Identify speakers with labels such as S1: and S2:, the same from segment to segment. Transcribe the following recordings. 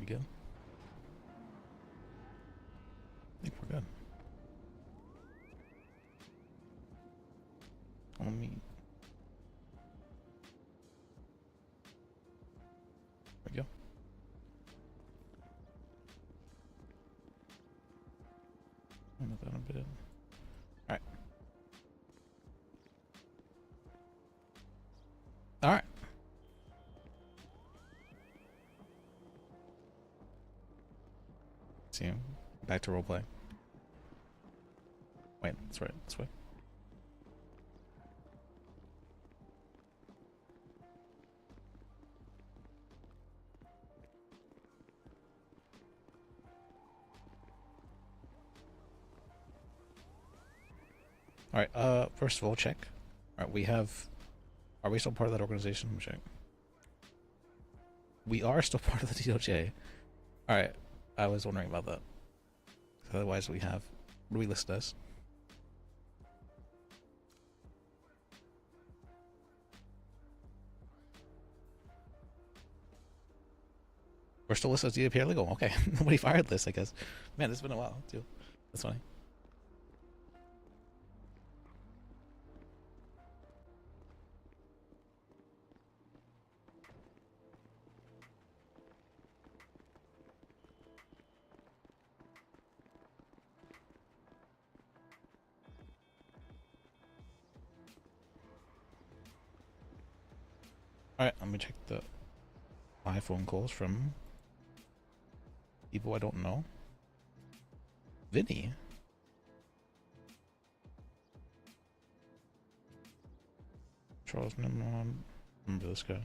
S1: be good. I think we're good. Let me... There we go. Move that a bit. Alright. Alright. See him. Back to roleplay. Wait, that's right. This way. Alright, first of all, check. Alright, we have... Are we still part of that organization? Let me check. We are still part of the DOJ. Alright, I was wondering about that. Otherwise we have... What do we list as? We're still listed as DOJ paralegal. Okay, nobody fired this, I guess. Man, it's been a while, too. That's funny. Alright, let me check the iPhone calls from people I don't know. Vinny. Charles Nimrod. Remember this guy.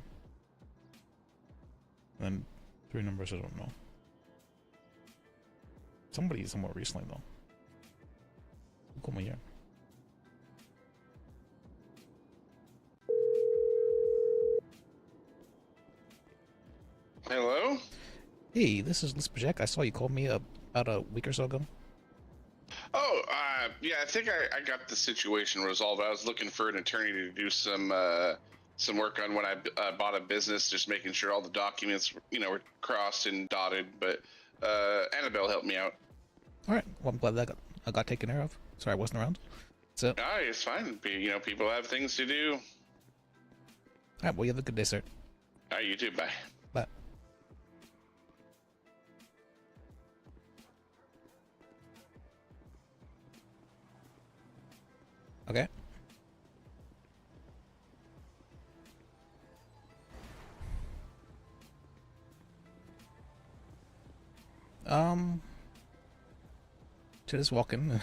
S1: And then 3 numbers I don't know. Somebody somewhat recently though. Call me here.
S2: Hello?
S1: Hey, this is Lis Bajek. I saw you called me about a week or so ago.
S2: Oh, yeah, I think I got the situation resolved. I was looking for an attorney to do some work on when I bought a business, just making sure all the documents, were crossed and dotted. But Annabelle helped me out.
S1: All right. Well, I'm glad that I got taken care of. Sorry, I wasn't around. So.
S2: Ah, it's fine. People have things to do.
S1: All right. Well, you have a good day, sir.
S2: All right, you too. Bye.
S1: Bye. Okay. Just walking.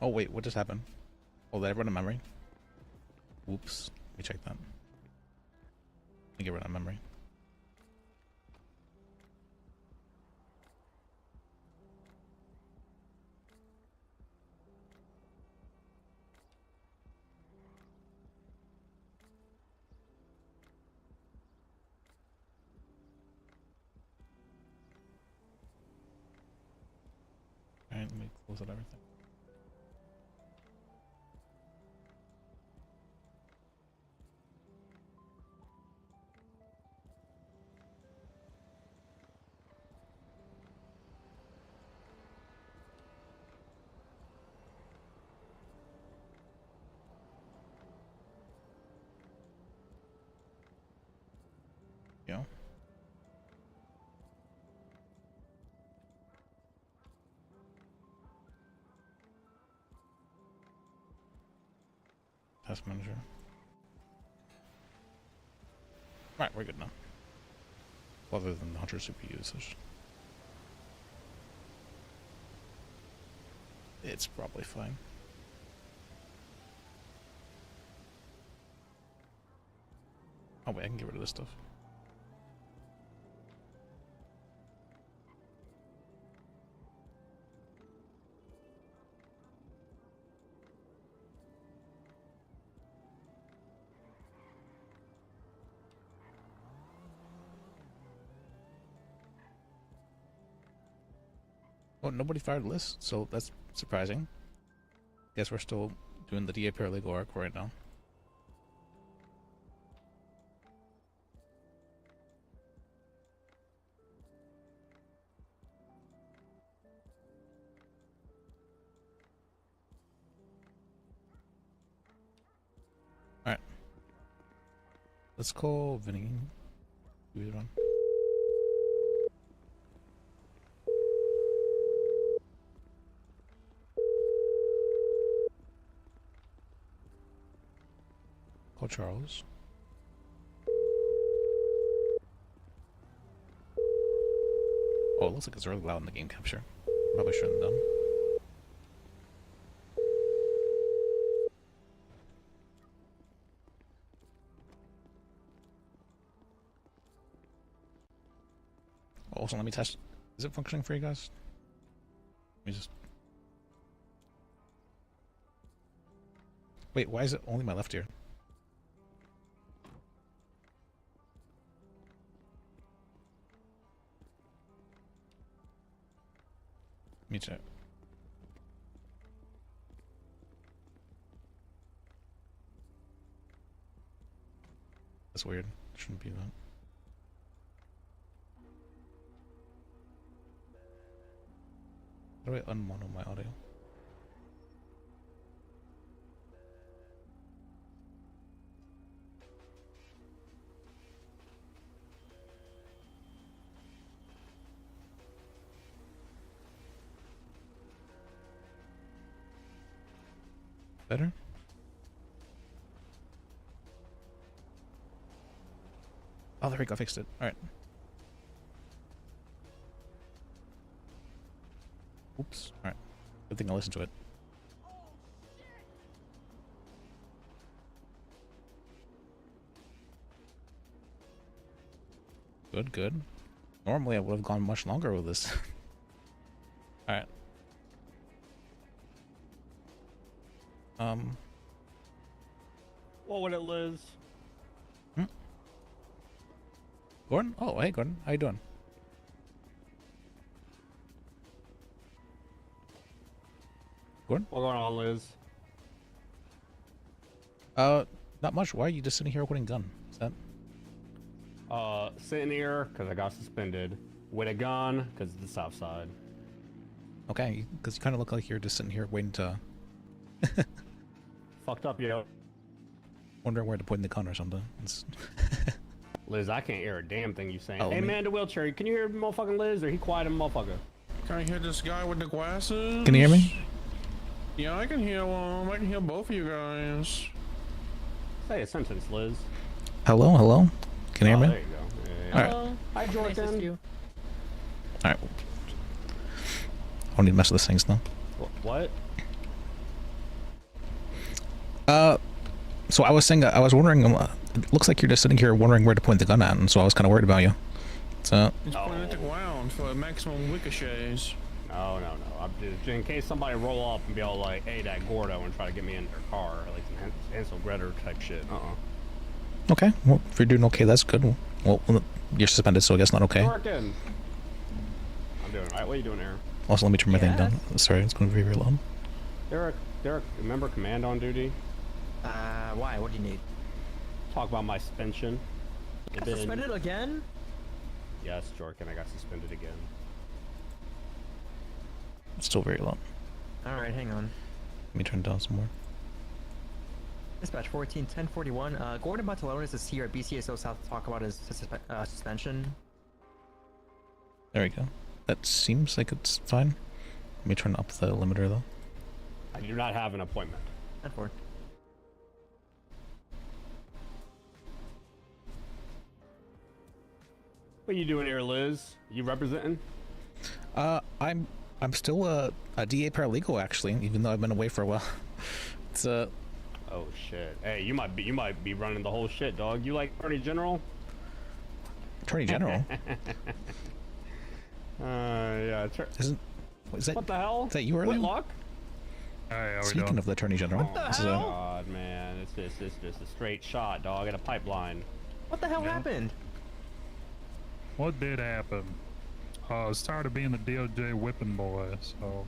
S1: Oh wait, what just happened? Oh, did I run a memory? Whoops. Let me check that. Let me get rid of memory. Alright, let me close out everything. Yeah. Task manager. Right, we're good now. Other than the Hunter CPU usage. It's probably fine. Oh wait, I can get rid of this stuff. Oh, nobody fired Lis, so that's surprising. Guess we're still doing the DA paralegal arc right now. Let's call Vinny. Give it on. Call Charles. Oh, it looks like it's really loud in the game capture. Probably shouldn't have done. Also, let me test. Is it functioning for you guys? Let me just. Wait, why is it only my left ear? Me too. That's weird. Shouldn't be that. How do I unmono my audio? Better? Oh, there we go. I fixed it. All right. Oops. All right. Good thing I listened to it. Good, good. Normally I would have gone much longer with this. All right.
S3: What would it, Liz?
S1: Gordon? Oh, hey, Gordon. How you doing? Gordon?
S3: What's going on, Liz?
S1: Not much. Why are you just sitting here holding a gun? Is that?
S3: Sitting here because I got suspended. With a gun because it's the south side.
S1: Okay, because you kind of look like you're just sitting here waiting to...
S3: Fucked up, yo.
S1: Wondering where to point the gun or something. It's...
S3: Liz, I can't hear a damn thing you saying.
S1: Oh,
S3: hey, man, the wheelchair. Can you hear motherfucking Liz, or he quiet, motherfucker?
S4: Can I hear this guy with the glasses?
S1: Can you hear me?
S4: Yeah, I can hear one. I can hear both of you guys.
S3: Say a sentence, Liz.
S1: Hello, hello. Can you hear me?
S3: There you go. Yeah.
S1: All
S3: Hello. Hi, Jordan.
S1: All right. I don't need to mess with these things now.
S3: What?
S1: So I was saying, I was wondering, it looks like you're just sitting here wondering where to point the gun at, and so I was kind of worried about you. So.
S4: It's pointing at the ground for maximum ricochets.
S3: No. I'm just in case somebody roll up and be all like, "Hey, that Gordo," and try to get me in their car, like some Hansel Gretel type shit.
S1: Okay. Well, if you're doing okay, that's good. Well, you're suspended, so I guess not okay.
S3: Working. I'm doing right. What are you doing here?
S1: Also, let me turn my thing down. Sorry, it's going to be very loud.
S3: Derek, remember command on duty?
S5: Why? What do you need?
S3: Talk about my suspension.
S5: Suspended again?
S3: Yes, Jordan, I got suspended again.
S1: It's still very loud.
S5: Alright, hang on.
S1: Let me turn it down some more.
S5: Dispatch 14-1041. Gordon Bartolonis is here at BCSO South to talk about his suspension.
S1: There we go. That seems like it's fine. Let me turn up the limiter, though.
S3: I do not have an appointment.
S5: 10-4.
S3: What are you doing here, Liz? You representing?
S1: I'm still a DA paralegal, actually, even though I've been away for a while. It's
S3: Oh shit! Hey, you might be running the whole shit, dog. You like Attorney General?
S1: Attorney General.
S3: Yeah.
S1: Is that
S3: What the hell?
S1: Is that you, earlier?
S3: Whitlock?
S4: Hey,
S1: Speaking of the Attorney General,
S3: Oh
S1: this is
S3: my god, man! It's just a straight shot, dog, at a pipeline.
S5: What the hell happened?
S6: What did happen? I was tired of being the DOJ whipping boy, so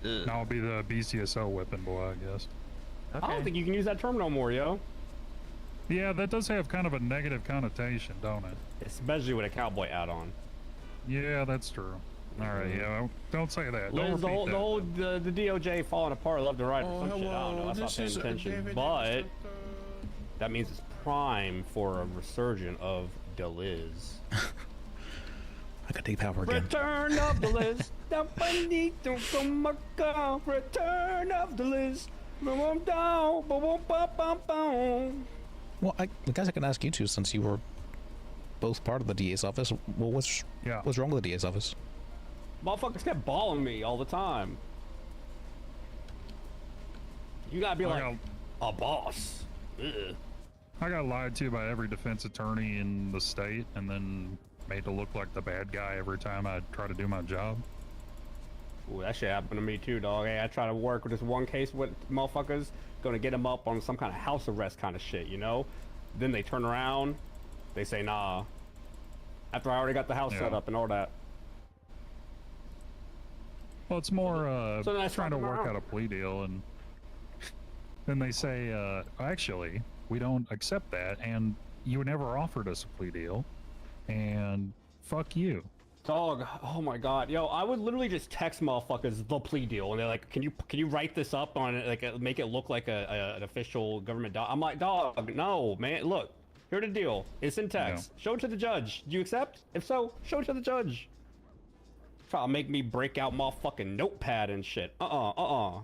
S6: now I'll be the BCSO whipping boy, I guess.
S5: Okay.
S3: I don't think you can use that term no more, yo.
S6: Yeah, that does have kind of a negative connotation, don't it?
S3: Especially with a cowboy hat on.
S6: Yeah, that's true. All right, yeah, don't say that. Don't
S3: Liz, the
S6: repeat
S3: whole
S6: that.
S3: the DOJ falling apart left and right
S4: Oh,
S3: or some shit. I don't know.
S4: hello.
S3: That's not
S4: This
S3: paying
S4: is
S3: attention,
S4: David
S3: but
S4: Jefferson.
S3: that means it's prime for a resurgence of the Liz.
S1: I got take power again.
S3: Return of the Liz. Return of the Liz.
S1: Well, I guess I can ask you two, since you were both part of the DA's office. Well, what's wrong with the DA's office?
S3: Motherfuckers kept balling me all the time. You gotta be like a boss. Ugh.
S6: I got lied to by every defense attorney in the state, and then made to look like the bad guy every time I try to do my job.
S3: Ooh, that shit happened to me too, dog. Hey, I try to work with this one case with motherfuckers, gonna get them up on some kind of house arrest kind of shit, you know? Then they turn around, they say nah. After I already got the house set up and all that.
S6: Well, it's more
S3: so
S6: trying to work out a plea deal, and then they say, actually, we don't accept that, and you never offered us a plea deal, and fuck you.
S3: Dog, oh my god, yo, I would literally just text motherfuckers the plea deal, and they're like, can you write this up on it, like make it look like an official government doc? I'm like, dog, no, man, look, here's the deal, it's in text, show it to the judge. Do you accept? If so, show it to the judge. Try to make me break out motherfucking notepad and shit. I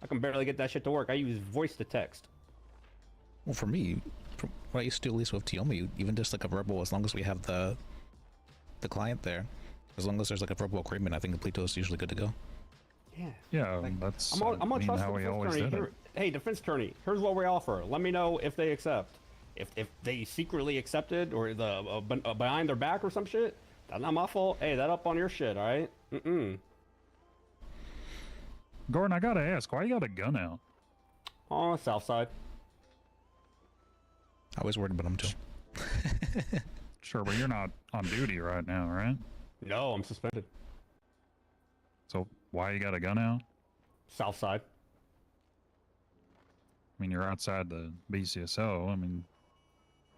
S3: can barely get that shit to work. I use voice to text.
S1: Well, for me, what I used to do, at least with Tiomi, even just like a verbal, as long as we have the client there, as long as there's like a verbal agreement, I think the plea deal is usually good to go.
S3: Yeah.
S6: Yeah, like, that's
S3: I'm on trust
S6: how
S3: the
S6: we
S3: defense
S6: always
S3: attorney.
S6: did it.
S3: Hey, defense attorney, here's what we offer. Let me know if they accept. If they secretly accepted or the behind their back or some shit, that's not my fault. Hey, that up on your shit, all right?
S6: Gordon, I gotta ask, why you got a gun out?
S3: Oh, south side.
S1: I was worried about him too.
S6: Sure, but you're not on duty right now, right?
S3: No, I'm suspended.
S6: So why you got a gun out?
S3: South side.
S6: I mean, you're outside the BCSO. I mean,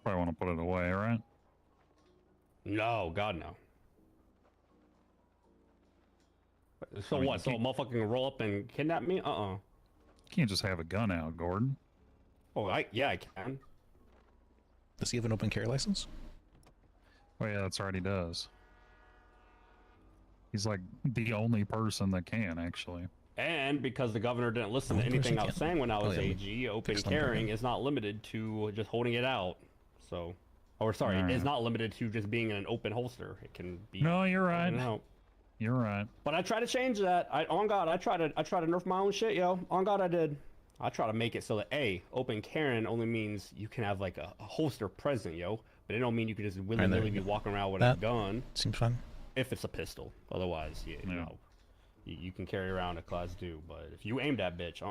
S6: probably want to put it away, right?
S3: No, God no. So
S6: I mean,
S3: what? So a motherfucker can roll up and kidnap me?
S6: You can't just have a gun out, Gordon.
S3: Oh, yeah, I can.
S1: Does he have an open carry license?
S6: Oh yeah, that's right, he does. He's like the only person that can, actually.
S3: And because the governor didn't listen to
S1: Only
S3: anything
S1: person
S3: I was
S1: can.
S3: saying when I was
S1: Oh, yeah,
S3: AG, open
S1: fixed on
S3: carrying
S1: that.
S3: is not limited to just holding it out. So, or sorry,
S6: Alright.
S3: it's not limited to just being in an open holster. It can be.
S6: No, you're right.
S3: in and out.
S6: You're right.
S3: But I try to change that. On God, I try to nerf my own shit, yo. On God, I did. I try to make it so that open carrying only means you can have like a holster present, yo. But it don't mean you can just willy-nilly be walking around with a gun.
S1: Seems fine.
S3: If it's a pistol. Otherwise, you know, you can carry around a Class 2. But if you aim that bitch,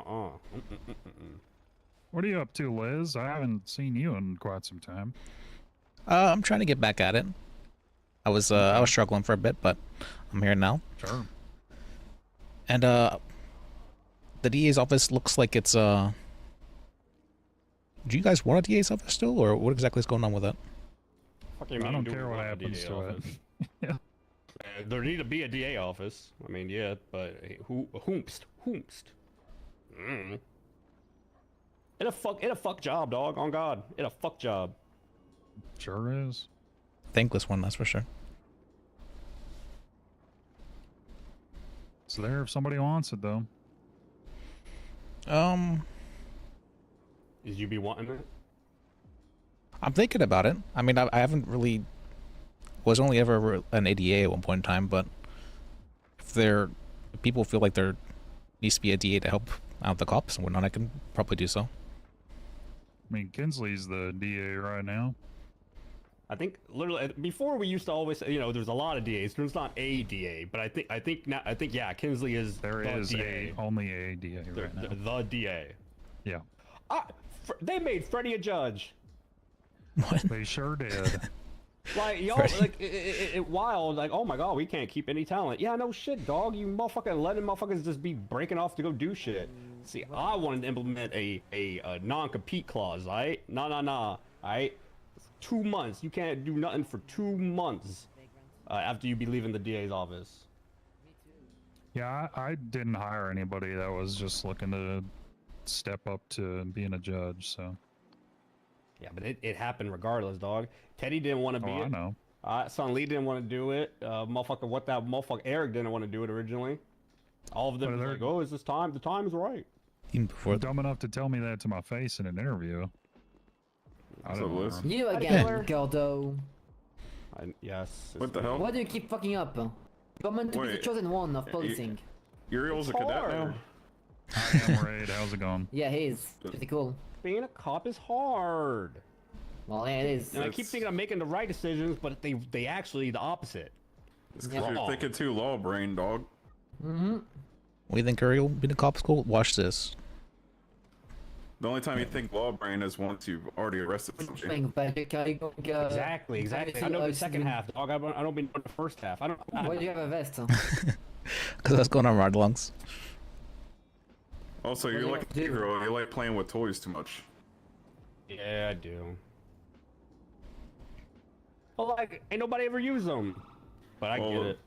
S6: What are you up to, Liz? I haven't seen you in quite some time.
S1: I'm trying to get back at it. I was struggling for a bit, but I'm here now.
S6: Sure.
S1: And the DA's office looks like it's do you guys want a DA's office still, or what exactly is going on with it?
S3: Fucking
S6: I don't care what happens to it. Yeah.
S3: There need to be a DA office. I mean, yeah, but hey, whoomst. It a fuck job, dog. On God, it a fuck job.
S6: Sure is.
S1: Thankless one, that's for sure.
S6: It's there if somebody wants it, though.
S3: Is you be wanting it?
S1: I'm thinking about it. I mean, I haven't really... was only ever an ADA at one point in time, but if people feel like there needs to be a DA to help out the cops and whatnot, I can probably do so.
S6: I mean, Kinsley's the DA right now.
S3: I think literally before we used to always say, there's a lot of DAs. There's not a DA, but I think now yeah, Kinsley is
S6: There
S3: the
S6: is
S3: DA.
S6: only a DA right now.
S3: The DA.
S6: Yeah.
S3: They made Freddie a judge.
S1: What?
S6: They sure did.
S3: Like, y'all, like, it wild, like, oh my God, we can't keep any talent. Yeah, no shit, dog. You motherfucking letting motherfuckers just be breaking off to go do shit. See, I wanted to implement a non-compete clause, alright? Nah, alright? 2 months. You can't do nothing for 2 months after you be leaving the DA's office.
S6: Yeah, I didn't hire anybody that was just looking to step up to being a judge, so.
S3: Yeah, but it happened regardless, dog. Teddy didn't want to be
S6: Oh, I
S3: it.
S6: know.
S3: Son Lee didn't want to do it. Motherfucker Eric didn't want to do it originally. All of them
S6: Well,
S3: was
S6: they're-
S3: like, oh, is this time? The time is right.
S1: Even before
S6: Dumb enough to tell me that to my face in an interview. I
S7: What's
S6: don't
S7: up, Liz?
S6: know.
S8: You
S3: Hi,
S8: again,
S3: Taylor.
S8: Gordo.
S3: Yes.
S7: What the hell?
S8: Why do you keep fucking up? You're meant to be the
S7: Wait,
S8: chosen one of policing.
S7: Uriel's a
S3: It's
S7: cadet
S3: hard.
S7: now.
S6: I am Raid. How's it going?
S8: Yeah, he is. Pretty cool.
S3: Being a cop is hard.
S8: Well, yeah, it is.
S3: And I keep thinking I'm making the right decisions, but they actually the opposite.
S7: It's
S8: Yeah.
S7: 'cause you're thinking too law brain, dog.
S8: Mm-hmm.
S1: we think Ariel being a cop school. Watch this.
S7: The only time you think law brain is once you've already arrested somebody.
S8: Lis Bajek, are you going,
S3: Exactly. I know the second half, dog. I don't mean the first half. I don't.
S8: Why do you have a vest?
S1: Because that's going on ride alongs.
S7: Also,
S8: do
S7: you're
S8: you
S7: like a
S8: do?
S7: girl. You like playing with toys too much.
S3: Yeah, I do. But like, ain't nobody ever used them. But I get it.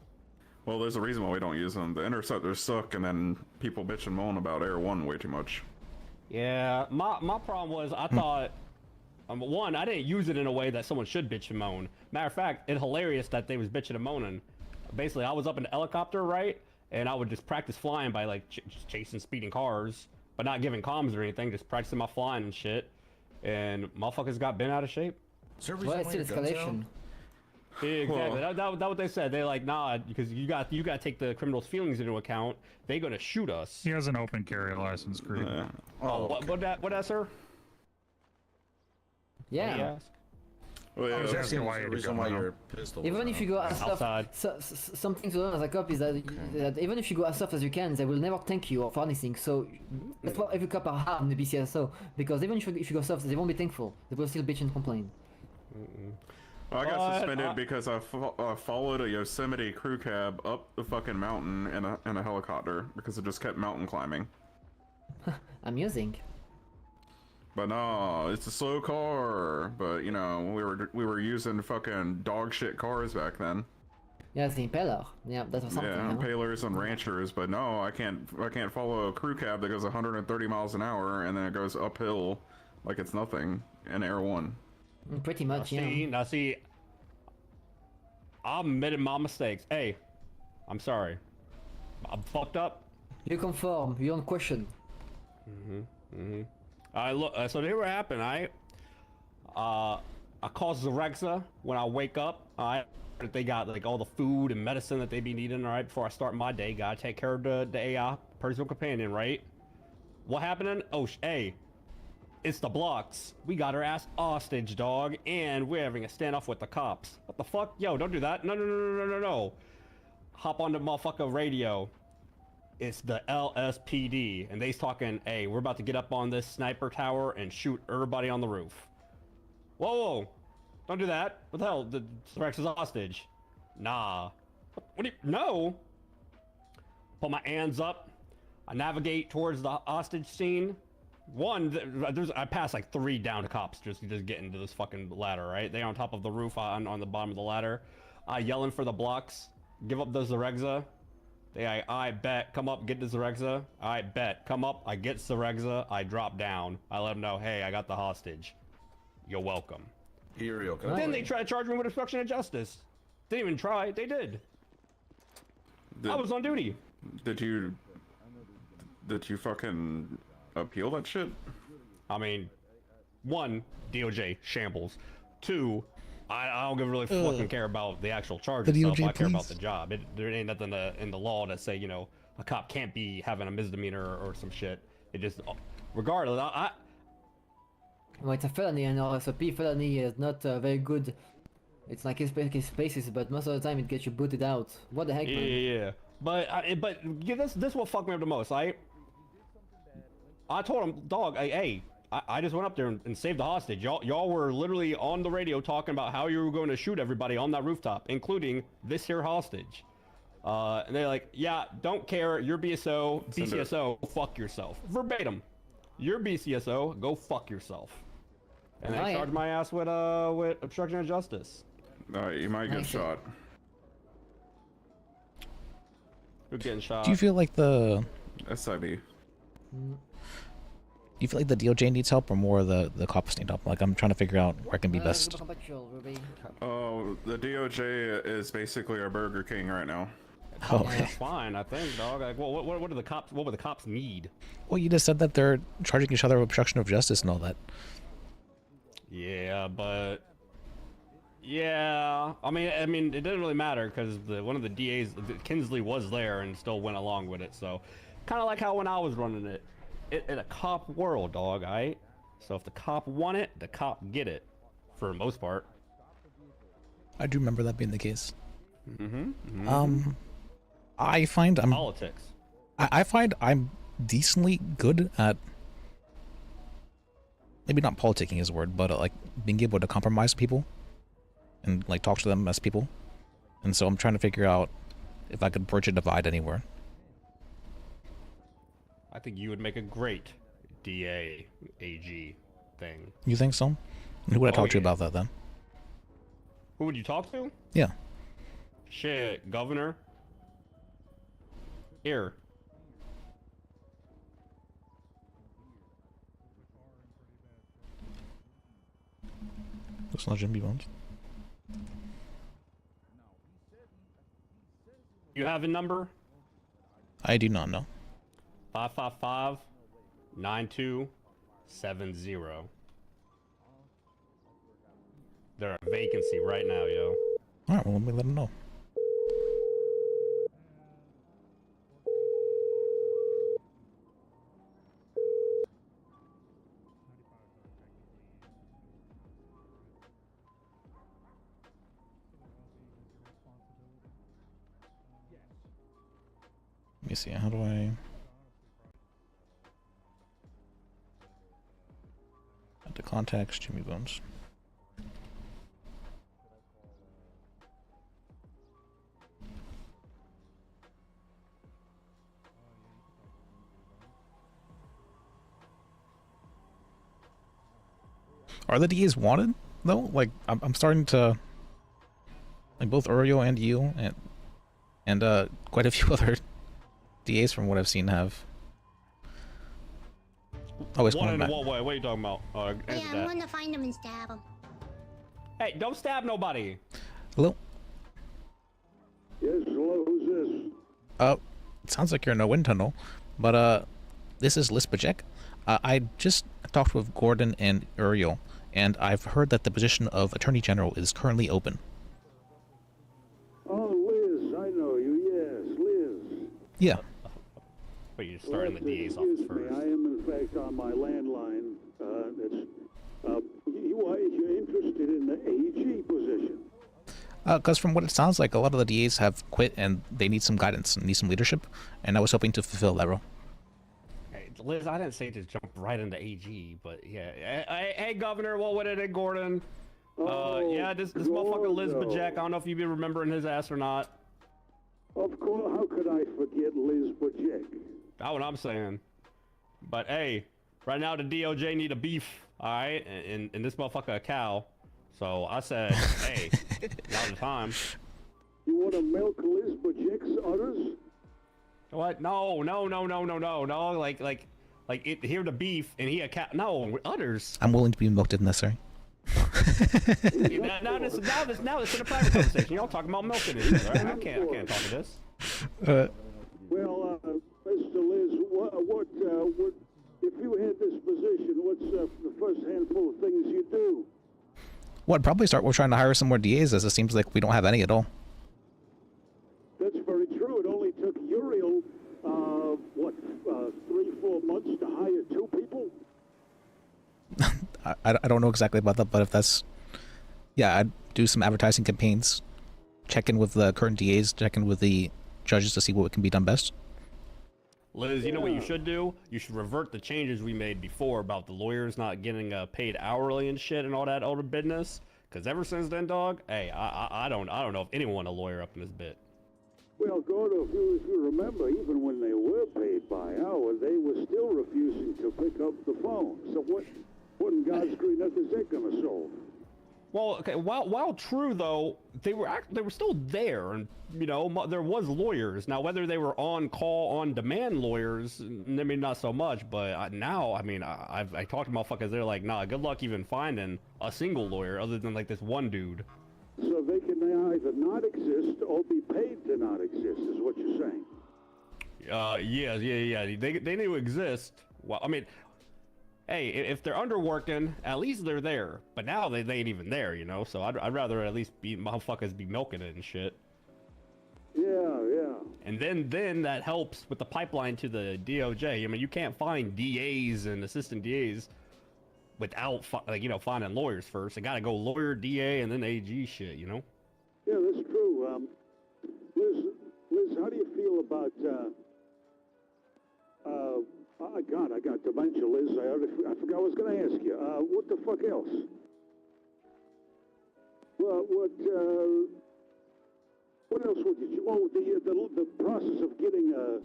S7: Well, there's a reason why we don't use them. The interceptors suck, and then people bitch and moan about Air 1 way too much.
S3: Yeah, my problem was I thought, one, I didn't use it in a way that someone should bitch and moan. Matter of fact, it's hilarious that they was bitching and moaning. Basically, I was up in the helicopter, right? And I would just practice flying by like just chasing speeding cars, but not giving comms or anything, just practicing my flying and shit. And motherfuckers got bent out of shape.
S8: Well, it's still escalation.
S3: Yeah, exactly.
S7: Well-
S3: That what they said. They like, nah, because you got to take the criminal's feelings into account. They gonna shoot us.
S6: He has an open carry license, Creed.
S3: Oh, what that, sir?
S8: Yeah.
S3: Oh,
S7: Well,
S6: I was
S7: yeah,
S6: asking why you had to
S9: reason
S6: come
S9: why
S6: out.
S9: your pistol.
S8: Even if you go as
S3: Outside.
S8: soft, something to learn as a cop is that even if you go as soft as you can, they will never thank you for anything. So that's what every cop are hard in the BCSO, because even if you go soft, they won't be thankful. They will still bitch and complain.
S7: I got
S3: But,
S7: suspended because I followed a Yosemite crew cab up the fucking mountain in a helicopter because it just kept mountain climbing.
S8: Amusing.
S7: But no, it's a slow car. But you know, we were using fucking dog shit cars back then.
S8: Yeah, the impeller. Yeah, that was something.
S7: Yeah,
S8: huh?
S7: impalers and ranchers. But no, I can't follow a crew cab that goes 130 miles an hour and then it goes uphill like it's nothing in Air 1.
S8: Pretty much, yeah.
S3: Now see, I admitted my mistakes. Hey, I'm sorry. I'm fucked up.
S8: You conform. You don't question.
S3: Look. So here what happened. I call Zarexa when I wake up. They got like all the food and medicine that they be needing. All right, before I start my day, gotta take care of the AI personal companion. Right. What happening? Oh, hey. It's the blocks. We got her ass hostage, dog, and we're having a standoff with the cops. What the fuck? Yo, don't do that. No. Hop on the motherfucker radio. It's the LSPD, and they's talking, hey, we're about to get up on this sniper tower and shoot everybody on the roof. Whoa. Don't do that. What the hell? The Rex is hostage. Nah. What do you... No. Put my hands up. I navigate towards the hostage scene. I passed like 3 downed cops just getting to this fucking ladder, right? They on top of the roof, on the bottom of the ladder. Yelling for the blocks. Give up the Zarexa. I bet. Come up, get the Zarexa. I bet. Come up, I get Zarexa. I drop down. I let them know, hey, I got the hostage. You're welcome.
S9: Uriel,
S3: Then they try to charge me with obstruction of justice. Didn't even try. They did. I was on duty.
S7: Did you fucking appeal that shit?
S3: I mean, 1, DOJ shambles. 2, I don't really fucking care about the actual charge
S1: The
S3: itself.
S1: DOJ,
S3: I care about
S1: please.
S3: the job. There ain't nothing in the law that say, you know, a cop can't be having a misdemeanor or some shit. It just, regardless,
S8: Well, it's a felony, and RSOP felony is not very good. It's like case basis, but most of the time it gets you booted out. What the heck, man?
S3: yeah. But this what fucked me up the most. I told him, dog, hey, I just went up there and saved the hostage. Y'all were literally on the radio talking about how you were going to shoot everybody on that rooftop, including this here hostage. And they're like, yeah, don't care. You're BCSO, fuck yourself. Verbatim. You're BCSO, go fuck yourself. And
S8: Oh,
S3: they
S8: yeah.
S3: charged my ass with obstruction of justice.
S7: You might get
S8: Nice.
S7: shot.
S3: You're getting shot.
S1: Do you feel like the
S7: SIV.
S1: you feel like the DOJ needs help or more the cops need help? Like I'm trying to figure out where I can be best.
S7: Oh, the DOJ is basically our Burger King right now.
S1: Oh, okay.
S3: That's fine, I think, dog. Like, what do the cops? What would the cops need?
S1: Well, you just said that they're charging each other with obstruction of justice and all that.
S3: Yeah, but yeah, I mean, it didn't really matter because one of the DAs, Kinsley, was there and still went along with it. So, kind of like how when I was running it, in a cop world, dog. Alright. So if the cop want it, the cop get it, for the most part.
S1: I do remember that being the case.
S3: Mm-hmm.
S1: I find I'm
S3: politics.
S1: I find I'm decently good at, maybe not politicking is a word, but like being able to compromise people and like talk to them as people. And so I'm trying to figure out if I could bridge a divide anywhere.
S3: I think you would make a great DA AG thing.
S1: You think so? And who would I talk to about that then?
S3: Who would you talk to?
S1: Yeah.
S3: Shit, governor. Here.
S1: Looks like Jimmy Bones.
S3: You have a number?
S1: I do not know.
S3: 555-9270. They're a vacancy right now, yo.
S1: Alright, well let me let them know. Let me see, how do I... Add the contacts, Jimmy Bones. Are the DAs wanted, though? Like, I'm starting to... Like, both Uriel and you, and quite a few other DAs from what I've seen have always
S3: What
S1: coming back.
S3: what way? What are you talking about?
S9: Yeah, I'm gonna find him and stab him.
S3: Hey, don't stab nobody.
S1: Hello?
S10: Yes, hello, who's this?
S1: It sounds like you're in a wind tunnel, but this is Lis Bajek. I just talked with Gordon and Uriel, and I've heard that the position of Attorney General is currently open.
S10: Oh, Liz, I know you, yes, Liz.
S1: Yeah.
S3: But you're starting the DA's
S10: Excuse
S3: office first.
S10: me, I am in fact on my landline. You're interested in the AG position?
S1: Because from what it sounds like, a lot of the DAs have quit and they need some guidance and need some leadership, and I was hoping to fulfill that role.
S3: Hey, Liz, I didn't say to jump right into AG, but yeah. Hey, Governor, what would it, Gordon? Yeah, this motherfucker Lis Bajek. I don't know if you've been remembering his ass or not.
S10: Of course, how could I forget Lis Bajek?
S3: That's what I'm saying. But hey, right now the DOJ need a beef, alright? And this motherfucker a cow. So I said, hey, now's the time.
S10: You want to milk Lis Bajek's udders?
S3: What? No. Like here the beef and he a cow. No, udders.
S1: I'm willing to be milked if necessary.
S3: now this in a private conversation. Y'all talking about milking each other. Right? I can't talk to this.
S10: Well, Mr. Liz, what if you had this position? What's the first handful of things you do?
S1: Well, I'd probably start with trying to hire some more DAs, as it seems like we don't have any at all.
S10: That's very true. It only took Uriel, 3-4 months to hire 2 people?
S1: I don't know exactly about that, but if that's... Yeah, I'd do some advertising campaigns, check in with the current DAs, check in with the judges to see what can be done best.
S3: Liz, you know what you should do? You should revert the changes we made before about the lawyers not getting paid hourly and shit and all that other business. Because ever since then, dog, hey, I don't know if anyone want a lawyer up in this bit.
S10: Well, Gordo, if you remember, even when they were paid by hour, they were still refusing to pick up the phone. So what in God's green earth is that going to solve?
S3: Well, okay, while true though, they were still there, and you know, there was lawyers. Now, whether they were on call, on demand lawyers, I mean, not so much. But now, I mean, I talked to motherfuckers. They're like, nah, good luck even finding a single lawyer other than like this one dude.
S10: So they can either not exist or be paid to not exist, is what you're saying.
S3: Yeah. They need to exist. Well, I mean, hey, if they're underworking, at least they're there. But now they ain't even there, you know. So I'd rather at least be motherfuckers be milking it and shit.
S10: Yeah.
S3: And then that helps with the pipeline to the DOJ. I mean, you can't find DAs and assistant DAs without finding lawyers first. They gotta go lawyer, DA, and then AG shit, you know.
S10: Yeah, that's true. Liz, how do you feel about? Oh God, I got dementia, Liz. I forgot I was going to ask you. What the fuck else? Well, what else would you? Oh, the process of getting a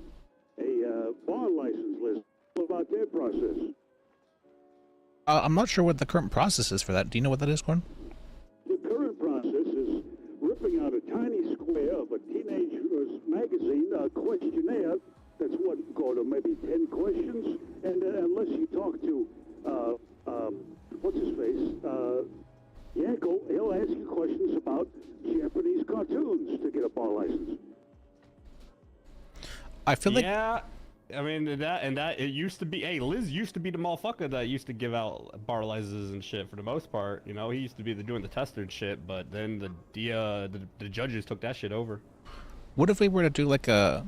S10: bar license, Liz. What about that process?
S1: I'm not sure what the current process is for that. Do you know what that is, Gordon?
S10: The current process is ripping out a tiny square of a teenager's magazine questionnaire. That's what, go to maybe 10 questions, and unless you talk to, what's his face, Yankel, he'll ask you questions about Japanese cartoons to get a bar license.
S1: I feel like...
S3: Yeah, I mean, it used to be, hey, Liz used to be the motherfucker that used to give out bar licenses and shit for the most part, you know, he used to be doing the tester and shit, but then the judges took that shit over.
S1: What if we were to do like a...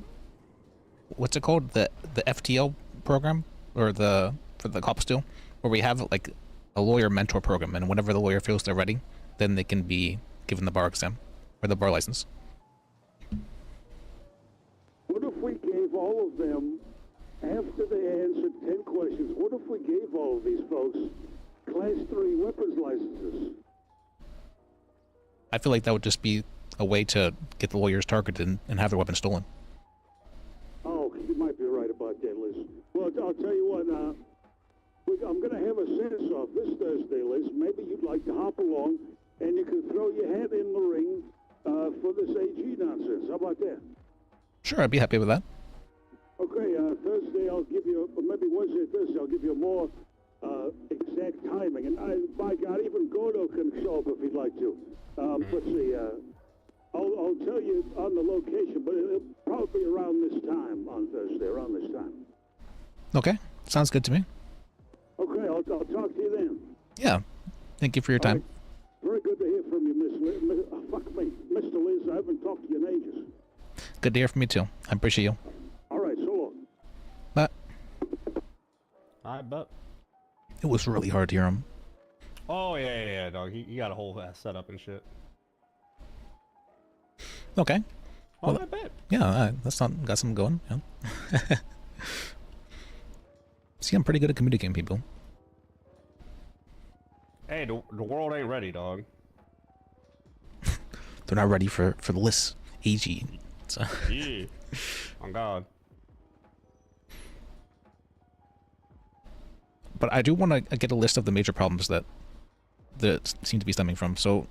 S1: What's it called? The FTL program? Or for the cops do? Where we have like a lawyer mentor program, and whenever the lawyer feels they're ready, then they can be given the bar exam. Or the bar license.
S10: What if we gave all of them, after they answered 10 questions, what if we gave all of these folks Class 3 weapons licenses?
S1: I feel like that would just be a way to get the lawyers targeted and have their weapons stolen.
S10: Oh, you might be right about that, Liz. Well, I'll tell you what, I'm going to have a sense-off this Thursday, Liz. Maybe you'd like to hop along, and you can throw your head in the ring for this AG nonsense. How about that?
S1: Sure, I'd be happy with that.
S10: Okay, Thursday I'll give you, or maybe Wednesday or Thursday, I'll give you a more exact timing. And by God, even Gordo can show up if he'd like to. Let's see, I'll tell you on the location, but it'll probably be around this time on Thursday, around this time.
S1: Okay, sounds good to me.
S10: Okay, I'll talk to you then.
S1: Yeah, thank you for your time.
S10: Right. Very good to hear from you, Mr. Liz. I haven't talked to you in ages.
S1: Good to hear from you too. I appreciate you.
S10: All right, so long.
S1: Bye.
S3: I bet.
S1: It was really hard to hear him.
S3: Oh yeah, dog. He got a whole ass setup and shit.
S1: Okay.
S3: Oh,
S1: Well,
S3: I bet.
S1: yeah, that's not got something going. Yeah. See, I'm pretty good at communicating people.
S3: Hey, the world ain't ready, dog.
S1: They're not ready for the Lis AG. So.
S3: Yeah. On God.
S1: But I do want to get a list of the major problems that seem to be stemming from. So,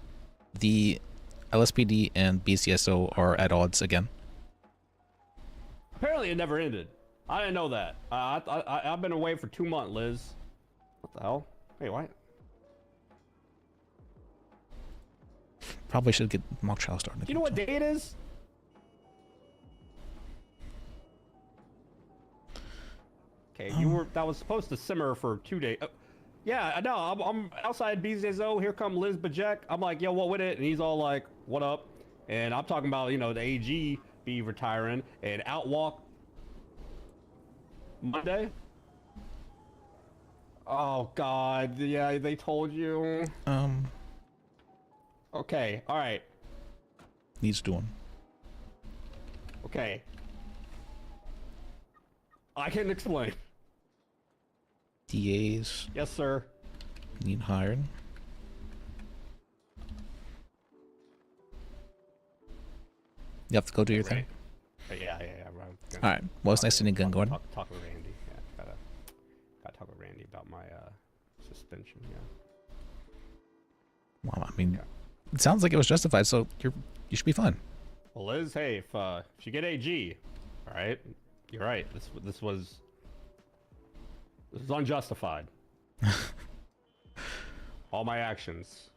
S1: the LSPD and BCSO are at odds again.
S3: Apparently, it never ended. I didn't know that. I've been away for 2 months, Liz. What the hell? Hey, what?
S1: Probably should get mock trial started.
S3: Do you know what day it is? Okay, that was supposed to simmer for 2 days. Yeah, I know. I'm outside BZO. Here come Lis Bajek. I'm like, yo, what with it? And he's all like, what up? And I'm talking about, you know, the AG be retiring and outwalk Monday. Oh God, yeah, they told you. Okay, all right.
S1: Needs doing.
S3: Okay. I can explain.
S1: DAs.
S3: Yes, sir.
S1: Need hired. You have to go do your thing.
S3: Yeah.
S1: All right. Well, it's nice to meet you, Gordon.
S3: Talk with Randy. Yeah, gotta talk with Randy about my suspension. Yeah.
S1: Well, I mean, It sounds like it was justified, so you should be fine.
S3: Well, Liz, hey, if you get AG, all right, you're right. This was unjustified. All my actions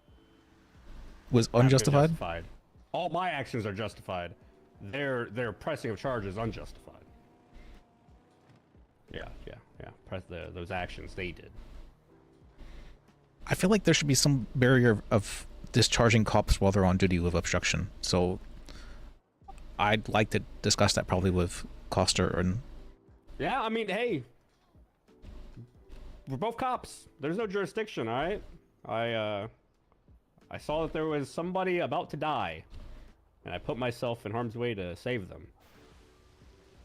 S1: Was
S3: have been
S1: unjustified?
S3: justified. All my actions are justified. Their pressing of charges unjustified. Yeah. Press those actions they did.
S1: I feel like there should be some barrier of discharging cops while they're on duty with obstruction. So I'd like to discuss that probably with Coster and.
S3: Yeah, I mean, hey, we're both cops. There's no jurisdiction, all right? I saw that there was somebody about to die, and I put myself in harm's way to save them.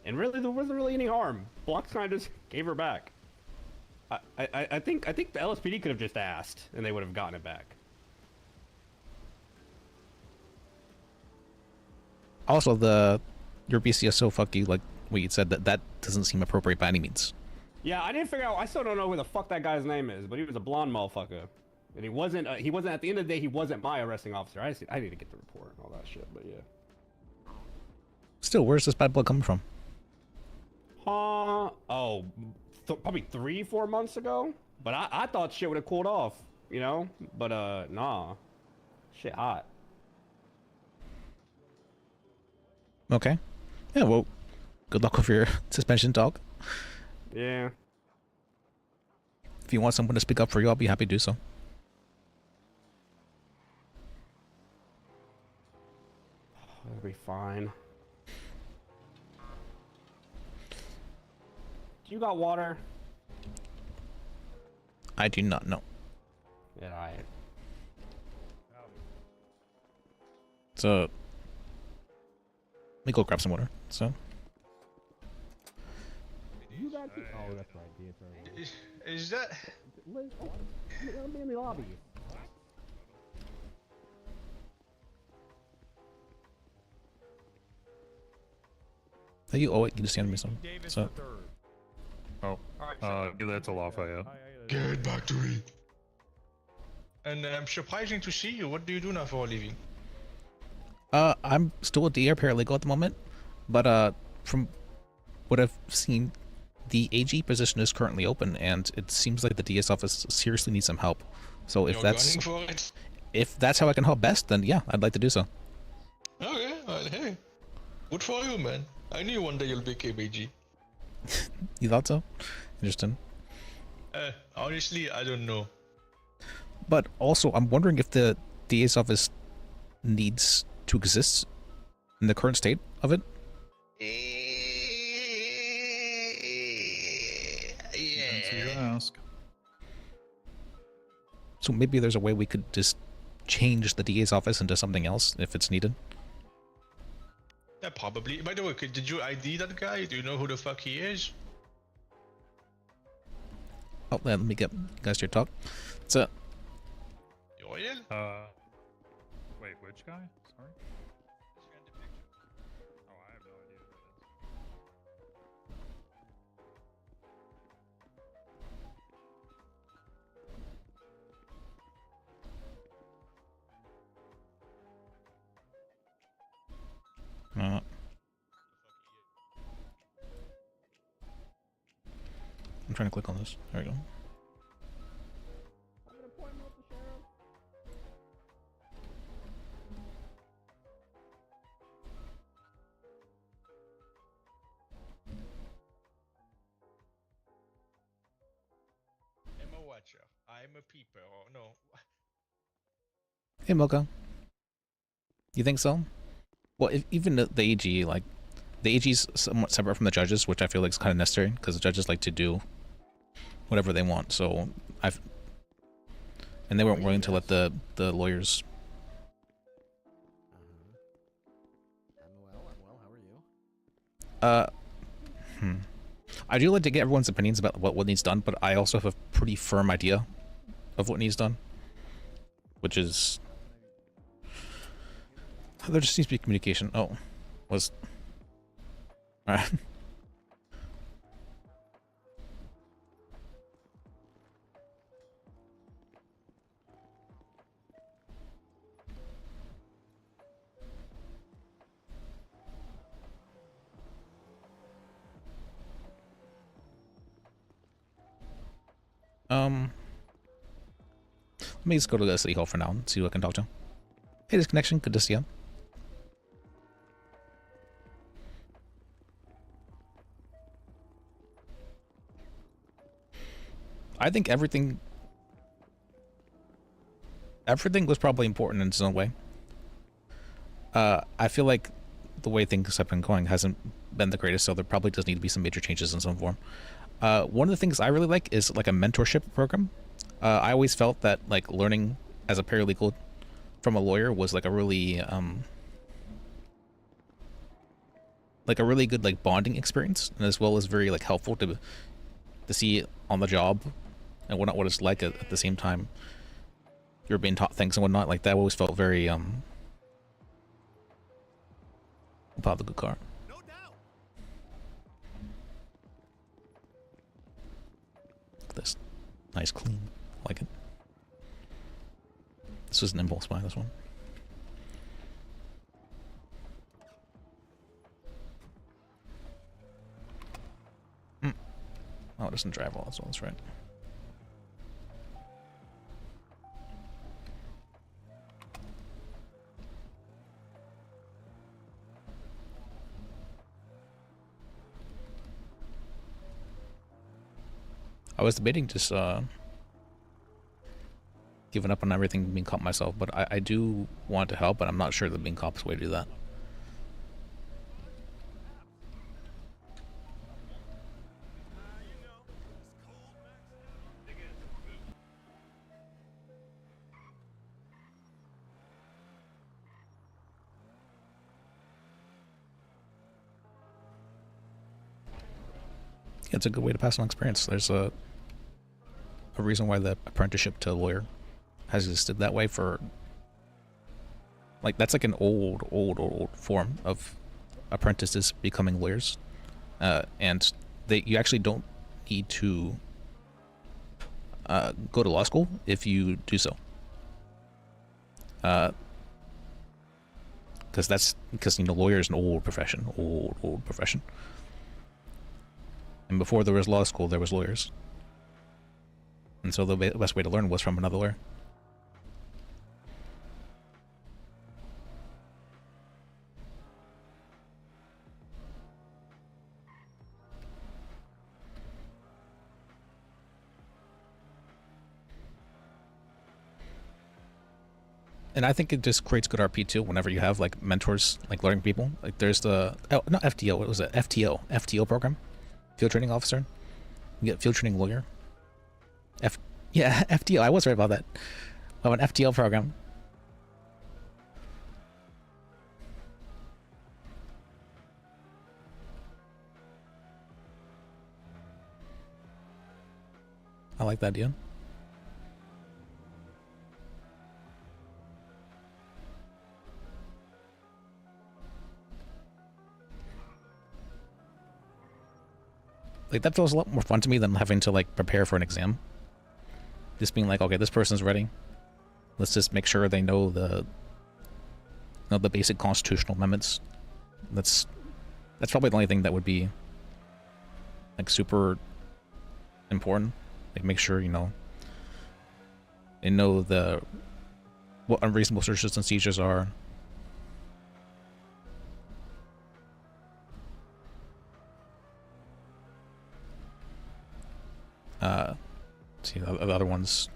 S3: And really, there wasn't really any harm. Blox kind of just gave her back. I think the LSPD could have just asked, and they would have gotten it back.
S1: Also, your BCSO fuck you, like what you said, that doesn't seem appropriate by any means.
S3: Yeah, I didn't figure out. I still don't know who the fuck that guy's name is, but he was a blonde motherfucker, and he wasn't. At the end of the day, he wasn't my arresting officer. I need to get the report and all that shit, but yeah.
S1: Still, where's this bad blood coming from?
S3: Oh, probably 3-4 months ago. But I thought shit would have cooled off, you know. But nah, shit hot.
S1: Okay. Yeah. Well, good luck with your suspension, dog.
S3: Yeah.
S1: If you want someone to speak up for you, I'll be happy to do so.
S3: It'll be fine. Do you got water?
S1: I do not know.
S3: Yeah, I.
S1: So, let me go grab some water. So.
S3: You got oh, that's right.
S11: Is that?
S3: Let me in the lobby.
S1: Hey, you owe it. You just handed me some. So.
S6: Oh, give that to Lafayette.
S11: Get back to it. And I'm surprising to see you. What do you do now for a living?
S1: I'm still a DA paralegal at the moment, but from what I've seen, the AG position is currently open, and it seems like the DS office seriously needs some help. So if that's how I can help best, then yeah, I'd like to do so.
S11: Okay, well, hey, good for you, man. I knew one day you'll be KBG.
S1: You thought so? Interesting.
S11: Honestly, I don't know.
S1: But also, I'm wondering if the DA's office needs to exist in the current state of it.
S11: Yeah.
S1: So maybe there's a way we could just change the DA's office into something else if it's needed.
S11: Yeah, probably. By the way, did you ID that guy? Do you know who the fuck he is?
S1: Oh, let me get you guys your talk. So.
S11: Uriel?
S6: Wait, which guy? Sorry. Oh, I have no idea who
S1: that is. I'm trying to click on this. There we go.
S11: I'm a watcher. I'm a peeper. Or no.
S1: Hey, Mocha. You think so? Well, even the AG, like, the AG's somewhat separate from the judges, which I feel like is kind of necessary, because the judges like to do whatever they want, so and they weren't willing to let the lawyers.
S5: I'm well, how are you?
S1: I do like to get everyone's opinions about what needs done, but I also have a pretty firm idea of what needs done, which is there just needs to be communication. Oh, was all right. Let me just go to the city hall for now and see who I can talk to. Hey, this connection. Good to see you. I think everything was probably important in its own way. I feel like the way things have been going hasn't been the greatest, so there probably does need to be some major changes in some form. One of the things I really like is like a mentorship program. I always felt that like learning as a paralegal from a lawyer was like a really good like bonding experience, and as well as very like helpful to see on the job and what it's like at the same time you're being taught things and whatnot. Like that always felt very about the good car.
S12: No doubt.
S1: Look at this. Nice clean. I like it. This was an impulse buy, this one. Oh, it doesn't drive all, that's right. I was debating just giving up on everything being cop myself, but I do want to help, but I'm not sure that being cop's the way to do that. Yeah, it's a good way to pass on experience. There's a reason why the apprenticeship to lawyer has existed that way for, like, that's like an old form of apprentices becoming lawyers, and you actually don't need to go to law school if you do so, because you know, lawyer is an old profession, old profession, and before there was law school there was lawyers, and so the best way to learn was from another lawyer. And I think it just creates good RP too whenever you have like mentors, like learning people. Like there's the, oh, not FTO, what was it? FTO program, field training officer. You get field training lawyer. Yeah, FTO, I was right about that. Oh, an FTO program. I like that idea. Like that feels a lot more fun to me than having to like prepare for an exam. Just being like, okay, this person's ready. Let's just make sure they know the basic constitutional amendments. That's probably the only thing that would be like super important. Like make sure, you know, they know what unreasonable searches and seizures are. See the other ones.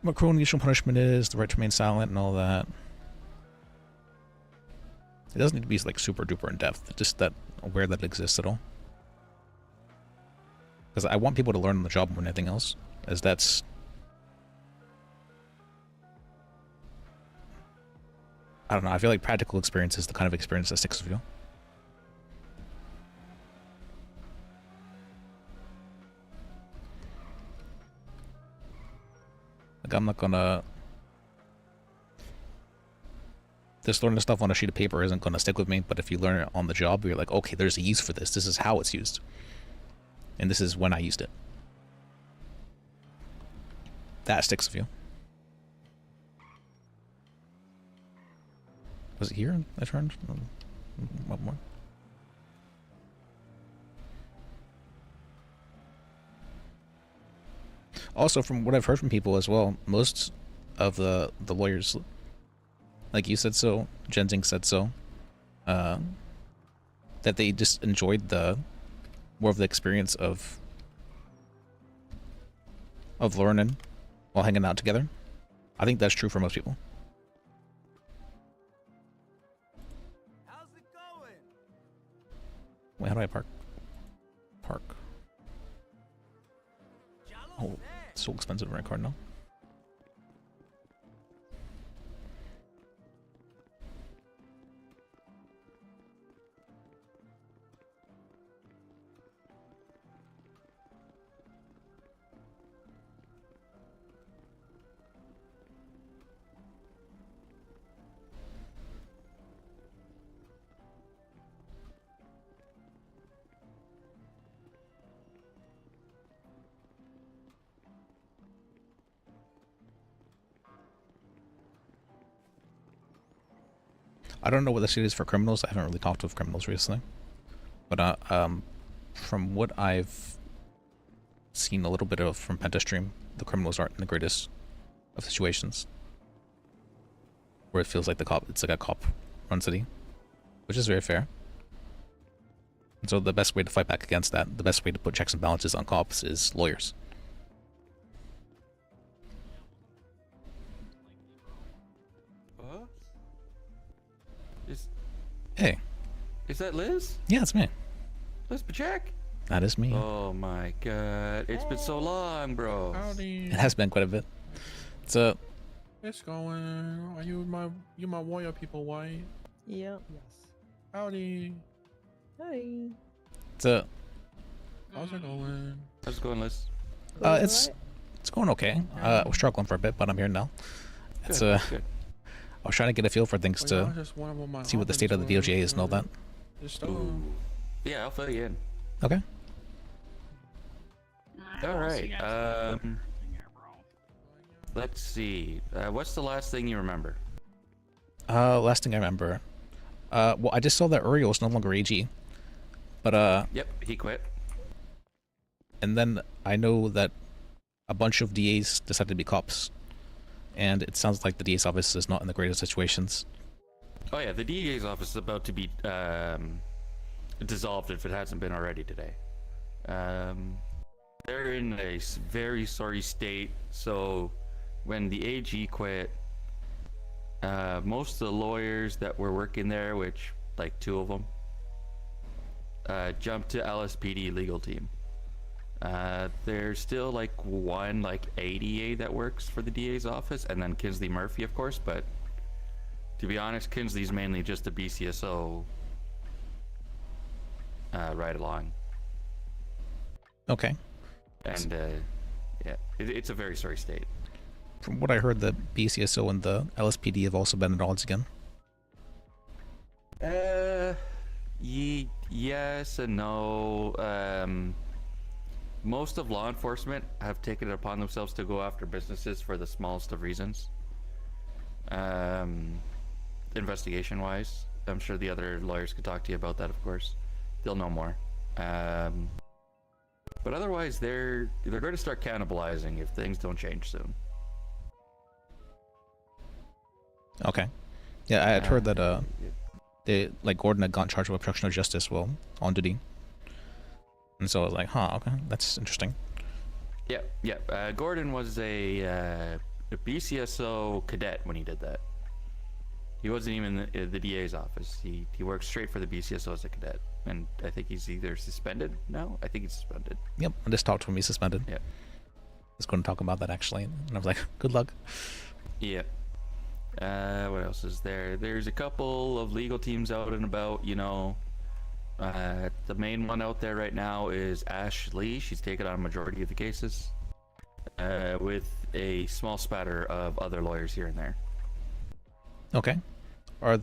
S1: What cruel and unusual punishment is, the right to remain silent, and all that. It doesn't need to be like super duper in depth. Just that aware that it exists at all. Because I want people to learn on the job more than anything else, as that's. I don't know. I feel like practical experience is the kind of experience that sticks with you. Like I'm not gonna just learning stuff on a sheet of paper isn't gonna stick with me, but if you learn it on the job, you're like, okay, there's a use for this. This is how it's used, and this is when I used it. That sticks with you. Was it here I turned? What more? Also, from what I've heard from people as well, most of the lawyers, like you said so, Jenzing said so, that they just enjoyed the more of the experience of learning while hanging out together. I think that's true for most people.
S12: How's it going?
S1: Wait, how do I park? Park. Oh, it's so expensive to rent a car now. I don't know what the state is for criminals. I haven't really talked with criminals recently, but from what I've seen a little bit of from Pentastream, the criminals aren't in the greatest of situations, where it feels like it's like a cop-run city, which is very fair. And so the best way to fight back against that, the best way to put checks and balances on cops, is lawyers. Hey.
S13: Is that Liz?
S1: Yeah, it's me.
S13: Lis Bajek?
S1: That is me.
S13: Oh my god. It's been so long, bro.
S4: Howdy.
S1: It has been quite a bit. It's
S4: It's going. Are you my warrior people, White?
S14: Yep. Yes.
S4: Howdy.
S14: Hi.
S1: it's
S4: How's it going?
S13: How's it going, Liz?
S1: it's going okay. I was struggling for a bit, but I'm here now. It's
S13: Good.
S1: I was trying to get a feel for things to see what the state of the DOJ is and all that.
S13: Ooh. Yeah, I'll fill you in.
S1: Okay.
S13: All right. Let's see. What's the last thing you remember?
S1: Last thing I remember. Well, I just saw that Uriel is no longer AG, but
S13: Yep, he quit.
S1: and then I know that a bunch of DAs decided to be cops, and it sounds like the DA's office is not in the greatest situations.
S13: Oh yeah, the DEA's office is about to be dissolved if it hasn't been already today. They're in a very sorry state. So when the AG quit, most of the lawyers that were working there, which like 2 of them, jumped to LSPD legal team. There's still like 1 ADA that works for the DA's office, and then Kinsley Murphy, of course, but to be honest, Kinsley's mainly just a BCSO right along.
S1: Okay.
S13: And yeah, it's a very sorry state.
S1: From what I heard, the BCSO and the LSPD have also been at odds again.
S13: Yes and no. Most of law enforcement have taken it upon themselves to go after businesses for the smallest of reasons. Investigation wise, I'm sure the other lawyers could talk to you about that, of course. They'll know more. But otherwise, they're going to start cannibalizing if things don't change soon.
S1: Okay. Yeah, I had heard that they Gordon had gotten charged with obstruction of justice while on duty. And so I was like, huh, okay, that's interesting.
S13: Yeah. Gordon was a BCSO cadet when he did that. He wasn't even in the DA's office. He worked straight for the BCSO as a cadet. And I think he's either suspended now. I think he's suspended.
S1: Yep, I just talked to him. He's suspended.
S13: Yeah.
S1: I was going to talk about that actually, and I was like, good luck.
S13: Yeah. What else is there? There's a couple of legal teams out and about, you know. The main one out there right now is Ash Lee. She's taken on a majority of the cases, with a small spatter of other lawyers here and there.
S1: Okay. Are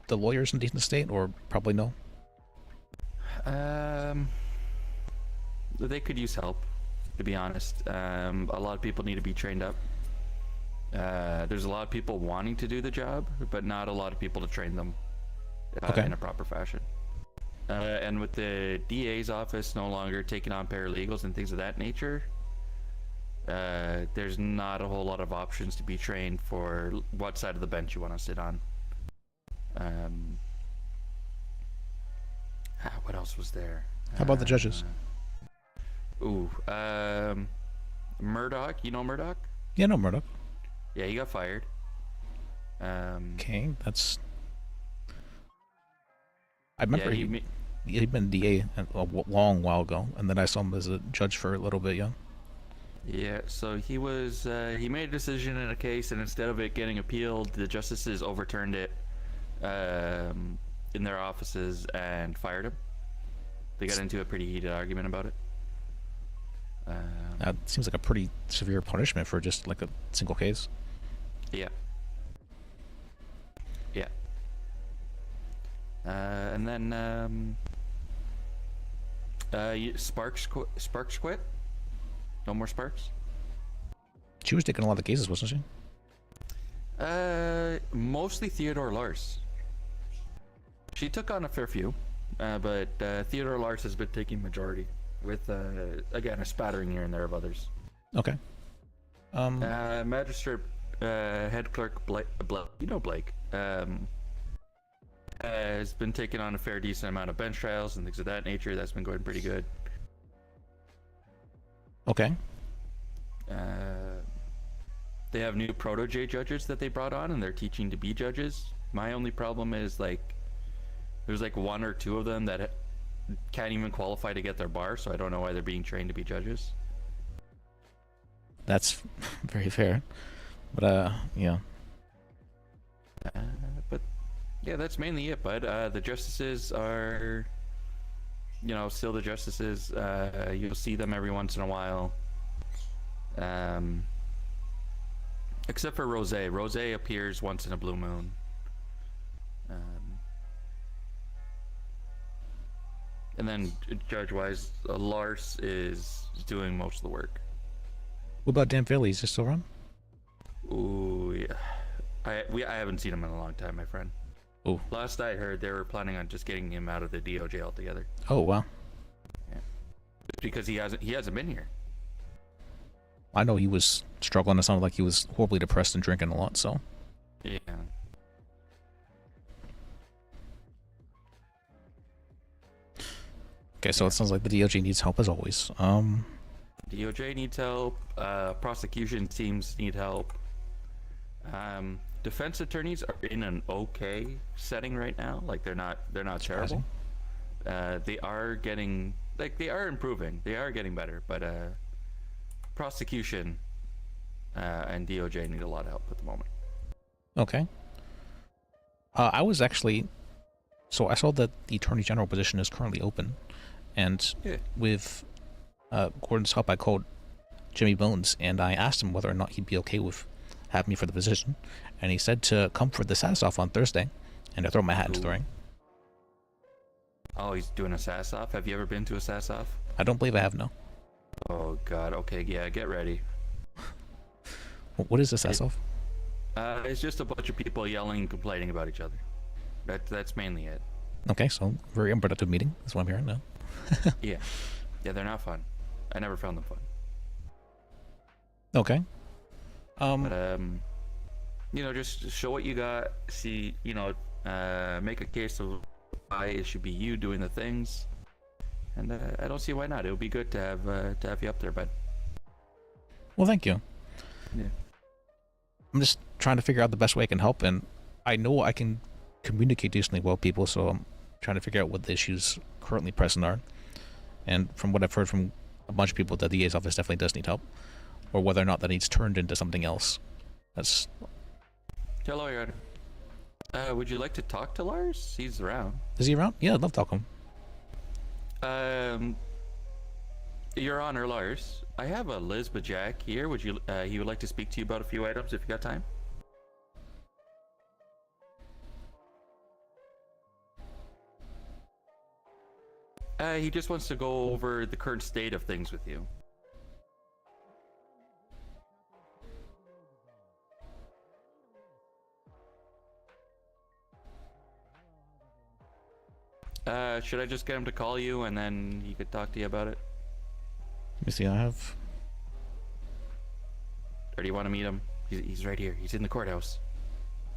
S1: the lawyers in decent state, or probably no?
S13: They could use help, to be honest. A lot of people need to be trained up. There's a lot of people wanting to do the job, but not a lot of people to train them in a proper fashion. And with the DA's office no longer taking on paralegals and things of that nature, there's not a whole lot of options to be trained for what side of the bench you want to sit on. What else was there?
S1: How about the judges?
S13: Murdoch. You know Murdoch?
S1: Yeah, no, Murdoch.
S13: Yeah, he got fired.
S1: Okay, that's. I remember he'd been DA a long while ago, and then I saw him as a judge for a little bit, yeah.
S13: Yeah, so he was, he made a decision in a case, and instead of it getting appealed, the justices overturned it in their offices and fired him. They got into a pretty heated argument about it.
S1: That seems like a pretty severe punishment for just like a single case.
S13: Yeah. Yeah. And then Sparks quit. No more Sparks.
S1: She was taking a lot of cases, wasn't she?
S13: Mostly Theodore Lars. She took on a fair few, but Theodore Lars has been taking majority, with again a spattering here and there of others.
S1: Okay.
S13: Magistrate head clerk Blake, Blake, has been taking on a fair decent amount of bench trials and things of that nature. That's been going pretty good.
S1: Okay.
S13: They have new protege judges that they brought on, and they're teaching to be judges. My only problem is there's like one or two of them that can't even qualify to get their bar, so I don't know why they're being trained to be judges.
S1: That's very fair, but yeah.
S13: But yeah, that's mainly it. But the justices are, still the justices. You'll see them every once in a while. Except for Rose. Rose appears once in a blue moon. And then judge-wise, Lars is doing most of the work.
S1: What about Dan Philly? Is he still around?
S13: Ooh, yeah. I haven't seen him in a long time, my friend.
S1: Ooh.
S13: Last I heard, they were planning on just getting him out of the DOJ altogether.
S1: Oh wow.
S13: Yeah. Just because he hasn't been here.
S1: I know he was struggling. It sounded like he was horribly depressed and drinking a lot. So.
S13: Yeah.
S1: Okay, so it sounds like the DOJ needs help as always.
S13: DOJ needs help. Prosecution teams need help. Defense attorneys are in an okay setting right now. Like they're not terrible. They are getting they are improving. They are getting better. But prosecution and DOJ need a lot of help at the moment.
S1: Okay. I was actually. So I saw that the Attorney General position is currently open, and with Gordon's help, I called Jimmy Bones and I asked him whether or not he'd be okay with having me for the position, and he said to come for the SAS-off on Thursday, and to throw my hat into the ring.
S13: Oh, he's doing a SAS-off? Have you ever been to a SAS-off?
S1: I don't believe I have, no.
S13: Oh god, okay, yeah, get ready.
S1: What is a SAS-off?
S13: It's just a bunch of people yelling and complaining about each other. That's mainly it.
S1: Okay, so very unproductive meeting. That's what I'm hearing now.
S13: Yeah, they're not fun. I never found them fun.
S1: Okay.
S13: But just show what you got. See, make a case of why it should be you doing the things, and I don't see why not. It would be good to have you up there, bud.
S1: Well, thank you.
S13: Yeah.
S1: I'm just trying to figure out the best way I can help, and I know I can communicate decently well with people, so I'm trying to figure out what the issues currently present are. And from what I've heard from a bunch of people, the DA's office definitely does need help, or whether or not that needs turned into something else. That's.
S13: Hello, Your Honor. Would you like to talk to Lars? He's around.
S1: Is he around? Yeah, I'd love to talk to him.
S13: Your Honor, Lars, I have a Lis Bajek here. Would you? He would like to speak to you about a few items if you got time. He just wants to go over the current state of things with you. Should I just get him to call you and then he could talk to you about it?
S1: Let me see, I have.
S13: Or do you want to meet him? He's right here. He's in the courthouse.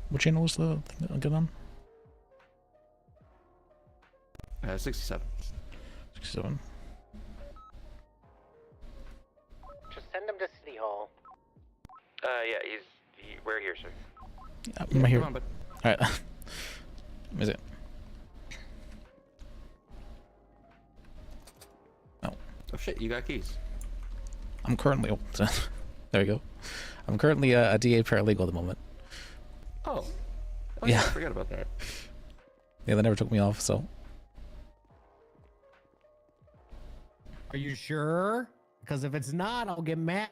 S1: What channel was the thing again on?
S13: 67.
S1: 67.
S15: Just send him to City Hall.
S13: Yeah, we're here, sir.
S1: I'm right here.
S13: Come on, bud.
S1: Alright. Is it? Oh.
S13: Oh shit, you got keys.
S1: I'm currently. Oh, there you go. I'm currently a DA paralegal at the moment.
S13: Oh.
S1: Yeah.
S13: I forgot about that.
S1: Yeah, they never took me off, so.
S16: Are you sure? Because if it's not, I'll get mad.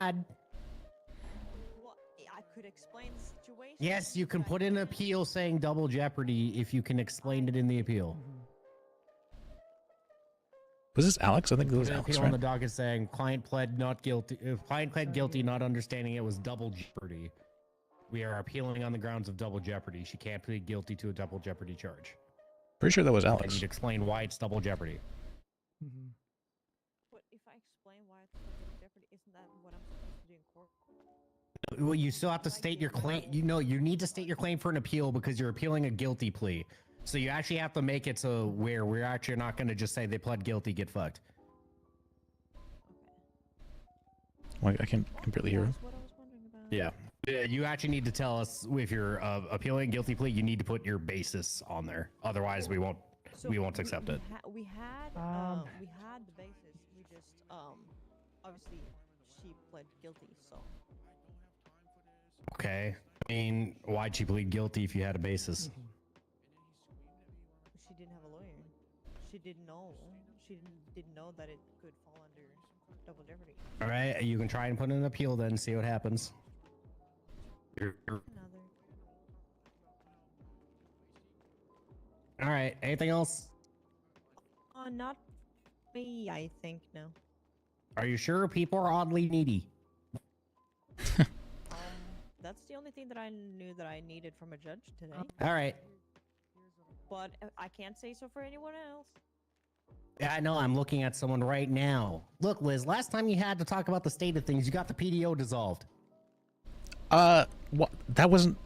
S17: Well, I could explain the situation.
S16: Yes, you can put in an appeal saying double jeopardy if you can explain it in the appeal.
S1: Was this Alex? I think it was
S16: Put an
S1: Alex,
S16: appeal
S1: right?
S16: on the docket saying client pled not guilty. If client pled guilty, not understanding it was double jeopardy. We are appealing on the grounds of double jeopardy. She can't plead guilty to a double jeopardy charge.
S1: Pretty sure that was
S16: I
S1: Alex.
S16: need to explain why it's double jeopardy.
S17: But if I explain why it's double jeopardy, isn't that what I'm supposed to do in court?
S16: Well, you still have to state your claim. You need to state your claim for an appeal because you're appealing a guilty plea. So you actually have to make it so where we're actually not going to just say they pled guilty, get fucked.
S1: Well, I can't completely hear him.
S16: Yeah. You actually need to tell us if you're appealing a guilty plea. You need to put your basis on there. Otherwise, we won't accept it.
S17: We had the basis. We just obviously she pled guilty, so.
S16: Okay. I mean, why'd she plead guilty if you had a basis?
S17: She didn't have a lawyer. She didn't know. She didn't know that it could fall under double jeopardy.
S16: All right. You can try and put in an appeal then, see what happens. All right. Anything else?
S17: Not me, I think, no.
S16: Are you sure people are oddly needy?
S17: That's the only thing that I knew that I needed from a judge today.
S16: All right.
S17: But I can't say so for anyone else.
S16: Yeah, I know. I'm looking at someone right now. Look, Liz, last time you had to talk about the state of things, you got the PDO dissolved.
S1: What? That wasn't.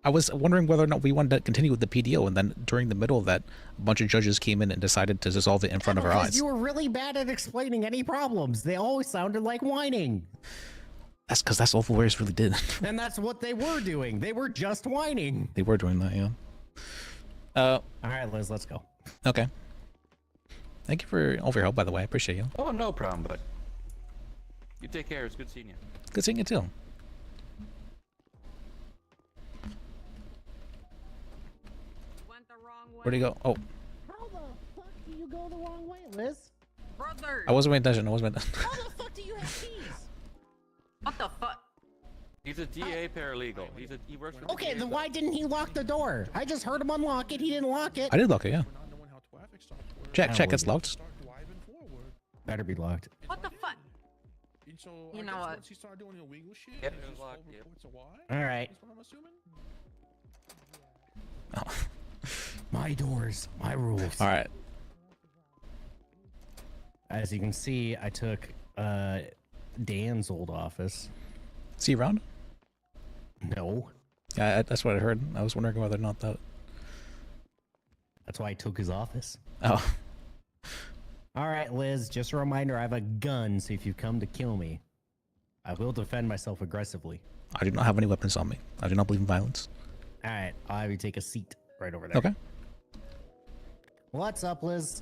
S1: I was wondering whether or not we wanted to continue with the PDO, and then during the middle of that, a bunch of judges came in and decided to dissolve it in front of our eyes.
S16: You were really bad at explaining any problems. They always sounded like whining.
S1: That's because that's all the lawyers really did.
S16: And that's what they were doing. They were just whining.
S1: They were doing that, yeah.
S16: All right, Liz, let's go.
S1: Okay. Thank you for all of your help, by the way. I appreciate you.
S13: Oh, no problem, bud. You take care. It's good seeing you.
S1: Good seeing you too. Where'd he go? Oh,
S16: How the fuck do you go the wrong way, Liz?
S15: Brother!
S1: I wasn't paying attention. I wasn't paying attention.
S16: How the fuck do you have keys?
S15: What the fuck?
S13: He's a DA paralegal. He works for the
S16: Okay,
S13: DA,
S16: then
S13: but-
S16: why didn't he lock the door? I just heard him unlock it. He didn't lock it.
S1: I did lock it, yeah. Check, it's locked.
S16: Better be locked.
S15: What the fuck? You know what?
S13: Yep, it was locked. Yep.
S16: All right.
S1: Oh.
S16: My doors, my rules.
S1: All right.
S16: As you can see, I took Dan's old office.
S1: Is he around?
S16: No.
S1: Yeah, that's what I heard. I was wondering whether or not that.
S16: That's why I took his office.
S1: Oh.
S16: All right, Liz, just a reminder, I have a gun, so if you come to kill me, I will defend myself aggressively.
S1: I do not have any weapons on me. I do not believe in violence.
S16: All right, I'll have you take a seat right over there.
S1: Okay.
S16: What's up, Liz?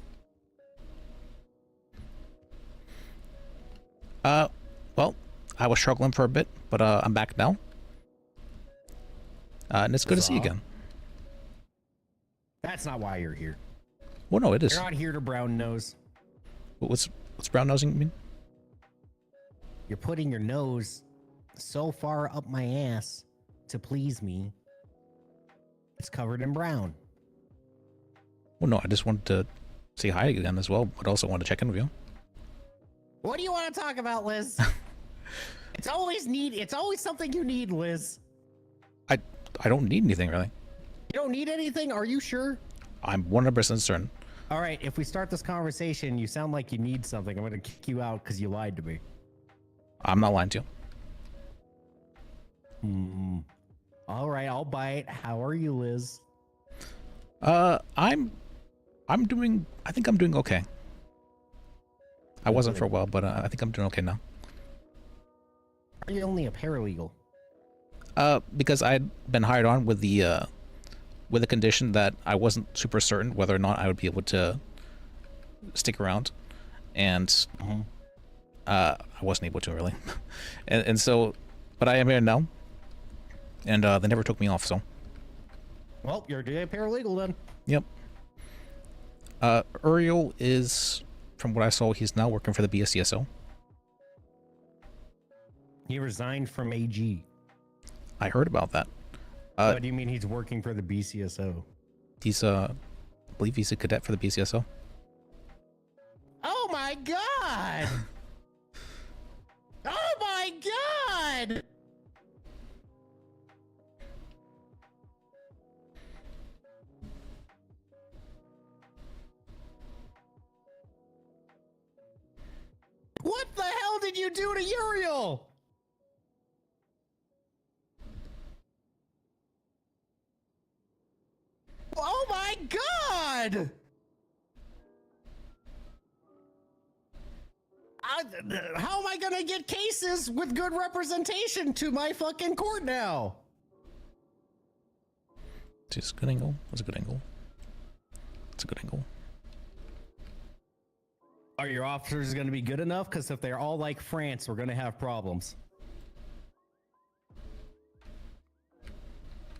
S1: Well, I was struggling for a bit, but I'm back now. And it's good to see you again.
S16: That's not why you're here.
S1: Well, no, it is.
S16: You're not here to brown nose.
S1: What's brown nosing mean?
S16: You're putting your nose so far up my ass to please me. It's covered in brown.
S1: Well, no, I just wanted to say hi again as well, but also wanted to check in with you.
S16: What do you want to talk about, Liz? It's always something you need, Liz.
S1: I don't need anything really.
S16: You don't need anything? Are you sure?
S1: I'm 100% certain.
S16: All right, if we start this conversation, you sound like you need something. I'm going to kick you out because you lied to me.
S1: I'm not lying to you.
S16: All right, I'll bite. How are you, Liz?
S1: I'm doing. I think I'm doing okay. I wasn't for a while, but I think I'm doing okay now.
S16: Are you only a paralegal?
S1: Because I'd been hired on with the condition that I wasn't super certain whether or not I would be able to stick around, and I wasn't able to really, and so, but I am here now, and they never took me off. So,
S16: well, you're a paralegal then.
S1: Yep. Uriel is, from what I saw, he's now working for the BSCSO.
S16: He resigned from AG.
S1: I heard about that.
S16: What do you mean he's working for the BCSO?
S1: He's I believe he's a cadet for the BCSO.
S16: Oh my god! Oh my god! What the hell did you do to Uriel? Oh my god! How am I gonna get cases with good representation to my fucking court now?
S1: It's a good angle. That's a good angle. It's a good angle.
S16: Are your officers gonna be good enough? Because if they're all like France, we're gonna have problems.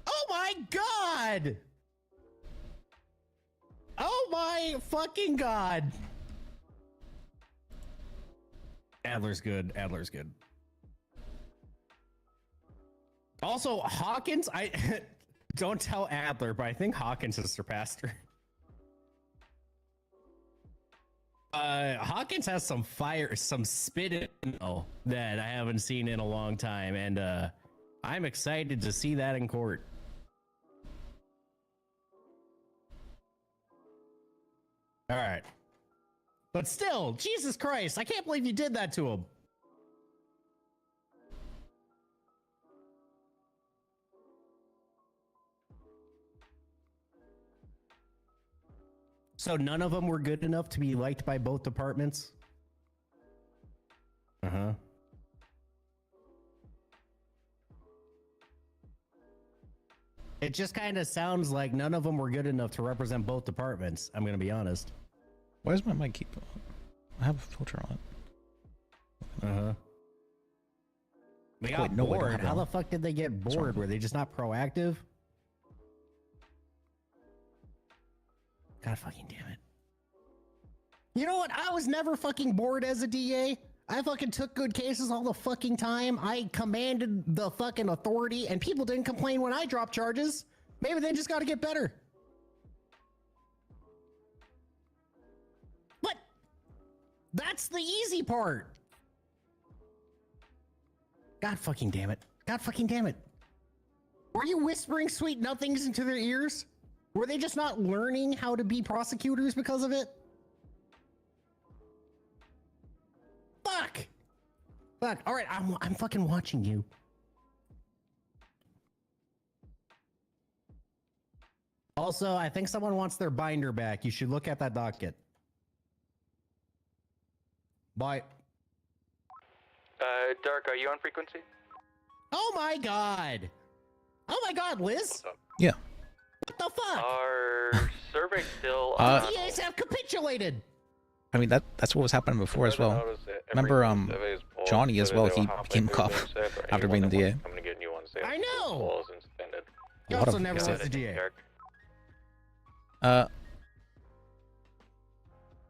S16: Oh my god! Oh my fucking god! Adler's good. Adler's good. Also, Hawkins, I don't tell Adler, but I think Hawkins has surpassed her. Hawkins has some fire, some spit in that I haven't seen in a long time, and I'm excited to see that in court. All right. But still, Jesus Christ, I can't believe you did that to him. So none of them were good enough to be liked by both departments? Uh-huh. It just kind of sounds like none of them were good enough to represent both departments, I'm going to be honest.
S1: Why does my mic keep... I have a filter on it.
S16: Uh-huh. They got
S1: no,
S16: bored. How the fuck did they get bored? Were they just not proactive? God fucking damn it. You know what? I was never fucking bored as a DA. I fucking took good cases all the fucking time. I commanded the fucking authority, and people didn't complain when I dropped charges. Maybe they just got to get better. But that's the easy part. God fucking damn it. God fucking damn it. Were you whispering sweet nothings into their ears? Were they just not learning how to be prosecutors because of it? Fuck! Fuck. All right, I'm fucking watching you. Also, I think someone wants their binder back. You should look at that docket. Bye.
S13: Dark, are you on frequency?
S16: Oh my god! Oh my god, Liz!
S1: Yeah.
S16: What the fuck?
S13: Our survey still...
S16: DAs have capitulated!
S1: I mean, that's what was happening before as well. Remember, Johnny as well, he became a cop after being the DA.
S16: I know! He also never was the DA.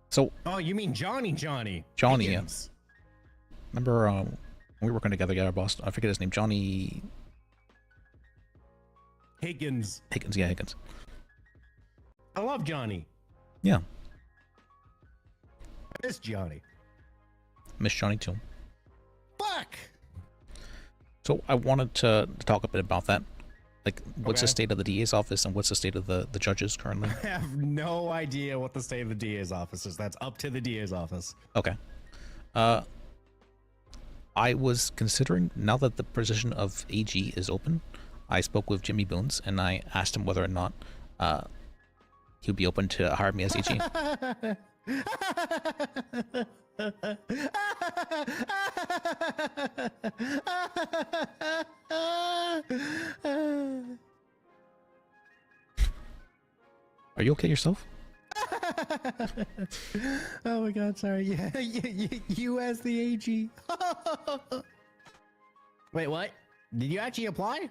S1: So...
S16: Oh, you mean Johnny?
S1: Johnny,
S16: Higgins.
S1: yeah. Remember, when we were working together, yeah, our boss, I forget his name, Johnny...
S16: Higgins.
S1: Higgins, yeah, Higgins.
S16: I love Johnny.
S1: Yeah.
S16: I miss Johnny.
S1: Miss Johnny too.
S16: Fuck!
S1: So I wanted to talk a bit about that. Like, what's the
S16: Okay.
S1: state of the DA's office and what's the state of the judges currently?
S16: I have no idea what the state of the DA's office is. That's up to the DA's office.
S1: Okay. I was considering, now that the position of AG is open, I spoke with Jimmy Boons and I asked him whether or not he would be open to hire me as AG. Are you okay yourself?
S16: Oh my god, sorry. Yeah, you as the AG. Wait, what? Did you actually apply?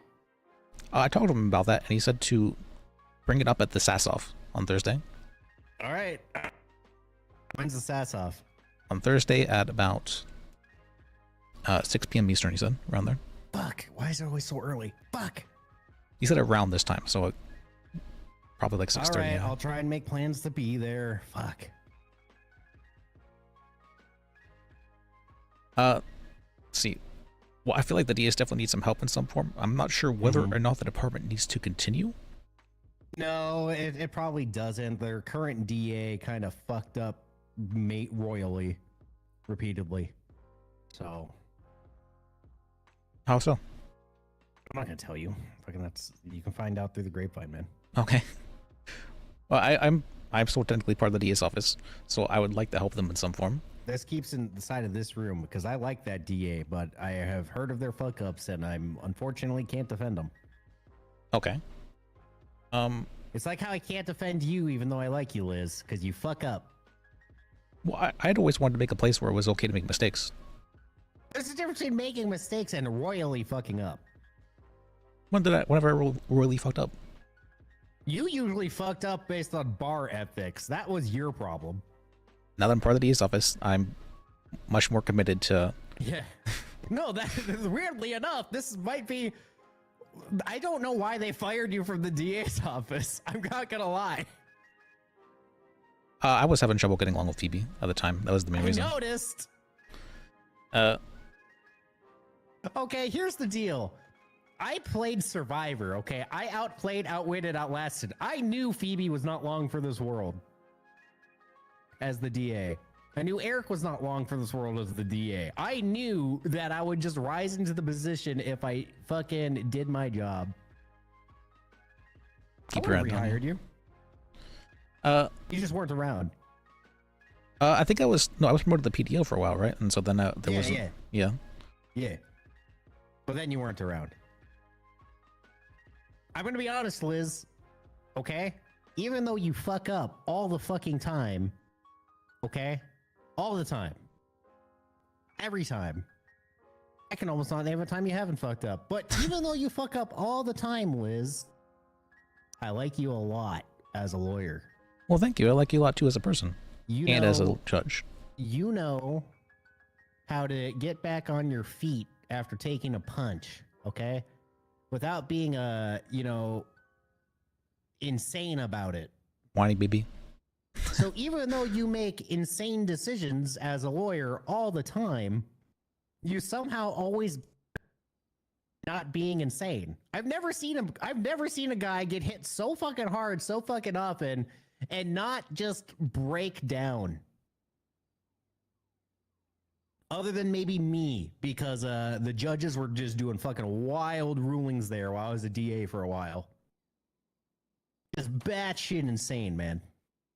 S1: I talked to him about that, and he said to bring it up at the SAS-off on Thursday.
S16: All right. When's the SAS-off?
S1: On Thursday at about 6 p.m. Eastern, he said, around there.
S16: Fuck, why is it always so early? Fuck.
S1: He said around this time, so probably like 6:30.
S16: All right, I'll try and make plans to be there. Fuck.
S1: See, well, I feel like the DS definitely needs some help in some form. I'm not sure whether or not the department needs to continue.
S16: No, it probably doesn't. Their current DA kind of fucked up mate royally, repeatedly. So.
S1: How so?
S16: I'm not gonna tell you. Fucking you can find out through the grapevine, man.
S1: Okay. Well, I'm still technically part of the DS office, so I would like to help them in some form.
S16: This keeps in the side of this room because I like that DA, but I have heard of their fuck ups and I'm unfortunately can't defend them.
S1: Okay.
S16: It's like how I can't defend you even though I like you, Liz, because you fuck up.
S1: Well, I'd always wanted to make a place where it was okay to make mistakes.
S16: There's a difference between making mistakes and royally fucking up.
S1: Whenever I royally fucked up?
S16: You usually fucked up based on bar ethics. That was your problem.
S1: Now that I'm part of the DS office, I'm much more committed to...
S16: Yeah. No, weirdly enough, this might be... I don't know why they fired you from the DA's office. I'm not gonna lie.
S1: I was having trouble getting along with Phoebe at the time. That was the main reason.
S16: I noticed. Okay, here's the deal. I played Survivor, okay? I outplayed, outwitted, outlasted. I knew Phoebe was not long for this world as the DA. I knew Eric was not long for this world as the DA. I knew that I would just rise into the position if I fucking did my job.
S1: Keep
S16: I
S1: your
S16: would have rehired you. You just weren't around.
S1: I think I was promoted to the PDO for a while, right? And so then there was
S16: yeah. But then you weren't around. I'm gonna be honest, Liz. Okay? Even though you fuck up all the fucking time, okay? All the time. Every time. I can almost not name a time you haven't fucked up. But even though you fuck up all the time, Liz, I like you a lot as a lawyer.
S1: Well, thank you. I like you a lot too as a person. And as a judge.
S16: You know how to get back on your feet after taking a punch, okay? Without being insane about it.
S1: Whiny baby.
S16: So even though you make insane decisions as a lawyer all the time, you somehow always not being insane. I've never seen a guy get hit so fucking hard, so fucking often, and not just break down. Other than maybe me, because the judges were just doing fucking wild rulings there while I was a DA for a while. Just batshit insane, man.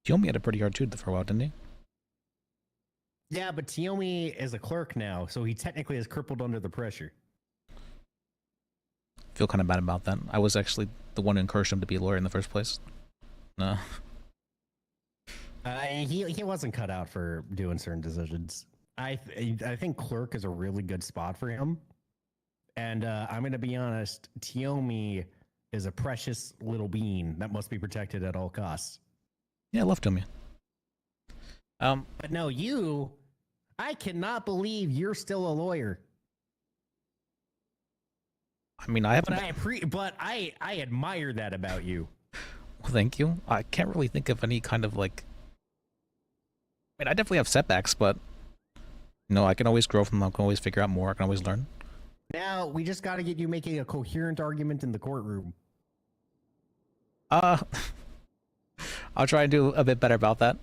S1: Tiomi had a pretty hard tooth for a while, didn't he?
S16: Yeah, but Tiomi is a clerk now, so he technically is crippled under the pressure.
S1: Feel kind of bad about that. I was actually the one who encouraged him to be a lawyer in the first place. No.
S16: He wasn't cut out for doing certain decisions. I think clerk is a really good spot for him. And I'm going to be honest, Tiomi is a precious little being that must be protected at all costs.
S1: Yeah, I love Tiomi.
S16: But no, I cannot believe you're still a lawyer.
S1: I mean, I haven't...
S16: But I admire that about you.
S1: Well, thank you. I can't really think of any kind of like... I mean, I definitely have setbacks, but... I can always grow from them. I can always figure out more. I can always learn.
S16: Now, we just got to get you making a coherent argument in the courtroom.
S1: I'll try and do a bit better about that.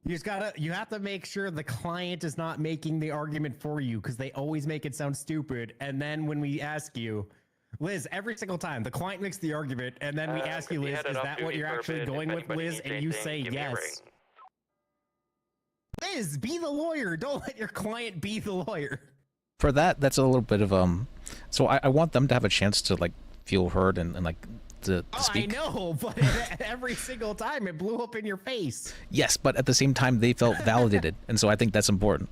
S16: You have to make sure the client is not making the argument for you, because they always make it sound stupid. And then when we ask you, Liz, every single time the client makes the argument, and then we ask you, Liz, is that what you're actually going with, Liz? And you say yes. Liz, be the lawyer. Don't let your client be the lawyer.
S1: For that, that's a little bit of So I want them to have a chance to like feel heard and like to speak.
S16: I know, but every single time it blew up in your face.
S1: Yes, but at the same time they felt validated, and so I think that's important.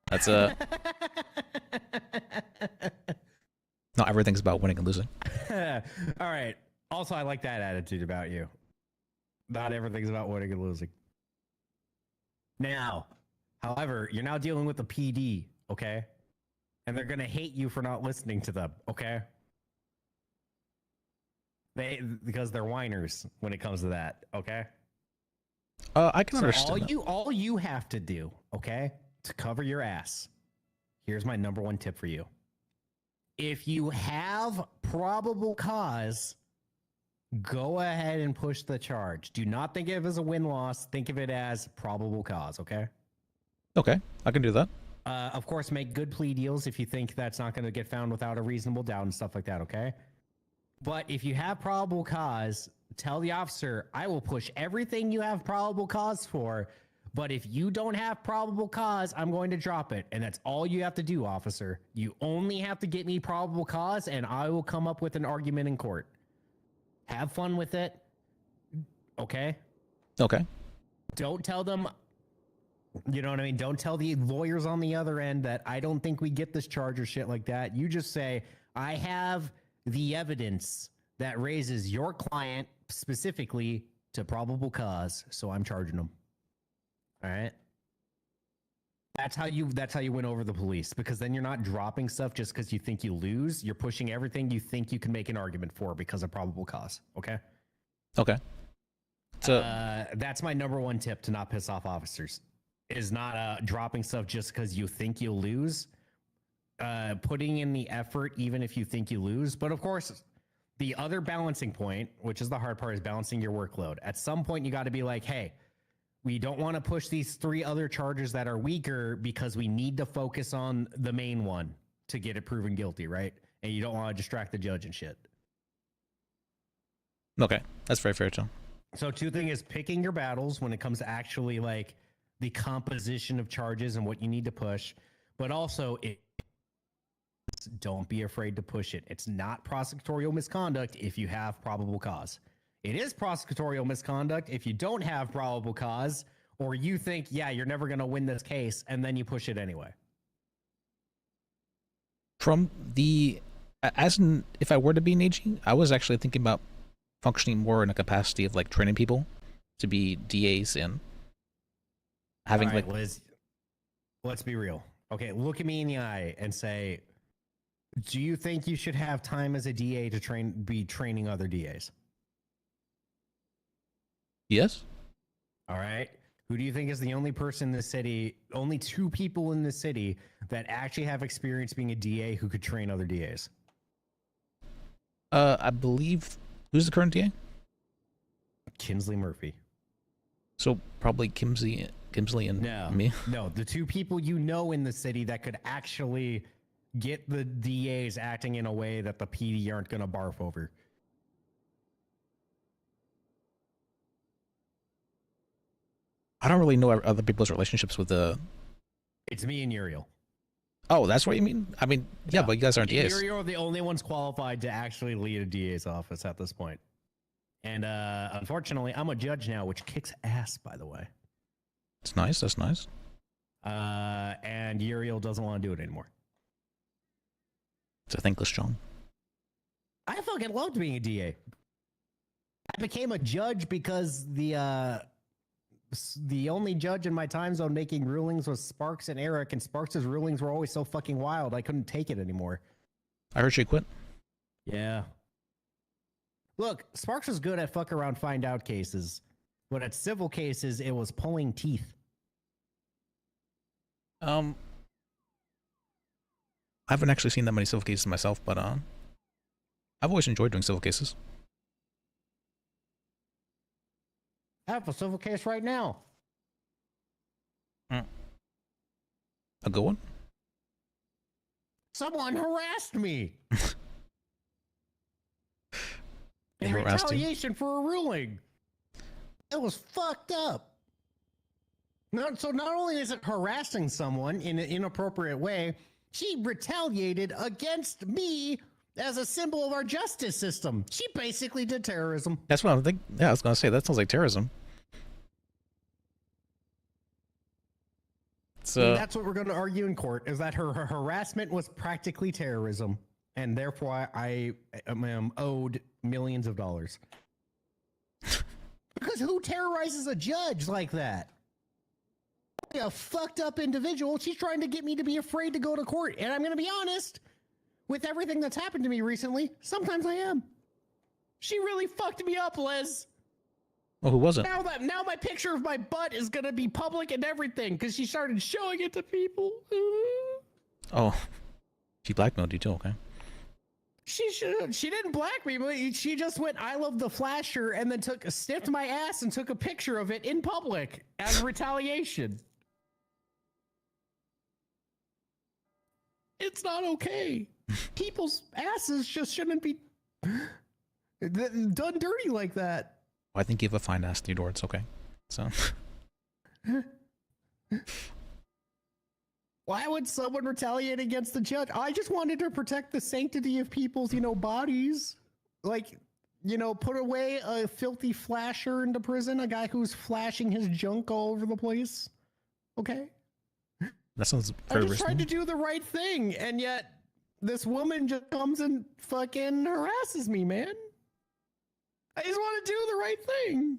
S1: That's not everything's about winning and losing.
S16: All right. Also, I like that attitude about you. Not everything's about winning and losing. Now, however, you're now dealing with the PD, okay? And they're gonna hate you for not listening to them, okay? Because they're whiners when it comes to that, okay?
S1: I can understand.
S16: All you have to do, okay, to cover your ass. Here's my number one tip for you. If you have probable cause, go ahead and push the charge. Do not think of it as a win-loss. Think of it as probable cause, okay?
S1: Okay, I can do that.
S16: Of course, make good plea deals if you think that's not going to get found without a reasonable doubt and stuff like that, okay? But if you have probable cause, tell the officer, I will push everything you have probable cause for, but if you don't have probable cause, I'm going to drop it. And that's all you have to do, officer. You only have to get me probable cause, and I will come up with an argument in court. Have fun with it, okay?
S1: Okay.
S16: Don't tell them... You know what I mean? Don't tell the lawyers on the other end that I don't think we get this charge or shit like that. You just say, I have the evidence that raises your client specifically to probable cause, so I'm charging them. All right? That's how you win over the police, because then you're not dropping stuff just because you think you lose. You're pushing everything you think you can make an argument for because of probable cause. Okay?
S1: Okay. So
S16: that's my number one tip to not piss off officers. Is not dropping stuff just because you think you'll lose. Putting in the effort even if you think you lose. But of course, the other balancing point, which is the hard part, is balancing your workload. At some point, you got to be like, hey, we don't want to push these 3 other charges that are weaker because we need to focus on the main one to get it proven guilty, right? And you don't want to distract the judge and shit.
S1: Okay, that's very fair too.
S16: So 2 things is picking your battles when it comes to actually like the composition of charges and what you need to push, but also don't be afraid to push it. It's not prosecutorial misconduct if you have probable cause. It is prosecutorial misconduct if you don't have probable cause, or you think, yeah, you're never going to win this case, and then you push it anyway.
S1: From the, if I were to be an AG, I was actually thinking about functioning more in a capacity of like training people to be DAs and having like
S16: Liz, let's be real. Okay, look at me in the eye and say, do you think you should have time as a DA to be training other DAs?
S1: Yes.
S16: All right. Who do you think is the only person in the city, only 2 people in the city that actually have experience being a DA who could train other DAs?
S1: I believe, who's the current DA?
S16: Kinsley Murphy.
S1: So probably Kimsley and me.
S16: No, the 2 people you know in the city that could actually get the DAs acting in a way that the PD aren't going to barf over.
S1: I don't really know other people's relationships with the...
S16: It's me and Uriel.
S1: Oh, that's what you mean? I mean, yeah, but you guys aren't DAs.
S16: Uriel are the only ones qualified to actually lead a DA's office at this point. And unfortunately, I'm a judge now, which kicks ass, by the way.
S1: It's nice. That's nice.
S16: And Uriel doesn't want to do it anymore.
S1: It's a thankless job.
S16: I fucking loved being a DA. I became a judge because the only judge in my time zone making rulings was Sparks and Eric, and Sparks' rulings were always so fucking wild, I couldn't take it anymore.
S1: I heard she quit.
S16: Yeah. Look, Sparks was good at fuck around find out cases, but at civil cases, it was pulling teeth.
S1: I haven't actually seen that many civil cases myself, but I've always enjoyed doing civil cases.
S16: I have a civil case right now.
S1: A good one?
S16: Someone harassed me
S1: They
S16: in
S1: harassed you?
S16: retaliation for a ruling. It was fucked up. So not only is it harassing someone in an inappropriate way, she retaliated against me as a symbol of our justice system. She basically did terrorism.
S1: That's what I'm thinking. Yeah, I was gonna say that sounds like terrorism.
S16: And that's what we're going to argue in court, is that her harassment was practically terrorism, and therefore I am owed millions of dollars. Because who terrorizes a judge like that? A fucked up individual. She's trying to get me to be afraid to go to court. And I'm going to be honest, with everything that's happened to me recently, sometimes I am. She really fucked me up, Liz.
S1: Well, who was it?
S16: Now my picture of my butt is going to be public and everything because she started showing it to people.
S1: Oh, she blackmailed you too, okay.
S16: She didn't black me, but she just went, "I love the Flasher," and then sniffed my ass and took a picture of it in public as retaliation. It's not okay. People's asses just shouldn't be done dirty like that.
S1: I think you have a fine ass, Theodore. It's okay. So.
S16: Why would someone retaliate against the judge? I just wanted to protect the sanctity of people's, bodies. Like, put away a filthy flasher into prison, a guy who's flashing his junk all over the place. Okay?
S1: That sounds
S16: I
S1: very
S16: just tried
S1: reasonable.
S16: to do the right thing, and yet this woman just comes and fucking harasses me, man. I just want to do the right thing.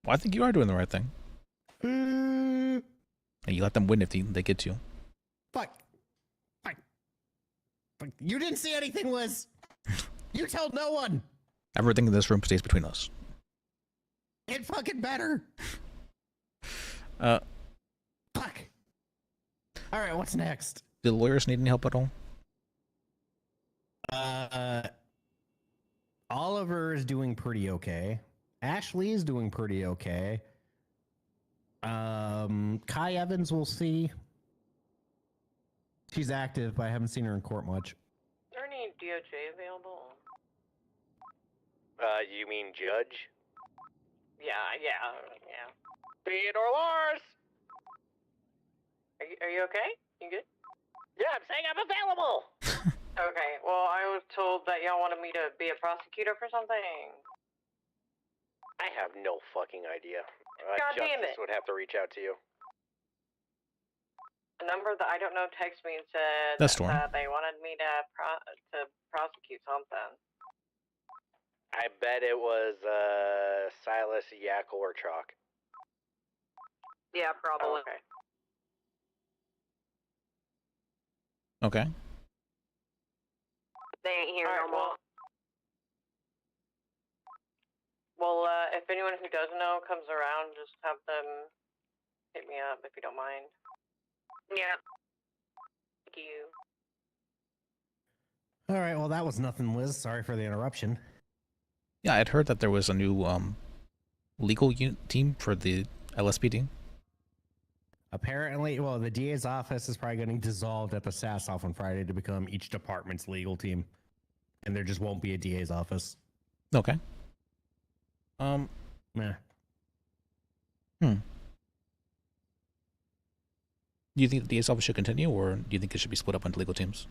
S1: Well, I think you are doing the right thing. And you let them win if they get you.
S16: Fuck. You didn't see anything, Liz. You tell no one.
S1: Everything in this room stays between us.
S16: It fucking better.
S1: Fuck.
S16: All right, what's next?
S1: Do the lawyers need any help at all?
S16: Oliver is doing pretty okay. Ashley is doing pretty okay. Kai Evans, we'll see. She's active, but I haven't seen her in court much.
S15: Is there any DOJ available?
S18: You mean judge?
S15: Yeah. Theodore Lars! Are you okay? You good?
S18: Yeah, I'm saying I'm available!
S15: Okay, well, I was told that y'all wanted me to be a prosecutor for something.
S18: I have no fucking idea.
S15: God damn
S18: Justice
S15: it.
S18: would have to reach out to you.
S15: A number that I don't know texted me and said
S1: That's Storm.
S15: that they wanted me to prosecute something.
S18: I bet it was Silas Yakel or Chalk.
S15: Yeah, probably.
S1: Okay.
S15: They ain't here no more. Well, if anyone who does know comes around, just have them hit me up if you don't mind. Yeah. Thank you.
S16: All right, well, that was nothing, Liz. Sorry for the interruption.
S1: Yeah, I'd heard that there was a new legal team for the LSPD.
S16: Apparently, well, the DA's office is probably getting dissolved at the SAS off on Friday to become each department's legal team. And there just won't be a DA's office.
S1: Okay.
S16: Meh.
S1: Do you think the DA's office should continue, or do you think it should be split up into legal teams?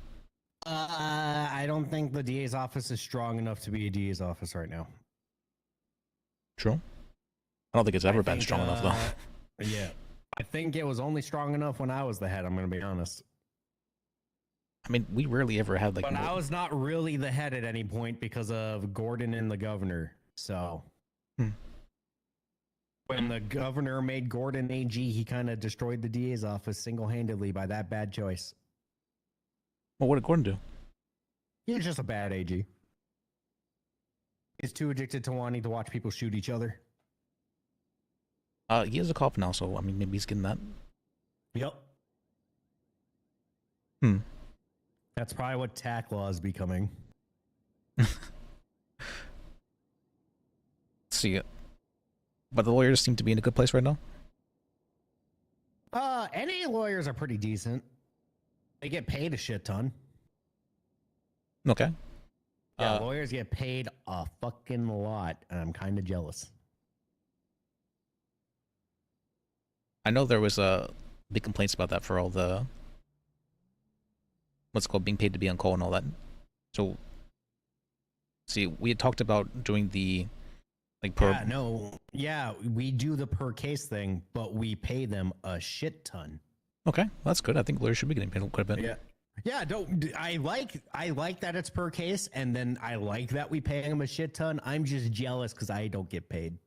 S16: I don't think the DA's office is strong enough to be a DA's office right now.
S1: True. I don't think it's ever been strong enough, though.
S16: Yeah. I think it was only strong enough when I was the head, I'm going to be honest.
S1: I mean, we rarely ever had, like...
S16: But I was not really the head at any point because of Gordon and the governor, so... When the governor made Gordon AG, he kind of destroyed the DA's office single-handedly by that bad choice.
S1: Well, what did Gordon do?
S16: He was just a bad AG. He's too addicted to wanting to watch people shoot each other.
S1: He has a cop now, so, I mean, maybe he's getting that.
S16: Yep. That's probably what TAC law is becoming.
S1: See it. But the lawyers seem to be in a good place right now.
S16: NA lawyers are pretty decent. They get paid a shit ton.
S1: Okay.
S16: Yeah, lawyers get paid a fucking lot, and I'm kind of jealous.
S1: I know there was big complaints about that for all the what's it called being paid to be on call and all that. So, see, we had talked about doing the like per.
S16: Yeah, no, yeah, we do the per case thing, but we pay them a shit ton.
S1: Okay, that's good. I think lawyers should be getting paid quite a bit.
S16: Yeah. Yeah, I like that it's per case, and then I like that we pay them a shit ton. I'm just jealous because I don't get paid.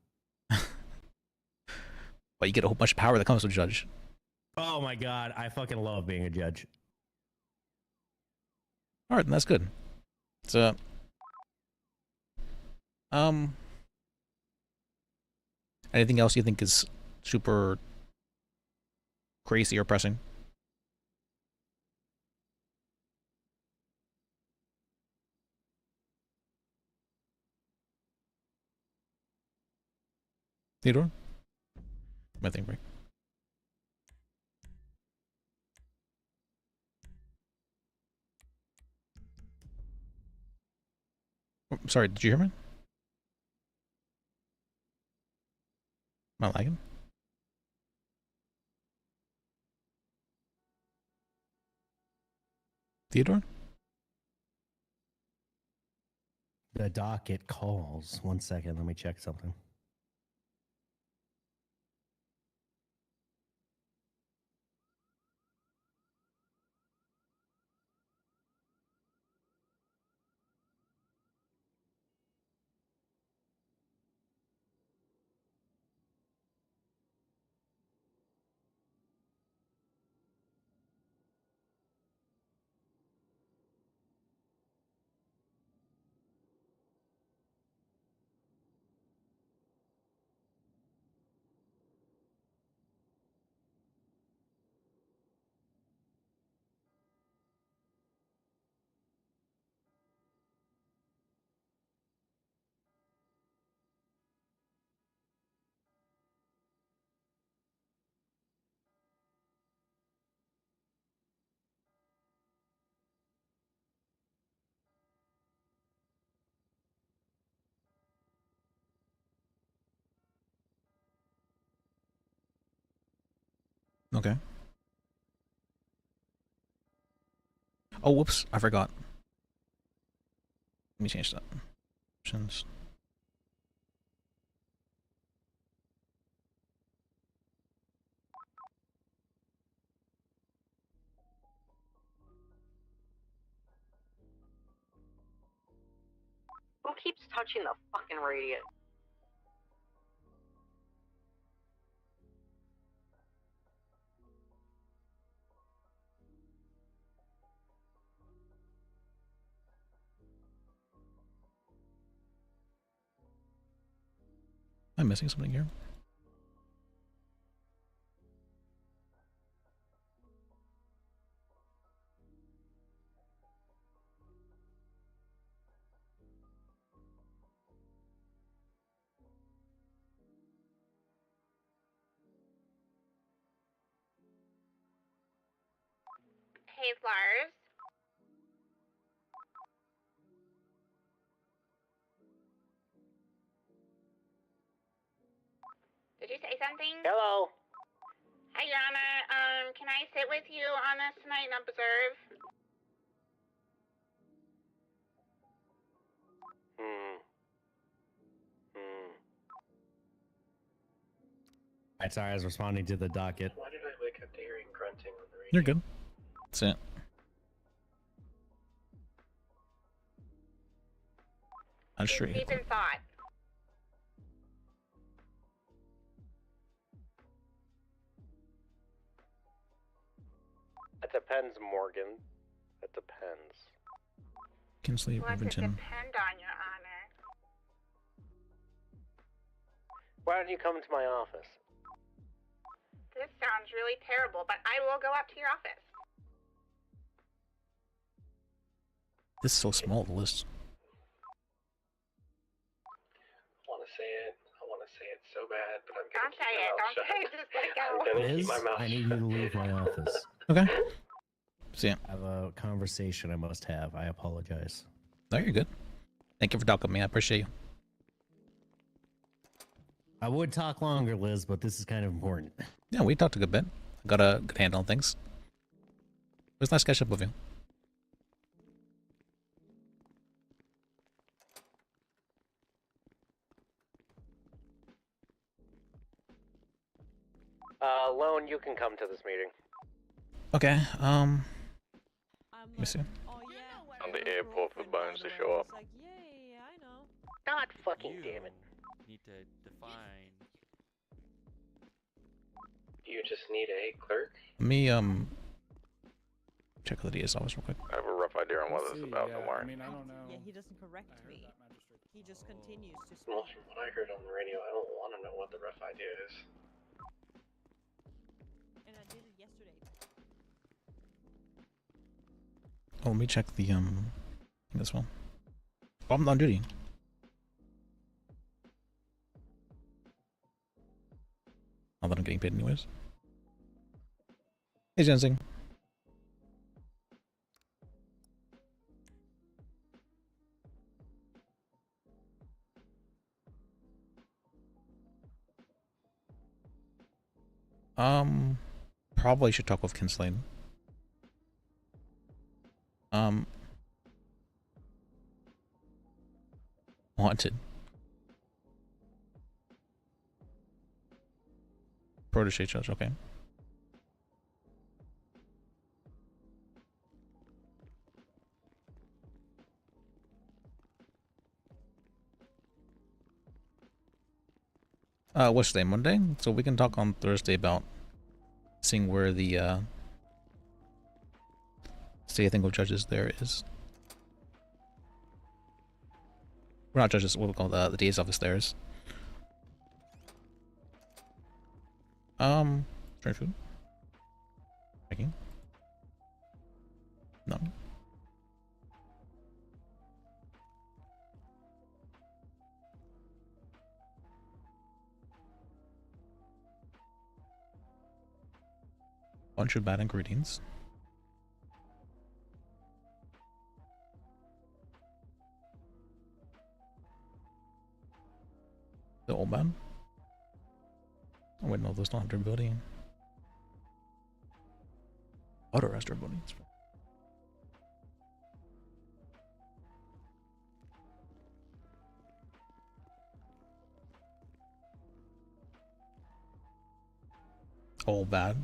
S1: But you get a whole bunch of power that comes with judge.
S16: Oh my god, I fucking love being a judge.
S1: All right, that's good. So, anything else you think is super crazy or pressing? Theodore? My thing break. Oh, sorry, did you hear me? Am I lagging? Theodore?
S16: The docket calls. 1 second, let me check something.
S1: Okay. Oh, whoops, I forgot. Let me change that. Options.
S15: Who keeps touching the fucking radio?
S1: I'm missing something here.
S9: Hey, Lars. Did you say something?
S18: Hello.
S9: Hi, Your Honor. Can I sit with you on this tonight and observe?
S16: Sorry, I was responding to the docket.
S19: Why did I wake up to hearing grunting on the radio?
S1: You're good. That's it. I'm straight.
S9: Deep in thought.
S18: It depends, Morgan. It depends.
S1: Kinsley,
S9: What does
S1: Irvington.
S9: depend on, Your Honor?
S18: Why don't you come to my office?
S9: This sounds really terrible, but I will go up to your office.
S1: This is so small, the list.
S19: I want to say it so bad, but I'm
S9: Don't
S19: gonna
S9: say
S19: keep
S9: it.
S19: my mouth
S9: Don't
S19: shut.
S9: say it. Just let it go.
S19: I'm gonna keep
S16: Liz,
S19: my mouth
S16: I need you to leave my office.
S1: Okay. See ya.
S16: I have a conversation I must have. I apologize.
S1: No, you're good. Thank you for talking to me. I appreciate you.
S16: I would talk longer, Liz, but this is kind of important.
S1: Yeah, we talked a good bit. Got a good handle on things. It was nice catching up with you.
S18: Lone, you can come to this meeting.
S1: Okay, let me see.
S18: On the airport for Bones to show up.
S17: Like, yay, I know.
S18: God fucking damn it.
S13: Need to define.
S19: You just need a clerk.
S1: Let me, check the DA's office real quick.
S18: I have a rough idea on what it's about,
S4: yeah,
S18: don't worry.
S4: I mean, I don't know.
S17: Yeah, he doesn't correct me. He just continues to speak.
S19: Well, from what I heard on the radio, I don't want to know what the rough idea is.
S17: And I did it yesterday.
S1: Oh, let me check the, this one. Oh, I'm on duty. Not that I'm getting paid anyways. Hey, Jensing. Probably should talk with Kinsley. Wanted. Protege judge, okay. What's today, Monday? So we can talk on Thursday about seeing where the state, I think, of judges there is. We're not judges, what we call the DA's office there is. Strange food. Checking. None. Bunch of bad ingredients. The old man. Oh wait, no, those don't have durability. Butter has durability. All bad.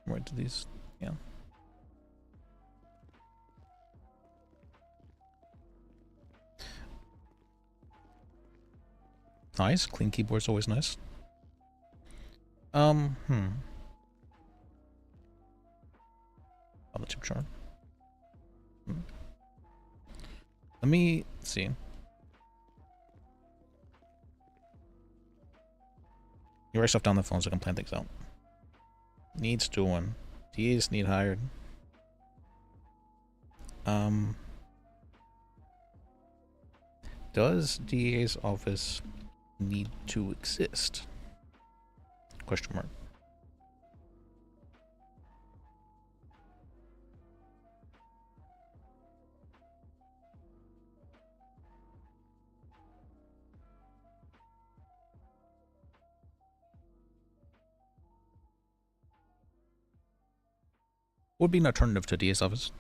S1: Where do these? Yeah. Nice. Clean keyboard's always nice. On the chip chart. Let me see. You write stuff down the phone so I can plan things out. Needs doing. DAs need hired. Does DA's office need to exist? Question mark. Would be an alternative to DA's office.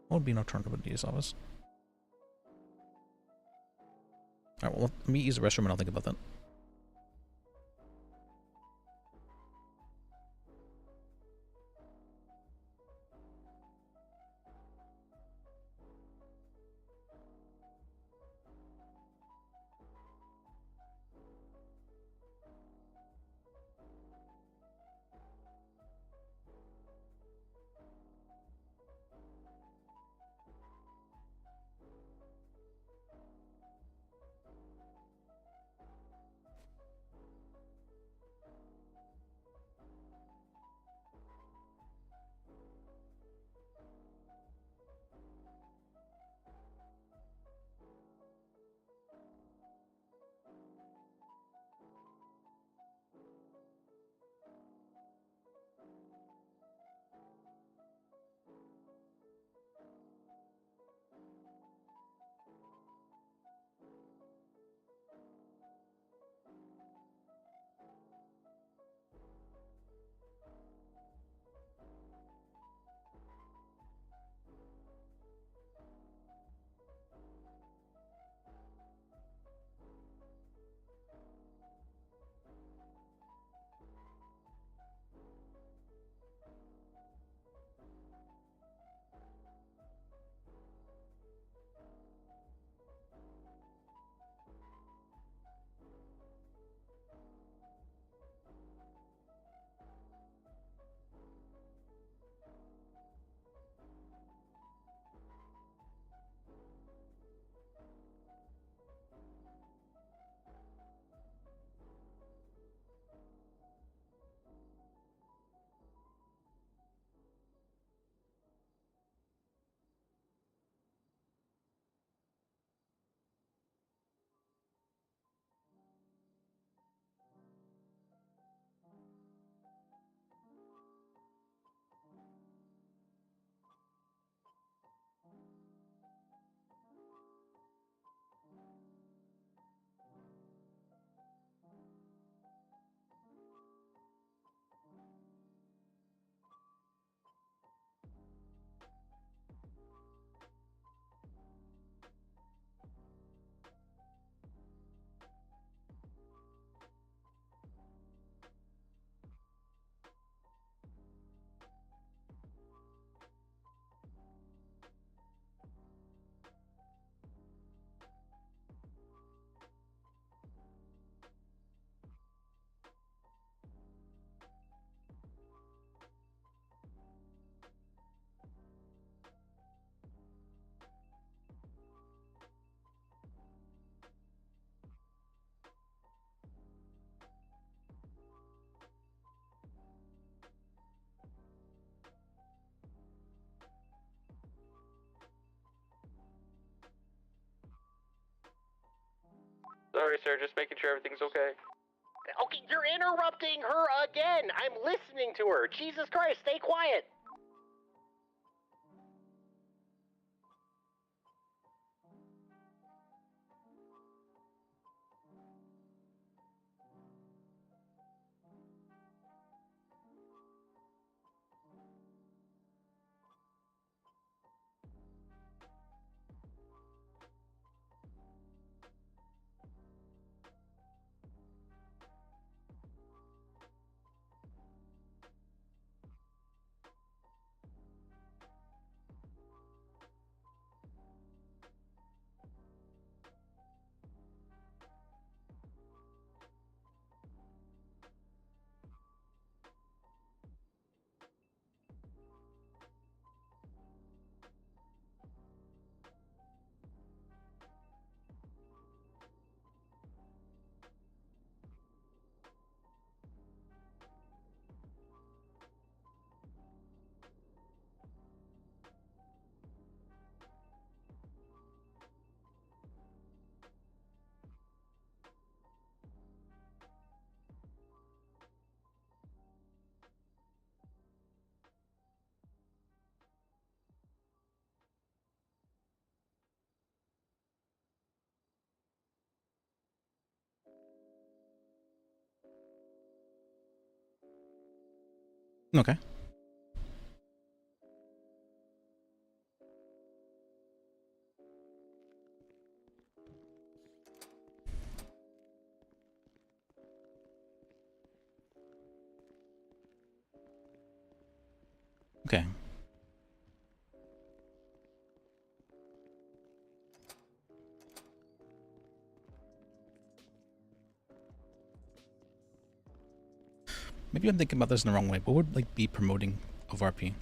S1: What would be an alternative to DA's office? Alright, well, let me use the restroom and I'll think about that.
S13: sir. Just making sure everything's okay.
S18: Okay, you're interrupting her again. I'm listening to her. Jesus Christ, stay quiet.
S1: Okay. Okay. Maybe I'm thinking about this in the wrong way. What would like be promoting of RP?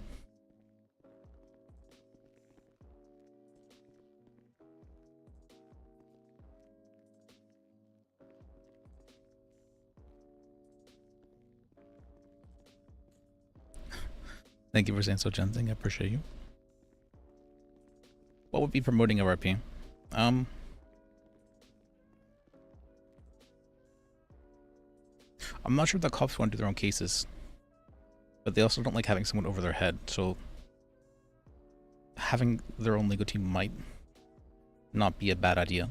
S1: Thank you for saying so, Jensing. I appreciate you. What would be promoting of RP? I'm not sure if the cops want to do their own cases, but they also don't like having someone over their head, so having their own legal team might not be a bad idea.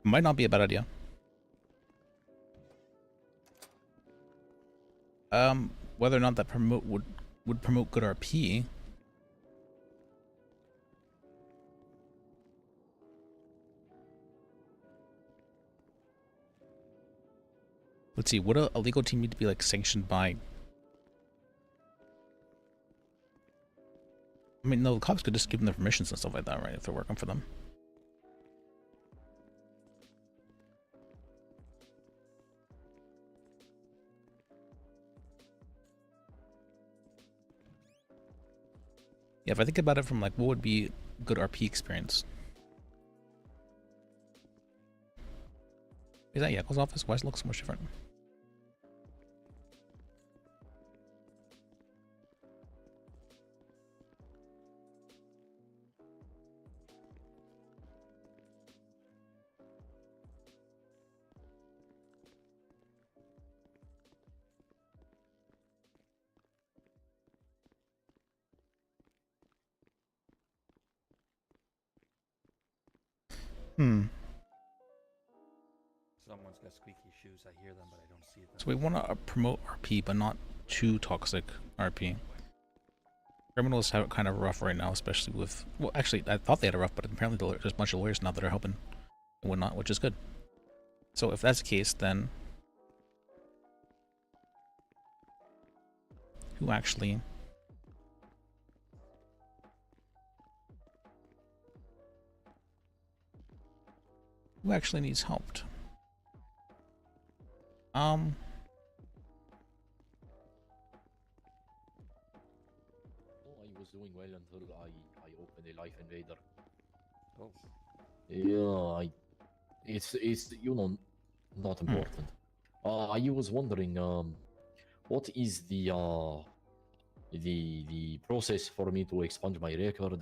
S1: Might not be a bad idea. Whether or not that would promote good RP. Let's see, would a legal team need to be like sanctioned by? I mean, no, the cops could just give them their permissions and stuff like that, right? If they're working for them. Yeah, if I think about it from like what would be good RP experience. Is that Yakko's office? Why does it look so much different?
S13: Someone's got squeaky shoes. I hear them, but I don't see them.
S1: So we want to promote RP, but not too toxic RP. Criminals have it kind of rough right now, especially with... Well, actually, I thought they had it rough, but apparently there's a bunch of lawyers now that are helping and whatnot, which is good. So if that's the case, then... Who actually... Who actually needs helped?
S20: I was doing well until I opened a Life Invader.
S13: Oh.
S20: Yeah, it's you know not important. I was wondering, what is the process for me to expunge my record?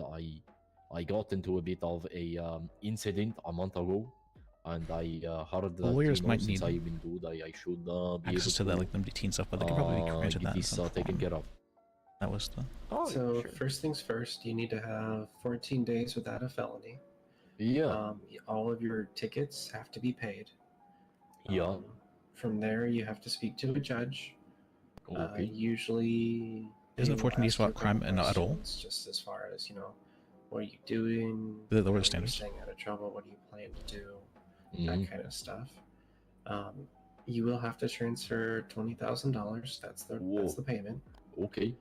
S20: I got into a bit of a incident a month ago, and I heard that
S1: lawyers might
S20: since
S1: need
S20: I've been good, I should be
S1: access
S20: able
S1: to that, like MDT and stuff, but they could probably be granted
S20: get
S1: that.
S20: this taken care of.
S1: That was the.
S19: So first things first, you need to have 14 days without a felony.
S20: Yeah.
S19: All of your tickets have to be paid.
S20: Yeah.
S19: From there, you have to speak to a judge.
S20: Okay.
S19: Usually,
S1: Isn't
S19: they
S1: 14
S19: will
S1: days
S19: ask you a
S1: about crime
S19: couple
S1: and at all?
S19: questions, just as far as what are you doing?
S1: The lower
S19: how are you
S1: standards.
S19: staying out of trouble. What do you plan to do?
S20: Mhm.
S19: That kind of stuff. You will have to transfer $20,000. That's the payment.
S20: Okay.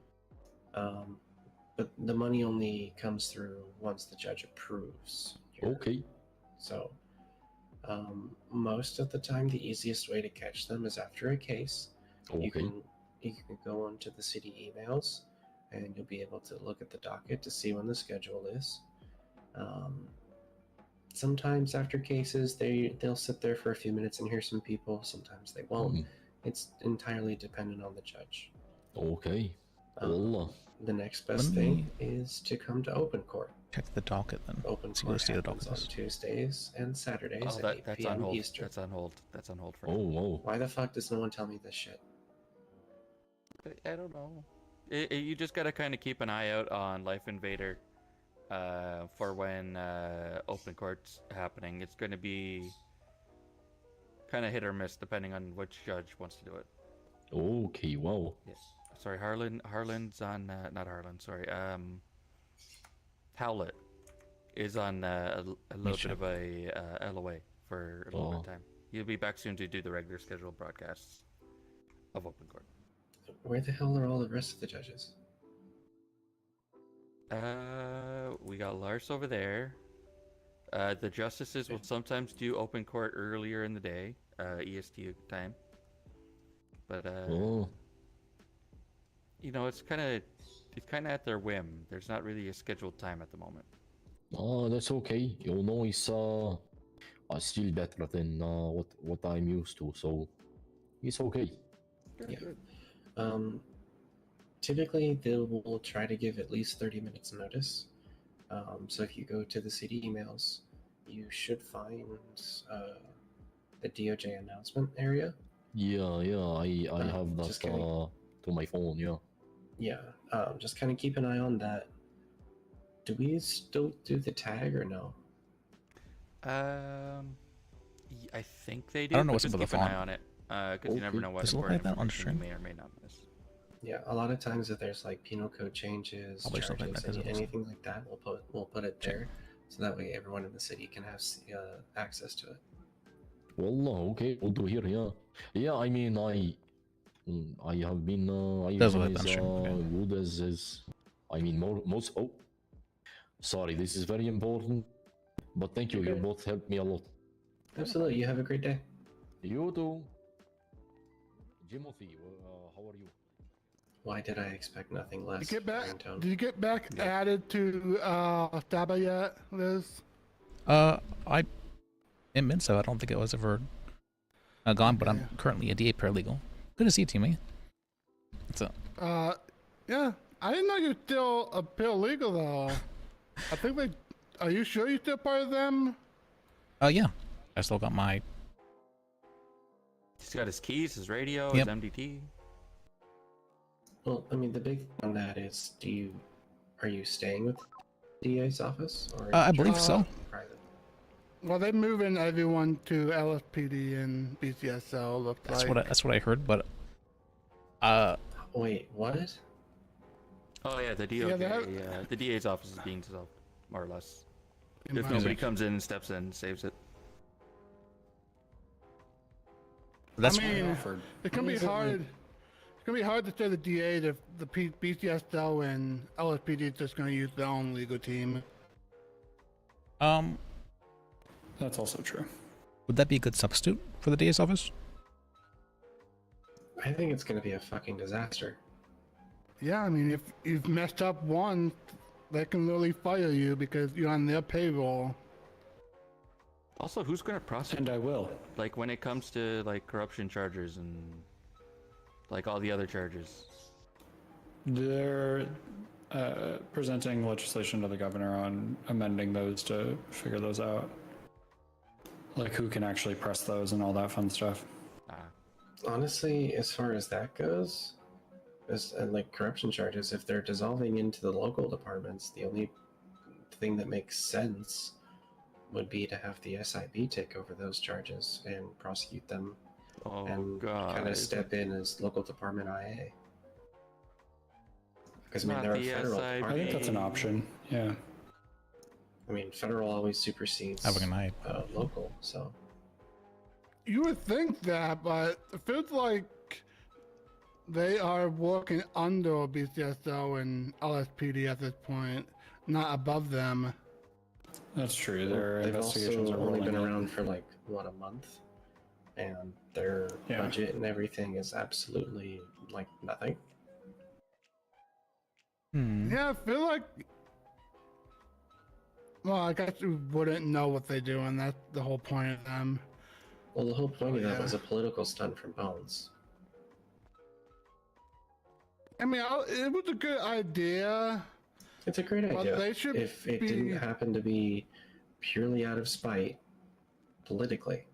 S19: But the money only comes through once the judge approves.
S20: Okay.
S19: So, most of the time, the easiest way to catch them is after a case.
S20: Okay.
S19: You can go onto the city emails, and you'll be able to look at the docket to see when the schedule is. Sometimes after cases, they'll sit there for a few minutes and hear some people. Sometimes they won't. It's entirely dependent on the judge.
S20: Okay.
S19: The next best thing is to come to open court.
S1: Check the docket then.
S19: Open
S1: See what
S19: court
S1: the state of
S19: happens
S1: docket
S19: on
S1: is.
S19: Tuesdays and Saturdays
S13: Oh,
S19: at 8
S13: that's
S19: p.m.
S13: on hold.
S19: Eastern.
S13: That's on hold. That's on hold for
S20: Oh, whoa.
S19: Why the fuck does no one tell me this shit?
S13: I don't know. You just gotta kind of keep an eye out on Life Invader for when open court's happening. It's gonna be kind of hit or miss depending on which judge wants to do it.
S20: Okay, wow.
S13: Yes. Sorry, Harlan's on not Harlan. Sorry, Howlett is on a little bit of a LOA for a little bit of time. He'll be back soon to do the regular scheduled broadcasts of open court.
S19: Where the hell are all the rest of the judges?
S13: We got Lars over there. The justices will sometimes do open court earlier in the day, EST time. But it's kind of at their whim. There's not really a scheduled time at the moment.
S20: Oh, that's okay. It's still better than what I'm used to, so it's okay.
S19: Yeah. Typically, they will try to give at least 30 minutes notice. So if you go to the city emails, you should find the DOJ announcement area.
S20: Yeah, I have that
S19: just kinda-
S20: to my phone, yeah.
S19: Yeah, just kind of keep an eye on that. Do we still do the tag or no?
S13: I think they do.
S1: I don't know
S13: but
S1: what's
S13: just
S1: up with
S13: keep
S1: the
S13: an eye
S1: font.
S13: on it, because you never know what
S1: Does it look
S13: important
S1: like that on
S13: information you
S1: stream?
S13: may or may not miss.
S19: Yeah, a lot of times if there's like penal code changes,
S1: Probably something
S19: charges,
S1: like that, 'cause it looks-
S19: anything like that, we'll put it there, so that way everyone in the city can have access to it.
S20: Well, okay, we'll do here, yeah. Yeah, I mean, I have been, I
S1: Does
S20: have
S1: look
S20: been
S1: like
S20: as
S1: that, sure,
S20: good as, I mean, most, sorry, this is very important, but thank you, you both helped me a lot.
S19: Absolutely, you have a great day.
S20: You too. Timothy, how are you?
S19: Why did I expect nothing less?
S21: Did you get back?
S19: Ringtone?
S21: Did you get back added to Staba yet, Liz?
S1: I in Minso, I don't think it was ever gone, but I'm currently a DA paralegal. Good to see you, Timmy. What's up?
S21: Yeah, I didn't know you're still a paralegal though. I think they. Are you sure you're still part of them?
S1: Yeah. I still got my.
S13: He's got his keys, his radio,
S1: Yep.
S13: his MDT.
S19: Well, I mean, the big thing on that is, are you staying with the DA's office, or are
S1: I
S19: you
S1: believe
S19: just
S1: so.
S19: private?
S21: Well, they're moving everyone to LSPD and BCSO. Looks
S1: That's
S21: like.
S1: that's what I heard, but
S19: Wait, what?
S13: Oh yeah, the DOJ, the DA's office is being dissolved, more or less. If nobody comes in and steps in and saves it.
S1: That's
S21: I mean, it can be hard. It's gonna be hard to say the DA, the BCSO and LSPD is just gonna use their own legal team.
S22: That's also true.
S1: Would that be a good substitute for the DA's office?
S19: I think it's gonna be a fucking disaster.
S21: Yeah, I mean, if you've messed up once, they can literally fire you because you're on their payroll.
S13: Also, who's gonna prosecute?
S22: And I will.
S13: Like when it comes to like corruption charges and like all the other charges.
S22: They're presenting legislation to the governor on amending those to figure those out. Like who can actually press those and all that fun stuff.
S19: Honestly, as far as that goes, and like corruption charges, if they're dissolving into the local departments, the only thing that makes sense would be to have the SIB take over those charges and prosecute them, and kind of step in as local department IA. Because I mean, they're a federal department.
S22: I think that's an option. Yeah.
S19: I mean, federal always supersedes local, so.
S21: You would think that, but it feels like they are working under BCSO and LSPD at this point, not above them.
S22: That's true. Their
S19: They've
S22: investigations
S19: also
S22: are
S19: only
S22: rolling
S19: been
S22: in.
S19: around for like what, a month, and their budget and everything is absolutely like nothing.
S21: Yeah, I feel like. Well, I guess you wouldn't know what they do, and that's the whole point of them.
S19: Well, the whole point of that was a political stunt from Bones.
S21: I mean, it was a good idea.
S19: It's a great
S21: but
S19: idea.
S21: They should
S19: if it didn't happen to be purely out of spite, politically.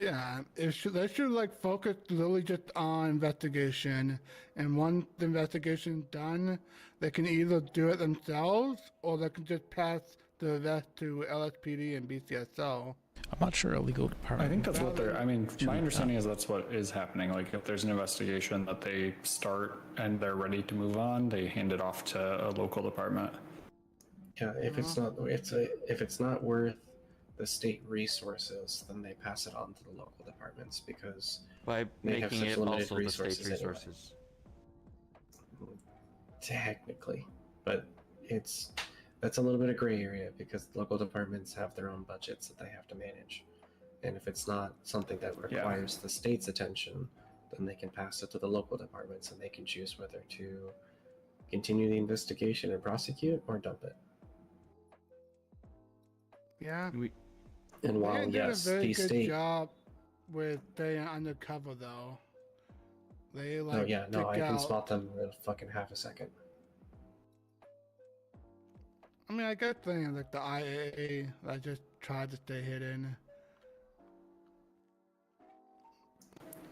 S21: Yeah, they should like focus literally just on investigation, and once the investigation's done, they can either do it themselves or they can just pass the rest to LSPD and BCSO.
S1: I'm not sure a legal department.
S22: I think that's what they're. I mean, my understanding is that's what is happening. Like, if there's an investigation that they start and they're ready to move on, they hand it off to a local department.
S19: Yeah, if it's not worth the state resources, then they pass it on to the local departments because
S13: by
S19: they have
S13: making
S19: such
S13: it
S19: limited
S13: also the state
S19: resources anyway.
S13: resources.
S19: Technically, but that's a little bit of gray area because local departments have their own budgets that they have to manage, and if it's not something that requires the state's attention, then they can pass it to the local departments and they can choose whether to continue the investigation and prosecute or dump it.
S21: Yeah.
S19: And while
S21: they did
S19: yes,
S21: a very
S19: the
S21: good
S19: state.
S21: job with staying undercover, though. They like.
S19: Oh yeah, no, I
S21: pick
S19: can
S21: out-
S19: spot them in fucking half a second.
S21: I mean, I get things like the IAA that just tried to stay hidden.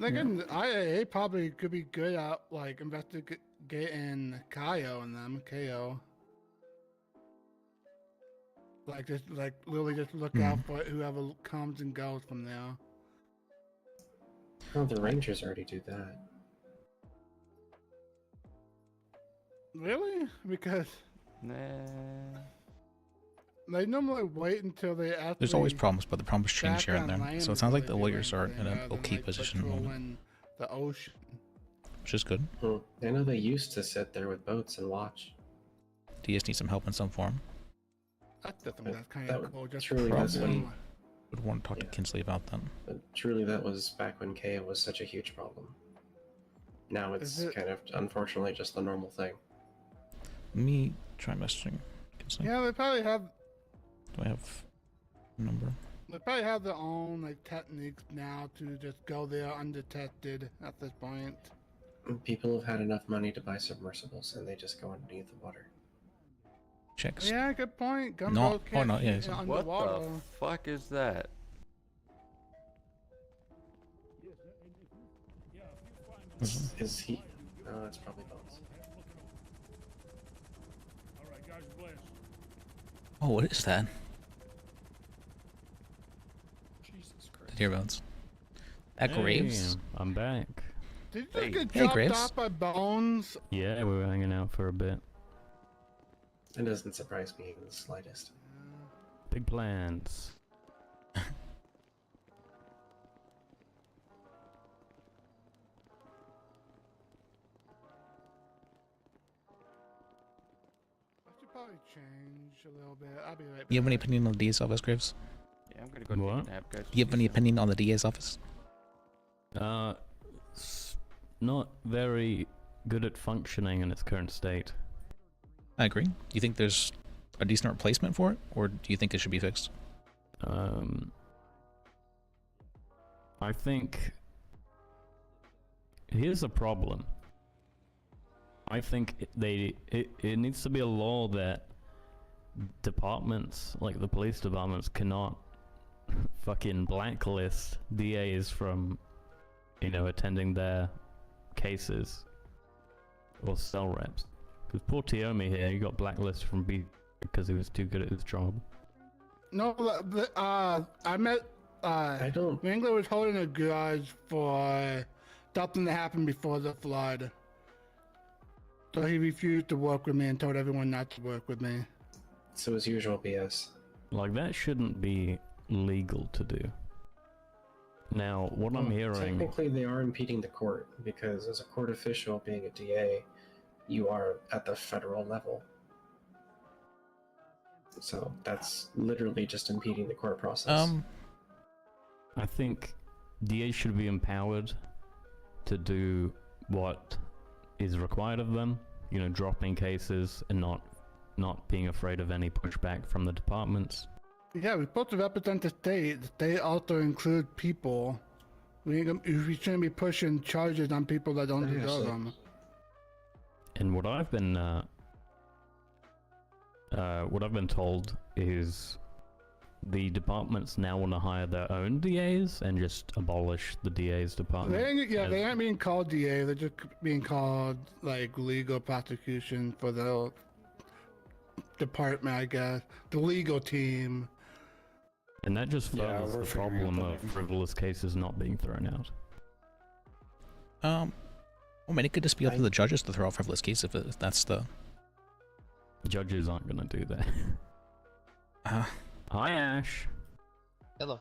S21: Like, the IAA probably could be good at like investigating KO and them, KO. Like just like literally just look out for whoever comes and goes from there.
S19: Oh, the Rangers already do that.
S21: Really? Because
S13: Nah.
S21: they normally wait until they actually.
S1: There's always problems, but the problems change here and
S21: back on
S1: there.
S21: land
S1: So it sounds like the
S21: before they do
S1: lawyers are
S21: anything
S1: in an
S21: rather than,
S1: okay
S21: like,
S1: position at the moment,
S21: patrolling the ocean.
S1: which is good.
S19: I know they used to sit there with boats and watch.
S1: DS needs some help in some form.
S21: That's kind
S19: That
S21: of
S19: would
S21: cool. Just
S19: truly that's
S1: Probably
S19: when,
S1: would want to talk to Kinsley about that.
S19: but truly that was back when KO was such a huge problem. Now it's
S21: Is it-
S19: kind of unfortunately just the normal thing.
S1: Let me try messaging Kinsley.
S21: Yeah, they probably have.
S1: Do I have a number?
S21: They probably have their own like techniques now to just go there undetected at this point.
S19: People have had enough money to buy submersibles and they just go underneath the water.
S1: Checks.
S21: Yeah, good point.
S1: No,
S21: Gunboat
S1: oh
S21: can't
S1: no, yeah.
S21: shoot
S1: it's-
S13: What
S21: underwater.
S13: the fuck is that?
S19: Is he? No, that's probably Bones.
S1: Oh, what is that?
S22: Jesus Christ.
S1: Did you hear Bones? That Graves?
S2: I'm back.
S21: Did you just get
S1: Hey,
S21: dropped
S1: Graves.
S21: off by Bones?
S2: Yeah, we were hanging out for a bit.
S19: It doesn't surprise me in the slightest.
S2: Big plans.
S21: I should probably change a little bit. I'll be right back.
S1: You have any opinion on the DA's office, Graves?
S13: Yeah, I'm gonna go take a nap, guys.
S1: Do you have any opinion on the DA's office?
S2: Not very good at functioning in its current state.
S1: I agree. Do you think there's a decent replacement for it, or do you think it should be fixed?
S2: I think here's a problem. I think it needs to be a law that departments, like the police departments, cannot fucking blacklist DAs from, attending their cases or cell reps. Because poor Tiomi here, he got blacklisted from B because he was too good at his job.
S21: No, I met. Wrangler was holding a grudge for something that happened before the flood. So he refused to work with me and told everyone not to work with me.
S19: So his usual BS.
S2: Like, that shouldn't be legal to do. Now, what I'm hearing...
S19: Technically, they are impeding the court, because as a court official, being a DA, you are at the federal level. So that's literally just impeding the court process.
S2: I think DAs should be empowered to do what is required of them, dropping cases and not being afraid of any pushback from the departments.
S21: Yeah, we're supposed to represent the state. The state also includes we shouldn't be pushing charges on people that don't deserve them.
S2: And what I've been told is the departments now want to hire their own DAs and just abolish the DA's department.
S21: They aren't being called DA. They're just being called legal prosecution for the department, I guess. The legal team.
S2: And that just furthers the problem of frivolous cases not being thrown out.
S1: It could just be up to the judges to throw out frivolous cases if that's the...
S2: Judges aren't gonna do that. Hi, Ash.
S7: Hello.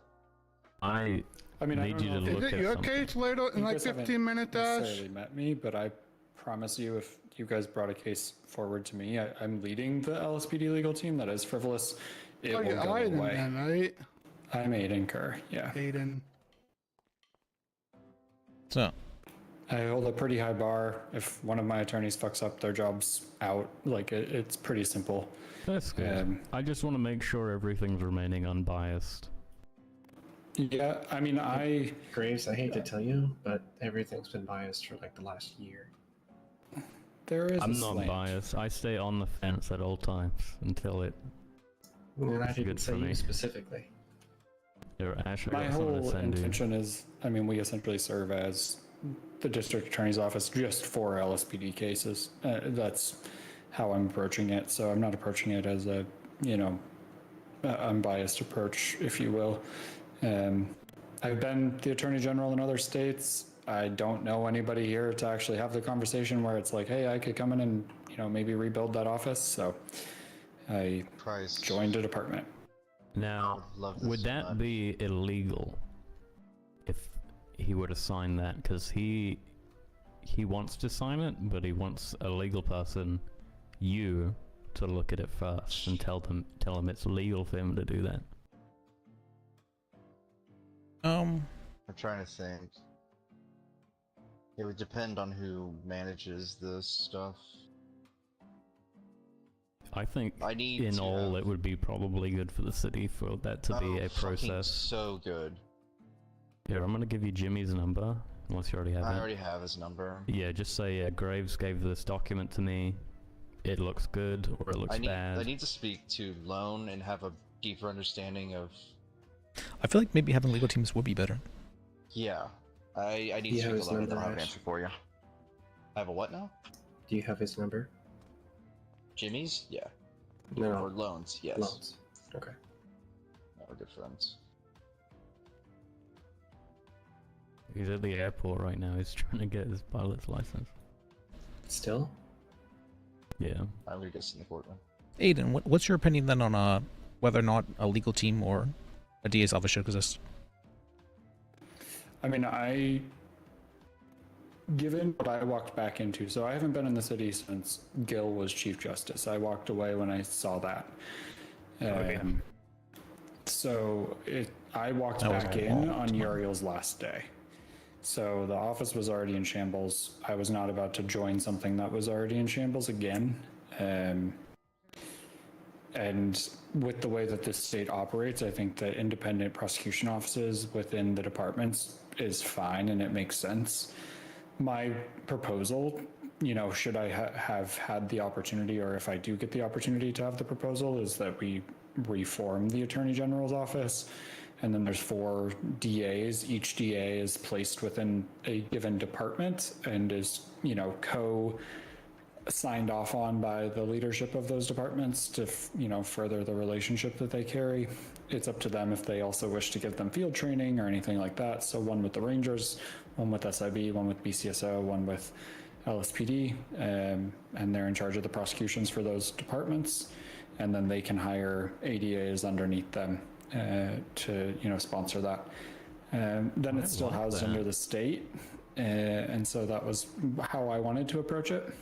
S2: I need you to look at something.
S21: Is it your case later in 15 minutes, Ash?
S22: Necessarily met me, but I promise you, if you guys brought a case forward to me, I'm leading the LSPD legal team that is frivolous. It will go away.
S21: Then, right?
S22: I'm Aiden Kerr, yeah.
S21: Aiden.
S1: So,
S22: I hold a pretty high bar. If one of my attorneys fucks up, their job's out. It's pretty simple.
S2: That's good. I just want to make sure everything's remaining unbiased.
S22: Yeah,
S19: Graves, I hate to tell you, but everything's been biased for the last year.
S2: I'm not biased. I stay on the fence at all times until it.
S19: Well, I didn't
S2: good
S19: say
S2: for me.
S19: you specifically.
S2: Ash,
S22: My whole intention is, we essentially serve as the district attorney's office just for LSPD cases. That's how I'm approaching it. So I'm not approaching it as a, unbiased approach, if you will. I've been the attorney general in other states. I don't know anybody here to actually have the conversation where it's like, hey, I could come in and, maybe rebuild that office. So I joined a department.
S2: Now, would that be illegal if he were to sign that? Because he wants to sign it, but he wants a legal person, you, to look at it first and tell him it's legal for him to do that.
S7: I'm trying to think. It would depend on who manages this stuff.
S2: I think in all it would be probably good for the city for that to be a process.
S7: So good.
S2: Here, I'm gonna give you Jimmy's number, unless you already have it.
S7: I already have his number.
S2: Yeah, just say Graves gave this document to me. It looks good, or it looks bad.
S7: I need to speak to Lone and have a deeper understanding of...
S1: I feel like maybe having legal teams would be better.
S7: Yeah. I need to speak to Lone and I'll have an answer for you. I have a what now?
S19: Do you have his number?
S7: Jimmy's? Yeah.
S19: No.
S7: Or Lone's, yes.
S19: Loans. Okay.
S7: We're good friends.
S2: He's at the airport right now. He's trying to get his pilot's license.
S19: Still?
S2: Yeah.
S7: I'm gonna get in the courtroom.
S1: Aiden, what's your opinion then on whether or not a legal team or a DA's office should exist?
S22: Given what I walked back into, so I haven't been in the city since Gil was Chief Justice. I walked away when I saw that. So I walked back in on Uriel's last day. So the office was already in shambles. I was not about to join something that was already in shambles again. And with the way that this state operates, I think that independent prosecution offices within the departments is fine and it makes sense. My proposal, should I have had the opportunity, or if I do get the opportunity to have the proposal, is that we reform the Attorney General's office. And then there's 4 DAs. Each DA is placed within a given department and is, signed off on by the leadership of those departments to, further the relationship that they carry. It's up to them if they also wish to give them field training or anything like that. So one with the Rangers, one with SIB, one with BCSO, one with LSPD, and they're in charge of the prosecutions for those departments. And then they can hire ADAs underneath them to, sponsor that. Then it's still housed under the state. And so that was how I wanted to approach it.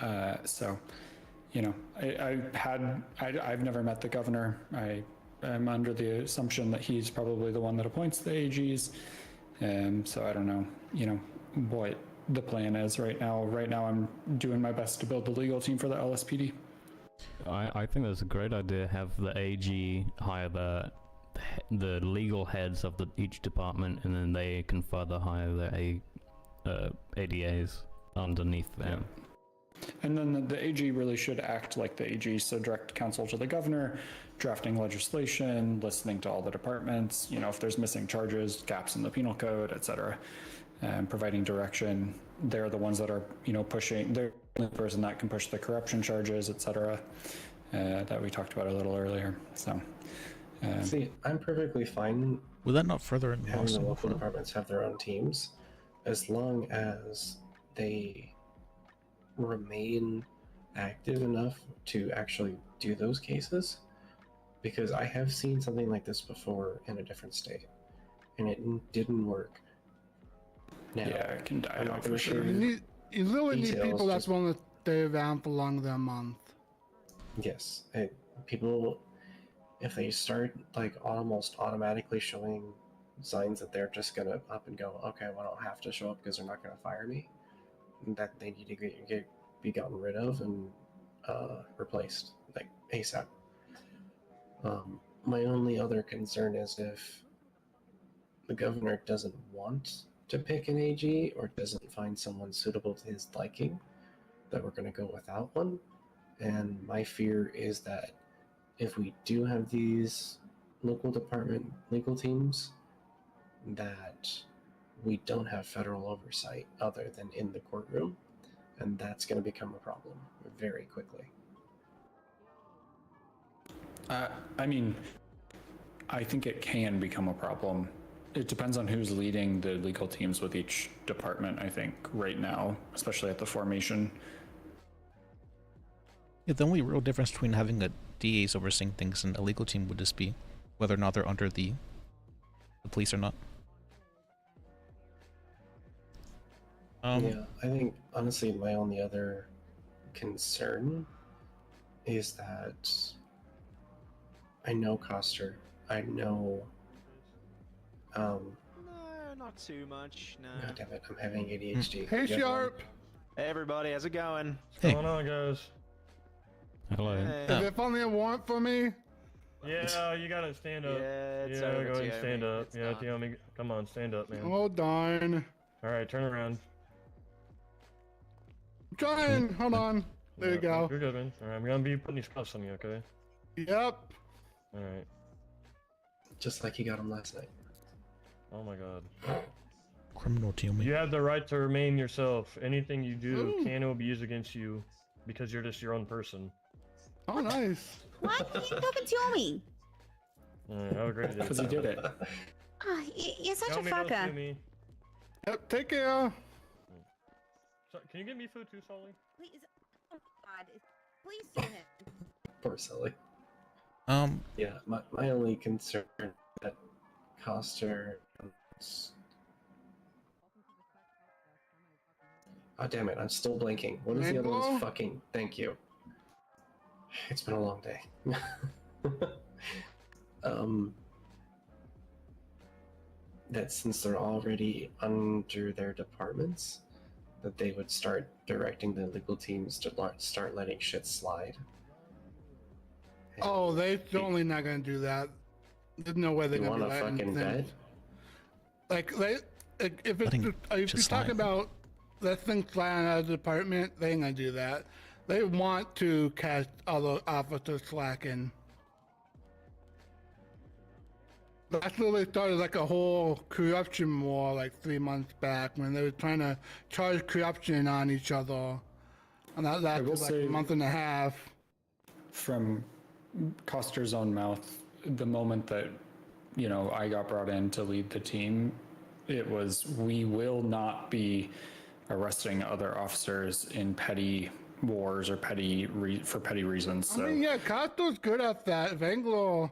S22: I've never met the governor. I am under the assumption that he's probably the one that appoints the AGs. So I don't know, what the plan is right now. Right now I'm doing my best to build the legal team for the LSPD.
S2: I think that's a great idea. Have the AG hire the legal heads of each department, and then they can further hire the ADAs underneath them.
S22: Yeah. And then the AG really should act like the AG, so direct counsel to the governor, drafting legislation, listening to all the departments, if there's missing charges, gaps in the penal code, etc., providing direction. They're the ones that are, pushing, they're the person that can push the corruption charges, etc., that we talked about a little earlier. So,
S19: see, I'm perfectly fine.
S1: Would that not further
S19: having the local departments have their own teams, as long as they remain active enough to actually do those cases? Because I have seen something like this before in a different state, and it didn't work. Now,
S22: yeah, it can die
S19: I'm
S22: out
S19: not
S22: for
S19: gonna
S22: sure.
S21: You really need
S19: details,
S21: people that's
S19: just-
S21: willing to stay around for longer than a month.
S19: Yes, people, if they start almost automatically showing signs that they're just gonna up and go, okay, well, I don't have to show up because they're not gonna fire me, that they need to be gotten rid of and replaced ASAP. My only other concern is if the governor doesn't want to pick an AG or doesn't find someone suitable to his liking, that we're going to go without one. And my fear is that if we do have these local department legal teams, that we don't have federal oversight other than in the courtroom, and that's going to become a problem very quickly.
S22: I think it can become a problem. It depends on who's leading the legal teams with each department, I think, right now, especially at the formation.
S1: Yeah, the only real difference between having a DAs overseeing things and a legal team would just be whether or not they're under the police or not.
S19: Yeah, I think honestly my only other concern is that I know Coster, I know
S8: No, not too much, no.
S19: God damn it, I'm having ADHD.
S21: Hey, Sharp!
S8: Hey everybody, how's it going?
S1: Hey.
S4: What's going on, guys?
S2: Hello.
S8: Hey.
S21: Is there finally a warrant for me?
S4: Yeah, you gotta stand up.
S8: Yeah, it's
S4: go
S8: over,
S4: ahead and
S8: Tiomi.
S4: stand up.
S8: It's
S4: Yeah,
S8: not.
S4: Tiomi, come on, stand up, man.
S21: Oh, darn.
S4: Alright, turn around.
S21: I'm trying. Hold on. There you go.
S4: You're good, man. Alright, I'm gonna be putting these cuffs on you, okay?
S21: Yep.
S4: Alright.
S19: Just like you got him last night.
S4: Oh my god.
S1: Criminal Tiomi.
S4: You have the right to remain yourself. Anything you do can be used against you because you're just your own person.
S21: Oh, nice.
S10: What? You talking to me?
S4: Alright, have a great day.
S22: Because he did it.
S10: Oh, you're such
S4: Tell
S10: a
S4: me, don't
S10: fucker.
S4: sue me.
S21: Yep, take care.
S4: So, can you get me food too, Sully?
S10: Please, oh God, please sue him.
S19: Poor Sully.
S1: Yeah,
S19: my only concern that Coster. Oh damn it! I'm still blanking. What is the other
S21: Rainbow?
S19: one's fucking? Thank you. It's been a long day. That since they're already under their departments, that they would start directing the legal teams to start letting shit slide.
S21: Oh, they're certainly not gonna do that. There's no way they're
S19: You
S21: gonna
S19: want
S21: do
S19: a
S21: that.
S19: fucking bet?
S21: Like if
S1: Letting
S21: you're
S1: just
S21: talking
S1: slide.
S21: about that thing flying out of the department, they ain't gonna do that. They want to catch other officers slacking. That's literally started like a whole corruption war like 3 months back when they were trying to charge corruption on each other. And that lasted
S22: will
S21: like a
S22: say-
S21: month and a half.
S22: From Coster's own mouth, the moment that, you know, I got brought in to lead the team, it was, we will not be arresting other officers in petty wars or for petty reasons. So
S21: I mean, yeah, Costo's good at that. Vanglo,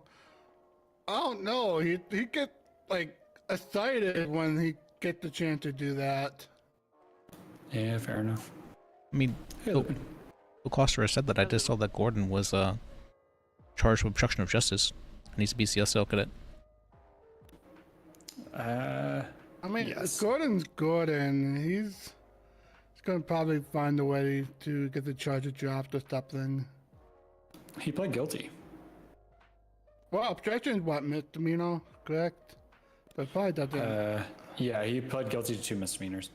S21: I don't know. He gets like excited when he gets the chance to do that.
S22: yeah, fair enough.
S1: I mean, Bill Coster has said that. I just saw that Gordon was charged with obstruction of justice, and he's a BCSO cadet.
S21: I mean,
S22: yes.
S21: Gordon's Gordon. He's gonna probably find a way to get the charge dropped or something.
S22: He pled guilty.
S21: Well, obstruction is what, misdemeanor, correct? But probably doesn't.
S22: Yeah, he pled guilty to 2 misdemeanors.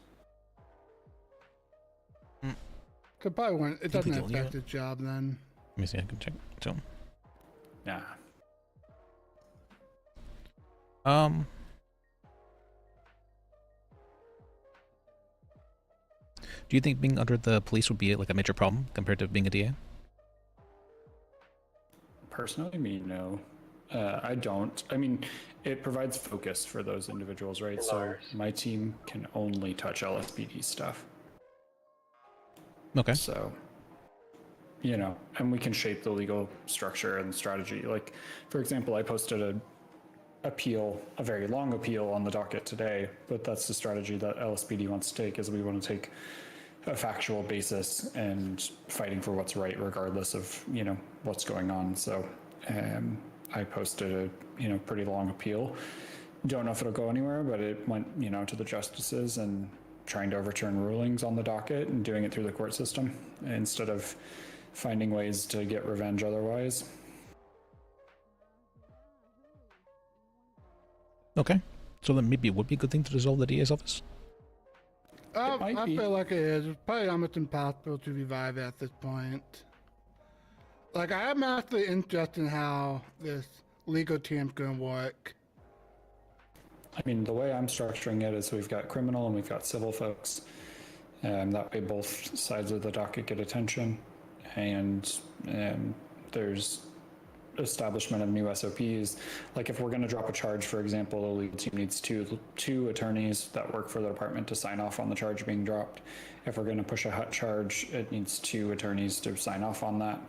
S21: Could probably win. It
S1: Think
S21: doesn't
S1: they delete
S21: affect
S1: it?
S21: the job then.
S1: Let me see. I can check. So,
S22: Nah.
S1: do you think being under the police would be like a major problem compared to being a DA?
S22: Personally, me, no. I don't. I mean, it provides focus for those individuals, right? So my team can only touch LSPD stuff.
S1: Okay.
S22: So, you know, and we can shape the legal structure and strategy. Like, for example, I posted a very long appeal on the docket today, but that's the strategy that LSPD wants to take, is we want to take a factual basis and fighting for what's right regardless of, you know, what's going on. So I posted a pretty long appeal. Don't know if it'll go anywhere, but it went, you know, to the justices and trying to overturn rulings on the docket and doing it through the court system instead of finding ways to get revenge otherwise.
S1: Okay. So then maybe it would be a good thing to dissolve the DA's office?
S21: I feel like it is. It's probably almost impossible to revive at this point. Like, I am actually interested in how this legal team's gonna work.
S22: I mean, the way I'm structuring it is we've got criminal and we've got civil folks. That way both sides of the docket get attention. And there's establishment of new SOPs. Like if we're going to drop a charge, for example, the legal team needs two attorneys that work for the department to sign off on the charge being dropped. If we're going to push a hot charge, it needs 2 attorneys to sign off on that.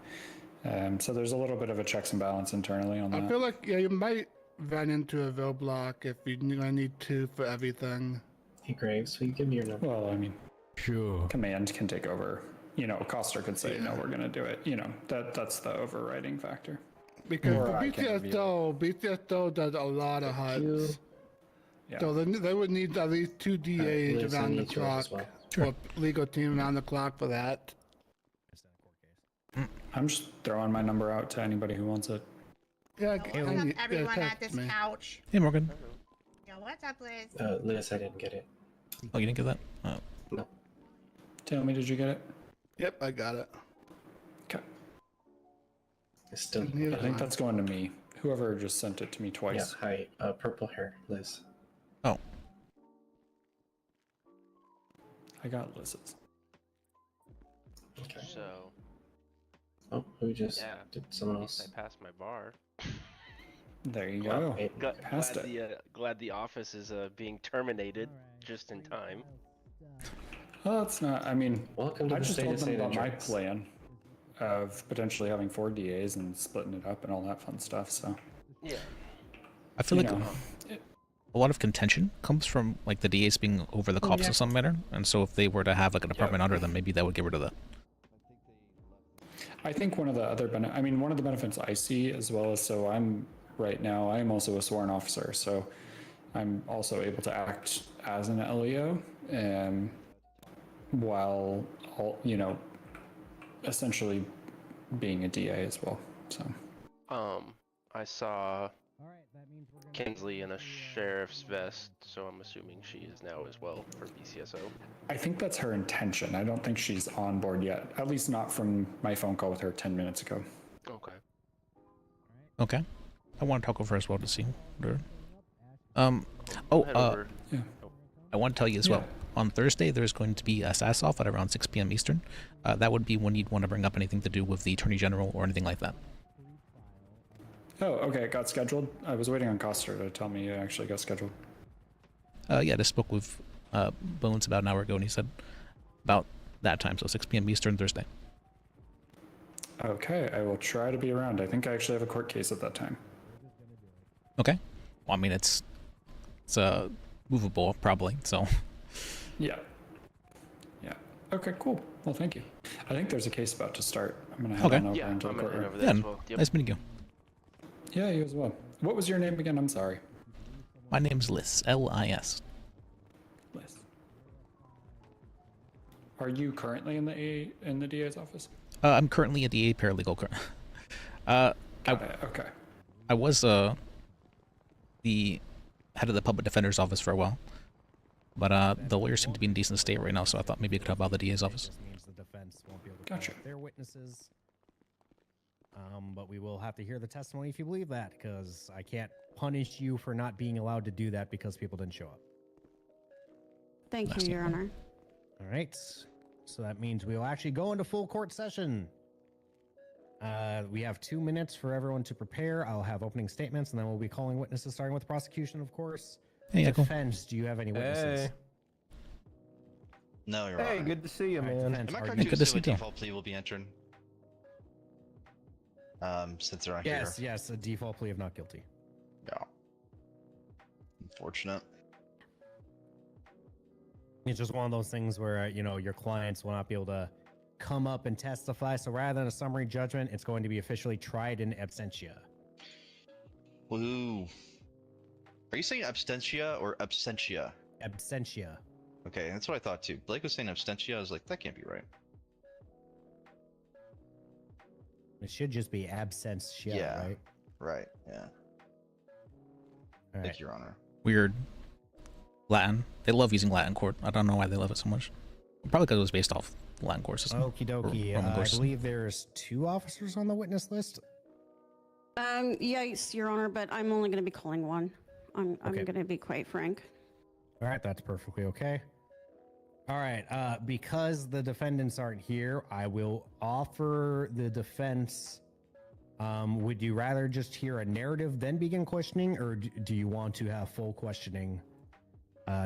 S22: So there's a little bit of a checks and balance internally on that.
S21: I feel like, yeah, you might run into a roadblock if you're gonna need 2 for everything.
S19: Hey Graves, will you give me your number?
S22: Well, I mean, sure. Command can take over. You know, Coster could say, no, we're going to do it. You know, that's the overriding factor.
S21: Because
S22: Or
S21: the
S22: I can review
S21: BCSO does a lot of HUDs.
S22: Yeah.
S21: So they would need at least 2 DAs
S19: Liz, I
S21: around the
S19: need yours as
S21: clock.
S19: well.
S21: Or legal team around the clock for that.
S22: I'm just throwing my number out to anybody who wants it.
S21: Yeah,
S9: What's up, everyone at this couch?
S1: Hey, Morgan.
S9: Yo, what's up, Liz?
S19: Liz, I didn't get it.
S1: Oh, you didn't get that? Oh.
S19: No.
S22: Tell me, did you get it?
S21: Yep, I got it.
S22: Okay.
S19: It's still.
S22: I think that's going to me. Whoever just sent it to me
S19: Yeah,
S22: twice.
S19: hi. Purple hair, Liz.
S1: Oh.
S22: I got Liz's.
S19: Okay.
S3: So.
S19: Oh, who just
S3: Yeah.
S19: did someone
S3: At least
S19: else?
S3: I passed my bar.
S22: There you
S3: Glad-
S22: go.
S3: Glad,
S22: Passed it.
S3: glad the office is being terminated just in time.
S22: Well, that's not. I mean,
S19: Welcome to
S22: I
S19: the
S22: just
S19: state
S22: told
S19: of
S22: them
S19: San
S22: about my
S19: Andreas.
S22: plan of potentially having 4 DAs and splitting it up and all that fun stuff. So
S3: Yeah.
S1: I feel
S22: You
S1: like
S22: know.
S1: a lot of contention comes from like the DAs being over the cops
S22: yeah.
S1: in some manner, and so if they were to have like a department under them, maybe that would get rid of that.
S22: I think one of the other one of the benefits I see as well is, so I'm right now, I am also a sworn officer, so I'm also able to act as an LEO, while, you know, essentially being a DA as well. So
S3: I saw Kinsley in a sheriff's vest, so I'm assuming she is now as well for BCSO.
S22: I think that's her intention. I don't think she's on board yet. At least not from my phone call with her 10 minutes ago.
S3: Okay.
S1: Okay. I want to talk over as well to see.
S22: Yeah.
S1: I want to tell you as well. On Thursday, there's going to be a SAS off at around 6 p.m. Eastern. That would be when you'd want to bring up anything to do with the Attorney General or anything like that.
S22: Oh, okay, it got scheduled. I was waiting on Coster to tell me it actually got scheduled.
S1: Yeah, I just spoke with Bones about an hour ago, and he said about that time, so 6 p.m. Eastern Thursday.
S22: Okay, I will try to be around. I think I actually have a court case at that time.
S1: Okay. Well, I mean, it's movable, probably, so...
S22: Yeah. Yeah. Okay, cool. Well, thank you. I think there's a case about to start. I'm going to head on over into the courtroom.
S1: Nice meeting you.
S22: Yeah, you as well. What was your name again? I'm sorry.
S1: My name's Lis. L-I-S.
S22: Lis. Are you currently in the DA's office?
S1: I'm currently a DA paralegal.
S22: Okay.
S1: I was the head of the public defender's office for a while, but the lawyers seem to be in decent state right now, so I thought maybe I could help out the DA's office.
S22: Gotcha.
S16: Their witnesses. But we will have to hear the testimony if you believe that, because I can't punish you for not being allowed to do that because people didn't show up.
S10: Thank you, Your Honor.
S16: All right. So that means we'll actually go into full court session. We have 2 minutes for everyone to prepare. I'll have opening statements, and then we'll be calling witnesses, starting with the prosecution, of course.
S1: Hey,
S16: Defense, do you have any witnesses?
S6: Hey.
S7: No, Your
S6: Hey,
S7: Honor.
S6: good to see you, man.
S7: Am I correct to assume a default plea will be entered? Since they're not here.
S16: Yes, a default plea of not guilty.
S7: Yeah. Unfortunate.
S16: It's just one of those things where, your clients will not be able to come up and testify. So rather than a summary judgment, it's going to be officially tried in absentia.
S7: Woo. Are you saying abstentia or absentia?
S16: Absentia.
S7: Okay, that's what I thought too. Blake was saying abstentia. I was like, that can't be right.
S16: It should just be absentia,
S7: Yeah.
S16: right?
S7: Right, yeah. Thank you, Your Honor.
S1: Weird. Latin. They love using Latin court. I don't know why they love it so much. Probably because it was based off Latin court system.
S16: Okie dokie. I believe there's 2 officers on the witness list.
S10: Yes, Your Honor, but I'm only going to be calling one. I'm
S16: Okay.
S10: going to be quite frank.
S16: All right, that's perfectly okay. All right, because the defendants aren't here, I will offer the defense. Would you rather just hear a narrative then begin questioning, or do you want to have full questioning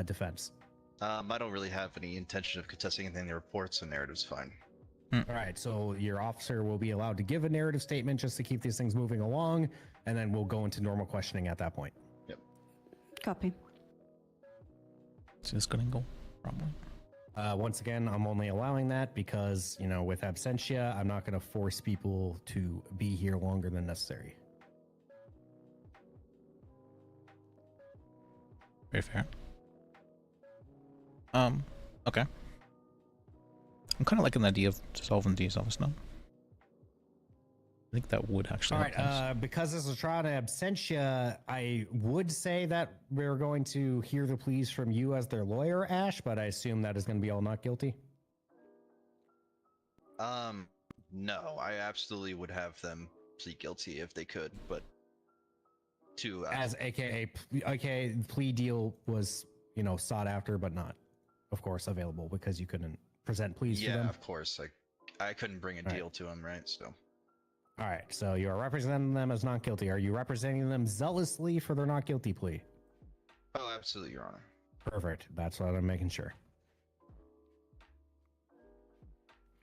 S16: defense?
S7: I don't really have any intention of contesting anything in the reports, so narrative's fine.
S16: All right, so your officer will be allowed to give a narrative statement just to keep these things moving along, and then we'll go into normal questioning at that point.
S7: Yep.
S10: Copy.
S1: Is this going to go? Probably.
S16: Once again, I'm only allowing that because, with absentia, I'm not going to force people to be here longer than necessary.
S1: Very fair. Okay. I'm kind of liking the idea of solving DA's office now. I think that would actually
S16: All
S1: help
S16: right,
S1: things.
S16: because this is a trial in absentia, I would say that we're going to hear the pleas from you as their lawyer, Ash, but I assume that is going to be all not guilty.
S7: No, I absolutely would have them plead guilty if they could, but
S16: As AKA plea deal was, sought after, but not, of course, available because you couldn't present pleas to them.
S7: Yeah, of course. I couldn't bring a deal to him, right? So.
S16: All right, so you are representing them as not guilty. Are you representing them zealously for their not guilty plea?
S7: Oh, absolutely, Your Honor.
S16: Perfect. That's what I'm making sure.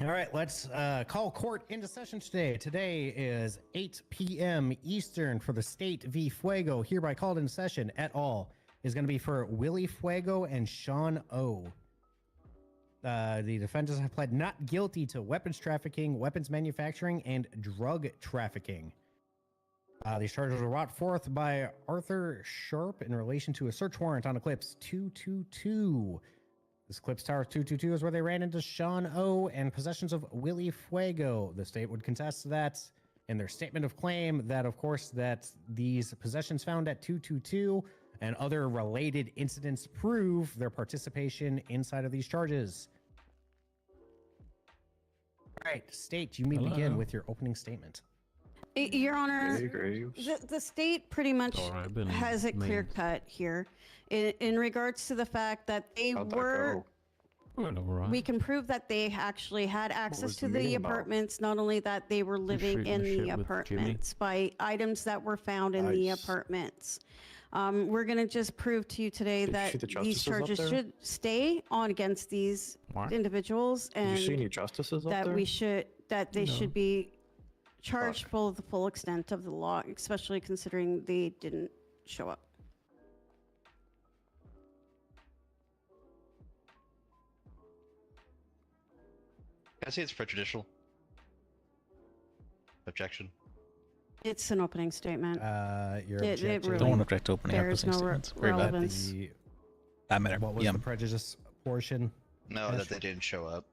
S16: All right, let's call court into session today. Today is 8 p.m. Eastern for the State v. Fuego. Hereby called in session et al. Is going to be for Willie Fuego and Sean O. The defendants have pled not guilty to weapons trafficking, weapons manufacturing, and drug trafficking. These charges were brought forth by Arthur Sharp in relation to a search warrant on Eclipse 222. This Eclipse Tower 222 is where they ran into Sean O. and possessions of Willie Fuego. The state would contest that in their statement of claim that, of course, that these possessions found at 222 and other related incidents prove their participation inside of these charges. All right, State, you may begin with your opening statement.
S10: Your Honor,
S2: Hey, Graves.
S10: the state pretty much
S2: Sorry, I've been
S10: has it clear cut here in regards to the fact that they
S2: How'd that
S10: were.
S2: Went all right.
S10: We can prove that they actually had access
S2: was
S10: to
S2: the
S10: the
S2: meeting about?
S10: apartments, not only that they were living
S2: shooting
S10: in
S2: the shit
S10: the
S2: with
S10: apartments by items that were found in the
S2: Nice.
S10: apartments. We're going to just prove to you today
S6: Did you
S10: that
S6: see the
S10: these
S6: justices up
S10: charges
S6: there?
S10: should stay on against these
S6: What?
S10: individuals
S6: Did you see any
S10: and
S6: justices up
S10: that
S6: there?
S10: they
S6: No.
S10: should be charged for the full extent of the law, especially considering they didn't show up.
S7: I say it's prejudicial. Objection.
S10: It's an opening statement.
S16: Your
S10: It
S16: objection.
S10: really
S1: Don't object to opening up
S10: bears
S1: opening
S10: no
S1: statements. Very bad.
S10: relevance.
S1: That matter.
S16: What was
S1: Yeah.
S16: the prejudice portion?
S7: No, that they didn't show up.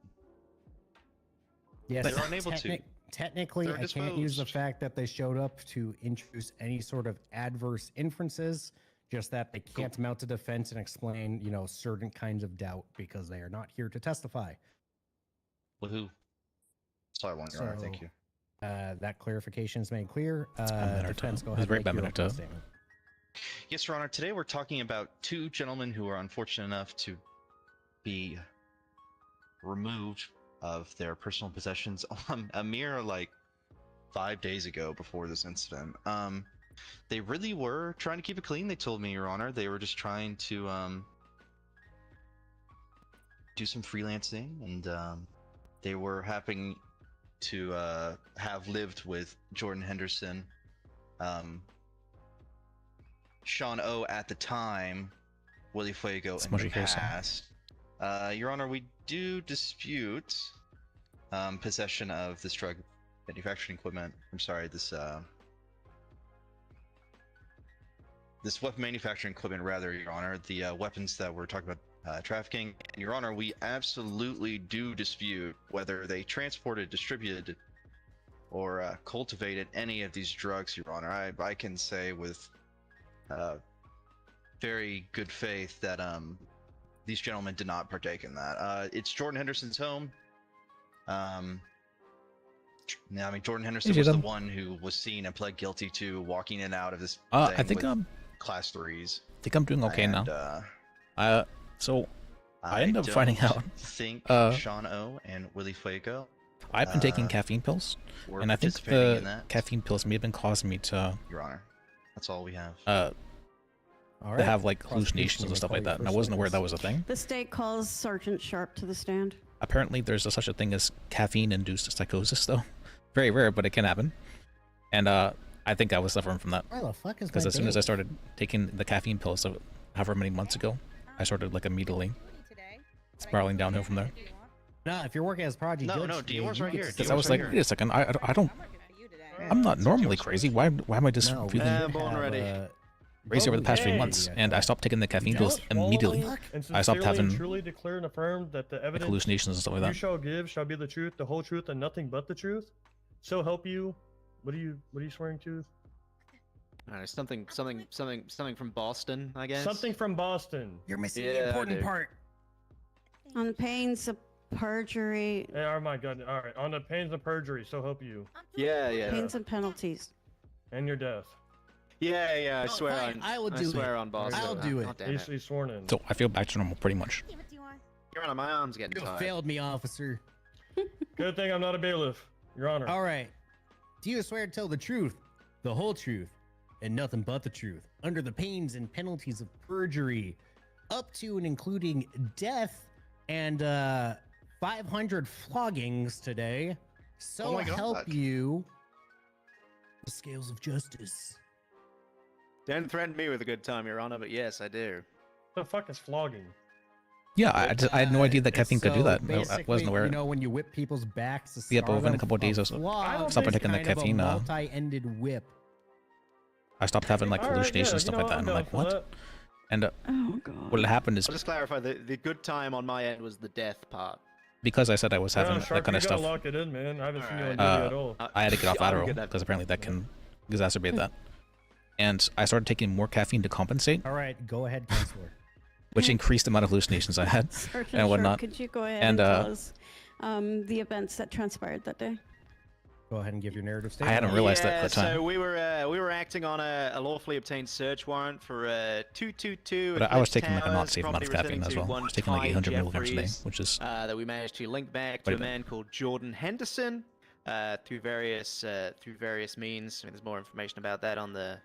S16: Yes,
S7: They were unable to.
S16: Technically,
S7: They're
S16: I can't use the
S7: disposed.
S16: fact that they showed up to introduce any sort of adverse inferences, just that they can't mount a defense and explain, certain kinds of doubt because they are not here to testify.
S7: Woohoo. Sorry, Your Honor. Thank you.
S16: That clarification is made clear.
S1: Better
S16: Defense,
S1: to-
S16: go
S1: it's
S16: ahead.
S1: very
S16: make
S1: bad
S16: your
S1: minute
S16: opening
S1: to-
S16: statement.
S7: Yes, Your Honor. Today we're talking about two gentlemen who are unfortunate enough to be removed of their personal possessions a mere 5 days ago before this incident. They really were trying to keep it clean. They told me, Your Honor, they were just trying to do some freelancing, and they were happy to have lived with Jordan Henderson, Sean O at the time, Willie Fuego in the past. Your Honor, we do dispute possession of this drug manufacturing equipment. I'm sorry, this weapon manufacturing equipment, rather, Your Honor. The weapons that we're talking about trafficking. And Your Honor, we absolutely do dispute whether they transported, distributed, or cultivated any of these drugs, Your Honor. I can say with very good faith that these gentlemen did not partake in that. It's Jordan Henderson's home. Jordan Henderson was the one who was seen and pled guilty to walking in and out of this
S1: I
S7: thing
S1: think
S7: with
S1: I'm
S7: class 3s.
S1: I think I'm doing okay now. So I ended up finding out.
S7: Think Sean O and Willie Fuego.
S1: I've been taking caffeine pills,
S7: we're
S1: and I think
S7: participating in
S1: the
S7: that.
S1: caffeine pills may have been causing me to,
S7: Your Honor, that's all we have.
S1: to
S16: right.
S1: have
S16: Prosecution
S1: hallucinations
S16: may
S1: and stuff
S16: call
S1: like
S16: you
S1: that. And I
S16: first
S1: wasn't aware that
S16: witness.
S1: was a thing.
S10: The state calls Sergeant Sharp to the stand.
S1: Apparently, there's such a thing as caffeine-induced psychosis, though. Very rare, but it can happen. And I think I was suffering from that.
S16: Where the fuck is
S1: Because
S16: my
S1: as soon as I
S16: date?
S1: started taking the caffeine pills, however many months ago, I started immediately spiraling downhill from there.
S16: Nah, if you're working as Prodigy
S7: No,
S16: Judge,
S7: no,
S16: yeah,
S7: Dior's
S16: you
S7: right
S16: get
S7: here.
S16: to
S1: Because
S16: say
S1: I was
S16: what
S1: like,
S16: you
S1: wait a second, I don't, I'm not normally crazy. Why am I just
S16: No,
S1: feeling
S16: we
S8: born
S16: have,
S8: ready.
S1: crazy over the past 3
S4: Hey.
S1: months? And I stopped taking the caffeine pills
S4: Don't swallow
S1: immediately.
S4: and
S1: I stopped
S4: sincerely and
S1: having
S4: truly declare and affirm that the evidence
S1: hallucinations and stuff like
S4: you
S1: that.
S4: shall give shall be the truth, the whole truth, and nothing but the truth. So help you. What are you swearing to?
S8: Something from Boston, I guess.
S4: Something from Boston.
S16: You're missing
S8: Yeah,
S16: the important
S8: dude.
S16: part.
S10: On the pains of perjury,
S4: Hey, oh my god. All right. On the pains of perjury, so help you.
S8: Yeah.
S10: pains and penalties.
S4: And your death.
S8: Yeah. I swear
S16: fine,
S8: on.
S16: I will do
S8: swear
S16: it.
S8: on Boston.
S16: I'll do it.
S8: God damn it.
S4: He's sworn in.
S1: So I feel back to normal pretty much.
S8: Your Honor, my arm's getting
S16: You
S8: tired.
S16: failed me, officer.
S4: Good thing I'm not a bailiff, Your Honor.
S16: All right. Do you swear to tell the truth, the whole truth, and nothing but the truth, under the pains and penalties of perjury, up to and including death and 500 floggings today? So
S7: Oh my
S16: help
S7: God.
S16: you the scales of justice.
S8: Don't threaten me with a good time, Your Honor, but yes, I do.
S4: The fuck is flogging?
S1: Yeah, I had no idea that caffeine could do
S16: So
S1: that. I
S16: basically,
S1: wasn't aware.
S16: You know, when you whip people's backs, to
S1: Yeah,
S16: scar
S1: but within a
S16: them,
S1: couple of days, I was-
S16: flog
S1: stopped
S16: is
S1: taking the
S16: kind of a
S1: caffeine,
S16: multi-ended whip.
S1: I stopped having
S4: All right,
S1: hallucinations
S4: yeah,
S1: and stuff like that. And I'm like, what? And
S10: Oh god.
S1: what had happened is
S8: I'll just clarify, the good time on my end was the death part.
S1: because I said I was having
S4: Yeah,
S1: that
S4: Sharp,
S1: kind
S4: you
S1: of
S4: gotta
S1: stuff.
S4: lock it in, man. I haven't seen you on duty at all.
S1: I had to get off
S8: I'm
S1: Adderall
S8: good.
S1: because apparently that can exacerbate that. And I started taking more caffeine to compensate.
S16: All right, go ahead, counselor.
S1: Which increased the amount of hallucinations I had
S10: Sergeant
S1: and whatnot.
S10: Sharp, could you go ahead
S1: and
S10: and tell us the events that transpired that day?
S16: Go ahead and give your narrative
S1: I
S16: statement.
S1: hadn't realized that at the time.
S8: So we were acting on a lawfully obtained search warrant for 222.
S1: But I was
S8: Eclipse
S1: taking like a not
S8: Towers,
S1: safe amount of
S8: property
S1: caffeine as
S8: representing
S1: well. I
S8: one
S1: was taking like
S8: Ty
S1: 800 milligrams a day,
S8: Jeffries,
S1: which is
S8: that we managed to link back to
S1: quite
S8: a
S1: a bit.
S8: man called Jordan Henderson through various means. I mean, there's more information about that on the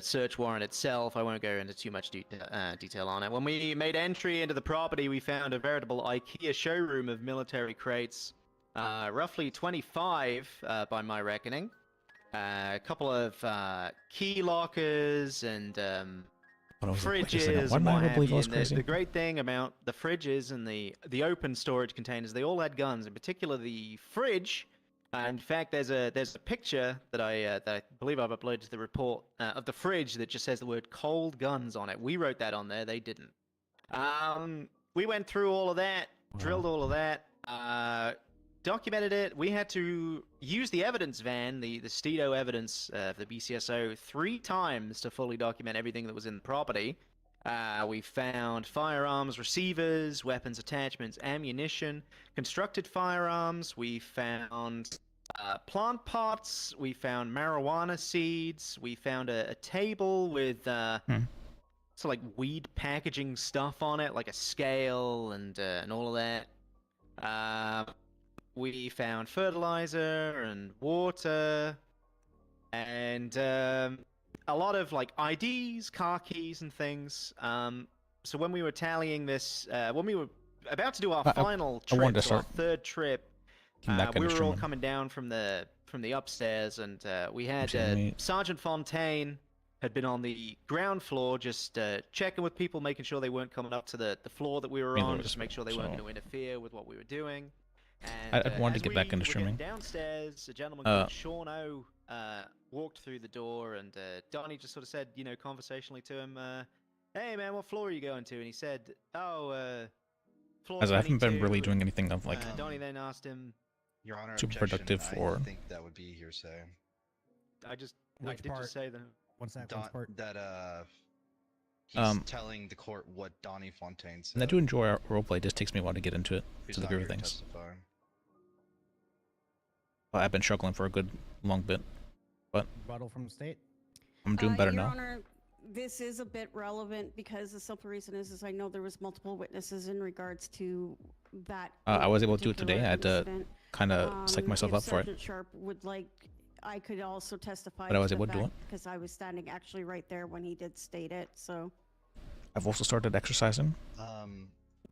S8: search warrant itself. I won't go into too much detail on it. When we made entry into the property, we found a veritable IKEA showroom of military crates, roughly 25 by my reckoning. A couple of key lockers and fridges
S1: why
S8: and
S1: did I
S8: what have
S1: believe I
S8: you.
S1: was
S8: And
S1: crazy?
S8: the great thing about the fridges and the open storage containers, they all had guns. In particular, the fridge. In fact, there's a picture that I believe I've uploaded to the report of the fridge that just says the word "cold guns" on it. We wrote that on there; they didn't. We went through all of that, drilled all of that, documented it. We had to use the evidence van, the Stedo evidence of the BCSO, 3 times to fully document everything that was in the property. We found firearms, receivers, weapons attachments, ammunition, constructed firearms. We found plant pots. We found marijuana seeds. We found a table with so like weed packaging stuff on it, like a scale and all of that. We found fertilizer and water and a lot of like IDs, car keys, and things. So when we were tallying this, when we were about to do our final trip, so our 3rd trip, we were all coming down from the upstairs, and we had Sergeant Fontaine had been on the ground floor, just checking with people, making sure they weren't coming up to the floor that we were on, just to make sure they weren't going to interfere with what we were doing. And,
S1: I wanted to get back into streaming.
S8: Downstairs, a gentleman called Sean O walked through the door, and Donnie just sort of said, conversationally to him, "Hey man, what floor are you going to?" And he said, "Oh, floor 22."
S1: As I haven't been really doing anything of like
S8: Donnie then asked him,
S7: Your Honor,
S1: super
S7: objection.
S1: productive or.
S7: I think that would be hearsay.
S8: I did just say that.
S16: What's that?
S7: That he's telling the court what Donnie Fontaine said.
S1: And I do enjoy our roleplay. It just takes me a while to get into it,
S7: He's
S1: to the
S7: not
S1: groove of
S7: here to
S1: things.
S7: testify.
S1: I've been struggling for a good long bit, but
S16: Rebuttal from the state.
S1: I'm doing better
S10: Your
S1: now.
S10: Honor, this is a bit relevant because the simple reason is I know there was multiple witnesses in regards to that.
S1: I was able to do it today. I had to
S10: incident.
S1: kind of psych myself
S10: If
S1: up for it.
S10: Sergeant Sharp would like, I could also testify.
S1: But I was able to do it.
S10: because I was standing actually right there when he did state it. So.
S1: I've also started exercising.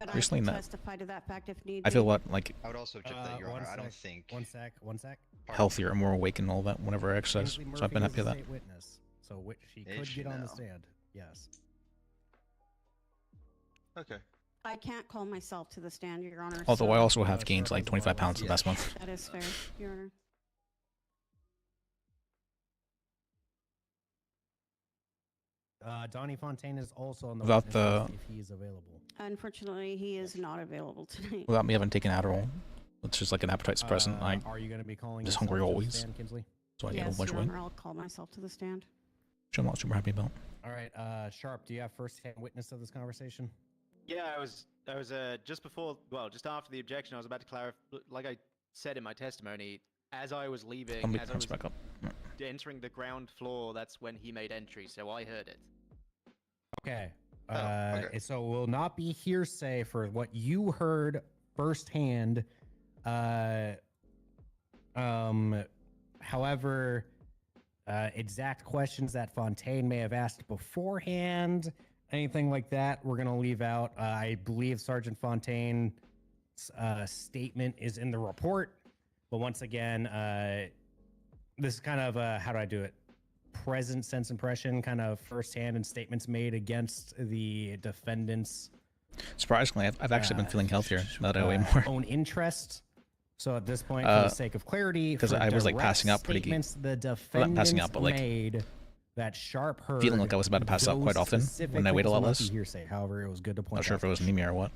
S10: But
S1: Recently,
S10: I can
S1: not.
S10: testify to that fact if need
S1: I feel
S10: be.
S1: what like
S7: I would also object that, Your Honor. I don't think.
S16: One sec.
S1: healthier and more awake and all that whenever I exercise.
S16: Kingsley
S1: So I've been
S16: Murphy
S1: happy
S16: is
S1: with
S16: a
S1: that.
S16: state witness, so she
S7: Is
S16: could
S7: she
S16: get on the
S7: now?
S16: stand. Yes.
S7: Okay.
S10: I can't call myself to the stand, Your Honor.
S1: Although
S10: so
S1: I also have gained like 25 pounds the last month.
S10: That is fair, Your Honor.
S16: Donnie Fontaine is also on the
S1: Without
S16: witness
S1: the-
S16: list if he is available.
S10: Unfortunately, he is not available tonight.
S1: Without me having taken Adderall, it's just like an appetite suppressant.
S16: Are you going to be calling
S1: just
S16: yourself
S1: hungry
S16: to the
S1: always.
S16: stand, Kinsley?
S1: So I get a
S10: Yes,
S1: bunch
S10: Your
S1: of weight.
S10: Honor, I'll call myself to the stand.
S1: Which I'm not super happy about.
S16: All right, Sharp, do you have first-hand witness of this conversation?
S8: Yeah, I was just before, just after the objection, I was about to clarify, like I said in my testimony, as I was leaving,
S1: Let me
S8: as I
S1: press
S8: was
S1: back up.
S8: entering the ground floor, that's when he made entry, so I heard it.
S16: Okay.
S7: okay.
S16: So it will not be hearsay for what you heard firsthand. However, exact questions that Fontaine may have asked beforehand, anything like that, we're going to leave out. I believe Sergeant Fontaine's statement is in the report. But once again, this is kind of, how do I do it? Present sense impression, kind of firsthand and statements made against the defendant's
S1: Surprisingly, I've actually been feeling healthier now that I weigh more.
S16: own interest. So at this point, for the sake of clarity,
S1: because
S16: for
S1: I was like
S16: direct
S1: passing out pretty
S16: statements the
S1: well, not
S16: defendants
S1: passing out, but like
S16: made that Sharp heard,
S1: feeling like I was about to pass out quite
S16: those
S1: often when I weighed a lot
S16: specifically
S1: less.
S16: will not be hearsay. However, it was good to point
S1: Not sure
S16: out
S1: if it was anemia or what.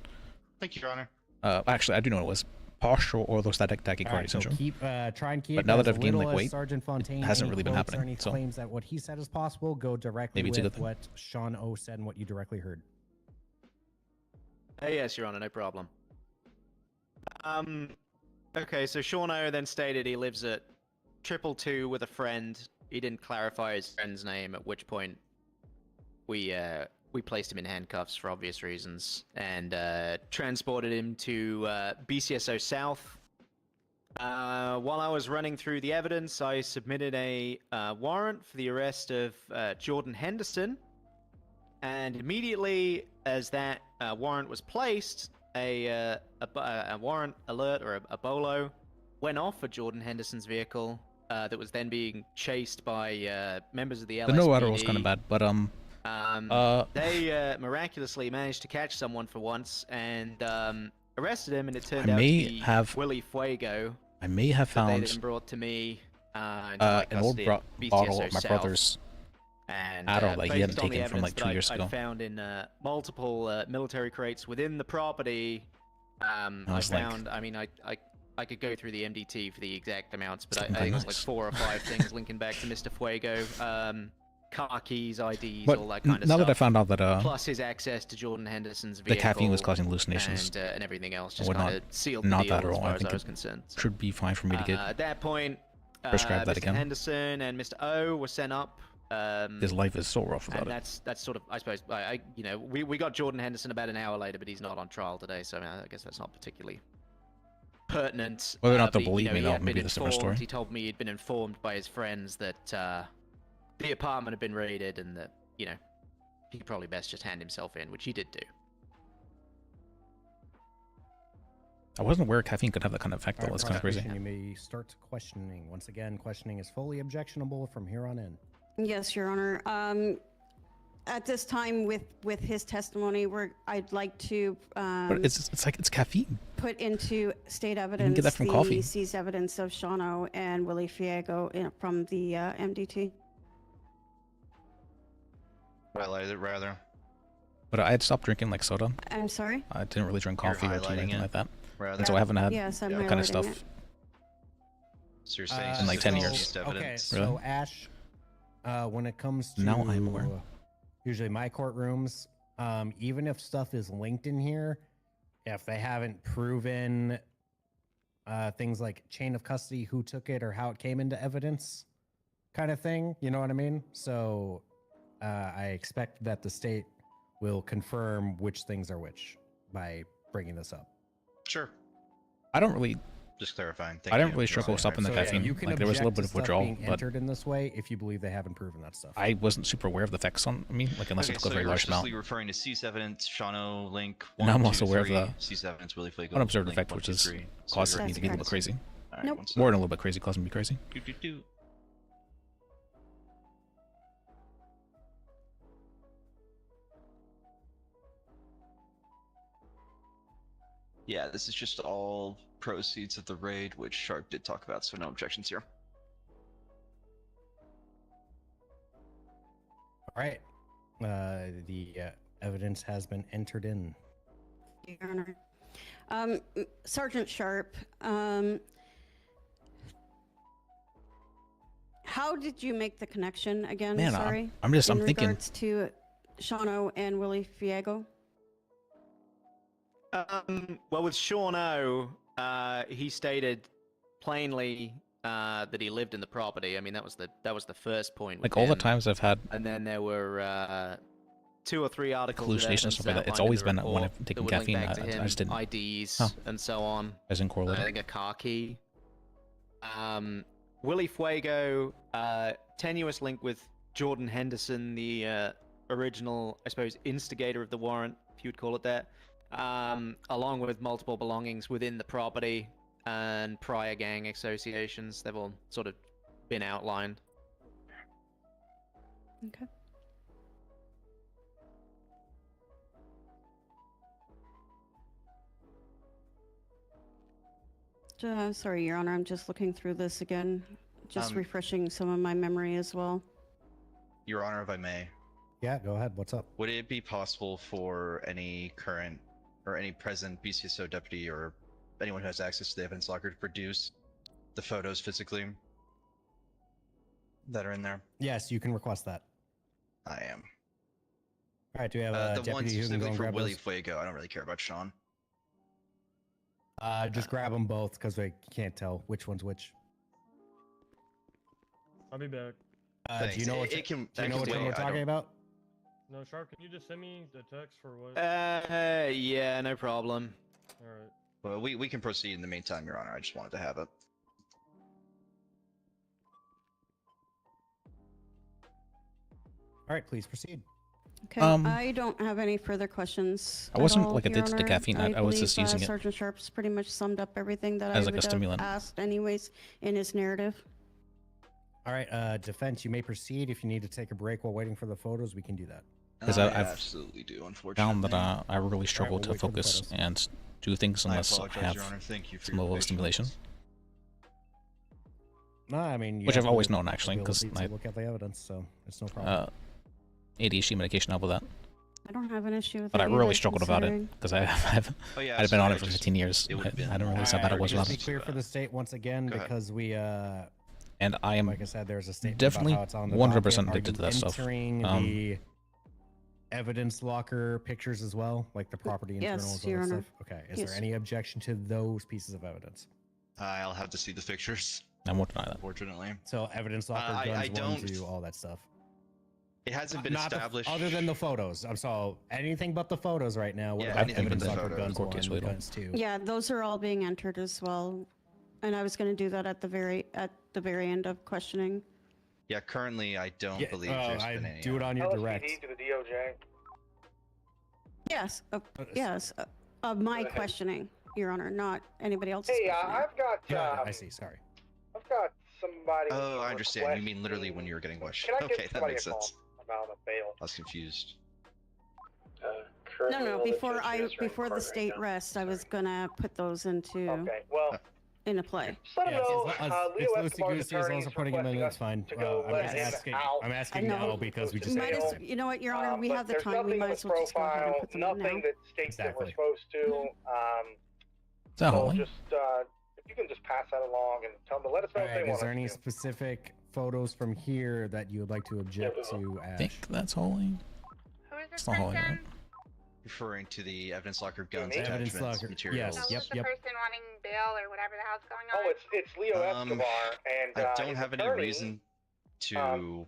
S7: Thank you, Your Honor.
S1: Actually, I do know it was partial orthostatic tachycardia
S16: All right, so
S1: syndrome.
S16: keep try and keep
S1: But now
S16: as
S1: that I've gained
S16: little
S1: like
S16: as
S1: weight,
S16: Sergeant Fontaine,
S1: it hasn't
S16: any
S1: really been
S16: quotes or
S1: happening.
S16: any
S1: So
S16: claims that what he said is possible, go directly
S1: maybe it's a good
S16: with
S1: thing.
S16: what Sean O said and what you directly heard.
S8: Yes, Your Honor, no problem. Okay, so Sean O then stated he lives at 222 with a friend. He didn't clarify his friend's name, at which point we placed him in handcuffs for obvious reasons and transported him to BCSO South. While I was running through the evidence, I submitted a warrant for the arrest of Jordan Henderson, and immediately as that warrant was placed, a warrant alert or a bolo went off for Jordan Henderson's vehicle that was then being chased by members of the LSPD.
S1: The no order was kind of bad, but
S8: they miraculously managed to catch someone for once and arrested him, and it turned
S1: I
S8: out to
S1: may
S8: be
S1: have-
S8: Willie Fuego.
S1: I may have
S8: that they
S1: found
S8: then brought to me
S1: an old
S8: BCSO
S1: bottle of my
S8: South.
S1: brother's
S8: And
S1: Adderall that he hadn't
S8: based on the
S1: taken from like
S8: evidence
S1: 2 years
S8: that
S1: ago.
S8: I found in multiple military crates within the property. I
S1: was like-
S8: found. I mean, I could go through the MDT for the exact amounts, but I
S1: Something
S8: think it was like
S1: nice.
S8: 4 or 5 things linking back to Mr. Fuego. Car keys, IDs,
S1: But
S8: all that kind of
S1: now
S8: stuff.
S1: that I found out that
S8: plus his access to Jordan Henderson's
S1: the
S8: vehicle,
S1: caffeine was causing hallucinations
S8: and everything else, just
S1: whatnot,
S8: kind of sealed the
S1: not
S8: deal
S1: that
S8: as
S1: Adderall,
S8: far
S1: I
S8: as
S1: think
S8: I was
S1: it
S8: concerned.
S1: should be fine for me to get
S8: At that point,
S1: prescribed that
S8: Mr.
S1: again.
S8: Henderson and Mr. O were sent up.
S1: His life is so rough without
S8: And
S1: it.
S8: that's sort of, I suppose, we got Jordan Henderson about an hour later, but he's not on trial today, so I guess that's not particularly pertinent.
S1: Whether or not
S8: but,
S1: they'll believe me,
S8: he
S1: though,
S8: had been
S1: maybe that's a different
S8: informed-
S1: story.
S8: He told me he'd been informed by his friends that the apartment had been raided and that, he could probably best just hand himself in, which he did do.
S1: I wasn't aware caffeine could have that kind of effect, though.
S16: All right,
S1: That's kind of crazy.
S16: prosecution, You may start questioning. Once again, questioning is fully objectionable from here on in.
S10: Yes, Your Honor. At this time, with his testimony, I'd like to
S1: But it's like it's caffeine.
S10: put into state evidence
S1: get that from
S10: the
S1: coffee.
S10: seized evidence of Shano and Willie Fiego from the MDT.
S7: Rather.
S1: But I had stopped drinking like soda.
S10: I'm sorry?
S1: I didn't really drink
S7: You're
S1: coffee or tea or
S7: highlighting
S1: anything
S7: it,
S1: like that.
S7: rather.
S1: And so I haven't had
S10: Yes, I'm
S1: that kind of
S10: highlighting
S1: stuff.
S10: it.
S7: So you're saying
S1: in like 10 years.
S7: seized
S16: Okay,
S7: evidence.
S16: so
S1: Really?
S16: Ash, when it comes to
S1: Now I'm aware.
S16: usually my courtrooms, even if stuff is linked in here, if they haven't proven things like chain of custody, who took it, or how it came into evidence, kind of thing, you know what I mean? So I expect that the state will confirm which things are which by bringing this up.
S7: Sure.
S1: I don't really.
S7: Just clarifying.
S1: I didn't really struggle with stopping the
S16: So, yeah,
S1: caffeine.
S16: you can
S1: Like there was a little
S16: object
S1: bit of
S16: to stuff
S1: withdrawal,
S16: being
S1: but
S16: entered in this way if you believe they haven't proven that stuff.
S1: I wasn't super aware of the effects on me, like unless
S7: Okay,
S1: I took a
S7: so
S1: very
S7: you're
S1: large amount.
S7: explicitly referring to seized evidence, Shano, Link,
S1: And
S7: 1,
S1: I'm
S7: 2,
S1: also aware of
S7: 3,
S1: the
S7: seized evidence, Willie Flake,
S1: unobserved
S7: Link,
S1: effect,
S7: 1,
S1: which
S7: 2,
S1: is
S7: 3. So
S1: causes
S7: you're
S1: me to be a little bit
S10: correct.
S1: crazy.
S7: All right,
S10: Nope.
S7: one sec.
S1: More than a little bit crazy, causing me crazy.
S7: Do. Yeah, this is just all proceeds of the raid, which Sharp did talk about, so no objections here.
S16: All right. The evidence has been entered in.
S10: Your Honor. Sergeant Sharp, how did you make the connection again?
S1: Man,
S10: Sorry.
S1: I'm thinking.
S10: regards to Shano and Willie Fiego.
S8: Well, with Sean O, he stated plainly that he lived in the property. I mean, that was the first point.
S1: Like
S8: with
S1: all the
S8: him.
S1: times I've had
S8: And then there were 2 or 3 articles.
S1: hallucinations and stuff like that, it's always been when I've taken caffeine. I just didn't.
S8: IDs
S1: Huh.
S8: and so on.
S1: As in correlate.
S8: I think a car key. Willie Fuego, tenuous link with Jordan Henderson, the original, I suppose, instigator of the warrant, if you'd call it that, along with multiple belongings within the property and prior gang associations. They've all sort of been outlined.
S10: Okay. Sorry, Your Honor, I'm just looking through this again, just refreshing some of my memory as well.
S7: Your Honor, if I may.
S16: Yeah, go ahead. What's up?
S7: Would it be possible for any current or any present BCSO deputy or anyone who has access to the evidence locker to produce the photos physically that are in there?
S16: Yes, you can request that.
S7: I am.
S16: All right, do we have a
S7: the one
S16: deputy who can go
S7: specifically
S16: and
S7: for
S16: grab
S7: Willie
S16: those?
S7: Fuego. I don't really care about Sean.
S16: Just grab them both because we can't tell which one's which.
S4: I'll be back.
S16: Do you know what? Do you know which one we're talking about?
S4: No, Sharp, can you just send me the text for what?
S8: Yeah, no problem.
S4: Alright.
S7: Well, we can proceed in the meantime, Your Honor. I just wanted to have it.
S16: All right, please proceed.
S10: Okay, I don't have any further questions.
S1: I wasn't
S10: at all,
S1: like
S10: Your
S1: addicted to
S10: Honor.
S1: caffeine. I was just
S10: believe,
S1: using it
S10: Sergeant Sharp's pretty much summed up everything that
S1: as
S10: I
S1: like a
S10: would have
S1: stimulant.
S10: asked anyways in his narrative.
S16: All right, defense, you may proceed. If you need to take a break while waiting for the photos, we can do that.
S1: Because
S7: I
S1: I've
S7: absolutely do, unfortunately.
S1: found that I really struggle
S16: we'll
S1: to
S16: wait for the
S1: focus
S16: photos.
S1: and do things unless I
S7: apologize,
S1: have
S7: Your Honor. Thank you for
S1: some
S7: your
S1: level of
S7: patience.
S1: stimulation.
S16: No, I mean, you
S1: Which
S16: have
S1: I've always
S16: the
S1: known, actually, 'cause
S16: ability to
S1: I-
S16: look at the evidence, so it's no problem.
S1: ADHD medication help with that.
S10: I don't have an issue with
S1: But I
S10: that
S1: really
S10: either,
S1: struggled about it
S10: considering-
S1: because I've
S7: Oh, yeah,
S1: I'd been on
S7: sorry,
S1: it for
S7: I just-
S1: 15 years.
S7: it would've been
S1: I don't realize how bad it was
S16: Just
S1: without
S16: be
S1: it.
S16: clear for the state once again,
S7: Go ahead.
S16: because we
S1: And I am
S16: like I said, there's a statement
S1: definitely
S16: about how it's on the
S1: 100%
S16: docket. Are
S1: addicted to
S16: you
S1: that stuff.
S16: entering the evidence locker pictures as well, like the property
S10: Yes,
S16: internals
S10: Your
S16: and all
S10: Honor.
S16: that stuff? Okay. Is
S10: Yes.
S16: there any objection to those pieces of evidence?
S7: I'll have to see the pictures,
S1: I won't deny that.
S7: unfortunately.
S16: So evidence locker,
S7: I
S16: guns, one,
S7: don't-
S16: two, all that stuff.
S7: It hasn't been
S16: Not the-
S7: established.
S16: other than the photos. I'm sorry, anything but the photos right now. What
S7: Yeah,
S16: about
S7: anything but
S16: evidence
S7: the
S16: locker,
S7: photos.
S16: guns
S1: Court case, we
S16: one,
S1: don't.
S16: guns two?
S10: Yeah, those are all being entered as well, and I was going to do that at the very end of questioning.
S7: Yeah, currently I don't
S16: Yeah,
S7: believe there's
S16: I
S7: been any.
S16: do it on your direct.
S6: LSPD to the DOJ.
S10: Yes, yes, of my questioning, Your Honor, not anybody else's
S6: Hey,
S10: questioning.
S6: I've got.
S16: Yeah, I see. Sorry.
S6: I've got somebody.
S7: Oh, I understand. You mean literally when you were getting questioned.
S6: Can I give
S7: Okay, that
S6: somebody
S7: makes
S6: a call
S7: sense.
S6: about a bail?
S7: I was confused.
S10: No, before the state rest, I was gonna put those into
S6: Okay, well,
S10: into play.
S6: just let him know. Leo
S16: If
S6: Escobar's
S16: Lucy Goosey is
S6: attorney
S16: also
S6: is
S16: putting him in,
S6: requesting
S16: that's
S6: us
S16: fine.
S6: to go
S16: I'm
S6: let
S16: just
S6: him
S16: asking.
S6: out.
S16: I'm asking
S10: I know.
S16: now because we
S10: We
S16: just
S10: might
S16: had
S10: as,
S16: it.
S10: you know what, Your Honor, we
S6: but
S10: have the
S6: there's
S10: time. We
S6: nothing
S10: might
S6: on
S10: as
S6: the
S10: well just go ahead and
S6: profile,
S10: put them in now.
S6: nothing that states that we're
S16: Exactly.
S6: supposed to.
S1: Is that
S6: So
S1: Holly?
S6: just if you can just pass that along and tell them to let us know
S16: All
S6: if they
S16: right,
S6: want
S16: is there
S6: us
S16: any
S6: to.
S16: specific photos from here that you would like to object to,
S1: I
S16: Ash?
S1: think that's Holly.
S9: Who is this
S1: It's not Holly, right?
S9: person?
S7: Referring to the evidence locker guns,
S6: me?
S16: Evidence
S7: attachments,
S16: locker,
S7: materials.
S16: yes.
S9: So who's the person wanting bail or whatever the hell's going on?
S6: Oh, it's Leo Escobar, and
S7: I don't
S6: his
S7: have any
S6: attorney,
S7: reason to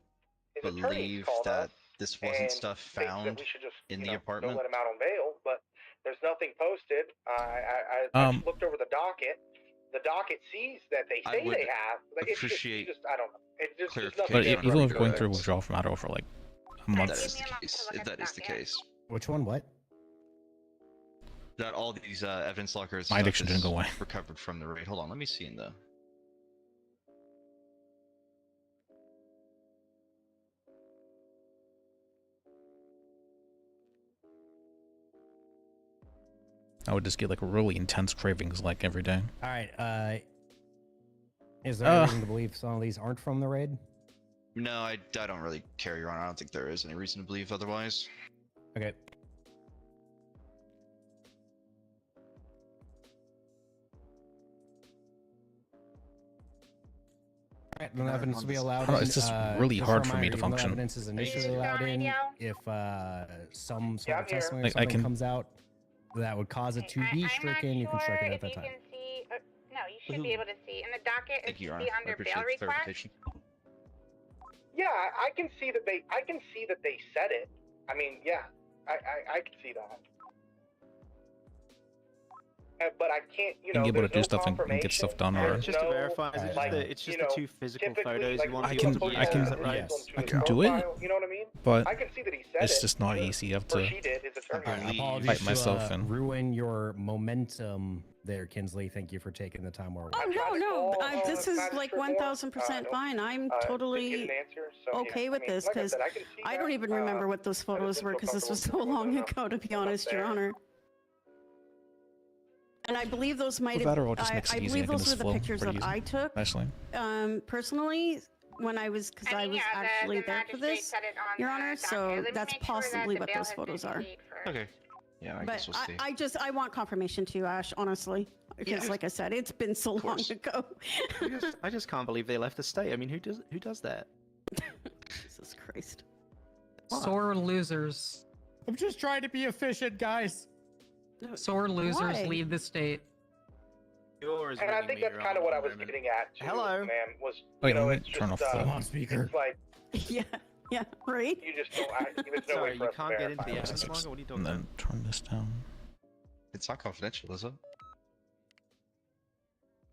S6: his attorney
S7: believe
S6: called
S7: that
S6: us
S7: this wasn't
S6: and
S7: stuff
S6: states that
S7: found
S6: we should just,
S7: in
S6: you
S7: the
S6: know,
S7: apartment.
S6: Don't let him out on bail, but there's nothing posted. I just looked over the docket. The docket sees that they
S7: I
S6: say
S7: would
S6: they have. Like, it's
S7: appreciate
S6: just I don't know. It's just
S7: clarification.
S1: But
S6: nothing.
S1: even if
S7: Go
S1: going
S7: ahead.
S1: through withdrawal from Adderall for like a
S7: That
S1: month,
S7: is the case. If that is the case.
S16: Which one? What?
S7: That all these evidence lockers.
S1: My
S7: stuff
S1: addiction didn't
S7: is
S1: go away.
S7: Recovered from the raid. Hold on, let me see in the.
S1: I would just get like really intense cravings like every day.
S16: All right. Is there any reason to believe some of these aren't from the raid?
S7: No, I don't really care, Your Honor. I don't think there is any reason to believe otherwise.
S16: Okay. Alright, no evidence to be allowed
S1: I don't know,
S16: in.
S1: it's just really hard
S16: a
S1: for me
S16: reminder,
S1: to
S16: even though
S1: function.
S16: Evidence is initially
S9: still on
S16: allowed in.
S9: radio?
S16: If some sort
S6: Yeah,
S16: of
S6: I'm here.
S16: testimony or
S1: Like, I
S16: something
S1: can-
S16: comes out that would cause it to be
S9: I'm
S16: stricken,
S9: not
S16: you can strike
S9: sure
S16: it at
S9: if
S16: that
S9: you
S16: time.
S9: can see. No, you should be able to see. In the docket, it
S7: Thank you,
S9: should
S7: Your
S9: be
S7: Honor. I
S9: under
S7: appreciate
S9: bail
S7: the
S9: request.
S7: clarification.
S6: Yeah, I can see that they said it. I mean, yeah, I can see that. But I can't, you know,
S1: Being able to
S6: there's
S1: do
S6: no
S1: stuff and get
S6: confirmation.
S1: stuff done,
S6: There's
S1: or
S8: Just to
S6: no,
S8: verify, is it
S6: like,
S8: it's just
S6: you know,
S8: the two physical
S6: typically,
S8: photos
S6: like,
S8: you want
S1: I
S8: people
S1: can-
S8: to
S1: I
S8: use,
S1: can-
S8: is that right?
S16: yes.
S1: I can do it,
S6: You know what I mean?
S1: but
S6: I can see that he said
S1: it's
S6: it.
S1: just not easy. You have
S6: Or
S1: to
S6: she did, his attorney.
S16: Alright,
S7: believe-
S16: apologies
S1: fight
S16: to
S1: myself and
S16: ruin your momentum there, Kinsley. Thank you for taking the time while we're
S10: Oh no,
S6: call,
S10: this is
S6: magistrate
S10: like
S6: more.
S10: 1000% fine. I'm
S6: Didn't get
S10: totally
S6: an answer, so,
S10: okay
S6: yeah.
S10: with
S6: I mean,
S10: this
S6: like I
S10: because
S6: said, I can see
S10: I
S6: that.
S10: don't even remember what those photos were because this was so long ago, to be honest, Your Honor. And I believe those might have.
S1: Adderall just makes it
S10: I
S1: easy.
S10: believe
S1: I can
S10: those
S1: just
S10: were the
S1: flow
S10: pictures
S1: pretty
S10: that I
S1: easy.
S10: took.
S1: Nicely.
S10: Personally, when I was, because I was actually there for this, Your Honor. So that's possibly what those photos are.
S7: Okay. Yeah, I
S10: But
S7: guess we'll see.
S10: I want confirmation too, Ash, honestly. Because
S8: Yeah.
S10: like I said, it's been so long ago.
S8: I just can't believe they left the state. I mean, who does that?
S10: Jesus Christ.
S5: Sore losers.
S16: I'm just trying to be efficient, guys.
S5: Sore losers
S10: Why?
S5: leave the state.
S8: Yours.
S6: And I think that's kind of what I was getting at, too,
S8: Hello.
S6: man, was,
S1: Wait,
S6: you know,
S1: let me
S6: it's
S1: turn
S6: just,
S1: off the-
S6: uh,
S1: I'm on
S16: speaker.
S6: It's like,
S10: Yeah, right?
S6: you just don't, there's no
S8: Sorry,
S6: way for
S8: you
S6: us
S8: can't
S6: to
S8: get into
S6: verify
S8: the
S6: that.
S8: evidence longer. What are you talking
S1: And
S8: about?
S1: then turn this down.
S7: It's not confidential, is it?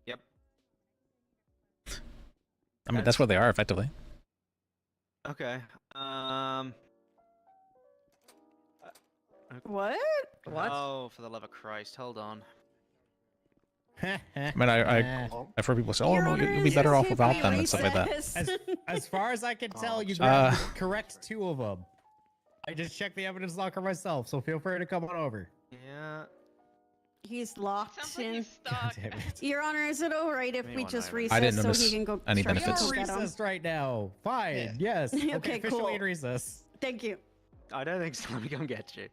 S8: Yep.
S1: I mean, that's what they are effectively.
S8: Okay.
S10: What?
S5: What?
S8: Oh, for the love of Christ! Hold on.
S1: I mean, I've heard people say, "Oh no, you'll be better off without them" and stuff like that.
S16: As far as I can tell, you
S1: Uh,
S16: grabbed the correct 2 of them. I just checked the evidence locker myself, so feel free to come on over.
S8: Yeah.
S10: He's locked in.
S16: God damn it.
S10: Your Honor, is it alright if we just recess
S1: I didn't
S10: so
S1: notice
S10: he can go
S1: any
S10: start
S1: benefits.
S10: his
S16: You're
S10: get on?
S16: recessed right now. Fine. Yes.
S10: Okay,
S16: Okay,
S10: cool.
S16: officially in recess.
S10: Thank you.
S8: I don't think so. Let me come get you.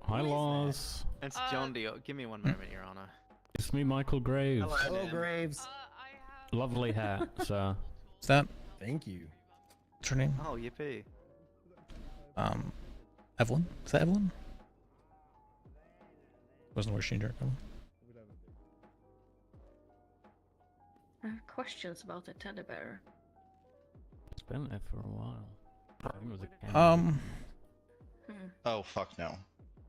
S2: Hi, Laws.
S8: It's John Dio. Give me one moment, Your Honor.
S2: It's me, Michael Graves.
S16: Hello, Graves.
S2: Lovely hat, sir.
S1: Is that
S16: Thank you.
S1: what's her name?
S8: Oh, yippee.
S1: Evelyn? Is that Evelyn? Wasn't where she injured Evelyn?
S11: Questions about the teddy bear.
S2: It's been there for a while. I think it was a candidate.
S7: Oh fuck no.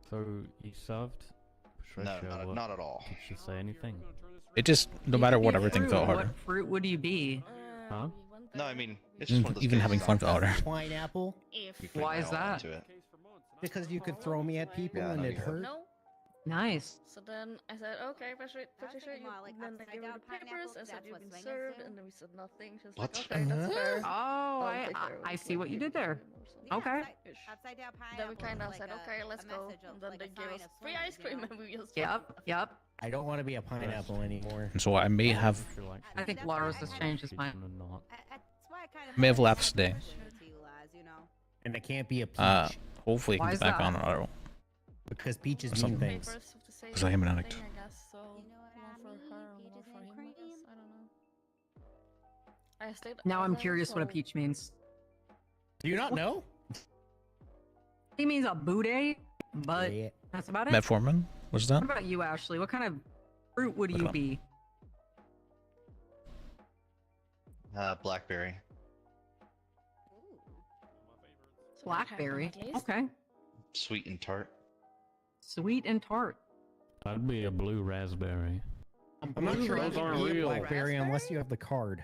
S2: So you served Patricia?
S7: No, not at all.
S2: Did she say anything?
S1: It just, no matter what, everything
S5: Fruit,
S1: felt harder.
S5: What fruit would you be?
S2: Huh?
S7: No, I mean it's just one of those
S1: Even
S7: cases
S1: having fun
S7: that-
S1: felt harder.
S16: Pineapple.
S7: you put
S5: Why
S7: it
S5: is
S7: all
S5: that?
S7: into it.
S16: Because you could throw me at people
S7: Yeah,
S16: and
S7: no,
S16: it
S7: you
S16: hurt.
S11: No.
S5: Nice.
S11: So then I said, okay, Patricia, you, then I gave her the papers. I said, you've been served, and then we said nothing. She's
S7: What?
S11: like, okay, that's fair.
S5: Oh,
S11: I'll take care of
S5: I
S11: it,
S5: see
S11: like,
S5: what you did there.
S11: or something.
S5: Okay.
S11: Ish. Then we kind of said, okay, let's go. And then they gave us free ice cream, and we just
S5: Yep.
S16: I don't want to be a pineapple anymore.
S1: And so I may have
S5: I think Lars has changed his mind.
S1: may have lapsed today.
S16: And it can't be a peach.
S1: Hopefully it
S5: Why
S1: comes
S5: is
S1: back
S5: that?
S1: on auto.
S16: Because peaches
S1: Or
S16: mean
S1: something.
S16: things.
S1: Because I am an addict.
S11: I guess, so one for her, one for him, I guess. I don't know. I stayed
S5: Now I'm
S11: over,
S5: curious what a
S11: so-
S5: peach means.
S16: Do you not know?
S5: He means a boudet, but
S16: Yeah.
S5: that's about it.
S1: Metformin? What's that?
S5: What about you, Ashley? What kind of fruit would
S1: What
S5: you
S1: about-
S5: be?
S7: Blackberry.
S5: Blackberry. Okay.
S7: Sweet and tart.
S5: Sweet and tart.
S2: I'd be a blue raspberry.
S16: I'm not sure
S2: Those
S16: you
S2: aren't
S16: can be a
S2: real.
S16: blackberry unless you have the card.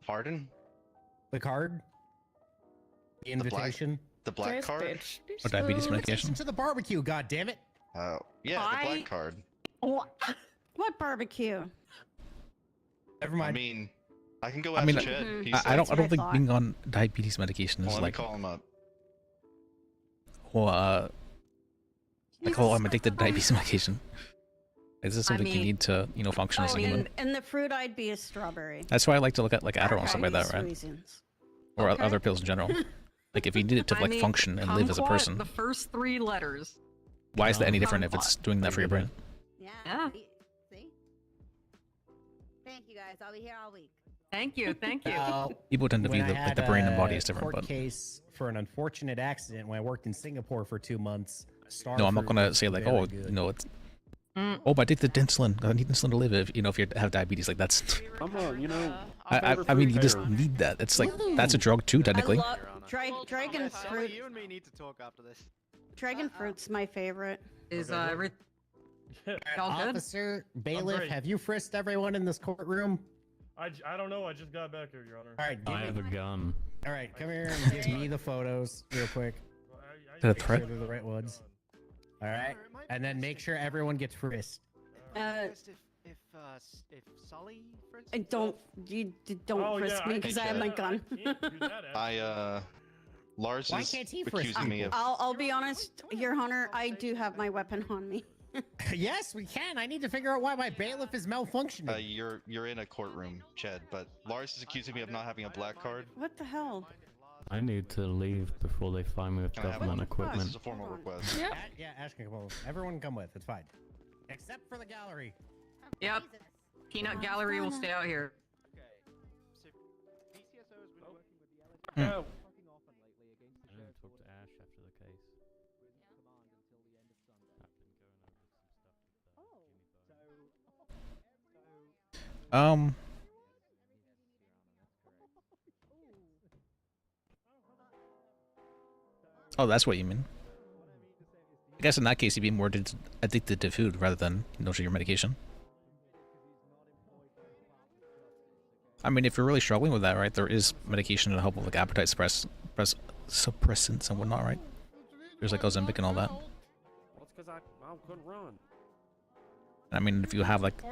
S7: Pardon?
S16: The card? The invitation?
S7: The black card?
S1: Or diabetes medication?
S16: Invitation to the barbecue, god damn it!
S7: Oh, yeah, the black card.
S10: What barbecue?
S16: Never
S7: I
S16: mind.
S7: mean, I can go
S1: I
S7: ask
S1: mean,
S7: Chet. He's
S1: I don't
S10: what I
S1: think
S10: thought.
S1: being on diabetes medication
S7: Well,
S1: is
S7: let me
S1: like,
S7: call him up.
S1: well, like, oh, I'm addicted to diabetes medication. Is this something you
S10: mean-
S1: need to, function as a human?
S10: And the fruit I'd be a strawberry.
S1: That's why I like to look at like Adderall and stuff like that,
S10: Obvious
S1: right?
S10: reasons.
S1: Or
S10: Okay.
S1: other pills in general. Like if you need it to
S5: I
S1: like
S5: mean,
S1: function and live as a
S5: kumquat,
S1: person,
S5: The first 3 letters.
S1: why is that any different if
S5: kumquat.
S1: it's doing that for your brain?
S5: Yeah.
S23: See? Thank you guys. I'll be here all week.
S5: Thank you. Thank you.
S1: People tend to
S16: When
S1: view
S16: I
S1: the, like
S16: had
S1: the brain and
S16: a
S1: body as different,
S16: court
S1: but
S16: case for an unfortunate accident when I worked in Singapore for 2 months.
S1: no, I'm not
S16: Starfruit
S1: gonna
S16: was
S1: say like,
S16: very
S1: oh,
S16: good.
S1: it's oh, but I did the insulin. I need insulin to live. If if you have diabetes, like that's.
S22: I'm a,
S1: I mean, you just need that. It's like that's a drug too, technically.
S10: I love dragon fruit.
S8: You and me need to talk after this.
S10: Dragon fruit's my favorite.
S5: Is all good?
S16: Officer, bailiff,
S4: great.
S16: have you frisked everyone in this courtroom?
S4: I don't know. I just got back here, Your Honor.
S16: All right,
S2: I have a gun.
S16: All right, come here and give me the photos real quick.
S1: Is that a
S16: Make
S1: threat?
S16: sure they're the right ones. All right, and then make sure everyone gets frisked.
S8: If Sully, for instance.
S10: And don't
S4: Oh,
S10: frisk
S4: yeah,
S10: me
S4: I
S10: because I
S7: can't-
S10: have my gun.
S7: Lars
S16: Why
S7: is
S16: can't he
S7: accusing
S16: frisk
S7: me of.
S10: I'll be honest, Your Honor. I do have my weapon on me.
S16: Yes, we can. I need to figure out why my bailiff is malfunctioning.
S7: You're in a courtroom, Ched, but Lars is accusing me of not having a black card.
S10: What the hell?
S2: I need to leave before they find me with
S7: Can I have
S2: government
S7: one?
S2: equipment.
S7: This is a formal request.
S11: Yeah.
S16: Yeah, Ash can come over. Everyone come with. It's fine. Except for the gallery.
S5: Yep. Peanut Gallery will stay out here.
S1: Hmm.
S2: I didn't talk to Ash after the case.
S1: Oh, that's what you mean. I guess in that case, you'd be more addicted to food rather than to your medication. I mean, if you're really struggling with that, right, there is medication to help with like appetite suppressants and whatnot, right? There's like Ozempic and all that.
S12: Well, it's because I couldn't run.
S1: I mean, if you have like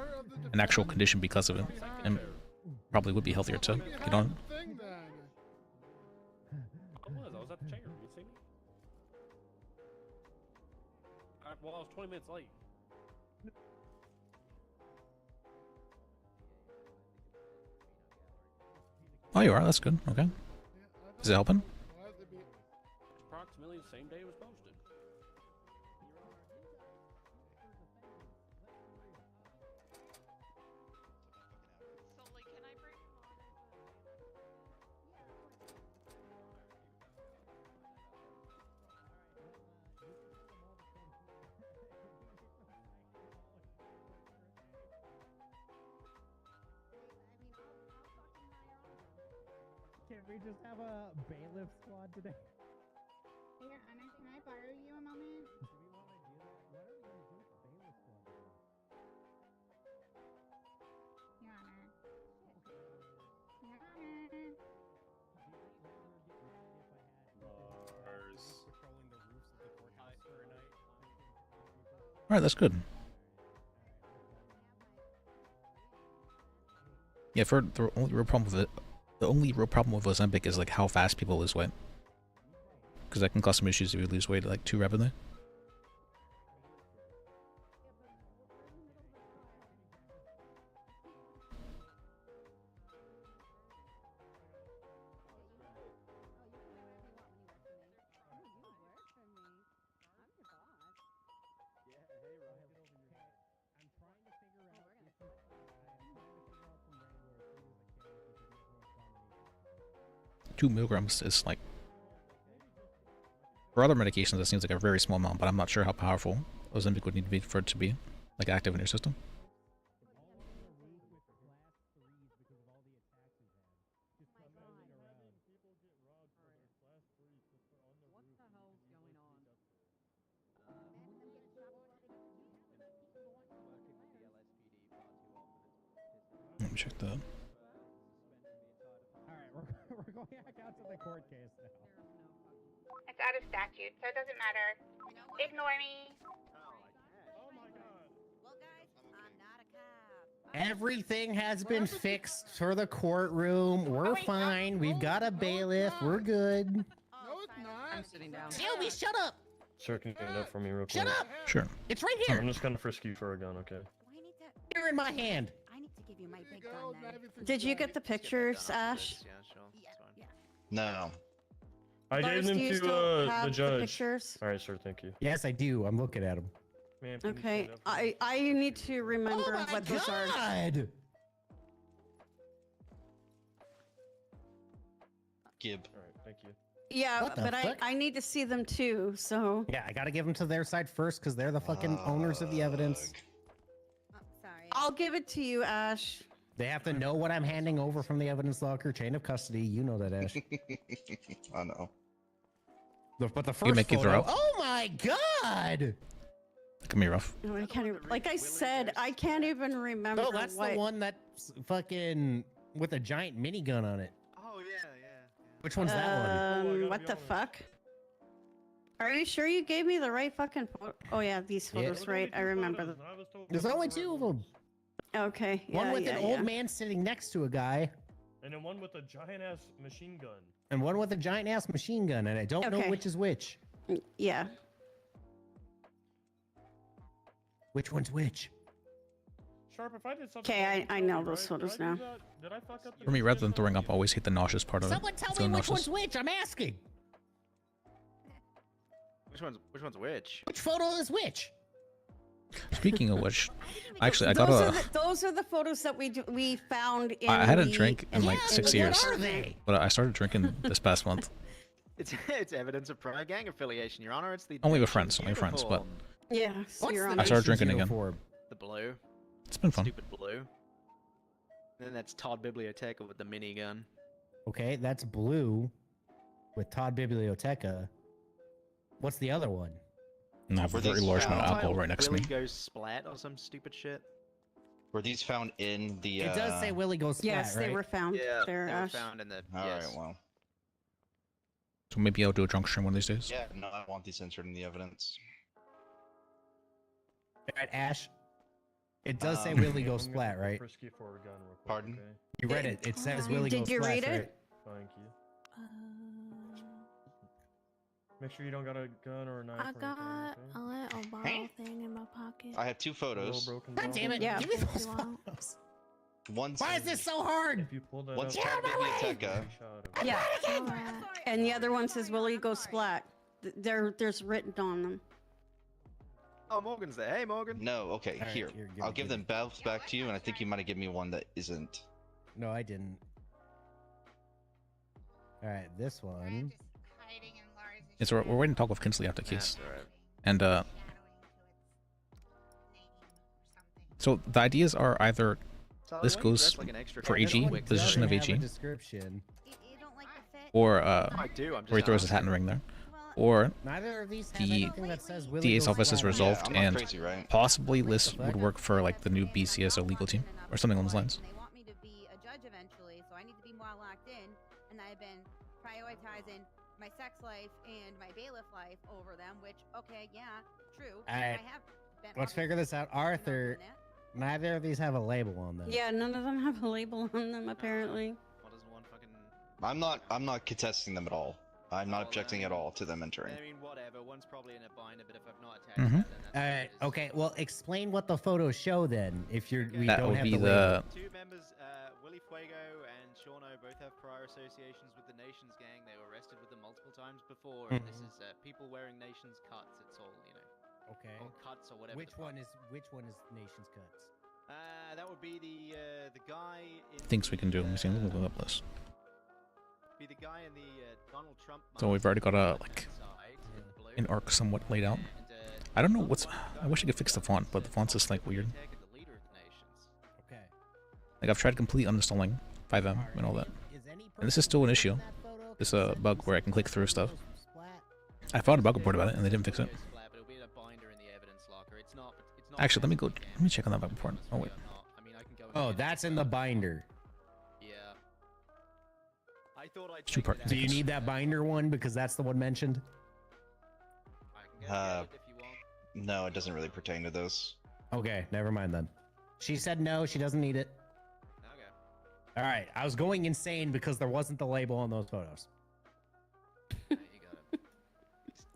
S1: an actual condition because of it, and probably would be healthier to get on.
S12: I was at the chair. You see me? Well, I was 20 minutes late.
S1: Oh, you are? That's good. Okay. Is it helping?
S12: Approximately the same day it was posted.
S16: Can we just have a bailiff squad today?
S9: Hey, Anna, can I borrow you a moment? Yeah, Anna. Yeah, Anna.
S1: All right, that's good. Yeah, for the only real problem with it, the only real problem with Ozempic is like how fast people lose weight, because that can cause some issues if you lose weight like too rapidly. Two milligrams is like, for other medications that seems like a very small amount, but I'm not sure how powerful Ozempic would need to be for it to be like active in your system. Let me check that.
S16: Alright, we're going back out to the court case now.
S9: It's out of statute, so it doesn't matter. Ignore me.
S16: Everything has been fixed for the courtroom. We're fine. We've got a bailiff. We're good.
S21: No, it's not.
S5: I'm sitting down.
S16: Shelby, shut up!
S4: Sir, can you stand up for me real quick?
S16: Shut up!
S1: Sure.
S16: It's right here.
S4: I'm just gonna frisk you for a gun, okay?
S16: Here in my hand.
S23: I need to give you my big gun then.
S10: Did you get the pictures, Ash?
S7: No.
S4: I
S10: Lars,
S4: gave them
S10: do you
S4: to
S10: still
S4: the
S10: have the
S4: judge.
S10: pictures?
S4: All right, sir. Thank you.
S16: Yes, I do. I'm looking at him.
S4: Man, can you
S10: Okay,
S4: stand up for me?
S10: I need to remember
S16: Oh my
S10: what those are.
S16: God!
S7: Gib.
S4: All right, thank you.
S10: Yeah,
S16: What the
S10: but
S16: fuck?
S10: I need to see them too, so.
S16: Yeah, I gotta give them to their side first because they're the fucking owners of the evidence.
S10: I'll give it to you, Ash.
S16: They have to know what I'm handing over from the evidence locker, chain of custody. You know that, Ash.
S7: I know.
S16: But the
S1: You
S16: first
S1: make it
S16: photo.
S1: throw.
S16: Oh my God!
S1: That can be rough.
S10: No, I can't even, like I said, I can't even remember
S16: No, that's
S10: what.
S16: the one that's fucking with a giant minigun on it.
S8: Oh yeah, yeah.
S16: Which one's that one?
S10: What the fuck? Are you sure you gave me the right fucking photo? Oh yeah, these
S16: Yeah.
S10: photos, right? I remember them.
S16: There's only two of them.
S10: Okay, yeah,
S16: One with
S10: yeah,
S16: an
S10: yeah.
S16: old man sitting next to a guy,
S4: And then one with a giant ass machine gun.
S16: and one with a giant ass machine gun, and I don't know
S10: Okay.
S16: which is which.
S10: Yeah.
S16: Which one's which?
S4: Sharp, if I did something.
S10: Okay, I know those photos now.
S4: Did I fuck up the
S1: For me, rather than throwing up, I always hate the nauseous part of it.
S16: Someone tell me
S1: Feeling
S16: which
S1: nauseous.
S16: one's which. I'm asking.
S8: Which one's which?
S16: Which photo is which?
S1: Speaking of which, actually, I got a.
S10: Those are the photos that we found in
S1: I hadn't
S10: the-
S1: drank in like 6 years,
S10: What are they?
S1: but I started drinking this past month.
S8: It's evidence of prior gang affiliation, Your Honor. It's the
S1: Only with friends, but
S10: Yeah, so Your
S1: I
S10: Honor.
S1: started drinking again.
S8: The blue.
S1: It's been fun.
S8: Stupid blue. And then that's Todd Biblioteca with the minigun.
S16: Okay, that's blue with Todd Biblioteca. What's the other one?
S1: And I have a very large amount of alcohol right next to me.
S8: Willie goes splat or some stupid shit.
S7: Were these found in the?
S16: It does say Willie goes splat,
S10: Yes, they
S16: right?
S10: were found.
S8: Yeah,
S10: there,
S8: they were
S10: Ash.
S8: found in the.
S7: All
S8: yes.
S7: right, well.
S1: So maybe I'll do a drunk stream one of these days.
S7: Yeah, no, I want these entered in the evidence.
S16: Alright, Ash. It does say Willie goes splat, right?
S7: Pardon?
S16: You read it. It says Willie goes
S10: Did you
S16: splat,
S10: read
S16: right?
S10: it?
S4: Thank you. Make sure you don't got a gun or a knife.
S11: I got a little bottle thing in my pocket.
S7: I have two photos.
S16: God damn it!
S10: Yeah.
S16: Give me
S11: If
S16: those
S11: you want.
S16: photos.
S7: One's
S16: Why is this so hard?
S4: If you pull that
S7: One's
S4: up,
S7: Todd Biblioteca.
S10: Yeah. And the other one says Willie Go Splat. There's written on them.
S8: Oh, Morgan's there. Hey, Morgan.
S7: No, okay,
S16: All right,
S7: here.
S16: here, give
S7: I'll
S16: me-
S7: give
S16: give
S7: them both back to you, and I think you might have given me one that isn't.
S16: No, I didn't. Alright, this one.
S1: It's we're waiting to talk with Kinsley after case,
S8: That's alright.
S1: and so the ideas are either
S8: So
S1: this
S8: why don't you
S1: goes
S8: dress like an extra
S1: for
S8: guy?
S1: AG,
S8: Quick
S1: position of
S16: Doesn't have a
S1: AG,
S16: description.
S1: or
S8: I do, I'm
S1: where he
S8: just
S1: throws his hat in the ring there, or
S16: Neither of these have
S1: the
S16: anything that says Willie
S1: DA's
S16: goes
S1: office is
S16: splat.
S1: resolved,
S7: I'm not
S1: and
S7: crazy, right?
S1: possibly Lis would work for like the new BCSO legal team or something along those lines.
S23: They want me to be a judge eventually, so I need to be more locked in. And I've been prioritizing my sex life and my bailiff life over them, which, okay, yeah, true.
S16: Alright,
S23: I have been
S16: let's figure this out. Arthur, neither of these have a label on them.
S10: Yeah, none of them have a label on them apparently.
S8: What does one fucking...
S7: I'm not contesting them at all. I'm not objecting at all to them entering.
S8: I mean, whatever. One's probably in a binder, but if I've not attached
S1: Mhm.
S8: that, then
S16: Alright, okay, well, explain what the photos show then, if we
S1: That
S16: don't
S1: would
S16: have
S1: be
S16: the
S1: the
S16: label.
S8: Two members, Willie Fuego and Shauno, both have prior associations with the Nations gang. They were arrested with them multiple times before. And this is people wearing Nations cuts. It's all, you know,
S16: Okay.
S8: or cuts or whatever.
S16: Which one is Nation's Cuts?
S8: That would be the guy. In
S1: things we can do. Let me see. Let me look up this.
S8: Be the guy in the Donald Trump.
S1: So we've already got a like an arc somewhat laid out. I don't know what's. I wish I could fix the font, but the font's just like weird.
S16: Okay.
S1: Like I've tried completely uninstalling 5M and all that, and this is still an issue. This bug where I can click through stuff. I found a bug report about it, and they didn't fix it. Actually, let me check on that bug report. Oh wait.
S16: Oh, that's in the binder.
S8: Yeah. I thought I'd
S1: Two part.
S16: Do you need that binder one because that's the one mentioned?
S7: No, it doesn't really pertain to those.
S16: Okay, never mind then. She said no, she doesn't need it.
S8: Okay.
S16: All right, I was going insane because there wasn't the label on those photos.
S8: You got it.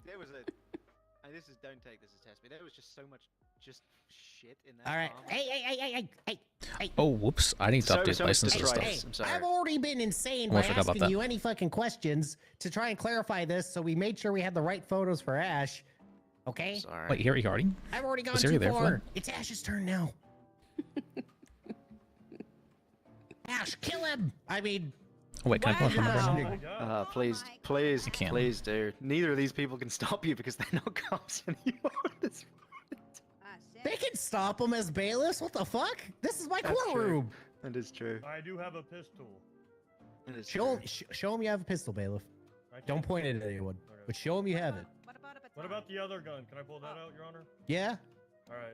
S8: There was a. And this is don't take this as test me. There was just so much just shit in that.
S16: All right,
S8: arm.
S16: hey.
S1: Oh whoops! I need to update
S8: so
S1: licenses and
S8: destroyed.
S1: stuff.
S8: I'm sorry.
S16: I've already been insane
S1: Almost
S16: by
S1: forgot about
S16: asking
S1: that.
S16: you any fucking questions to try and clarify this, so we made sure we had the right photos for Ash. Okay?
S8: Sorry.
S1: Wait, here you already?
S16: I've already gone
S1: Was
S16: too
S1: Harry there for
S16: far.
S1: that?
S16: It's Ash's turn now. Ash, kill him! I mean,
S1: Oh wait, can I pull up the number now?
S8: Please,
S1: I can't.
S8: please do. Neither of these people can stop you because they're not cops anymore.
S16: they can stop him as bailiffs. What the fuck? This is my courtroom.
S8: That is true.
S4: I do have a pistol.
S8: That is
S16: Show,
S8: true.
S16: show him you have a pistol, bailiff. Don't point it at anyone, but show him you have it.
S4: What about the other gun? Can I pull that out, Your Honor?
S16: Yeah?
S4: All right.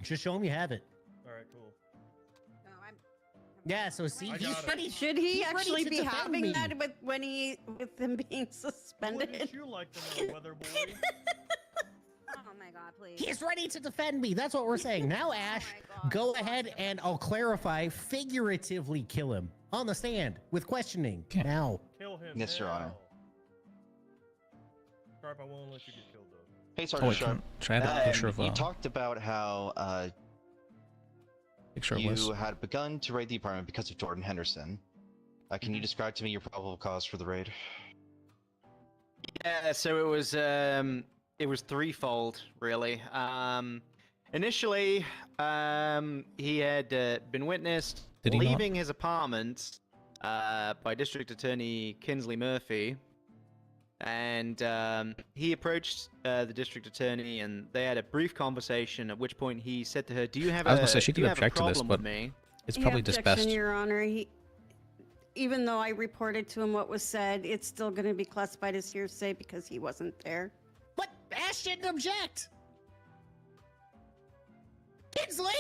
S16: Just show him you have it.
S4: All right. Cool.
S16: Yeah, so see,
S4: I
S16: he's
S4: got it.
S16: ready.
S10: Should he
S16: he's ready
S10: actually
S16: to
S10: be
S16: defend
S10: having
S16: me.
S10: that with him being suspended?
S4: Wouldn't you like to know, weather boy?
S23: Oh my god, please.
S16: He's ready to defend me. That's what we're saying. Now, Ash, go ahead and I'll clarify, figuratively kill him on the stand with questioning. Now.
S4: Kill him.
S7: Yes, Your Honor.
S4: Sharp, I won't let you get killed though.
S7: Hey, Sergeant
S1: wait,
S7: Sharp.
S1: should I add a picture of
S7: You talked about how
S1: Picture
S7: you
S1: was.
S7: had begun to raid the apartment because of Jordan Henderson. Can you describe to me your probable cause for the raid?
S8: Yeah, so it was threefold, really. Initially, he had been witnessed
S1: Did he not?
S8: leaving his apartment by District Attorney Kinsley Murphy, and he approached the District Attorney, and they had a brief conversation. At which point, he said to her, "Do you have
S1: I was
S8: a
S1: gonna say she
S8: do
S1: could
S8: you have a
S1: object to this,
S8: problem
S1: but
S8: with me?"
S1: it's probably just best.
S10: Your Honor, even though I reported to him what was said, it's still going to be classified as hearsay because he wasn't there.
S16: But Ash didn't object. Kinsley.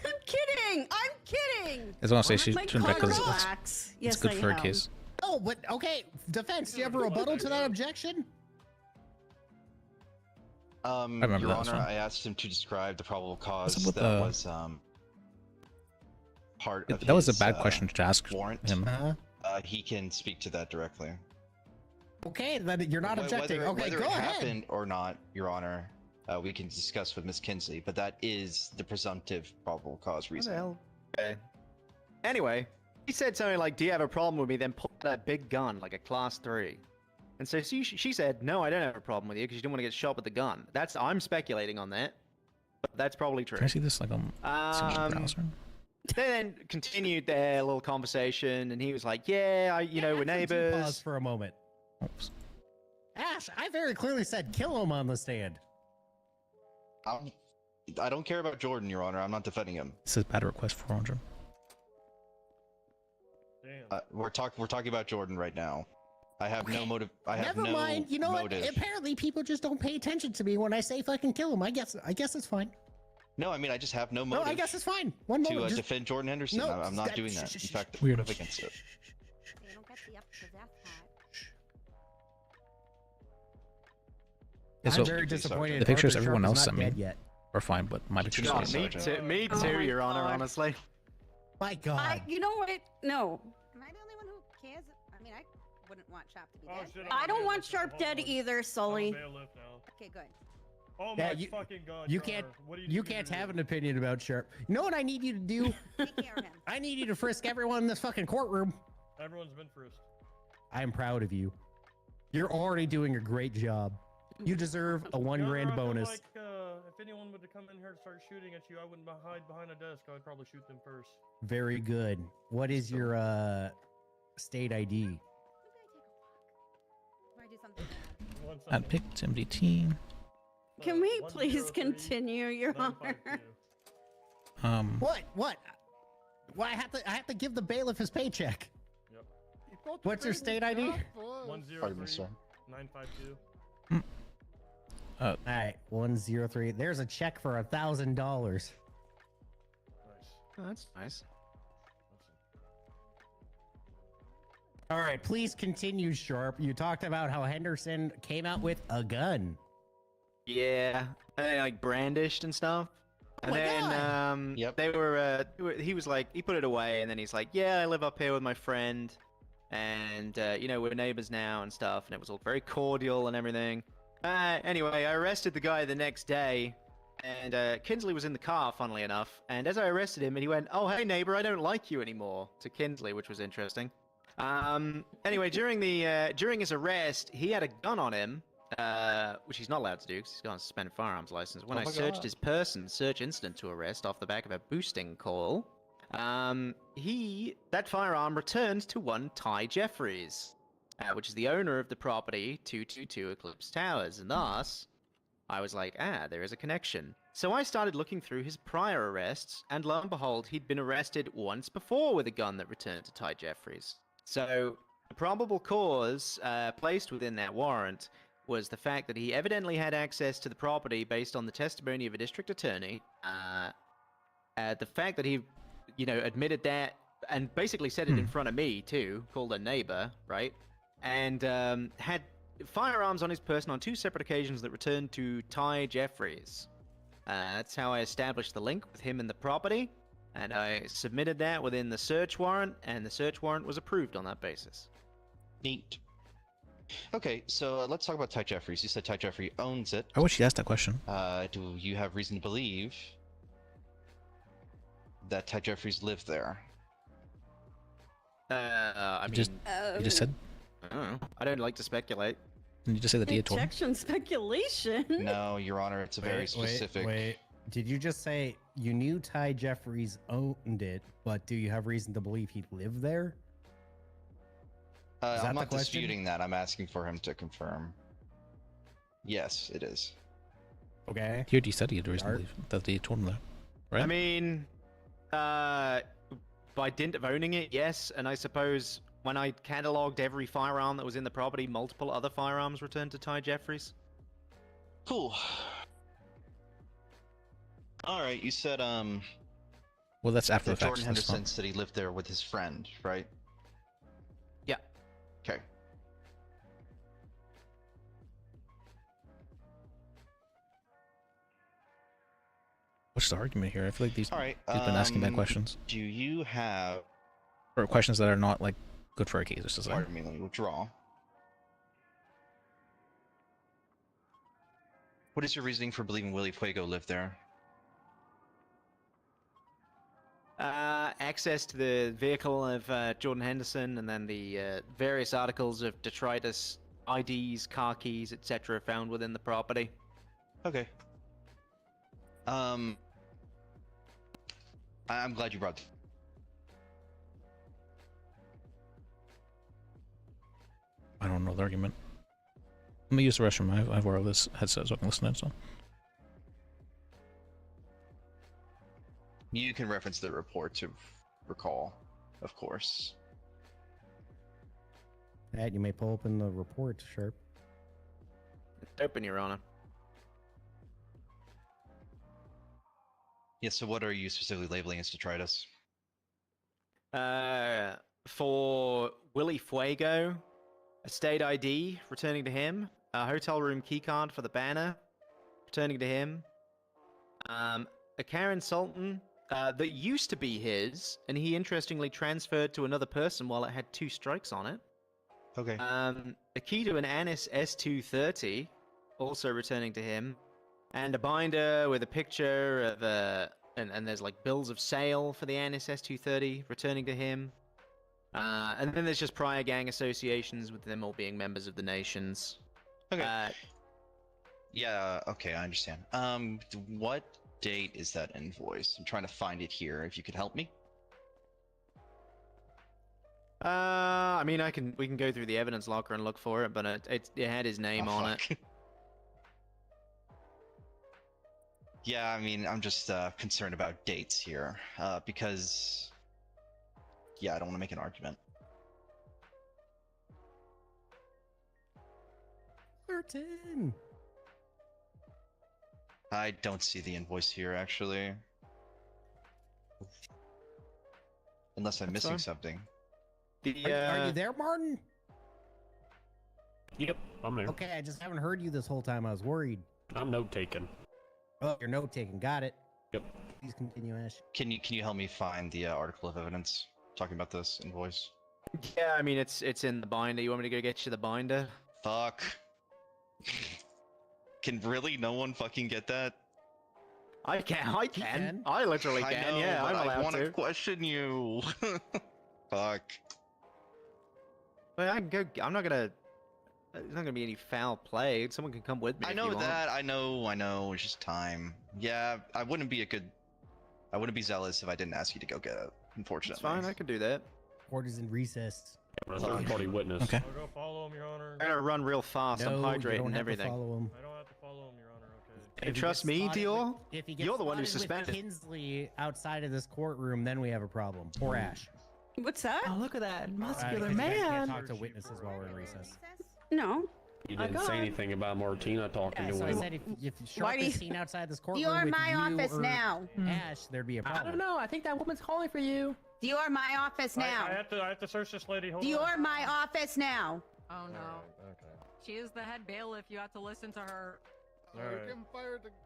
S10: I'm kidding. I'm kidding.
S1: I was gonna say she
S10: My
S1: shouldn't object because
S10: relax.
S1: it's
S10: Yes,
S1: good
S10: I
S1: for a
S10: have.
S1: case.
S16: Oh, but okay. Defense, do you have a rebuttal to that objection?
S1: remember
S7: Your
S1: that was
S7: Honor,
S1: fine.
S7: I asked him to describe the probable cause
S1: What's up with
S7: that
S1: the-
S7: was part of
S1: That was a
S7: his,
S1: bad question to ask
S7: warrant.
S1: him.
S7: He can speak to that directly.
S16: Okay, then you're not objecting. Okay,
S7: whether
S16: go
S7: it
S16: ahead.
S7: happened or not, Your Honor, we can discuss with Miss Kinsley, but that is the presumptive probable cause reason.
S8: Okay. Anyway, he said something like, "Do you have a problem with me?" Then pulled out a big gun, like a class 3. And so she said, "No, I don't have a problem with you because you didn't want to get shot with the gun." I'm speculating on that, but that's probably true.
S1: Can I see this like on some browser?
S8: They then continued their little conversation, and he was like, "Yeah, we're neighbors."
S16: Pause for a moment.
S1: Oops.
S16: Ash, I very clearly said kill him on the stand.
S7: I don't care about Jordan, Your Honor. I'm not defending him.
S1: This is bad request 400.
S7: We're talking about Jordan right now. I have no motive. I have
S16: Never
S7: no
S16: mind. You know
S7: motive.
S16: what? Apparently, people just don't pay attention to me when I say fucking kill him. I guess it's fine.
S7: No, I mean I just have no
S16: No,
S7: motive.
S16: I guess it's fine. One
S7: to
S16: moment. just-
S7: defend Jordan Henderson.
S16: No,
S7: I'm not
S16: that-
S7: doing that. In fact, I'm
S1: Weird.
S7: up against it.
S1: Yeah,
S16: I'm
S1: so
S16: very disappointed.
S1: the pictures
S16: Arthur
S1: everyone
S16: Sharp is
S1: else
S16: not
S1: sent me
S16: dead yet.
S1: are fine, but my pictures
S8: God,
S1: are
S8: me too, Your Honor. Honestly.
S16: My God.
S10: You know what? No.
S23: Am I the only one who cares? I mean, I wouldn't want Sharp to be dead.
S10: I don't want Sharp dead either, Sully.
S23: Okay, good.
S4: Oh
S16: Yeah,
S4: my
S16: you-
S4: fucking god!
S16: You
S4: Your
S16: can't.
S4: Honor. What do
S16: You can't have an opinion about Sharp. You know what I need you to do? I need you to frisk everyone in this fucking courtroom.
S4: Everyone's been first.
S16: I am proud of you. You're already doing a great job. You deserve a $1 grand bonus.
S4: Like, if anyone would come in here and start shooting at you, I wouldn't hide behind a desk. I would probably shoot them first.
S16: Very good. What is your state ID?
S23: Can I do something?
S1: At picked MDT.
S10: Can we please continue, Your Honor?
S16: What? What? Well, I have to give the bailiff his paycheck.
S4: Yep.
S16: What's your state ID?
S4: 103 952.
S16: All right, 103. There's a check for $1,000.
S4: Nice.
S8: Oh, that's nice.
S16: All right, please continue, Sharp. You talked about how Henderson came out with a gun.
S8: Yeah, and they, like brandished and stuff. And
S16: my
S8: then they were he was like, he put it away, and then he's like, "Yeah, I live up here with my friend, and we're neighbors now and stuff." And it was all very cordial and everything. Anyway, I arrested the guy the next day, and Kinsley was in the car, funnily enough. And as I arrested him, and he went, "Oh, hey neighbor, I don't like you anymore," to Kinsley, which was interesting. Anyway, during his arrest, he had a gun on him, which he's not allowed to do because he's got a suspended firearms license. When I searched his person, search incident to arrest off the back of a boosting call, that firearm returned to one Ty Jeffries, which is the owner of the property 222 Eclipse Towers, and thus, I was like, there is a connection. So I started looking through his prior arrests, and lo and behold, he'd been arrested once before with a gun that returned to Ty Jeffries. So, the probable cause placed within that warrant was the fact that he evidently had access to the property based on the testimony of a district attorney, the fact that he, admitted that, and basically said it in front of me, too, called a neighbor, right? And had firearms on his person on 2 separate occasions that returned to Ty Jeffries. That's how I established the link with him and the property, and I submitted that within the search warrant, and the search warrant was approved on that basis.
S7: Neat. Okay, so let's talk about Ty Jeffries. You said Ty Jeffrey owns it.
S1: I wish you asked that question.
S7: Do you have reason to believe that Ty Jeffries lived there.
S8: I mean,
S1: You just said.
S8: I don't know. I don't like to speculate.
S1: Didn't you just say the DA told him?
S10: Objection speculation.
S7: No, Your Honor, it's a very specific.
S16: Wait. Did you just say you knew Ty Jeffries owned it, but do you have reason to believe he lived there?
S7: I'm not disputing that. I'm asking for him to confirm. Yes, it is.
S16: Okay.
S1: He already said he had reason to believe that they told him that, right?
S8: I mean, by dint of owning it, yes. And I suppose when I catalogued every firearm that was in the property, multiple other firearms returned to Ty Jeffries.
S7: Cool. All right, you said
S1: Well, that's after the fact.
S7: Jordan Henderson said he lived there with his friend, right?
S8: Yeah.
S7: Okay.
S1: What's the argument here? I feel like these
S7: All right,
S1: he's been asking bad questions,
S7: Do you have?
S1: or questions that are not like good for our case. It's just like,
S7: Pardon me, let me withdraw. What is your reasoning for believing Willie Fuego lived there?
S8: Access to the vehicle of Jordan Henderson, and then the various articles of detritus, IDs, car keys, etc. found within the property.
S7: Okay. I'm glad you brought.
S1: I don't know the argument. Let me use the restroom. I have wireless headset so I can listen to it. So.
S7: You can reference the report to recall, of course.
S16: That you may pull open the report, Sharp.
S8: It's open, Your Honor.
S7: Yeah, so what are you specifically labeling as detritus?
S8: For Willie Fuego, a state ID returning to him, a hotel room keycard for the banner returning to him, a Karen Sultan that used to be his, and he interestingly transferred to another person while it had 2 strikes on it.
S7: Okay.
S8: A key to an Anis S230, also returning to him, and a binder with a picture of and there's like bills of sale for the Anis S230 returning to him. And then there's just prior gang associations with them all being members of the nations.
S7: Okay. Yeah, okay, I understand. What date is that invoice? I'm trying to find it here. If you could help me.
S8: I mean, we can go through the evidence locker and look for it, but it had his name on it.
S7: Yeah, I mean, I'm just concerned about dates here, because, yeah, I don't want to make an argument.
S16: 13.
S7: I don't see the invoice here, actually. Unless I'm missing something.
S16: Are you there, Martin?
S12: Yep, I'm there.
S16: Okay, I just haven't heard you this whole time. I was worried.
S12: I'm note taking.
S16: Oh, you're note taking. Got it.
S12: Yep.
S16: Please continue, Ash.
S7: Can you help me find the article of evidence talking about this invoice?
S8: Yeah, I mean, it's in the binder. You want me to go get you the binder?
S7: Fuck. Can really no one fucking get that?
S8: I can. I literally can.
S7: I know,
S8: yeah,
S7: but
S8: I'm allowed
S7: I want
S8: to.
S7: to question you. Fuck.
S8: But I can go. I'm not gonna. There's not gonna be any foul play. Someone can come with me.
S7: I
S8: if
S7: know
S8: you want.
S7: that. I know. It's just time. Yeah, I wouldn't be zealous if I didn't ask you to go get it. Unfortunately.
S8: It's fine. I can do that.
S16: Court is in recess.
S12: Third-party witness.
S1: Okay.
S4: I'll go follow him, Your Honor.
S8: I'm gonna run real fast. I'm
S16: No, you
S8: hydrating
S16: don't
S8: and
S16: have to
S8: everything.
S16: follow him.
S4: I don't have to follow him, Your Honor. Okay.
S8: You trust me, Dior?
S16: If he gets
S8: You're the one who's
S16: spotted with
S8: suspended.
S16: Kinsley outside of this courtroom, then we have a problem. Poor Ash.
S10: What's that?
S5: Oh, look at that muscular
S16: You
S5: man.
S16: can't talk to witnesses while we're in recess.
S10: No.
S12: You didn't say anything about Martina talking
S16: Yeah,
S12: to
S16: so I
S12: him.
S16: said if Sharp is seen outside this courtroom
S23: You're
S16: with
S23: my
S16: you
S23: office
S16: or
S23: now.
S16: Ash, there'd be a problem.
S5: I don't know. I think that woman's calling for you.
S23: You're my office now.
S4: I have to search this lady. Hold
S23: You're
S4: on.
S23: my office now.
S5: Oh no.
S4: Okay.
S5: She is the head bailiff. You have to listen to her.
S4: Alright.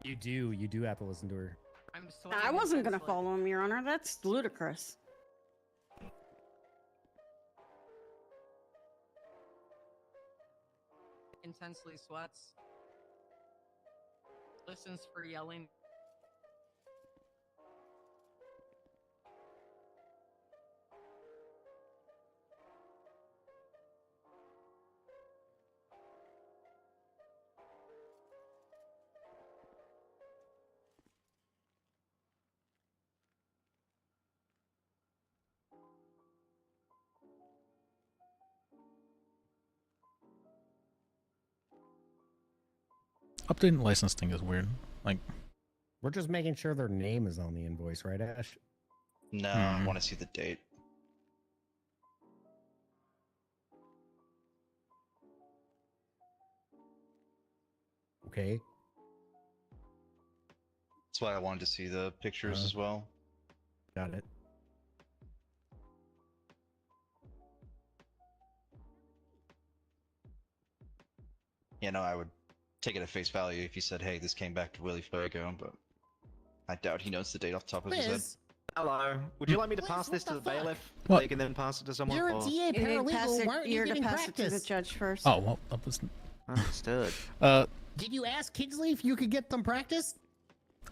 S16: You do have to listen to her.
S5: I'm
S10: I wasn't going to follow him, Your Honor. That's ludicrous.
S5: Intensely sweats. Listens for yelling.
S1: updating the license thing is weird. Like,
S16: We're just making sure their name is on the invoice, right, Ash?
S7: No, I want to see the date.
S16: Okay.
S7: That's why I wanted to see the pictures as well.
S16: Got it.
S7: Yeah, no, I would take it at face value if you said, hey, this came back to Willie Fuego, but I doubt he knows the date off the top of his head.
S8: Hello. Would you like me to pass this to the bailiff?
S1: What?
S8: They can then pass it to someone?
S16: You're a
S8: or-
S16: DA paralegal. Why aren't you
S10: You're to
S16: getting
S10: pass it to the
S16: practice?
S10: judge first.
S1: oh well, that was.
S8: Understood.
S16: Did you ask Kingsley if you could get them practice?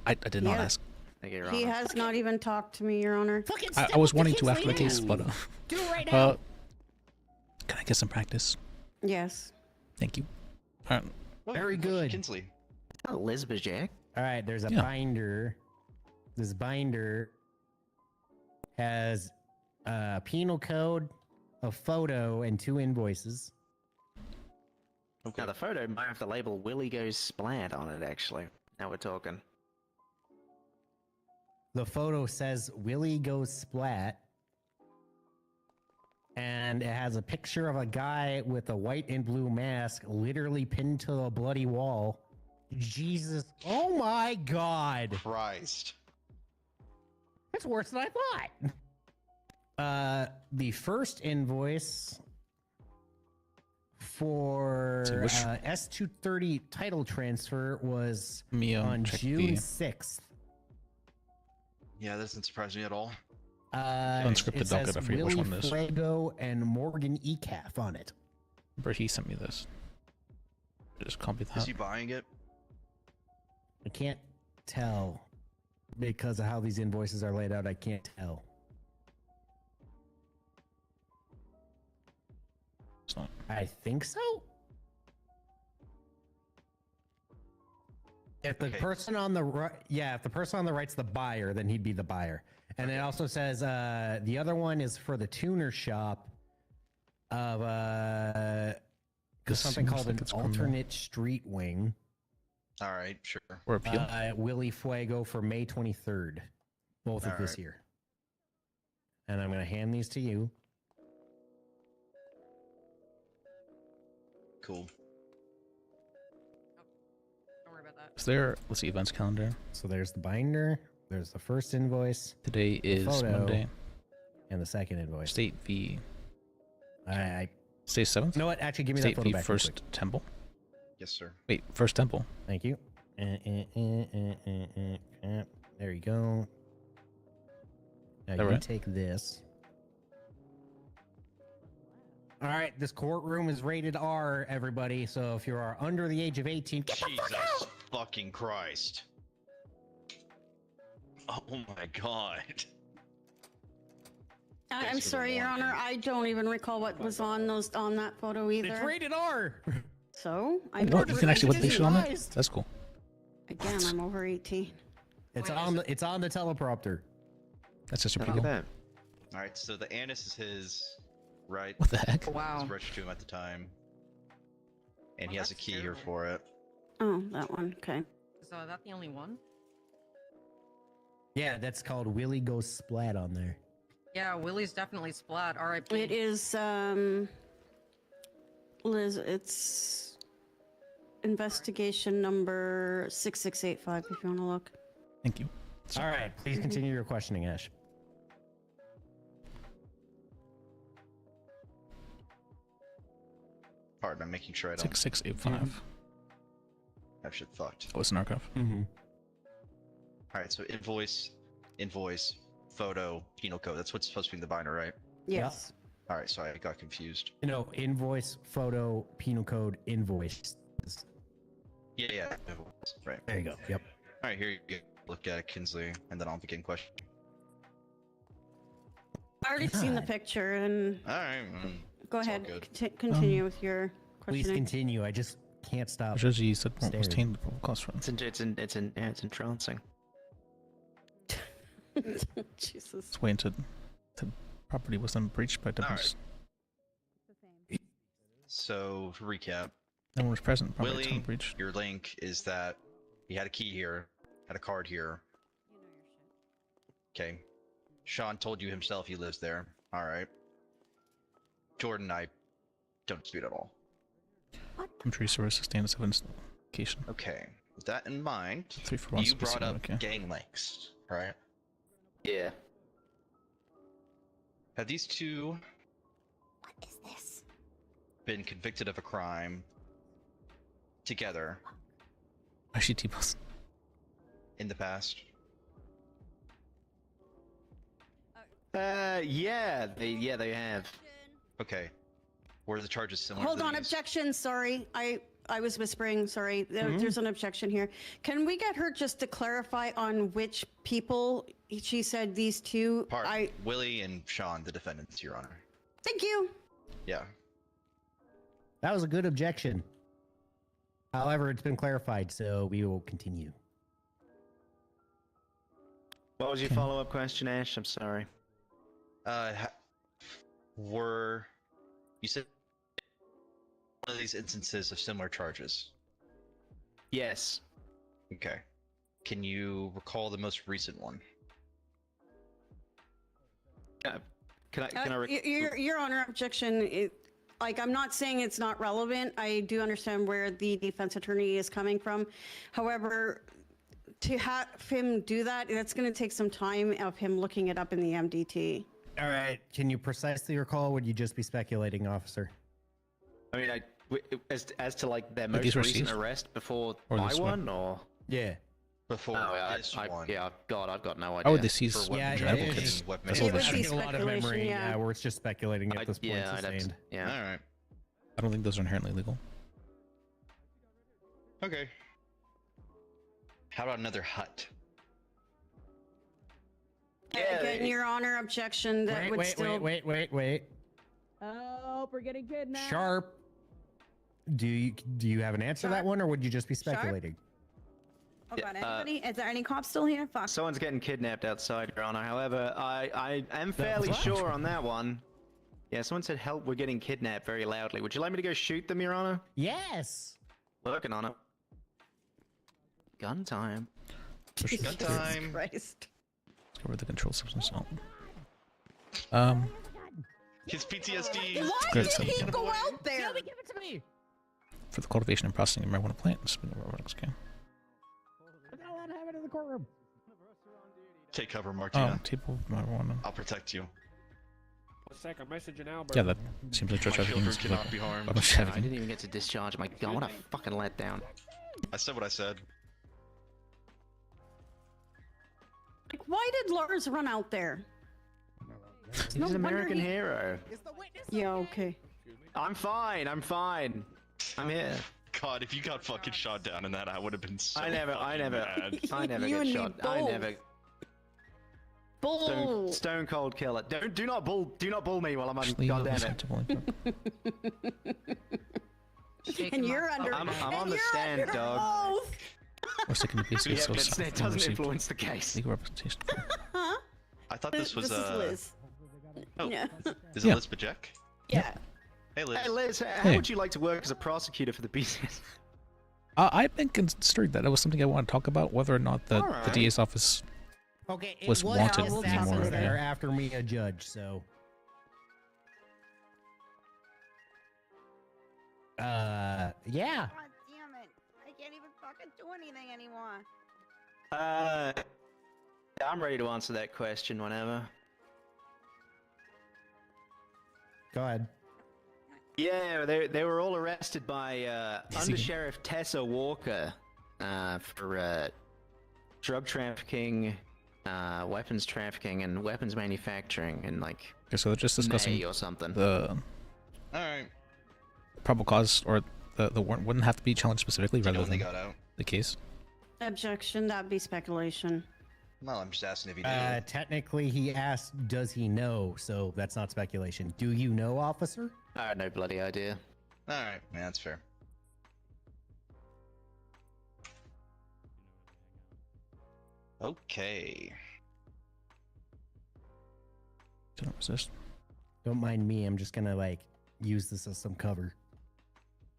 S1: I did not
S10: Yeah.
S1: ask.
S8: Thank you, Your
S10: He
S8: Honor.
S10: has not even talked to me, Your Honor.
S16: Fucking
S1: I
S16: step
S1: was
S16: up to
S1: wanting to after the
S16: Kingsley
S1: case,
S16: now.
S1: but
S16: Do it right now.
S1: can I get some practice?
S10: Yes.
S1: Thank you. All right.
S16: Very good.
S7: Kinsley.
S8: Oh, Lis Bajek.
S16: All right, there's a
S1: Yeah.
S16: binder. This binder has a penal code, a photo, and 2 invoices.
S8: Now, the photo might have the label Willie Goes Splat on it, actually. Now we're talking.
S16: The photo says Willie Goes Splat. And it has a picture of a guy with a white and blue mask literally pinned to a bloody wall. Jesus. Oh my God.
S7: Christ.
S16: That's worse than I thought. The first invoice for
S1: So which-
S16: S230 title transfer was
S1: Me,
S16: on
S1: check
S16: June
S1: the
S16: 6th.
S7: Yeah, that doesn't surprise me at all.
S1: Unscripted
S16: it
S1: docket,
S16: says
S1: I forget which
S16: Willie
S1: one it is.
S16: Fuego and Morgan Ecaf on it.
S1: Remember he sent me this. Just copy that.
S7: Is he buying it?
S16: I can't tell because of how these invoices are laid out. I can't tell.
S1: It's not.
S16: I think so. If the person on the right, yeah, if the person on the right's the buyer, then he'd be the buyer. And it also says the other one is for the tuner shop of
S1: This
S16: something
S1: seems
S16: called
S1: like
S16: an
S1: it's criminal.
S16: alternate street wing.
S7: All right, sure.
S1: Or appeal.
S16: Willie Fuego for May 23rd, both of
S7: All
S16: this
S7: right.
S16: year. And I'm going to hand these to you.
S7: Cool.
S5: Don't worry about that.
S1: Is there? Let's see, events calendar.
S16: So there's the binder. There's the first invoice.
S1: Today
S16: the
S1: is
S16: photo,
S1: Monday.
S16: And the second invoice.
S1: State v.
S16: I
S1: State 7th?
S16: You know what? Actually, give me
S1: State
S16: that photo
S1: v
S16: back real
S1: First
S16: quick.
S1: Temple.
S7: Yes, sir.
S1: Wait, First Temple.
S16: Thank you. There you go. Now
S1: All
S16: you
S1: right.
S16: take this. All right, this courtroom is rated R, everybody. So if you are under the age of 18, get the fuck
S7: Jesus
S16: out!
S7: fucking Christ. Oh my God.
S10: I'm
S7: Thanks for the
S10: sorry, Your
S7: warning.
S10: Honor. I don't even recall what was on that photo either.
S16: It's rated R.
S10: So
S1: What? You can actually look pictures on it?
S16: Nice.
S1: That's cool.
S10: Again, I'm over 18.
S16: It's on the teleprompter.
S1: That's just a
S8: Look at
S1: appeal.
S8: that.
S7: All right, so the anise is his, right?
S1: What the heck?
S5: Wow.
S7: It's registered to him at the time. And he
S5: Well,
S7: has a
S5: that's
S7: key here
S5: terrible.
S7: for it.
S10: Oh, that one. Okay.
S5: Is that the only one?
S16: Yeah, that's called Willie Goes Splat on there.
S5: Yeah, Willie's definitely splat. R.I.P.
S10: It is, Liz, it's investigation number 6685 if you want to look.
S1: Thank you.
S16: All right, please continue your questioning, Ash.
S7: Pardon, I'm making sure I don't
S1: 6685.
S7: have shit fucked.
S1: Oh, it's an archive.
S16: Mm-hmm.
S7: All right, so invoice, photo, penal code. That's what's supposed to be in the binder, right?
S10: Yes.
S7: All right, so I got confused.
S16: No, invoice, photo, penal code, invoice.
S7: Yeah, invoice. Right.
S16: There you go. Yep.
S7: All right, here you go. Look at it, Kinsley, and then I'll begin questioning.
S10: I already seen the
S16: God.
S10: picture and
S7: All right.
S10: go
S7: it's all
S10: ahead.
S7: good.
S10: Continue with your
S16: Please
S10: questioning.
S16: continue. I just can't stop.
S1: Judge said what was
S16: staring.
S1: tainted from cost friends.
S8: It's entrancing.
S10: Jesus.
S1: It's waiting to property wasn't breached by difference.
S7: So, to recap,
S1: No one was present. Probably a
S7: Willie,
S1: tunnel breach.
S7: your link is that he had a key here, had a card here. Okay. Sean told you himself he lives there. All right. Jordan, I don't dispute at all.
S1: I'm sure you sustained evidence location.
S7: Okay. With that in mind,
S1: 341
S7: you brought
S1: specific,
S7: up
S1: okay.
S7: gang links, right?
S8: Yeah.
S7: Have these two
S23: What is this?
S7: been convicted of a crime together
S1: I should T-post.
S7: in the past?
S8: Yeah, they have.
S7: Okay. Were the charges similar?
S10: Hold
S7: to
S10: on,
S7: these?
S10: objection. Sorry, I was whispering. Sorry, there's an objection here. Can we get her just to clarify on which people she said these two?
S7: Willie and Sean, the defendants, Your Honor.
S10: Thank you.
S7: Yeah.
S16: That was a good objection. However, it's been clarified, so we will continue.
S8: What was your follow-up question, Ash? I'm sorry.
S7: Were you said one of these instances of similar charges?
S8: Yes.
S7: Okay. Can you recall the most recent one?
S8: Can I
S10: Your Honor, objection. Like, I'm not saying it's not relevant. I do understand where the defense attorney is coming from. However, to have him do that, that's going to take some time of him looking it up in the MDT.
S16: All right. Can you precisely recall? Would you just be speculating, officer?
S8: I mean, as to like their
S1: But
S8: most
S1: these were
S8: recent
S1: seized?
S8: arrest before
S1: Or
S8: my
S1: this
S8: one,
S1: one?
S8: or
S16: Yeah.
S7: Before
S8: this one. Yeah, God, I've got no idea.
S1: How would they seize
S7: For
S16: Yeah,
S7: weapon
S16: yeah,
S7: travel
S16: it's
S7: kits,
S16: just-
S7: weapon
S10: It
S16: We're
S10: would
S7: possession.
S10: be
S16: having a lot of
S10: speculation,
S16: memory.
S10: yeah.
S16: We're just speculating at this point.
S8: Yeah, I'd have to,
S16: Sustained.
S8: yeah.
S7: All right.
S1: I don't think those are inherently legal.
S7: Okay. How about another hut?
S10: Again, Your Honor, objection. That would still.
S16: Wait.
S23: Oh, we're getting kidnapped.
S16: Sharp. Do you have an answer to that one, or would you just be speculating?
S23: Oh God, anybody? Is there any cops still here? Fuck.
S8: Someone's getting kidnapped outside, Your Honor. However, I am fairly sure on that one. Yeah, someone said, "Help! We're getting kidnapped." Very loudly. Would you like me to go shoot them, Your Honor?
S16: Yes.
S8: Working on it. Gun time.
S7: Gun time.
S10: Christ.
S1: Let's cover the controlled substance.
S7: His PTSD.
S10: Why
S1: Good,
S10: did
S1: so-
S10: he go out there?
S23: Give it to me.
S1: For the cultivation and processing of marijuana plants. Okay.
S16: We're not allowed to have it in the courtroom.
S7: Take cover, Martina.
S1: Oh, table of marijuana.
S7: I'll protect you.
S12: Let's take a message in Albert.
S1: Yeah, that seems like drug
S7: My
S1: trafficking.
S7: children
S1: is
S7: cannot
S1: like-
S7: be harmed.
S1: I'm not
S8: I
S1: having-
S8: didn't even get to discharge my gun. What a fucking letdown.
S7: I said what I said.
S10: Like, why did Lars run out there?
S8: He's
S10: No
S8: an
S10: wonder
S8: American
S10: he-
S8: hero.
S10: Yeah, okay.
S8: I'm fine. I'm here.
S7: God, if you got fucking shot down in that, I would have been so
S8: I never
S7: mad.
S10: You
S8: get
S10: and me
S8: shot. I
S10: both.
S8: never.
S10: Bull.
S8: Stone cold killer. Do not bull me while I'm on.
S1: Actually,
S8: God damn it.
S1: acceptable input.
S10: And you're under.
S8: I'm
S10: and
S8: on the
S10: you're
S8: stand,
S10: under
S8: dog.
S10: oath.
S1: Or second the piece
S8: Yeah,
S1: so
S8: but
S1: sorry.
S8: it doesn't influence the case.
S1: Legal representation.
S10: Huh?
S7: I thought this was
S10: is Liz.
S7: Oh,
S10: Yeah.
S7: is it
S1: Yeah.
S7: Lis Bajek?
S10: Yeah.
S7: Hey, Liz.
S8: Hey Liz, how
S1: Hey.
S8: would you like to work as a prosecutor for the BCS?
S1: I've been considering that. That was something I want to talk about, whether or not the
S8: Alright.
S1: DA's office
S16: Okay, it
S1: was wanted
S10: we'll
S1: anymore.
S10: talk about
S16: that
S10: it.
S16: are after me a judge, so. Yeah.
S23: God damn it! I can't even fucking do anything anymore.
S8: I'm ready to answer that question whenever.
S16: Go ahead.
S8: Yeah, they were all arrested by Under Sheriff Tessa Walker for drug trafficking, weapons trafficking, and weapons manufacturing in like
S1: Okay, so they're just discussing
S8: May or something.
S1: the
S7: All right.
S1: probable cause, or the warrant wouldn't have to be challenged specifically
S7: Do you know
S1: rather
S7: when they
S1: than
S7: got out?
S1: the case.
S10: Objection. That'd be speculation.
S7: No, I'm just asking if you do.
S16: Technically, he asked, does he know? So that's not speculation. Do you know, officer?
S8: I had no bloody idea.
S7: All right, man, that's fair. Okay.
S1: Do not resist.
S16: Don't mind me. I'm just gonna like use this as some cover.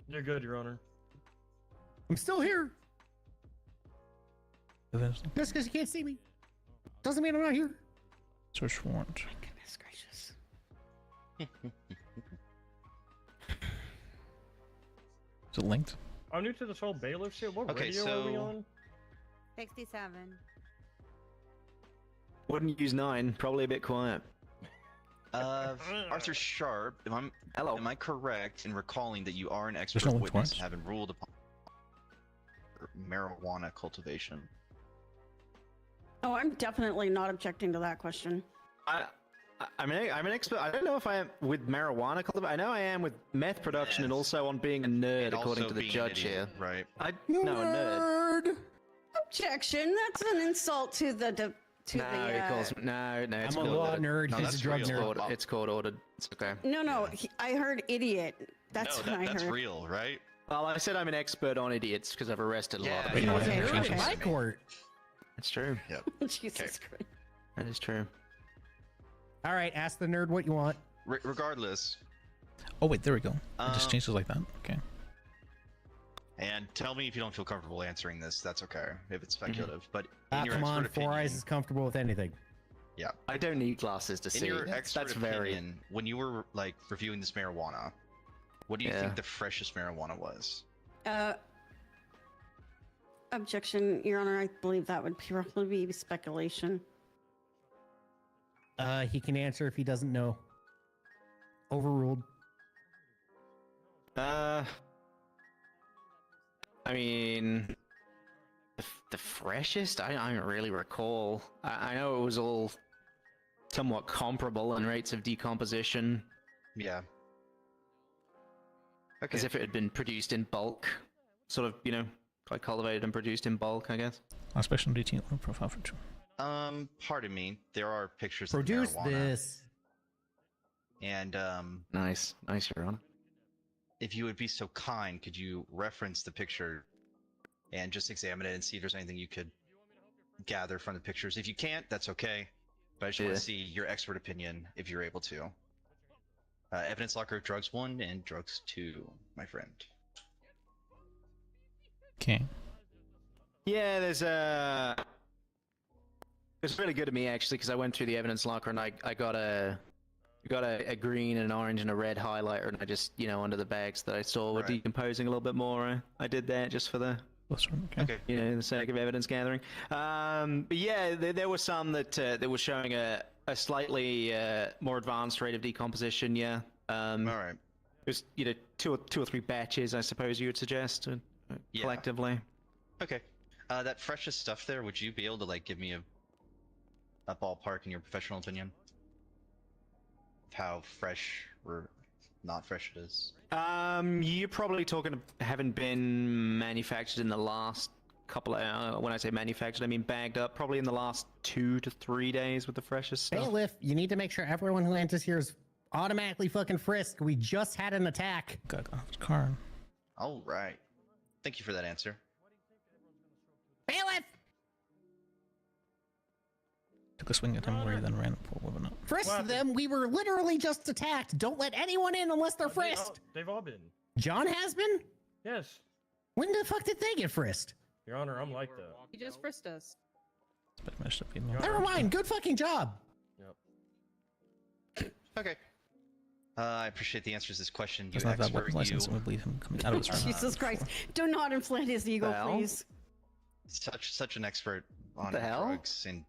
S4: You're good, Your Honor.
S16: I'm still here.
S1: There's
S16: Just because you can't see me doesn't mean I'm not here.
S1: search warrant.
S16: Goodness gracious.
S1: Is it linked?
S4: I'm new to this whole bailiff shit. What
S7: Okay,
S4: radio are we
S7: so-
S4: on?
S23: 67.
S8: Wouldn't use 9. Probably a bit quiet.
S7: Arthur Sharp, am I correct in recalling that you are an
S1: no
S7: expert
S1: link
S7: witness
S1: warrants.
S7: and have been ruled upon marijuana cultivation?
S10: Oh, I'm definitely not objecting to that question.
S8: I'm an expert. I don't know if I am with marijuana cultivation. I know I am with meth production and also on being a nerd,
S7: And
S8: according
S7: also
S8: to the
S7: being an
S8: judge
S7: idiot,
S8: here.
S7: right?
S8: No, a nerd.
S10: Objection. That's an insult to the
S8: No, he calls me. No, it's
S16: I'm a
S8: called
S16: law
S8: ordered.
S16: nerd.
S7: No,
S16: He's
S7: that's
S16: a drug
S7: real.
S16: nerd.
S8: It's called ordered. It's okay.
S10: No, I heard idiot. That's
S7: no,
S10: what I
S7: that's
S10: heard.
S7: real, right?
S8: Well, I said I'm an expert on idiots because I've arrested a lot of
S7: Yeah,
S8: them.
S10: Okay,
S16: You're
S10: okay.
S16: in my court.
S8: That's true.
S7: Yep.
S10: Jesus Christ.
S8: That is true.
S16: All right, ask the nerd what you want.
S7: Regardless,
S1: Oh wait, there we go. It just changes like that. Okay.
S7: and tell me if you don't feel comfortable answering this. That's okay if it's speculative. But
S16: Ah,
S7: in your
S16: come on,
S7: expert
S16: Four
S7: opinion,
S16: Eyes is comfortable with anything.
S7: yeah.
S8: I don't need glasses to
S7: In
S8: see.
S7: your
S8: That's
S7: expert
S8: very.
S7: opinion, when you were like reviewing this marijuana, what do you
S8: Yeah.
S7: think the freshest marijuana was?
S10: Objection, Your Honor. I believe that would probably be speculation.
S16: He can answer if he doesn't know. Overruled.
S8: I mean, the freshest? I don't really recall. I know it was all somewhat comparable in rates of decomposition,
S7: Yeah. Okay.
S8: as if it had been produced in bulk. Sort of, like cultivated and produced in bulk, I guess.
S1: Special DT profile for two.
S7: Pardon me. There are pictures
S16: Produce
S7: of marijuana.
S16: this.
S7: And
S8: Nice, Your Honor.
S7: if you would be so kind, could you reference the picture and just examine it and see if there's anything you could gather from the pictures? If you can't, that's okay. But I just want
S8: Yeah.
S7: to see your expert opinion if you're able to. Evidence locker drugs 1 and drugs 2, my friend.
S1: Okay.
S8: Yeah, it's really good of me actually because I went through the evidence locker and I got a green, an orange, and a red highlighter, and I just under the bags that I saw were
S7: Right.
S8: decomposing a little bit more. I did that just for the
S7: Okay.
S8: the sake of evidence gathering. But yeah, there were some that were showing a slightly more advanced rate of decomposition. Yeah.
S7: All right.
S8: It was two or three batches, I suppose you would suggest
S7: Yeah.
S8: collectively.
S7: Okay. That freshest stuff there, would you be able to like give me a ballpark in your professional opinion of how fresh or not fresh it is?
S8: You're probably talking having been manufactured in the last couple of, when I say manufactured, I mean bagged up, probably in the last 2 to 3 days with the freshest stuff.
S16: Bailiff, you need to make sure everyone who enters here is automatically fucking frisked. We just had an attack.
S1: Got off his car.
S7: All right. Thank you for that answer.
S16: Bailiff!
S1: Took a swing at him where he then ran for a weapon up.
S16: Frisk them. We were literally just attacked. Don't let anyone in unless they're frisked.
S4: They've all been.
S16: John has been?
S4: Yes.
S16: When the fuck did they get frisked?
S4: Your Honor, I'm like that.
S23: You just frisked us.
S1: But managed to feed me.
S16: Never mind. Good fucking job.
S4: Yep.
S7: Okay. I appreciate the answers to this question. You
S1: Doesn't have that
S7: expert,
S1: weapons license,
S7: you.
S1: and we believe him coming out of his room.
S10: Jesus Christ. Do not inflate his ego,
S7: Well,
S10: please.
S7: Such an expert on
S8: the hell?
S7: drugs and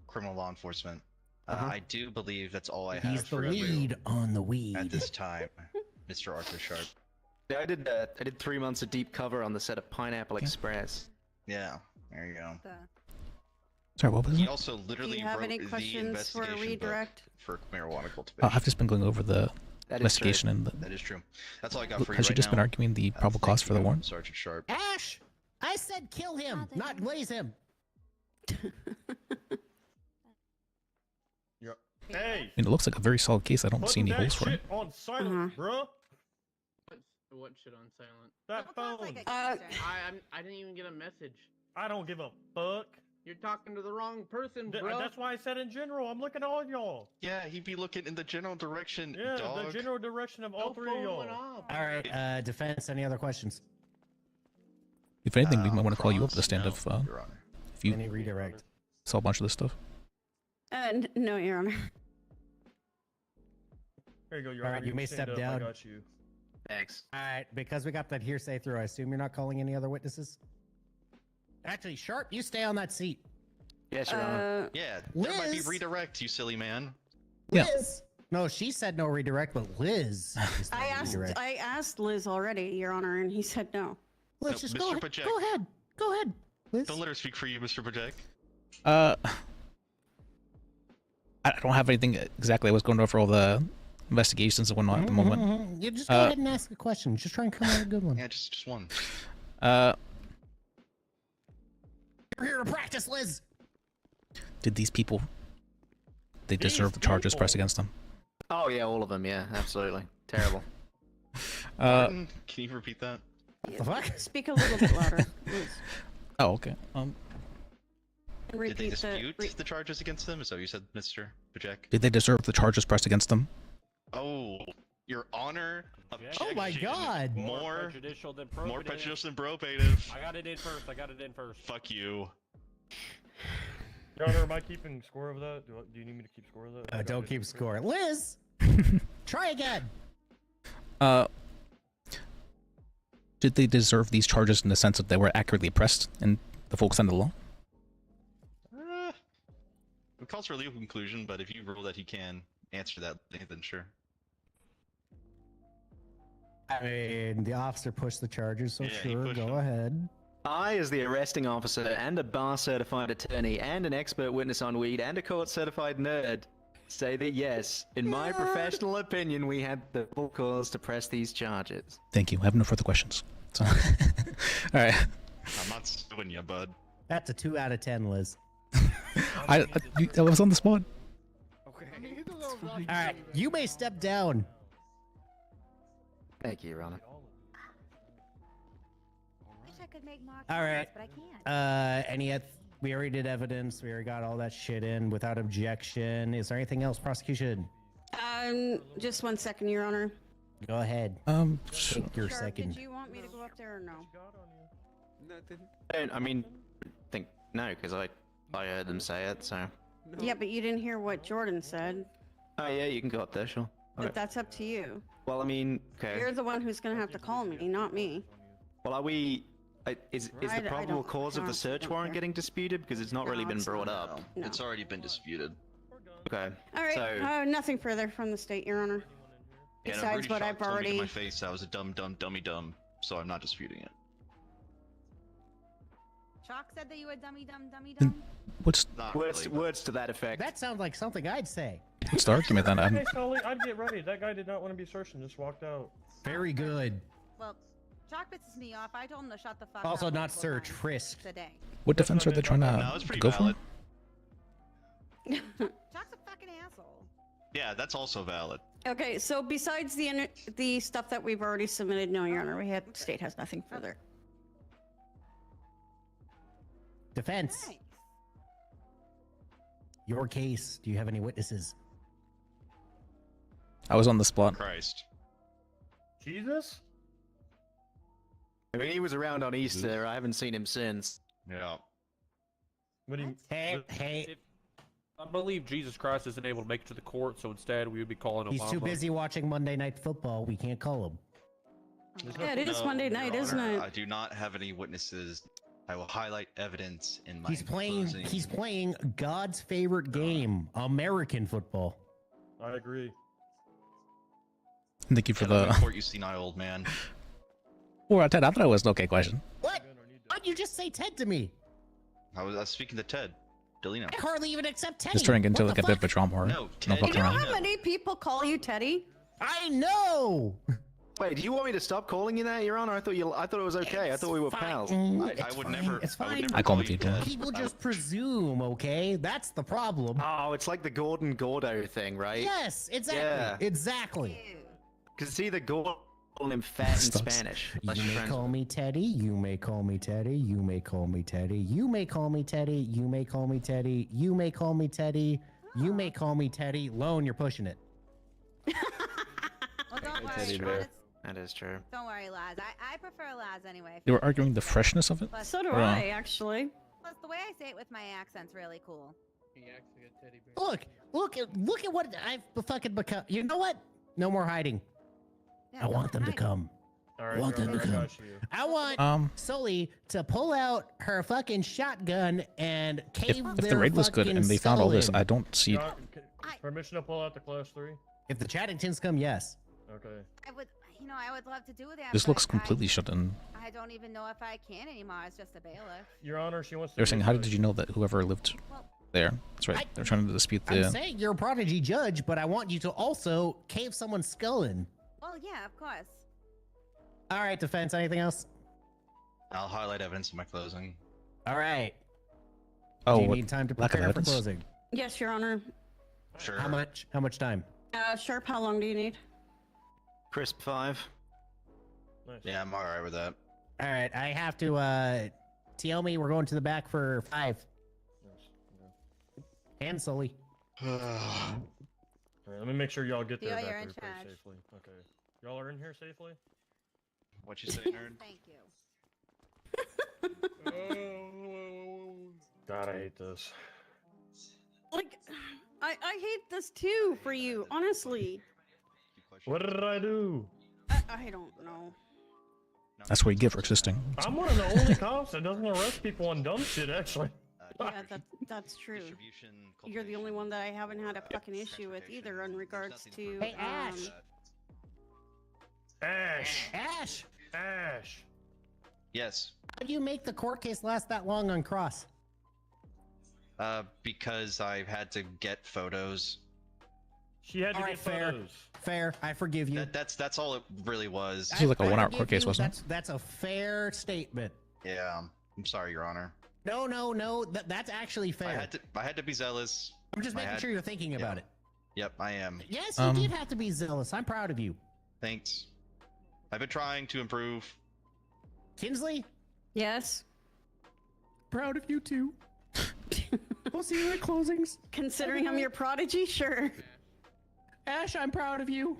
S7: criminal law enforcement. I do believe that's all I
S16: He's
S7: have
S16: the
S7: for you
S16: lead on the weed.
S7: at this time, Mr. Arthur Sharp.
S8: Yeah, I did 3 months of deep cover on the set of Pineapple Express.
S7: Yeah, there you go.
S1: Sorry, what was
S7: He
S1: it?
S7: also literally
S10: Do you have
S7: wrote
S10: any
S7: the
S10: questions for a
S7: investigation book
S10: redirect?
S7: for marijuana cultivation.
S1: I've just been going over the
S7: That is
S1: investigation
S7: true.
S1: and the.
S7: That is true. That's all I got for you
S1: Has she
S7: right
S1: just been
S7: now.
S1: arguing the probable cause for the warrant?
S7: Sergeant Sharp.
S16: Ash! I said kill him, not glaze him.
S4: Hey!
S1: I mean, it looks like a very solid case. I don't see any
S4: Putting
S1: holes
S4: that
S1: for it.
S4: shit on silent, bruh.
S12: What shit on silent?
S4: That phone.
S12: I didn't even get a message.
S4: I don't give a fuck.
S12: You're talking to the wrong person, bro.
S4: That's why I said in general. I'm looking at all y'all.
S7: Yeah, he'd be looking in the general direction,
S4: Yeah,
S7: dog.
S4: the general direction of all three of y'all.
S16: All right, defense. Any other questions?
S1: If anything, we might want to call you up to the stand
S7: no,
S1: if
S16: If you any redirect.
S1: saw a bunch of this stuff.
S10: No, Your Honor.
S4: There you go, Your
S16: All
S4: Honor.
S16: right, you may
S4: stand
S16: step
S4: up, I
S16: down.
S4: got you.
S8: Thanks.
S16: All right, because we got that hearsay through, I assume you're not calling any other witnesses? Actually, Sharp, you stay on that seat.
S8: Yes, Your Honor.
S7: Yeah, there might be
S16: Liz?
S7: redirect, you silly man.
S16: Liz? No, she said no redirect, but Liz. is no redirect.
S10: I asked Liz already, Your Honor, and he said no.
S16: Liz,
S7: No,
S16: just
S7: Mr.
S16: go ahead.
S7: Bajek.
S16: Go ahead. Go ahead. Liz.
S7: Don't let her speak for you, Mr. Bajek.
S1: I don't have anything exactly. I was going over all the investigations and whatnot at the moment.
S16: You just go ahead and ask a question. Just try and come up with a good one.
S7: Yeah, just one.
S16: You're here to practice, Liz.
S1: Did these people? They deserve the charges pressed against them.
S8: Oh yeah, all of them. Yeah, absolutely. Terrible.
S7: Martin, can you repeat that?
S16: The fuck?
S10: Speak a little bit louder, Liz.
S1: Oh, okay.
S7: Did they
S10: Repeat
S7: dispute the charges against them? Is that what you said, Mr. Bajek?
S1: Did they deserve the charges pressed against them?
S7: Oh, Your Honor. Objection.
S16: Oh my God.
S7: More
S14: prejudicial than probative.
S7: More prejudicial than probative.
S14: I got it in first. I got it in first.
S7: Fuck you.
S4: Your Honor, am I keeping score of that? Do you need me to keep score of that?
S16: Don't keep score. Liz, try again.
S1: Did they deserve these charges in the sense that they were accurately pressed in the full extent of the law?
S7: It calls for a legal conclusion, but if you rule that he can answer that, then sure.
S16: I mean, the officer pushed the charges, so
S7: Yeah, he
S16: sure,
S7: pushed
S16: go
S7: them.
S16: ahead.
S8: I, as the arresting officer and a bar-certified attorney and an expert witness on weed and a court-certified nerd, say that yes, in my professional opinion, we had the full cause to press these charges.
S1: Thank you. I have no further questions. So, all right.
S7: I'm not suing you, bud.
S16: That's a 2 out of 10, Liz.
S1: I was on the spot.
S16: All right, you may step down.
S8: Thank you, Your Honor.
S23: Wish I could make mock
S16: All right.
S23: but I can't.
S16: We already did evidence. We already got all that shit in without objection. Is there anything else, prosecution?
S10: Just 1 second, Your Honor.
S16: Go ahead. Take your
S10: Sharp,
S16: second.
S10: did you want me to go up there or no?
S8: I mean, think no, because I heard them say it, so.
S10: Yeah, but you didn't hear what Jordan said.
S8: Oh yeah, you can go up there, sure.
S10: But that's up to you.
S8: Well, I mean, okay.
S10: You're the one who's gonna have to call me, not me.
S8: Well, are we? Is
S10: I
S8: the probable
S10: don't-
S8: cause of the
S10: honestly
S8: search
S10: don't
S8: warrant
S10: care.
S8: getting disputed because it's not
S10: No,
S8: really been
S10: it's
S8: brought
S10: not.
S8: up?
S10: No.
S7: It's already been disputed.
S8: Okay.
S10: All right.
S8: So,
S10: Nothing further from the state, Your Honor.
S7: Yeah, and I'm
S10: Besides
S7: pretty
S10: what
S7: shocked
S10: I've
S7: told me to
S10: already.
S7: my face I was a dumb, dummy, so I'm not disputing it.
S23: Chalk said that you were dummy, dummy.
S1: What's
S7: Not
S8: words,
S7: really,
S8: words to that effect.
S16: That sounds like something I'd say.
S1: what's the argument then?
S4: Hey, Sully, I'd get ready. That guy did not want to be searched and just walked out.
S16: Very good.
S23: Well, Chalk pisses me off. I told him to shut the fuck
S16: Also
S23: up.
S16: not
S23: multiple
S16: search,
S23: times
S16: frisk.
S23: Today.
S1: What defense are they trying
S7: No, it's
S1: to
S7: pretty
S1: go
S7: valid.
S1: for?
S23: Chalk's a fucking asshole.
S7: Yeah, that's also valid.
S10: Okay, so besides the stuff that we've already submitted, no, Your Honor, state has nothing further.
S16: Defense.
S23: Nice.
S16: Your case. Do you have any witnesses?
S1: I was on the spot.
S7: Christ.
S4: Jesus?
S8: I mean, he was around on Easter. I haven't seen him since.
S7: Yeah.
S4: What do you?
S16: Hey.
S14: I believe Jesus Christ isn't able to make it to the court, so instead we would be calling Obama.
S16: He's too busy watching Monday Night Football. We can't call him.
S10: Yeah, it is
S7: No,
S10: Monday
S7: Your
S10: night, isn't
S7: Honor,
S10: it?
S7: I do not have any witnesses. I will highlight evidence in my
S16: He's playing.
S7: closing.
S16: He's playing God's favorite game, American football.
S4: I agree.
S1: Thank you for
S7: Get out of
S1: the.
S7: court, you senile old man.
S1: Or Ted, I thought it was an okay question.
S16: What? Why'd you just say Ted to me?
S7: I was speaking to Ted. Delino.
S16: I hardly even accept Teddy.
S1: Just turning into
S16: What
S1: like
S16: the
S1: a bit of
S16: fuck?
S1: a trauma horror.
S7: No,
S1: No
S7: Ted,
S1: fucking
S10: You know
S1: around.
S10: how many people call you Teddy?
S16: I know.
S8: Wait, do you want me to stop calling you that, Your Honor? I thought it was okay. I thought we were pals.
S7: I would never.
S16: It's
S7: I would
S16: fine.
S7: never
S1: I call him
S7: you
S1: people.
S7: Ted.
S16: People just presume, okay? That's the problem.
S8: Oh, it's like the Gordon Gordo thing, right?
S16: Yes, exactly.
S8: Yeah.
S16: Exactly.
S8: Because it's either Gordon call him fat in Spanish.
S16: You may call me Teddy. You may call me Teddy. You may call me Teddy. You may call me Teddy. You may call me Teddy. You may call me Teddy. You may call me Teddy. Lone, you're pushing it.
S23: Well, don't worry.
S8: Teddy
S23: Laz.
S8: bear. That is true.
S23: Don't worry, Laz. I prefer Laz anyway.
S1: They were arguing the freshness of it.
S10: So do
S1: Or,
S10: I, actually.
S23: Plus, the way I say it with my accent's really cool.
S16: Look at what I've fucking become. You know what? No more hiding.
S23: Yeah,
S16: I want them to come.
S4: All
S16: I
S4: right,
S16: want them to
S4: I
S16: come.
S4: got you.
S16: I want Sully to pull out her fucking shotgun and cave
S1: If
S16: their
S1: the raid was good
S16: fucking
S1: and they found all this,
S16: skull in.
S1: I don't see.
S4: Permission to pull out the class 3?
S16: If the Chaddingtons come, yes.
S4: Okay.
S23: I would love to do that.
S1: This
S23: but
S1: looks completely shut in.
S23: I don't even know if I can anymore. It's just a bailiff.
S4: Your Honor, she wants to.
S1: They're saying, how did you know that whoever lived there? That's right. They're trying to dispute the.
S16: I'm saying you're a prodigy judge, but I want you to also cave someone's skull in.
S23: Well, yeah, of course.
S16: All right, defense. Anything else?
S7: I'll highlight evidence in my closing.
S16: All right.
S1: Oh,
S16: Do you
S1: what-
S16: need time to
S1: lack of
S16: prepare for
S1: evidence?
S16: closing?
S10: Yes, Your Honor.
S7: Sure.
S16: How much? How much time?
S10: Sharp, how long do you need?
S8: Crisp 5.
S7: Yeah, I'm alright with that.
S16: All right, I have to tell me we're going to the back for 5. And Sully.
S4: All right, let me make sure y'all get there
S23: Theo,
S4: back
S23: you're in
S4: there pretty
S23: charge.
S4: safely. Okay. Y'all are in here safely?
S7: What you say, nerd?
S23: Thank you.
S4: God, I hate this.
S10: Like, I hate this too for you, honestly.
S4: What did I do?
S10: I don't know.
S1: That's what you get for existing.
S4: I'm one of the only cops that doesn't arrest people on dumb shit, actually.
S10: Yeah, that's true. You're the only one that I haven't had a fucking issue with either in regards to.
S16: Hey, Ash.
S4: Ash.
S16: Ash.
S7: Yes.
S16: How do you make the court case last that long on cross?
S7: Because I had to get photos.
S4: She had to
S16: All
S4: get
S16: right, fair.
S4: photos.
S16: Fair. I forgive you.
S7: That's all it really was.
S1: This was like a
S16: I
S1: 1 hour
S16: forgive
S1: court case,
S16: you.
S1: wasn't it?
S16: That's a fair statement.
S7: Yeah, I'm sorry, Your Honor.
S16: No. That's actually fair.
S7: I had to be zealous.
S16: I'm just making sure you're thinking about it.
S7: Yep, I am.
S16: Yes, you did have to be zealous. I'm proud of you.
S7: Thanks. I've been trying to improve.
S16: Kinsley?
S10: Yes.
S16: Proud of you too. We'll see you at closings.
S10: Considering I'm your prodigy, sure.
S16: Ash, I'm proud of you.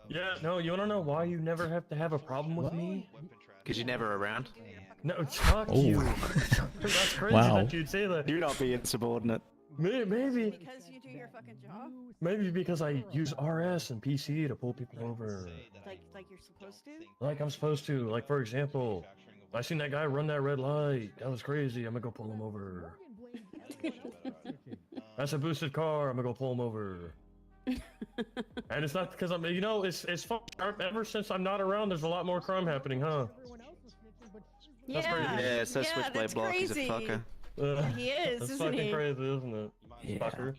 S4: Yeah, no, you wanna know why you never have to have a problem with me?
S8: Because you're never around.
S4: No, fuck you. That's crazy that you'd say that.
S8: You're not being subordinate.
S4: Maybe.
S23: Because you do your fucking job?
S4: Maybe because I use RS and PC to pull people over.
S23: Like you're supposed to?
S4: Like I'm supposed to. Like, for example, I seen that guy run that red light. That was crazy. I'm gonna go pull him over. That's a boosted car. I'm gonna go pull him over. And it's not because I'm, it's fun. Ever since I'm not around, there's a lot more crime happening, huh? That's crazy.
S8: Yeah, so Switchblade Block is a fucker.
S10: He is,
S4: That's
S10: isn't
S4: fucking
S10: he?
S4: crazy, isn't it?
S2: Yeah.
S4: Fucker.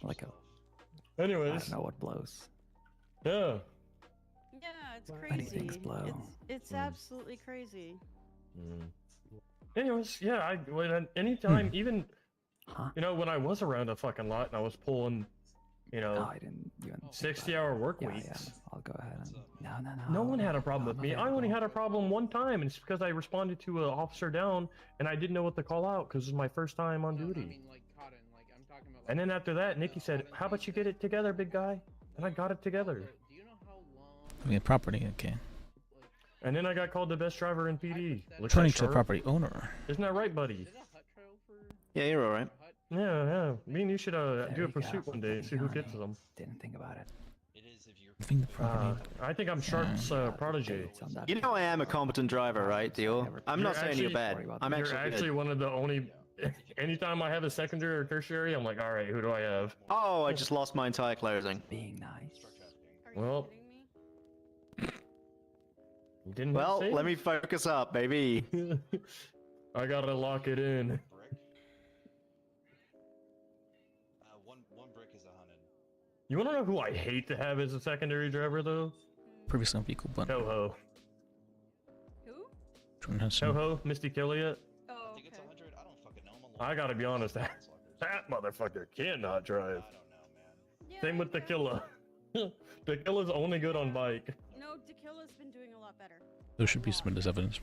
S2: Like a.
S4: Anyways.
S2: I don't know what blows.
S4: Yeah.
S23: Yeah, it's
S2: Many
S23: crazy.
S2: things blow.
S23: It's absolutely crazy.
S4: Anyways, yeah, anytime, even, when I was around a fucking lot and I was pulling,
S2: I didn't.
S4: 60-hour work
S2: Yeah,
S4: weeks.
S2: yeah. I'll go ahead and. No.
S4: No one had a problem with me. I only had a problem one time, and it's because I responded to an officer down, and I didn't know what to call out because it was my first time on duty. And then after that, Nikki said, "How about you get it together, big guy?" And I got it together.
S1: I mean, property, okay.
S4: And then I got called the best driver in PD. Looks
S1: Turning
S4: like
S1: to the
S4: Sharp.
S1: property owner.
S4: Isn't that right, buddy?
S8: Yeah, you're alright.
S4: Yeah. Me and you should do a pursuit one day and see who gets them.
S2: Didn't think about it.
S1: Think the property.
S4: I think I'm Sharp's protege.
S8: You know I am a competent driver, right, Dior? I'm not saying you're bad. I'm
S4: You're
S8: actually
S4: actually
S8: good.
S4: one of the only. Anytime I have a secondary or tertiary, I'm like, all right, who do I have?
S8: Oh, I just lost my entire closing.
S2: Being nice.
S4: Well, you didn't.
S8: Well,
S4: say
S8: let me focus up, baby.
S4: I gotta lock it in.
S7: One brick is 100.
S4: You wanna know who I hate to have as a secondary driver, though?
S1: Previously on vehicle, but.
S4: Ho ho.
S1: Jordan has
S4: Ho
S1: some.
S4: ho, Misty Killiot.
S23: Oh,
S7: I think it's 100. I don't fucking know.
S4: I gotta be honest, that motherfucker cannot drive. Same with Tequila. Tequila's only good on bike.
S10: No, Tequila's been doing a lot better.
S1: Those should be submitted as evidence.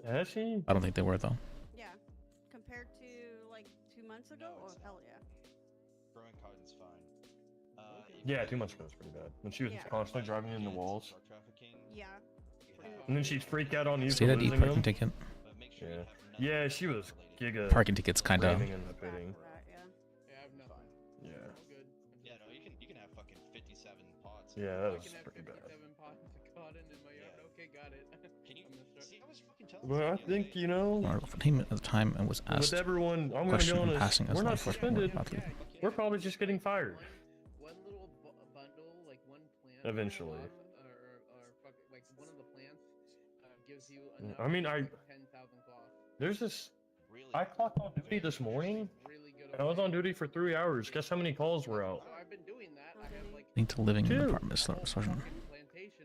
S4: Has she?
S1: I don't think they were though.
S10: Yeah, compared to like 2 months ago. Oh hell yeah.
S7: Growing cotton's fine.
S4: Yeah, 2 months ago was pretty bad. When she was constantly driving into walls.
S10: Yeah.
S4: And then she'd freak out on you
S1: State
S4: for
S1: ID
S4: losing
S1: parking
S4: them.
S1: ticket.
S4: Yeah. Yeah, she was giga.
S1: Parking ticket's kind of.
S4: flaming and quitting. Yeah.
S7: Yeah, no, you can have fucking 57 pots.
S4: Yeah, that was pretty bad.
S12: Okay, got it.
S7: Can you see? I was fucking telling
S4: Well, I think you know.
S1: For him at the time and was asked.
S4: With everyone, I'm gonna be
S1: question in
S4: honest.
S1: passing as
S4: We're
S1: law
S4: not
S1: enforcement
S4: suspended.
S1: about to-
S4: We're probably just getting fired.
S12: One little bundle, like one plant.
S4: Eventually.
S12: Or like one of the plants gives you enough.
S4: I mean,
S12: for, like 10,000 cloth.
S4: There's this. I clocked on duty this morning, and I was on duty for 3 hours. Guess how many calls were out?
S12: So I've been doing that. I have like
S1: Linked to living in
S4: Two.
S1: the apartment. Sergeant.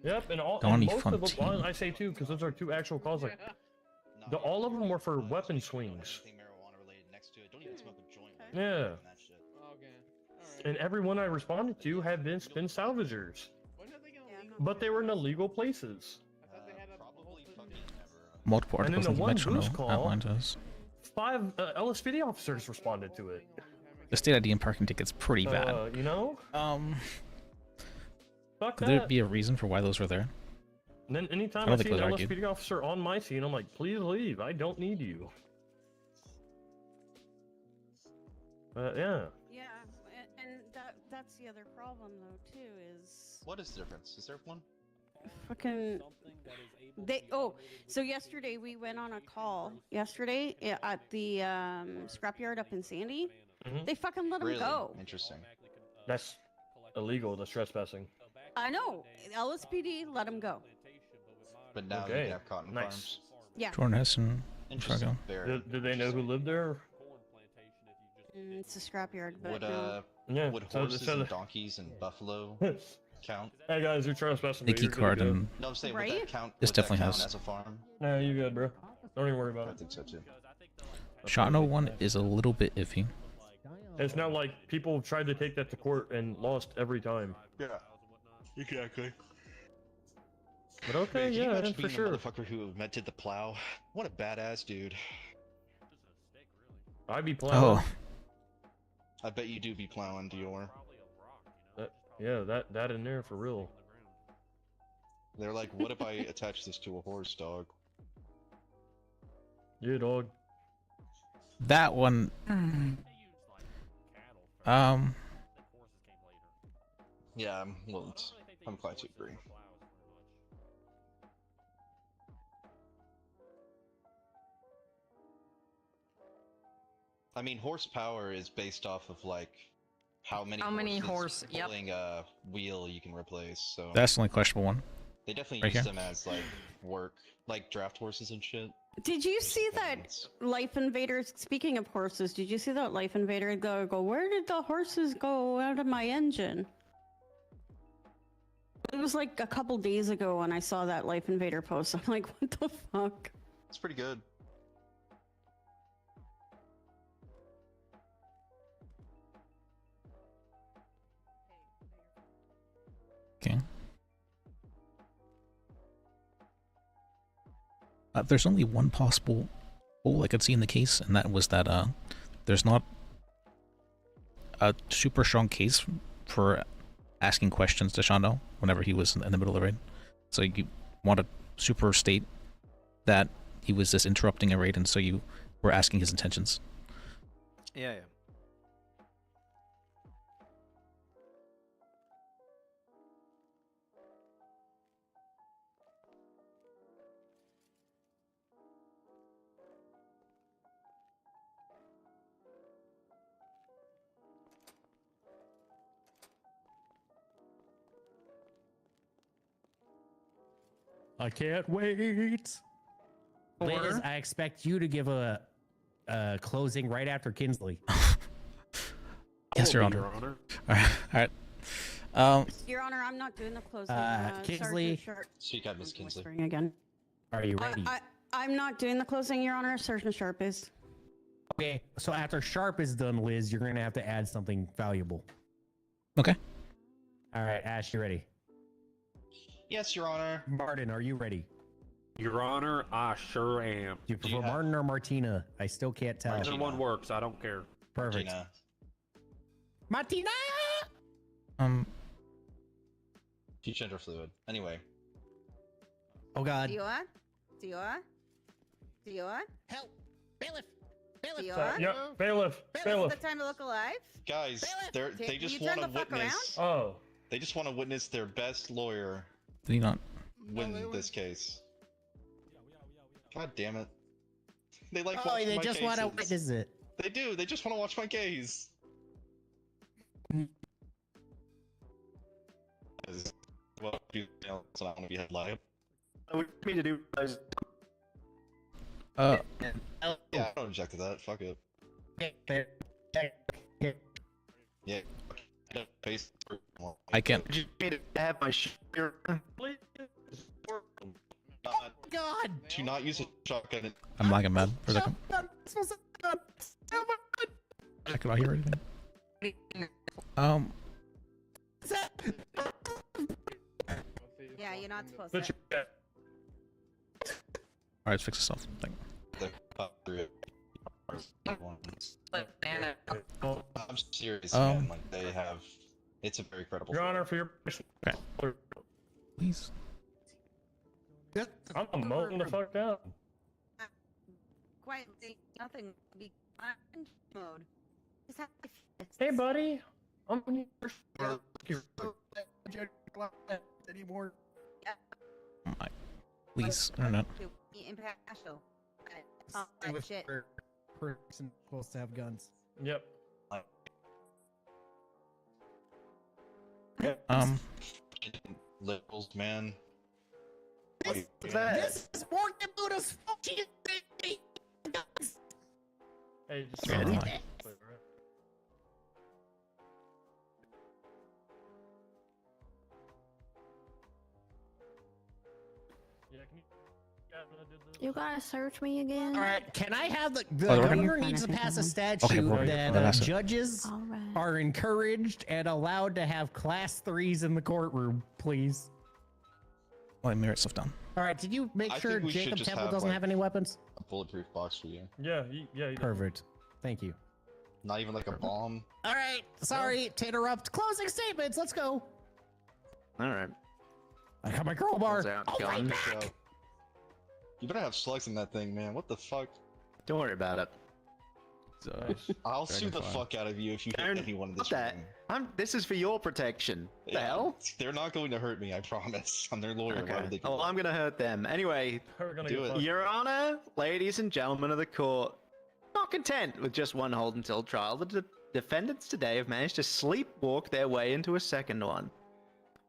S4: Yep, and all
S1: Donnie
S4: and most of them.
S1: Fontaine.
S4: Well, I say two because those are two actual calls. Like, all of them were for weapon swings. Yeah. And everyone I responded to had been salvagers, but they were in illegal places.
S1: Multiple
S4: And then
S1: articles
S4: the
S1: in the
S4: one
S1: Metro
S4: boost call-
S1: outlined as
S4: 5 LSPD officers responded to it.
S1: the state ID and parking ticket's pretty bad.
S4: You know? Fuck
S1: Could
S4: that.
S1: there be a reason for why those were there?
S4: And then anytime
S1: I
S4: I,
S1: don't
S4: see
S1: think
S4: an
S1: those are
S4: LSPD officer on my scene, I'm like, please leave. I don't need you. Yeah.
S10: Yeah, and that's the other problem though too is
S7: What is the difference? Is there one?
S10: fucking so yesterday we went on a call yesterday at the scrapyard up in Sandy.
S4: Mhm.
S10: They fucking let him
S7: Really
S10: go.
S7: interesting.
S4: That's illegal. That's trespassing.
S10: I know. LSPD let him go.
S7: But now you
S4: Okay.
S7: can have cotton
S4: Nice.
S7: farms.
S10: Yeah.
S1: Jordan Hessen.
S7: Interesting.
S4: Did they know who lived there?
S10: It's a scrapyard, but
S7: Would
S10: no.
S4: Yeah,
S7: would
S4: so-
S7: horses
S4: so
S7: and
S4: the-
S7: donkeys and buffalo count?
S4: Hey guys, you're trespassing.
S1: The
S4: but
S1: key
S4: you're good to
S1: card
S4: go.
S1: and
S7: No, I'm saying would
S10: Right?
S7: that count?
S1: This
S7: would that
S1: definitely
S7: count
S1: has-
S7: as a farm.
S4: Nah, you good, bro. Don't even worry about
S7: I
S4: it.
S7: think so too.
S1: Shotno one is a little bit iffy.
S4: It's not like people tried to take that to court and lost every time.
S7: Yeah. Exactly.
S4: But okay,
S7: Man, can you
S4: yeah,
S7: imagine
S4: for
S7: being
S4: sure.
S7: the motherfucker who invented the plow? What a badass dude.
S4: I'd be plowing.
S1: Oh,
S7: I bet you do be plowing, Dior.
S4: Yeah, that in there for real.
S7: They're like, what if I attach this to a horse, dog?
S4: Yeah, dog.
S1: that one.
S7: Yeah, I'm glad to agree. I mean, horsepower is based off of like how many horses
S5: yep.
S7: pulling a wheel you can replace. So
S1: That's the only questionable one.
S7: they definitely
S1: right
S7: use
S1: here.
S7: them as like work, like draft horses and shit.
S10: Did you see that Life Invaders? Speaking of horses, did you see that Life Invader go? Where did the horses go out of my engine? It was like a couple days ago when I saw that Life Invader post. I'm like, what the fuck?
S7: It's pretty good.
S1: Okay. There's only one possible hole I could see in the case, and that was that there's not a super strong case for asking questions to Shondo whenever he was in the middle of the raid. So you want to super state that he was just interrupting a raid, and so you were asking his intentions.
S8: Yeah, yeah.
S16: I can't wait. Liz, I expect you to give a closing right after Kinsley.
S1: Yes, Your Honor. All right.
S10: Your Honor, I'm not doing the closing.
S16: Kingsley.
S7: Speak up, Miss Kinsley.
S10: Whispering again.
S16: Are you ready?
S10: I'm not doing the closing, Your Honor. Sergeant Sharp is.
S16: Okay, so after Sharp is done, Liz, you're gonna have to add something valuable.
S1: Okay.
S16: All right, Ash, you ready?
S7: Yes, Your Honor.
S16: Martin, are you ready?
S14: Your Honor, I sure am.
S16: Do you prefer Martin or Martina? I still can't tell.
S14: Either one works. I don't care.
S16: Perfect.
S7: Martina.
S16: Martina!
S7: She's gender fluid. Anyway.
S16: Oh God.
S23: Dior? Dior? Dior?
S16: Help! Bailiff! Bailiff!
S23: Dior?
S4: Yep, bailiff. Bailiff.
S23: Is it time to look alive?
S7: Guys, they just
S23: you turn
S7: want to
S23: the fuck
S7: witness.
S4: Oh.
S7: They just want to witness their best lawyer
S1: Did he not?
S7: win this case. God damn it. They like
S16: Oh,
S7: watching
S16: they
S7: my
S16: just want to
S7: cases.
S16: witness it.
S7: They do. They just want to watch my case. Well, do else I want to be headline.
S8: What do you mean to do?
S7: Yeah, I don't object to that. Fuck it. Yeah.
S1: I can't.
S8: You need to have my shirt.
S16: God!
S7: Do not use a shotgun.
S1: I'm lagging mad for a second. I cannot hear anything.
S23: Yeah, you're not supposed to.
S1: Alright, let's fix this stuff. Thank
S7: I'm serious, man. Like they have, it's a very credible.
S4: Your Honor, for your.
S1: Okay. Please.
S4: I'm mowing the fuck down.
S23: Quietly, nothing will be in mode. Just have to fix.
S4: Hey, buddy. I'm in
S16: anymore.
S1: Please, internet.
S23: Be impartial. Shit.
S16: Person supposed to have guns.
S4: Yep.
S7: Liberals, man.
S16: This is Morgan Buddha's fucking thing.
S4: Hey, just
S1: Oh, my.
S11: You gotta search me again.
S16: All right, can I have the
S1: Oh, we're
S16: governor
S1: gonna-
S16: needs to pass a
S1: Okay,
S16: statute
S1: we're-
S16: that
S1: we're gonna-
S16: judges are encouraged and allowed to have class 3s in the courtroom, please.
S1: Let me write stuff down.
S16: All right, did you make
S7: I
S16: sure
S7: think we should
S16: Jacob
S7: just
S16: Temple
S7: have,
S16: doesn't
S7: like,
S16: have any weapons?
S7: A bulletproof box for you.
S4: Yeah, yeah.
S16: Perfect. Thank you.
S7: Not even like a bomb.
S16: All right, sorry to interrupt. Closing statements. Let's go.
S8: All right.
S16: I got my crowbar.
S8: Out,
S16: Oh, my
S8: gun.
S16: back.
S7: You better have slugs in that thing, man. What the fuck?
S8: Don't worry about it.
S7: I'll sue the fuck out of you if you hit anyone in this
S8: Stop that.
S7: room.
S8: This is for your protection. The hell?
S7: They're not going to hurt me, I promise. I'm their lawyer. Why would they do
S8: Oh, I'm gonna hurt them. Anyway,
S7: Do it.
S8: Your Honor, ladies and gentlemen of the court, not content with just one hold until trial, the defendants today have managed to sleepwalk their way into a second one.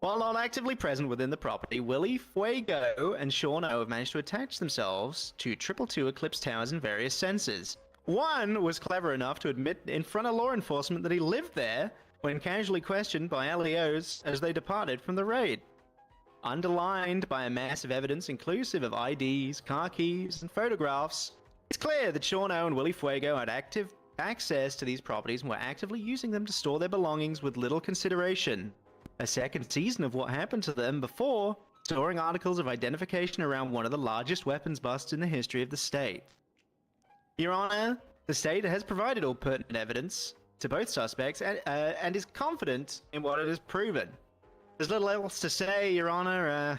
S8: While not actively present within the property, Willie Fuego and Sean O have managed to attach themselves to 222 Eclipse Towers in various senses. One was clever enough to admit in front of law enforcement that he lived there when casually questioned by LEOs as they departed from the raid. Underlined by a mass of evidence inclusive of IDs, car keys, and photographs, it's clear that Sean O and Willie Fuego had active access to these properties and were actively using them to store their belongings with little consideration. A second season of what happened to them before, storing articles of identification around one of the largest weapons busts in the history of the state. Your Honor, the state has provided all pertinent evidence to both suspects and is confident in what it has proven. There's little else to say, Your Honor.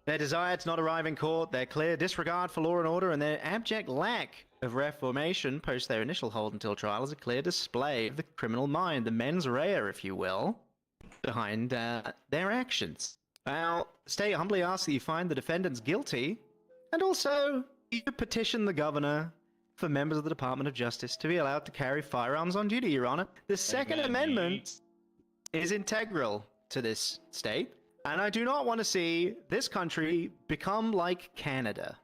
S8: Their desire to not arrive in court, their clear disregard for law and order, and their abject lack of reformation post their initial hold until trial is a clear display of the criminal mind, the mens rea, if you will, behind their actions. Now, the state humbly asks that you find the defendants guilty, and also you petition the governor for members of the Department of Justice to be allowed to carry firearms on duty, Your Honor. The Second Amendment is integral to this state, and I do not want to see this country become like Canada.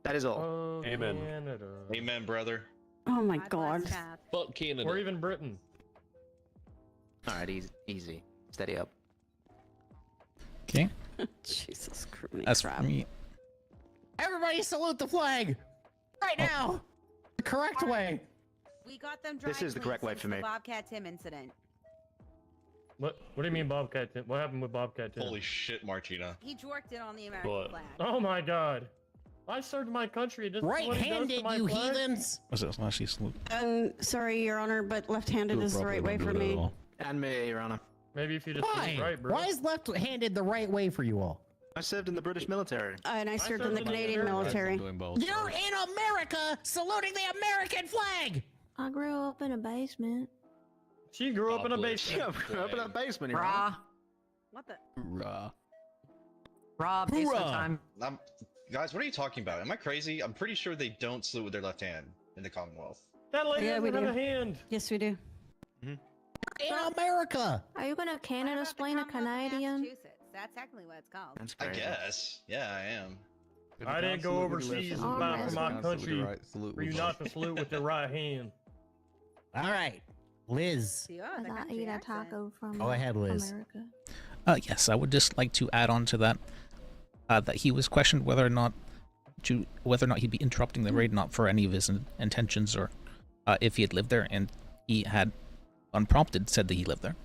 S8: That is all.
S14: Amen.
S4: Canada.
S7: Amen, brother.
S10: Oh my god.
S20: Fuck Canada.
S4: Or even Britain.
S8: Alright, easy. Steady up.
S1: Okay.
S10: Jesus Christ.
S1: That's for me.
S16: Everybody salute the flag! Right now! The correct way!
S23: We got them dry
S8: This is the correct way
S23: since
S8: for me.
S23: The Bobcat Tim incident.
S4: What do you mean Bobcat? What happened with Bobcat?
S7: Holy shit, Martina.
S23: He jorked it on the American
S4: What?
S23: flag.
S4: Oh my god. I served my country. This is what he does to
S16: Right-handed,
S4: my
S16: you
S4: flag?
S16: heathens!
S1: What's this? Last salute.
S10: Sorry, Your Honor, but left-handed is the right way for me.
S8: And me, Your Honor.
S4: Maybe if you just
S16: Why?
S4: do it right, bro.
S16: Why is left-handed the right way for you all?
S8: I served in the British military.
S10: And I served in the Canadian military.
S16: You're in America, saluting the American flag!
S11: I grew up in a basement.
S4: She grew up in a basement.
S8: She grew up in a basement, Your
S5: Raw.
S8: Honor.
S23: What the?
S1: Raw.
S5: Raw basement time.
S7: Guys, what are you talking about? Am I crazy? I'm pretty sure they don't salute with their left hand in the Commonwealth.
S4: That lady
S10: Yeah, we
S4: doesn't
S10: do.
S4: have a hand.
S10: Yes, we do.
S16: In America!
S11: Are you gonna canon explain a Canadian?
S23: Massachusetts. That's technically what it's called.
S8: That's
S7: I
S8: crazy.
S7: guess. Yeah, I am.
S4: I didn't go overseas and fight for my country for you not to salute with your right hand.
S16: Alright, Liz.
S11: Cause I eat a taco from
S16: Go ahead, Liz.
S11: America.
S1: Yes, I would just like to add on to that that he was questioned whether or not he'd be interrupting the raid, not for any of his intentions or if he had lived there, and he had unprompted said that he lived there.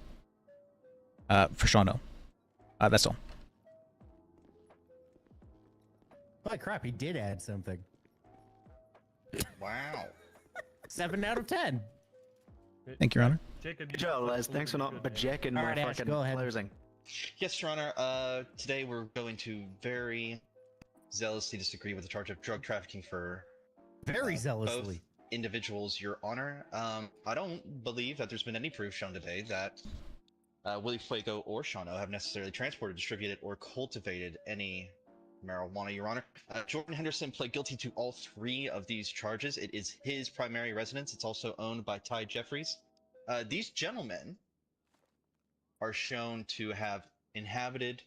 S1: For Shauno. That's all.
S16: Holy crap, he did add something.
S7: Wow.
S16: 7 out of 10.
S1: Thank you, Your Honor.
S4: Jacob,
S8: Good job, Les. Thanks for not bajecking my
S16: Alright, Ash,
S8: fucking
S16: go ahead.
S8: closing.
S7: Yes, Your Honor. Today we're going to very zealously disagree with the charge of drug trafficking for
S16: Very
S7: both
S16: zealously.
S7: individuals, Your Honor. I don't believe that there's been any proof shown today that Willie Fuego or Shauno have necessarily transported, distributed, or cultivated any marijuana, Your Honor. Jordan Henderson pled guilty to all 3 of these charges. It is his primary residence. It's also owned by Ty Jeffries. These gentlemen are shown to have inhabited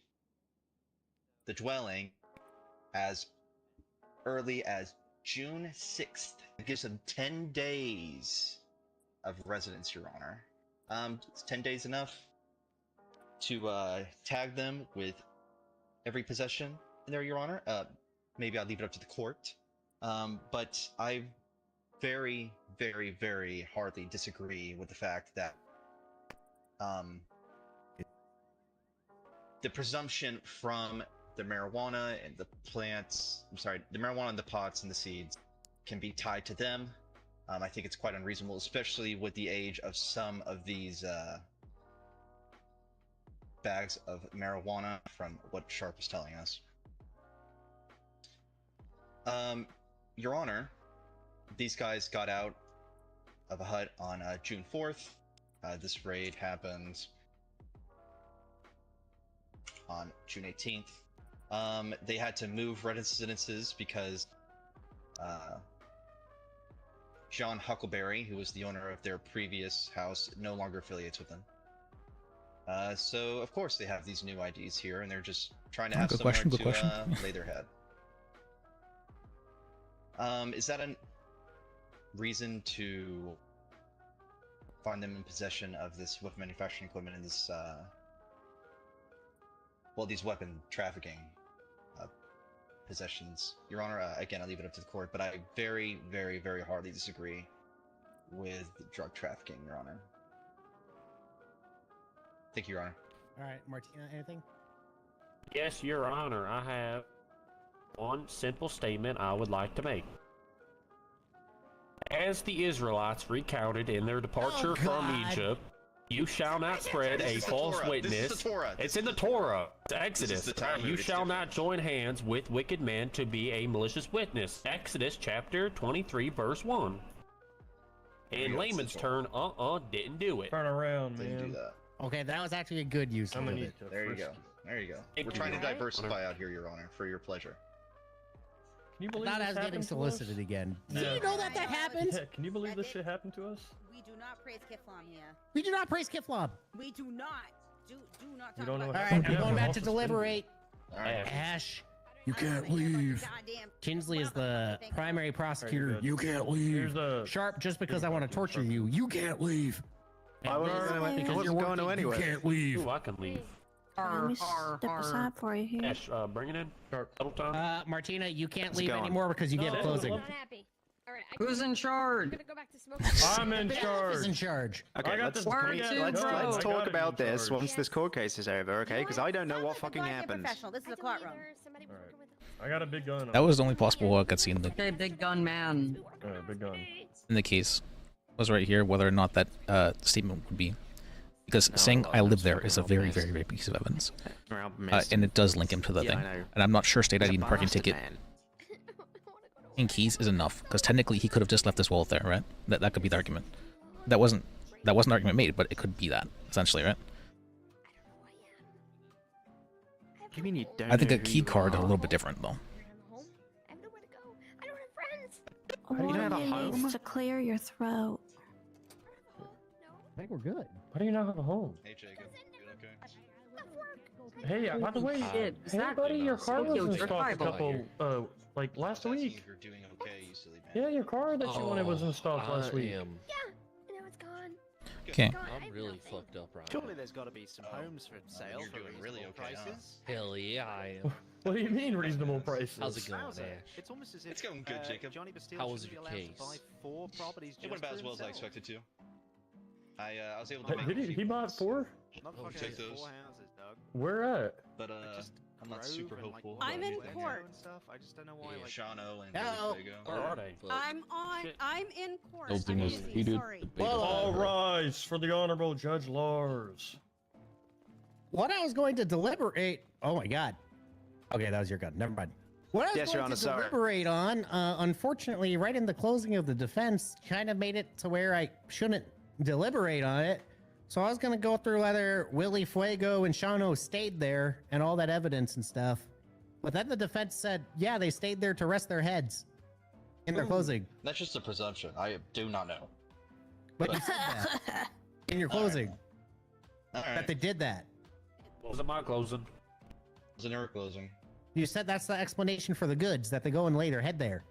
S7: the dwelling as early as June 6th. It gives them 10 days of residence, Your Honor. Is 10 days enough to tag them with every possession in there, Your Honor? Maybe I'll leave it up to the court. But I very, very, very hardly disagree with the fact that the presumption from the marijuana and the plants, the marijuana and the pots and the seeds can be tied to them. I think it's quite unreasonable, especially with the age of some of these bags of marijuana from what Sharp is telling us. Your Honor, these guys got out of a hut on June 4th. This raid happened on June 18th. They had to move residences because John Huckleberry, who was the owner of their previous house, no longer affiliates with them. So of course they have these new IDs here, and they're just trying to have somewhere to lay their head. Is that a reason to find them in possession of this weapon manufacturing equipment and this, well, these weapon trafficking possessions? Your Honor, again, I'll leave it up to the court, but I very, very, very hardly disagree with drug trafficking, Your Honor. Thank you, Your Honor.
S16: Alright, Martina, anything?
S14: Yes, Your Honor, I have one simple statement I would like to make. As the Israelites recounted in their departure from Egypt, you shall not spread a false witness. It's in the Torah. It's Exodus. You shall not join hands with wicked men to be a malicious witness. Exodus chapter 23, verse 1. In layman's turn, didn't do it.
S4: Turn around, man.
S7: Didn't do that.
S16: Okay, that was actually a good use of it.
S7: There you go. There you go. We're trying to diversify out here, Your Honor, for your pleasure.
S4: Can you believe
S16: Not
S4: this
S16: as
S4: happened
S16: getting
S4: to
S16: solicited
S4: us?
S16: again.
S4: Yeah.
S16: Do you know that happens?
S4: Yeah, can you believe this shit happened to us?
S23: We do not praise Kiflam here.
S16: We do not praise Kiflam.
S23: We do not. Do not talk
S4: You don't know
S23: about
S4: what
S16: Alright,
S4: happened.
S16: I'm going
S4: Yeah,
S16: back to
S4: also
S16: deliberate.
S7: Alright.
S16: Ash, you can't leave. Kinsley is the primary prosecutor. You can't leave. Sharp, just because I want to torture you, you can't leave.
S8: I wasn't going to anywhere.
S16: You can't leave.
S14: Ooh, I can leave.
S11: Let me step aside for you here.
S14: Ash, bring it in. Double time.
S16: Martina, you can't
S8: It's
S16: leave
S8: going.
S16: anymore because you get
S14: No,
S16: closing.
S14: I'm
S11: happy.
S5: Who's in charge?
S4: I'm in charge.
S16: Who's in charge?
S8: Okay,
S4: I got
S8: let's,
S4: this
S8: let's,
S4: bro.
S8: let's
S4: I
S8: talk
S4: gotta
S8: about
S4: be in
S8: this
S4: charge.
S8: once this court case is over, okay? Because I don't know what fucking happened.
S23: This is a courtroom.
S4: I got a big gun.
S1: That was the only possible I could see in the
S5: Okay, big gun man.
S4: Big gun.
S1: in the case. Was right here whether or not that statement would be, because saying I live there is a very big piece of evidence, and it does link him to the thing. And I'm not sure state ID and parking ticket and keys is enough, because technically he could have just left his wallet there, right? That could be the argument. That wasn't the argument made, but it could be that essentially, right?
S8: You mean you don't
S1: I think
S8: know
S1: a
S8: who
S1: key
S8: you
S1: card is a
S8: are?
S1: little bit different though.
S8: You don't have a home?
S23: to clear your throat.
S16: I think we're good.
S4: How do you not have a home?
S7: Hey, Jacob. You okay?
S4: Hey, by the way,
S5: Shit,
S4: hey buddy, your car was
S5: Tokyo
S4: in stock a
S5: Drift
S4: couple, like last week.
S7: You're doing okay, you silly man.
S4: Yeah, your car that you wanted was in stock last week.
S1: Okay.
S20: I'm really fucked up right
S8: Surely there's got to be some homes for sale
S7: you're
S8: for
S7: doing
S8: reasonable
S7: really okay, huh?
S8: prices.
S20: Hell yeah, I am.
S4: What do you mean reasonable prices?
S20: How's it going,
S8: How's
S20: Ash?
S8: it? It's almost as if
S7: It's going good, Jacob.
S8: Johnny Bastille
S20: How was
S8: should be
S20: your
S8: allowed
S20: case?
S8: to buy 4 properties
S7: It
S8: just
S7: went about
S8: for
S7: as well as I
S8: himself.
S7: expected to. I was able to make
S4: Did
S7: a
S4: he
S7: few
S4: bought
S7: bucks.
S4: 4?
S8: Motherfucker
S7: take
S8: has
S7: those.
S8: 4 houses, dog.
S4: Where at?
S7: But
S8: Just
S7: I'm not
S8: Grove
S7: super
S8: and, like,
S7: hopeful.
S23: I'm
S7: about
S23: in
S7: anything.
S23: court.
S8: And stuff. I just don't know why.
S7: Yeah,
S8: Like,
S7: Shano and
S16: Hello.
S7: Fuego.
S14: Where are they?
S23: I'm in court.
S20: Those
S23: I'm
S20: things
S23: busy,
S20: he did.
S23: sorry.
S4: All rise for the Honorable Judge Lars.
S16: What I was going to deliberate. Oh my god. Okay, that was your gun. Never mind. What I was
S8: Yes, Your
S16: going
S8: Honor,
S16: to
S8: sorry.
S16: deliberate on, unfortunately, right in the closing of the defense, kind of made it to where I shouldn't deliberate on it. So I was going to go through whether Willie Fuego and Shano stayed there and all that evidence and stuff. But then the defense said, yeah, they stayed there to rest their heads in their closing.
S7: That's just a presumption. I do not know.
S16: But you said that in your closing,
S7: Alright.
S16: that they did that.
S14: Wasn't my closing.
S7: It was an error closing.
S16: You said that's the explanation for the goods, that they go and lay their head there.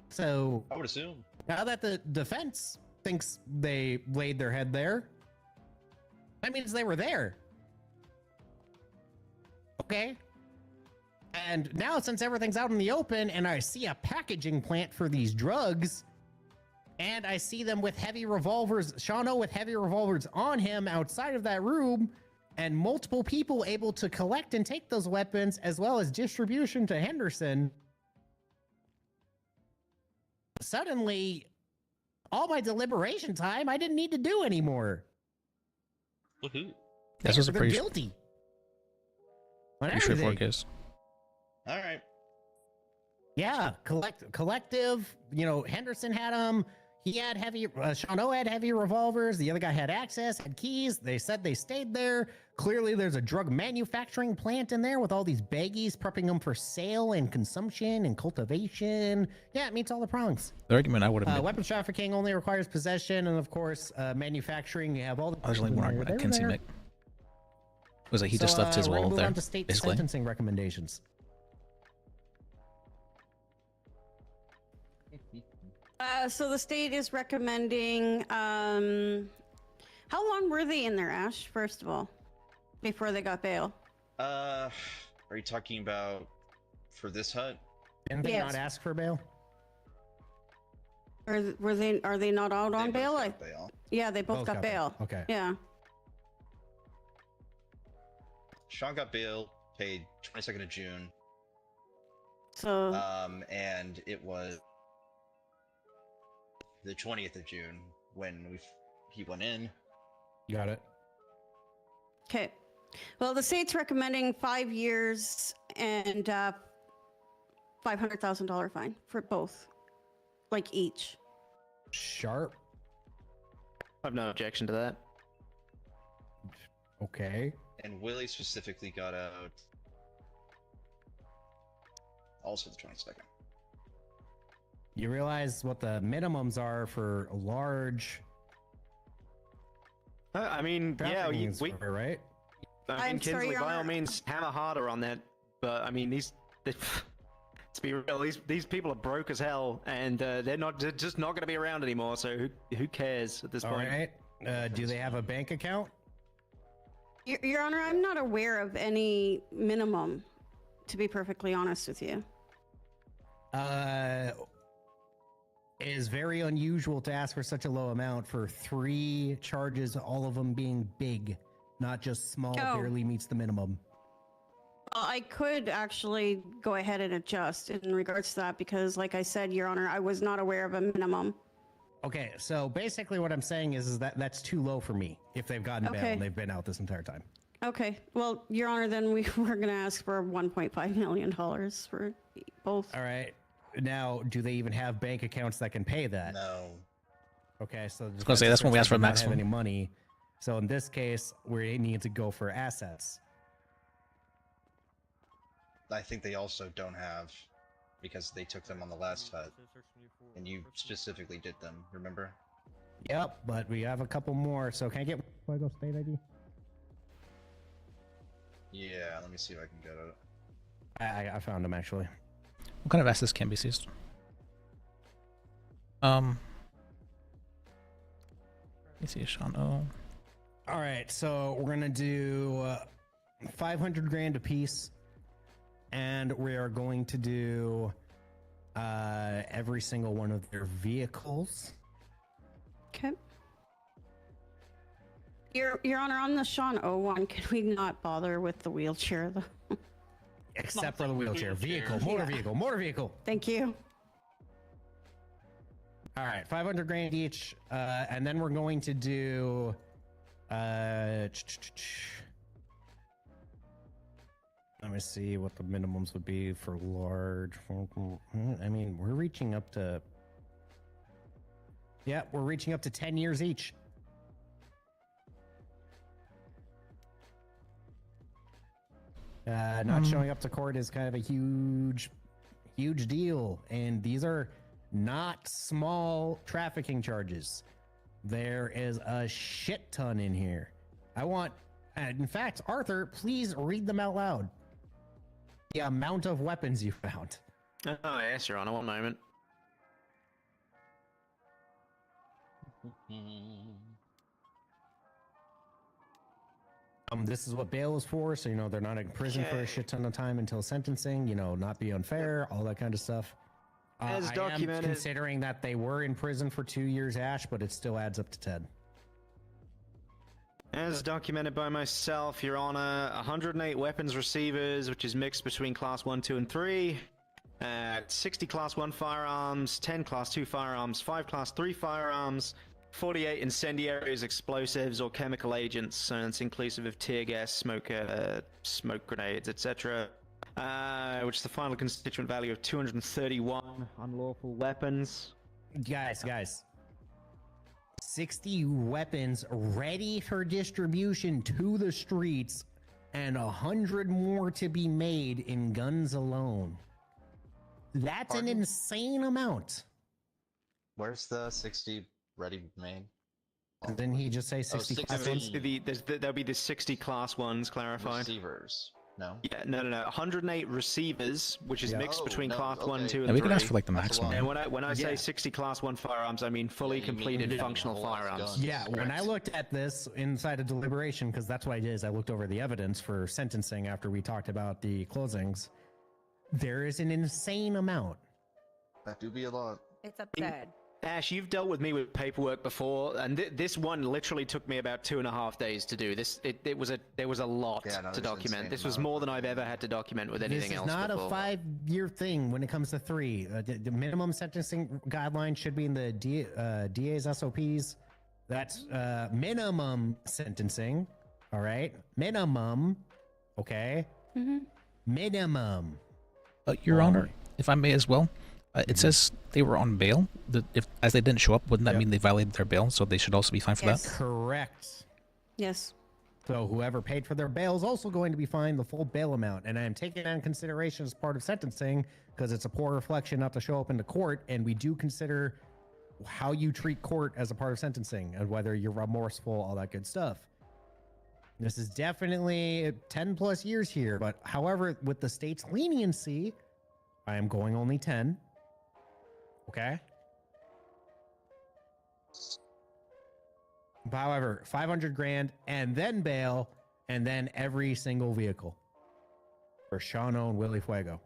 S16: So
S7: I would assume.
S16: now that the defense thinks they laid their head there, that means they were there. Okay. And now since everything's out in the open and I see a packaging plant for these drugs, and I see them with heavy revolvers, Shano with heavy revolvers on him outside of that room, and multiple people able to collect and take those weapons, as well as distribution to Henderson, suddenly, all my deliberation time I didn't need to do anymore.
S7: Woohoo.
S1: This was a
S16: They're
S1: pretty
S16: guilty. On
S1: straightforward
S16: everything.
S1: case.
S7: Alright.
S16: Yeah, collective. You know, Henderson had them. He had heavy. Shano had heavy revolvers. The other guy had access, had keys. They said they stayed there. Clearly, there's a drug manufacturing plant in there with all these baggies, prepping them for sale and consumption and cultivation. Yeah, it meets all the prongs.
S1: The argument I would have made.
S16: Weapons trafficking only requires possession, and of course, manufacturing. You have all the.
S1: There's only one argument I can see make. Was that he just left his
S16: we're gonna
S1: wallet
S16: move
S1: there,
S16: on to state
S1: basically.
S16: sentencing recommendations.
S10: So the state is recommending, how long were they in there, Ash, first of all, before they got bail?
S7: Are you talking about for this hut?
S16: Didn't they
S10: Yes.
S16: not ask for bail?
S10: Or are they not out on bail?
S7: Bail.
S10: Yeah, they both got bail.
S16: Okay.
S10: Yeah.
S7: Sean got bail, paid 22nd of June.
S10: So.
S7: And it was the 20th of June when he went in.
S16: Got it.
S10: Okay. Well, the state's recommending 5 years and $500,000 fine for both, like each.
S16: Sharp.
S8: I have no objection to that.
S16: Okay.
S7: And Willie specifically got out also the 22nd.
S16: You realize what the minimums are for a large.
S8: I mean, yeah, we
S16: right.
S8: I mean,
S10: I'm sorry,
S8: Kinsley,
S10: Your
S8: by all
S10: Honor.
S8: means, hammer harder on that. But I mean, to be real, these people are broke as hell, and they're just not going to be around anymore. So who cares at this
S16: All
S8: point?
S16: right. Do they have a bank account?
S10: Your Honor, I'm not aware of any minimum, to be perfectly honest with you.
S16: It is very unusual to ask for such a low amount for 3 charges, all of them being big, not just small, barely meets the minimum.
S10: Well, I could actually go ahead and adjust in regards to that because, like I said, Your Honor, I was not aware of a minimum.
S16: Okay, so basically what I'm saying is that that's too low for me if they've gotten bail and they've been out this entire time.
S10: Okay, well, Your Honor, then we're going to ask for $1.5 million for both.
S16: All right. Now, do they even have bank accounts that can pay that?
S7: No.
S16: Okay, so
S1: I was gonna say that's when we ask for a
S16: not
S1: maximum.
S16: have any money. So in this case, we need to go for assets.
S7: I think they also don't have, because they took them on the last HUD, and you specifically did them, remember?
S16: Yep, but we have a couple more, so can I get Fuego State ID?
S7: Yeah, let me see if I can get it.
S16: I found them, actually.
S1: What kind of assets can be seized? Let me see, Sean. Oh.
S16: All right, so we're gonna do 500 grand a piece, and we are going to do every single one of their vehicles.
S10: Okay. Your Honor, on the Sean O one, could we not bother with the wheelchair, though?
S16: Except for the wheelchair. Vehicle, motor vehicle, motor vehicle.
S10: Thank you.
S16: All right, 500 grand each, and then we're going to do. Let me see what the minimums would be for large. I mean, we're reaching up to. Yeah, we're reaching up to 10 years each. Not showing up to court is kind of a huge deal, and these are not small trafficking charges. There is a shit ton in here. I want, in fact, Arthur, please read them out loud. The amount of weapons you found.
S8: Oh, yes, Your Honor, one moment.
S16: This is what bail is for, so, you know, they're not in prison for a shit ton of time until sentencing, you know, not be unfair, all that kind of stuff.
S8: As
S16: I
S8: documented.
S16: am considering that they were in prison for 2 years, Ash, but it still adds up to 10.
S8: As documented by myself, Your Honor, 108 weapons receivers, which is mixed between Class 1, 2, and 3. 60 Class 1 firearms, 10 Class 2 firearms, 5 Class 3 firearms, 48 incendiaries, explosives, or chemical agents, and it's inclusive of tear gas, smoke grenades, etc. Which is the final constituent value of 231 unlawful weapons.
S16: Guys. 60 weapons ready for distribution to the streets, and 100 more to be made in guns alone. That's an insane amount.
S7: Where's the 60 ready made?
S16: Didn't he just say 60 class ones?
S8: There'll be the 60 class ones clarified.
S7: Receivers. No.
S8: Yeah, no. 108 receivers, which is mixed between Class 1, 2, and 3.
S1: Yeah, we could ask for like the maximum.
S8: And when I say 60 Class 1 firearms, I mean fully completed functional firearms.
S16: Yeah, when I looked at this inside a deliberation, because that's what I did, is I looked over the evidence for sentencing after we talked about the closings. There is an insane amount.
S7: That do be a lot.
S23: It's absurd.
S8: Ash, you've dealt with me with paperwork before, and this one literally took me about 2.5 days to do. There was a lot to document. This was more than I've ever had to document with anything else before.
S16: This is not a 5-year thing when it comes to 3. The minimum sentencing guideline should be in the DA's SOPs. That's minimum sentencing. All right, minimum. Okay. Minimum.
S1: Your Honor, if I may as well. It says they were on bail. As they didn't show up, wouldn't that mean they violated their bail? So they should also be fined for that?
S16: Correct.
S10: Yes.
S16: So whoever paid for their bail is also going to be fined the full bail amount. And I am taking that in consideration as part of sentencing because it's a poor reflection not to show up into court. And we do consider how you treat court as a part of sentencing and whether you're remorseful, all that good stuff. This is definitely 10 plus years here. But however, with the state's leniency, I am going only 10. Okay. However, 500 grand and then bail and then every single vehicle for Shano and Willie Fuego.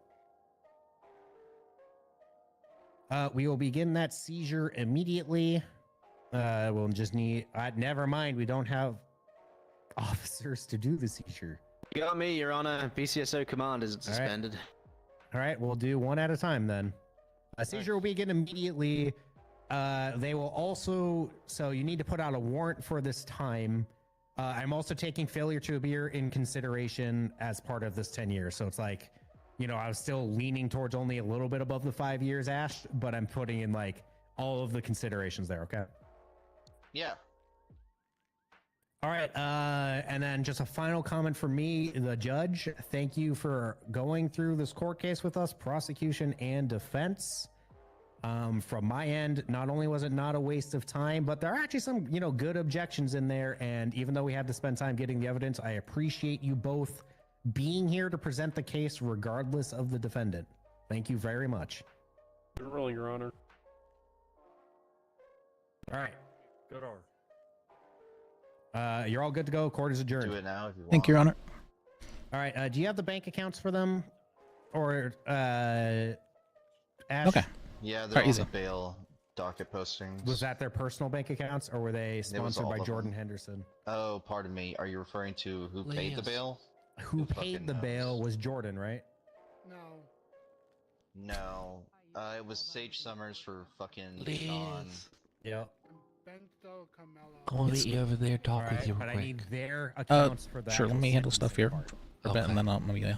S16: We will begin that seizure immediately. We'll just need. Never mind. We don't have officers to do the seizure.
S8: You got me, Your Honor. BCSO command isn't suspended.
S16: All right, we'll do one at a time then. A seizure will begin immediately. They will also. So you need to put out a warrant for this time. I'm also taking failure to appear in consideration as part of this 10 years. So it's like, you know, I was still leaning towards only a little bit above the 5 years, Ash, but I'm putting in like all of the considerations there. Okay.
S7: Yeah.
S16: All right, and then just a final comment from me, the judge. Thank you for going through this court case with us, prosecution and defense. From my end, not only was it not a waste of time, but there are actually some, you know, good objections in there. And even though we had to spend time getting the evidence, I appreciate you both being here to present the case regardless of the defendant. Thank you very much.
S14: Good roll, Your Honor.
S16: All right.
S14: Good order.
S16: You're all good to go. Court is adjourned.
S7: Do it now if you want.
S1: Thank you, Your Honor.
S16: All right. Do you have the bank accounts for them? Or, Ash?
S1: Okay.
S7: Yeah, they're
S1: Alright,
S7: on
S1: easy.
S7: the bail docket postings.
S16: Was that their personal bank accounts, or were they sponsored
S7: all
S16: by
S7: of
S16: Jordan
S7: them.
S16: Henderson?
S7: Oh, pardon me. Are you referring to who paid the
S16: Lance.
S7: bail?
S16: Who paid the bail was Jordan, right?
S7: No. It was Sage Summers for fucking
S15: Liz.
S7: Sean.
S16: Yep.
S15: I want to meet you over there, talk with you real
S16: But I
S15: quick.
S16: need their accounts for that.
S1: Sure, let me handle stuff here for a bit, and then I'll maybe yeah.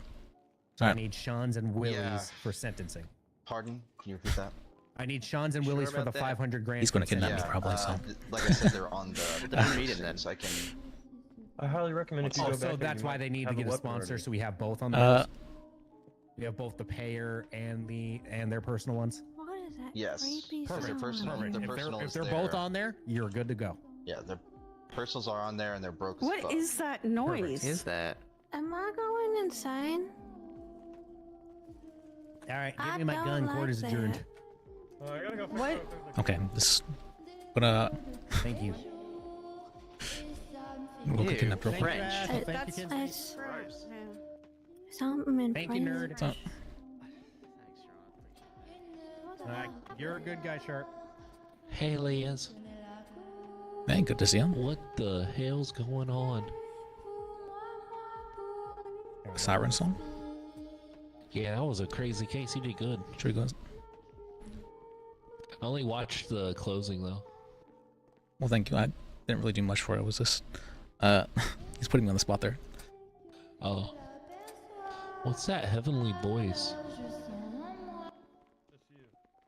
S16: So I
S1: Alright.
S16: need Sean's and Willie's
S7: Yeah.
S16: for sentencing.
S7: Pardon? Can you repeat that?
S16: I need Sean's and Willie's for
S8: about
S16: the
S8: that?
S16: 500 grand.
S1: He's gonna
S16: for
S1: kidnap me
S16: sentencing.
S1: probably, so.
S7: Like I said, they're on the
S8: Then read it then.
S7: postings. I can.
S4: I highly recommend if you go back.
S16: Also,
S4: and
S16: that's
S4: you
S16: why
S4: might
S16: they need to
S4: have
S16: get a
S4: weapon
S16: sponsor,
S4: ready.
S16: so we have both on the list. We have both the payer and their personal ones.
S11: What is that
S7: Yes.
S11: creepy
S7: Their
S11: sound?
S7: personal,
S16: Perfect.
S7: their
S16: If
S7: personal
S16: they're,
S7: is
S16: if they're both on there, you're good to go.
S7: Yeah, their personals are on there and they're broke as
S10: What
S7: fuck.
S10: is that noise?
S8: Is that?
S11: Am I going insane?
S16: All right, give
S11: I
S16: me my
S11: don't
S16: gun.
S11: like
S16: Court is adjourned.
S11: that.
S4: I gotta go.
S10: What?
S1: Okay, this. Gonna
S16: Thank you.
S1: we'll get kidnapped real quick.
S8: French.
S16: Thank you,
S10: That's
S16: kids.
S11: It's
S10: Yeah.
S11: something in
S16: Thank you,
S11: French.
S16: nerd. You're a good guy, Sharp.
S15: Hey, Liz.
S1: Hey, good to see him.
S15: What the hell's going on?
S1: Siren song.
S15: Yeah, that was a crazy case. You did good.
S1: Sure he goes.
S15: I only watched the closing, though.
S1: Well, thank you. I didn't really do much for it. It was just, he's putting me on the spot there.
S15: Oh. What's that heavenly voice?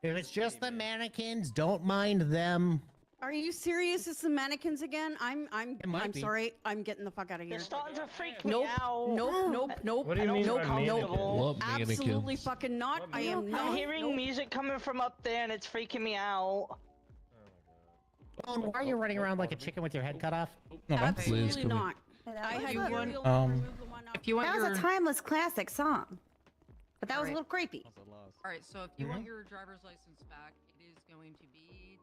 S16: If it's just the mannequins, don't mind them.
S10: Are you serious? It's the mannequins again? I'm
S16: might be.
S10: sorry. I'm getting the fuck out of here.
S23: You're starting to freak
S10: Nope.
S23: me out.
S10: Nope.
S4: What do you mean
S10: nope.
S4: by
S10: Nope.
S4: mannequins?
S15: What
S10: Absolutely
S15: mannequins?
S10: fucking not. I am not.
S23: I'm hearing music coming from up there and it's freaking me out.
S16: Why are you running around like a chicken with your head cut off?
S1: No, no.
S10: Absolutely
S15: come
S10: not. I had
S5: you want-
S10: Gabriel
S1: Um,
S10: remove the one
S5: If you want
S23: That was
S5: your
S23: a timeless classic song. But that was a
S5: Alright.
S23: little creepy.
S5: all right, so if you want your driver's license back, it is going to be.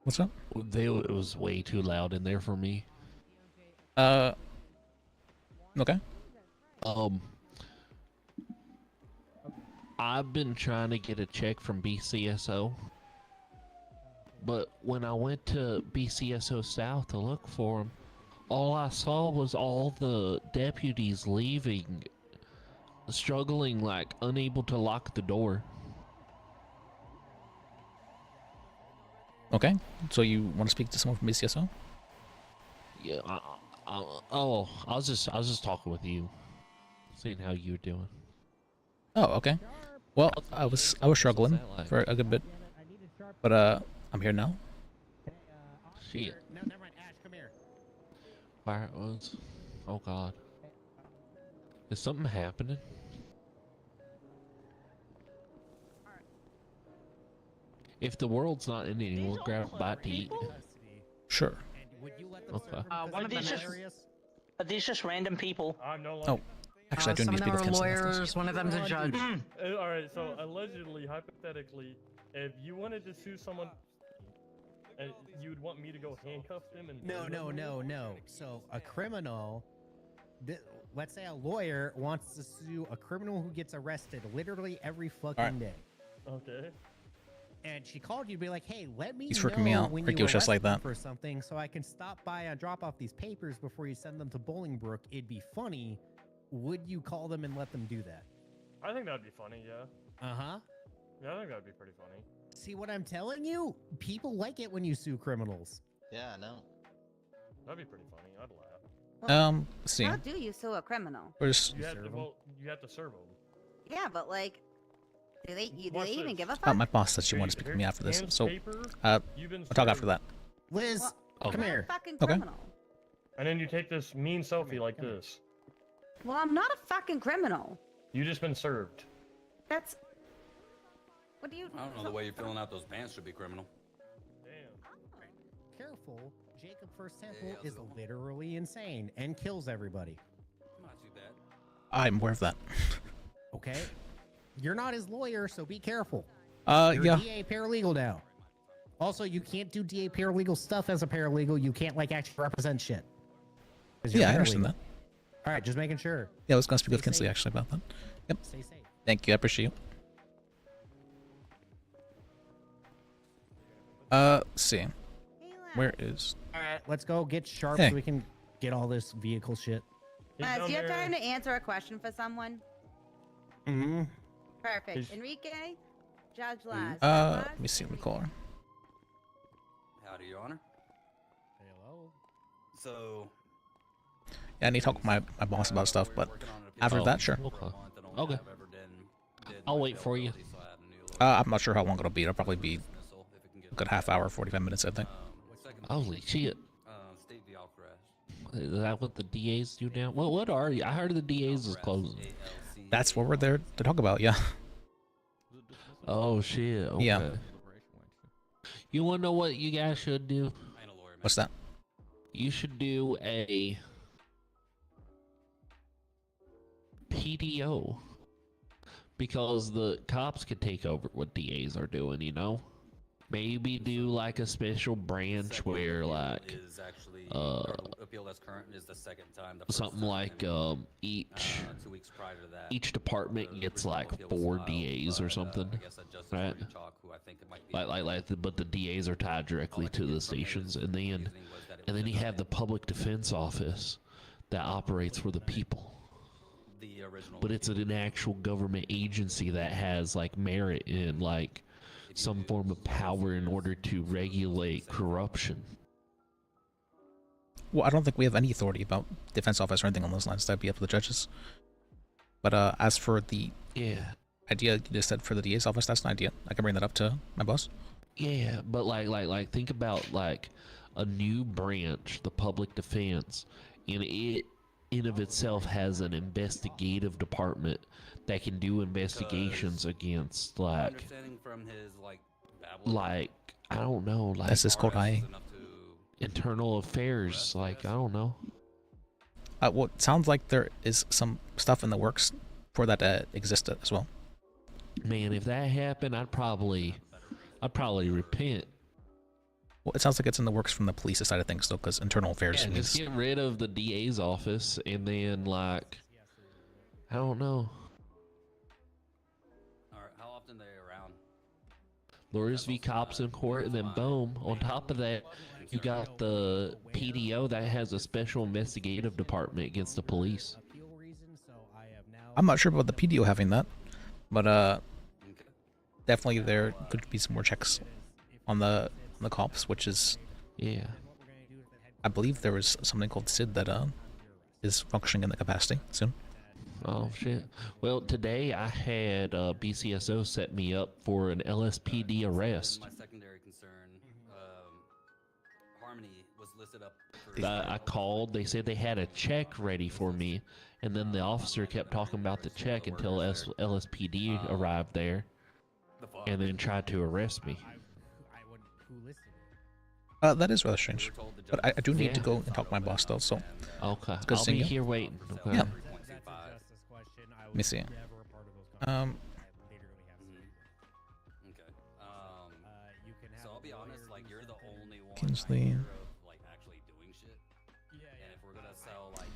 S1: What's up?
S15: It was way too loud in there for me.
S1: Okay.
S15: I've been trying to get a check from BCSO, but when I went to BCSO South to look for them, all I saw was all the deputies leaving, struggling, like unable to lock the door.
S1: Okay. So you want to speak to someone from BCSO?
S15: Yeah. I was just talking with you, seeing how you were doing.
S1: Oh, okay. Well, I was struggling for a good bit, but I'm here now.
S15: Shit.
S16: No, never mind. Ash, come here.
S15: Fire was. Oh God. Is something happening? If the world's not ending, we'll grab a bite to eat.
S1: Sure.
S16: Would you let them
S15: Okay.
S23: One of these just are these just random people?
S4: I'm no
S1: Oh, actually, I do
S5: some
S1: need
S5: of
S1: to speak
S5: them
S1: with
S5: are
S1: Kim.
S5: lawyers, one of them's a judge.
S4: All right. So allegedly, hypothetically, if you wanted to sue someone, you would want me to go handcuff them and
S16: No. So a criminal, let's say a lawyer wants to sue a criminal who gets arrested literally every fucking day.
S4: Okay.
S16: and she called you to be like, "Hey, let me
S1: He's
S16: know
S1: freaking me out.
S16: when
S1: Ricky
S16: you
S1: was just like
S16: arrest me
S1: that.
S16: for something, so I can stop by and drop off these papers before you send them to Bolingbrook. It'd be funny. Would you call them and let them do that?"
S4: I think that'd be funny, yeah.
S16: Uh-huh.
S4: Yeah, I think that'd be pretty funny.
S16: See what I'm telling you? People like it when you sue criminals.
S7: Yeah, no.
S4: That'd be pretty funny. I'd laugh.
S1: Let's see.
S23: How do you sue a criminal?
S1: Where's
S4: You have to serve them.
S23: Yeah, but like, do they
S4: Watch
S23: even
S4: this.
S23: give a fuck?
S1: Oh, my boss said she wanted to speak to me after this.
S4: Hands,
S1: So,
S4: paper, you've been
S1: we'll talk after
S4: served.
S1: that.
S16: Liz,
S23: Well,
S16: come
S23: I'm not
S16: here.
S23: a fucking
S1: Okay.
S23: criminal.
S4: And then you take this mean selfie like this.
S23: Well, I'm not a fucking criminal.
S4: You just been served.
S23: That's. What do you?
S13: I don't know the way you're filling out those pants should be criminal.
S16: Careful, Jacob First Temple is literally insane and kills everybody.
S13: Not too bad.
S1: I'm aware of that.
S16: Okay? You're not his lawyer, so be careful. You're
S1: yeah.
S16: a DA paralegal now. Also, you can't do DA paralegal stuff as a paralegal. You can't, like, actually represent shit. 'Cause you're
S1: Yeah, I
S16: paralegal.
S1: understand that.
S16: All right, just making sure.
S1: Yeah, I was going to speak with
S16: Stay
S1: Kinsley
S16: safe.
S1: actually about that. Yep.
S16: Stay safe.
S1: Thank you. I appreciate you. Let's see. Where is?
S16: All right, let's go get sharp
S1: Hey.
S16: so we can get all this vehicle shit.
S23: Do you have time to answer a question for someone?
S16: Mm-hmm.
S23: Perfect.
S1: He's-
S23: Enrique, Judge Laz.
S1: Let me see. Let me call her.
S13: Howdy, Your Honor.
S16: Hello.
S13: So,
S1: Yeah, I need to talk with my boss about stuff, but after that, sure.
S15: Okay. I'll wait for you.
S1: I'm not sure how long it'll be. It'll probably be a good half hour, 45 minutes, I think.
S15: Holy shit.
S13: state the arrest.
S15: Is that what the DAs do now? What are you? I heard the DAs is closing.
S1: That's what we're there to talk about, yeah.
S15: Oh shit. Okay.
S1: Yeah.
S15: You wanna know what you guys should do?
S1: What's that?
S15: You should do a PDO. Because the cops could take over what DAs are doing, you know? Maybe do like a special branch where like
S13: appeal that's current is the second time. The first
S15: something
S13: time
S15: like each
S13: 2 weeks prior to that.
S15: each department gets like 4 DAs or something, right? But the DAs are tied directly to the stations, and then you have the public defense office that operates for the people. But it's an actual government agency that has like merit in like some form of power in order to regulate corruption.
S1: Well, I don't think we have any authority about defense office or anything on those lines. That'd be up to the judges. But as for the idea you just said for the DA's office, that's an idea. I can bring that up to my boss.
S15: Yeah, but like think about like a new branch, the public defense, and it in of itself has an investigative department that can do investigations against like
S13: Understanding from his
S15: I don't know, like
S1: That's this called IA.
S15: internal affairs, like I don't know.
S1: Well, it sounds like there is some stuff in the works for that to exist as well.
S15: Man, if that happened, I'd probably repent.
S1: Well, it sounds like it's in the works from the police side of things, though, because internal affairs
S15: Yeah, just
S1: means...
S15: get rid of the DA's office and then like I don't know.
S13: Alright, how often are they around?
S15: Lawyers v. cops in court, and then boom, on top of that, you got the PDO that has a special investigative department against the police.
S1: I'm not sure about the PDO having that, but definitely there could be some more checks on the cops, which is...
S15: Yeah.
S1: I believe there was something called SID that is functioning in the capacity soon.
S15: Oh shit. Well, today I had BCSO set me up for an LSPD arrest.
S13: My secondary concern, Harmony was listed up
S15: I called, they said they had a check ready for me, and then the officer kept talking about the check until LSPD arrived there, and then tried to arrest me.
S1: That is rather strange, but I do need to
S15: Yeah.
S1: go and talk to my boss, though, so...
S15: Okay,
S1: it's good
S15: I'll
S1: seeing
S15: be
S1: you.
S15: here waiting. Okay.
S1: Yeah. Let me see.
S13: Okay. So I'll be honest, like you're the only one
S1: Kinsley.
S13: like actually doing shit. And if we're gonna sell like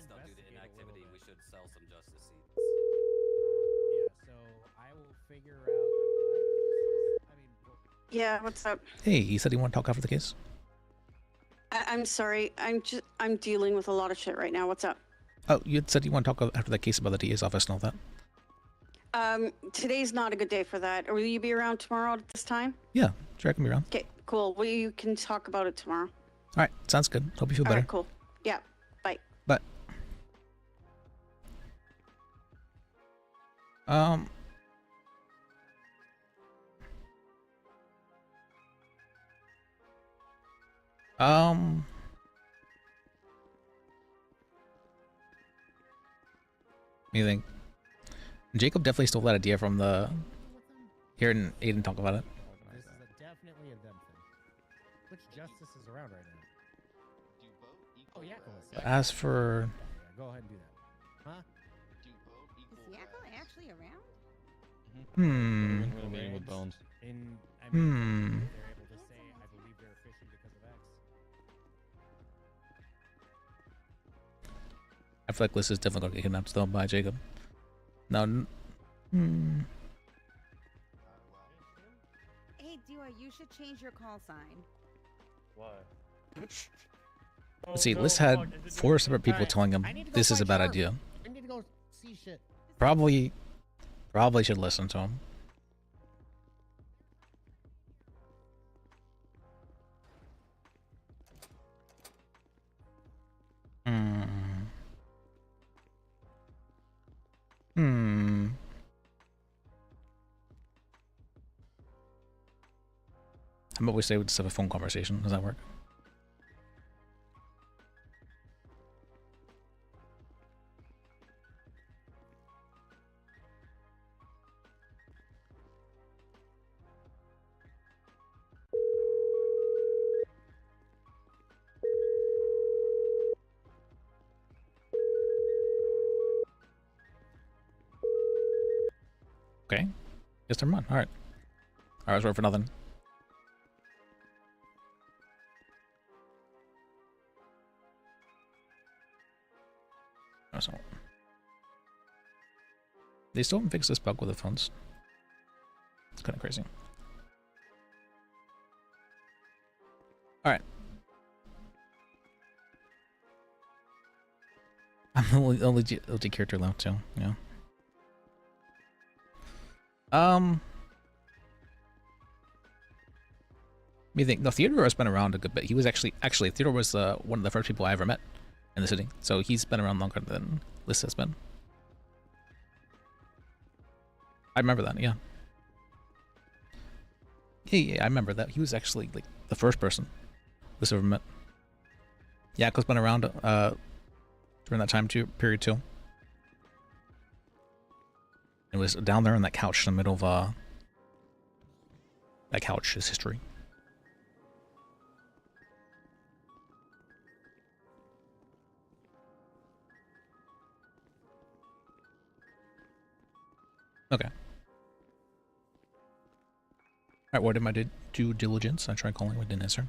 S13: stuff due to inactivity, we should sell some justice seats.
S16: Yeah, so I will figure out. I mean,
S10: Yeah, what's up?
S1: Hey, he said he wanted to talk after the case.
S10: I'm sorry. I'm dealing with a lot of shit right now. What's up?
S1: Oh, you had said you want to talk after that case about the DA's office and all that.
S10: Today's not a good day for that. Will you be around tomorrow at this time?
S1: Yeah, sure, I can be around.
S10: Okay, cool. We can talk about it tomorrow.
S1: All right, sounds good. Hope you feel
S10: All
S1: better.
S10: right, cool. Yeah, bye.
S1: Bye. Um. What do you think? Jacob definitely stole that idea from the. Hearing Aiden talk about it.
S16: This is definitely a them thing. Which justice is around right now? Oh, yeah.
S1: As for.
S16: Yeah, go ahead and do that. Huh?
S23: Is Yakko actually around?
S1: Hmm.
S16: We're meeting with Bones.
S1: Hmm.
S16: They're able to say, I believe they're fishing because of X.
S1: I feel like Liz is definitely going to get kidnapped still by Jacob. No. Hmm.
S23: Hey, Dua, you should change your call sign.
S4: Why?
S1: Let's see, Liz had 4 separate people telling him this is a bad idea.
S16: I need to go see shit.
S1: Probably should listen to him. How about we say we just have a phone conversation? Does that work? Okay. Guess they're mine. Alright. I was right for nothing. So. They still haven't fixed this bug with the phones. It's kind of crazy. Alright. I'm the only LG character left too, yeah. What do you think? No, Theodore has been around a good bit. He was actually Theodore was one of the first people I ever met in the city. So he's been around longer than Liz has been. I remember that, yeah. Yeah, I remember that. He was actually like the first person Liz ever met. Yeah, Yakko's been around during that time period too. It was down there on that couch in the middle of that couch is history. Okay. Alright, what did my due diligence? I tried calling, but didn't answer.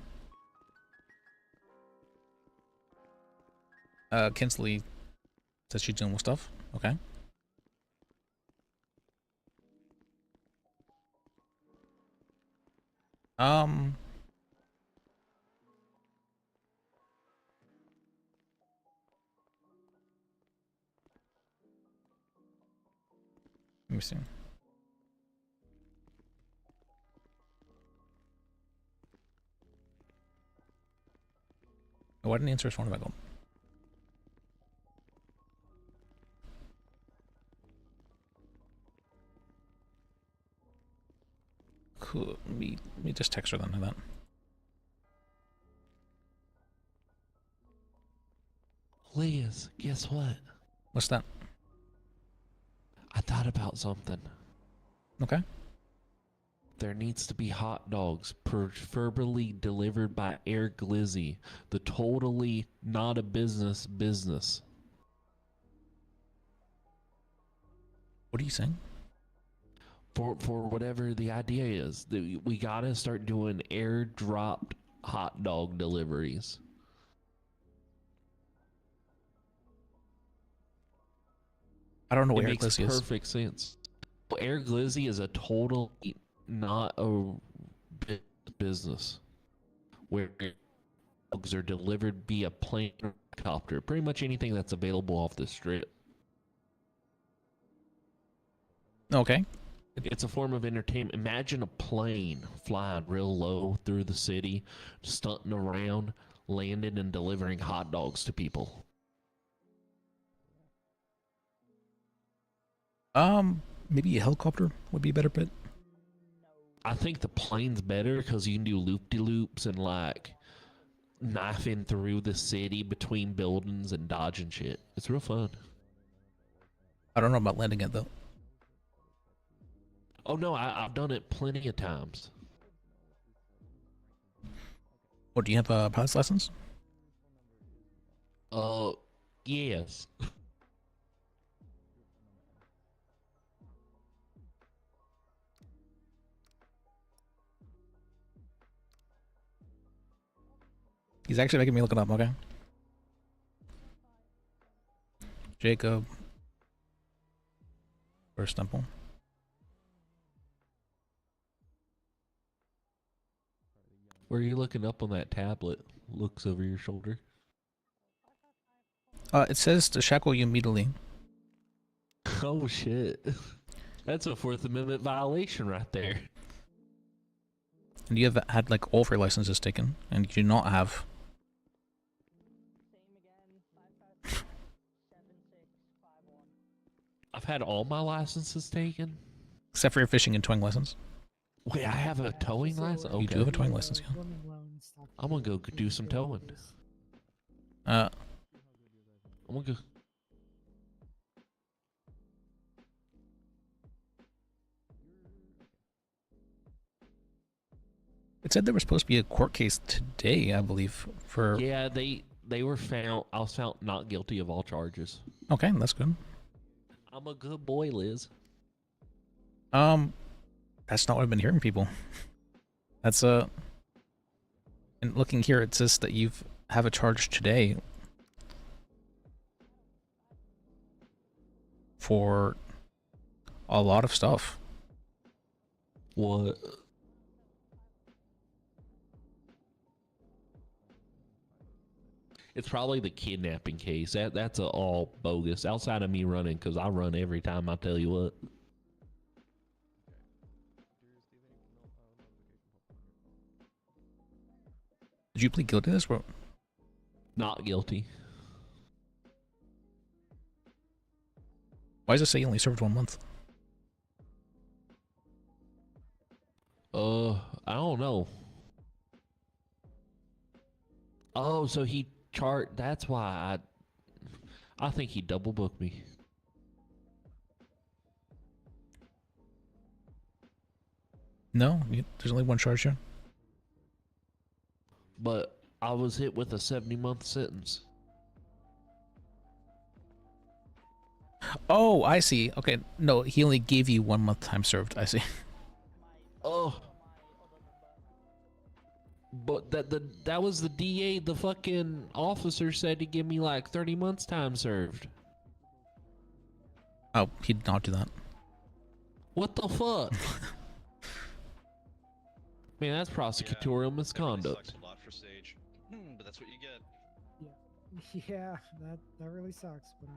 S1: Kinsley says she's dealing with stuff. Okay. Let me see. Why didn't he answer his phone if I called? Cool. Let me just text her then like that.
S15: Liz, guess what?
S1: What's that?
S15: I thought about something.
S1: Okay.
S15: There needs to be hot dogs, preferably delivered by Air Glizzy, the totally not a business.
S1: What are you saying?
S15: For whatever the idea is, we gotta start doing air-dropped hot dog deliveries.
S1: I don't know what
S15: It
S1: Air
S15: makes
S1: Glizzy is.
S15: perfect sense. Air Glizzy is a totally not a business where dogs are delivered via plane or helicopter. Pretty much anything that's available off the strip.
S1: Okay.
S15: It's a form of entertainment. Imagine a plane flying real low through the city, stunting around, landing and delivering hot dogs to people.
S1: Maybe a helicopter would be a better bet.
S15: I think the plane's better because you can do loop-de-loops and like knifing through the city between buildings and dodging shit. It's real fun.
S1: I don't know about landing it though.
S15: Oh no, I've done it plenty of times.
S1: What, do you have a pilot's license?
S15: Yes.
S1: He's actually making me look it up, okay? Jacob. First temple.
S15: Where are you looking up on that tablet? Looks over your shoulder.
S1: It says to shackle you immediately.
S15: Oh shit. That's a Fourth Amendment violation right there.
S1: And you have had like all of your licenses taken, and you do not have.
S15: I've had all my licenses taken.
S1: Except for your fishing and towing license.
S15: Wait, I have a towing license? Okay.
S1: You do have a towing license, yeah.
S15: I'm gonna go do some towing.
S1: I'm
S15: gonna go.
S1: It said there was supposed to be a court case today, I believe, for...
S15: Yeah, they were found... I was found not guilty of all charges.
S1: Okay, that's good.
S15: I'm a good boy, Liz.
S1: That's not what I've been hearing, people. That's, and looking here, it says that you have a charge today for a lot of stuff.
S15: What? It's probably the kidnapping case. That's all bogus. Outside of me running, because I run every time, I tell you what.
S1: Did you plead guilty to this? Bro?
S15: Not guilty.
S1: Why does it say you only served 1 month?
S15: I don't know. Oh, so he that's why I think he double booked me.
S1: No, there's only one charge here.
S15: But I was hit with a 70-month sentence.
S1: Oh, I see. Okay, no, he only gave you 1 month time served. I see.
S15: Oh. But that was the DA. The fucking officer said to give me like 30 months time served.
S1: Oh, he did not do that.
S15: What the fuck? Man, that's prosecutorial misconduct.
S7: Sucks a lot for Sage, but that's what you get.
S17: Yeah, that really sucks. But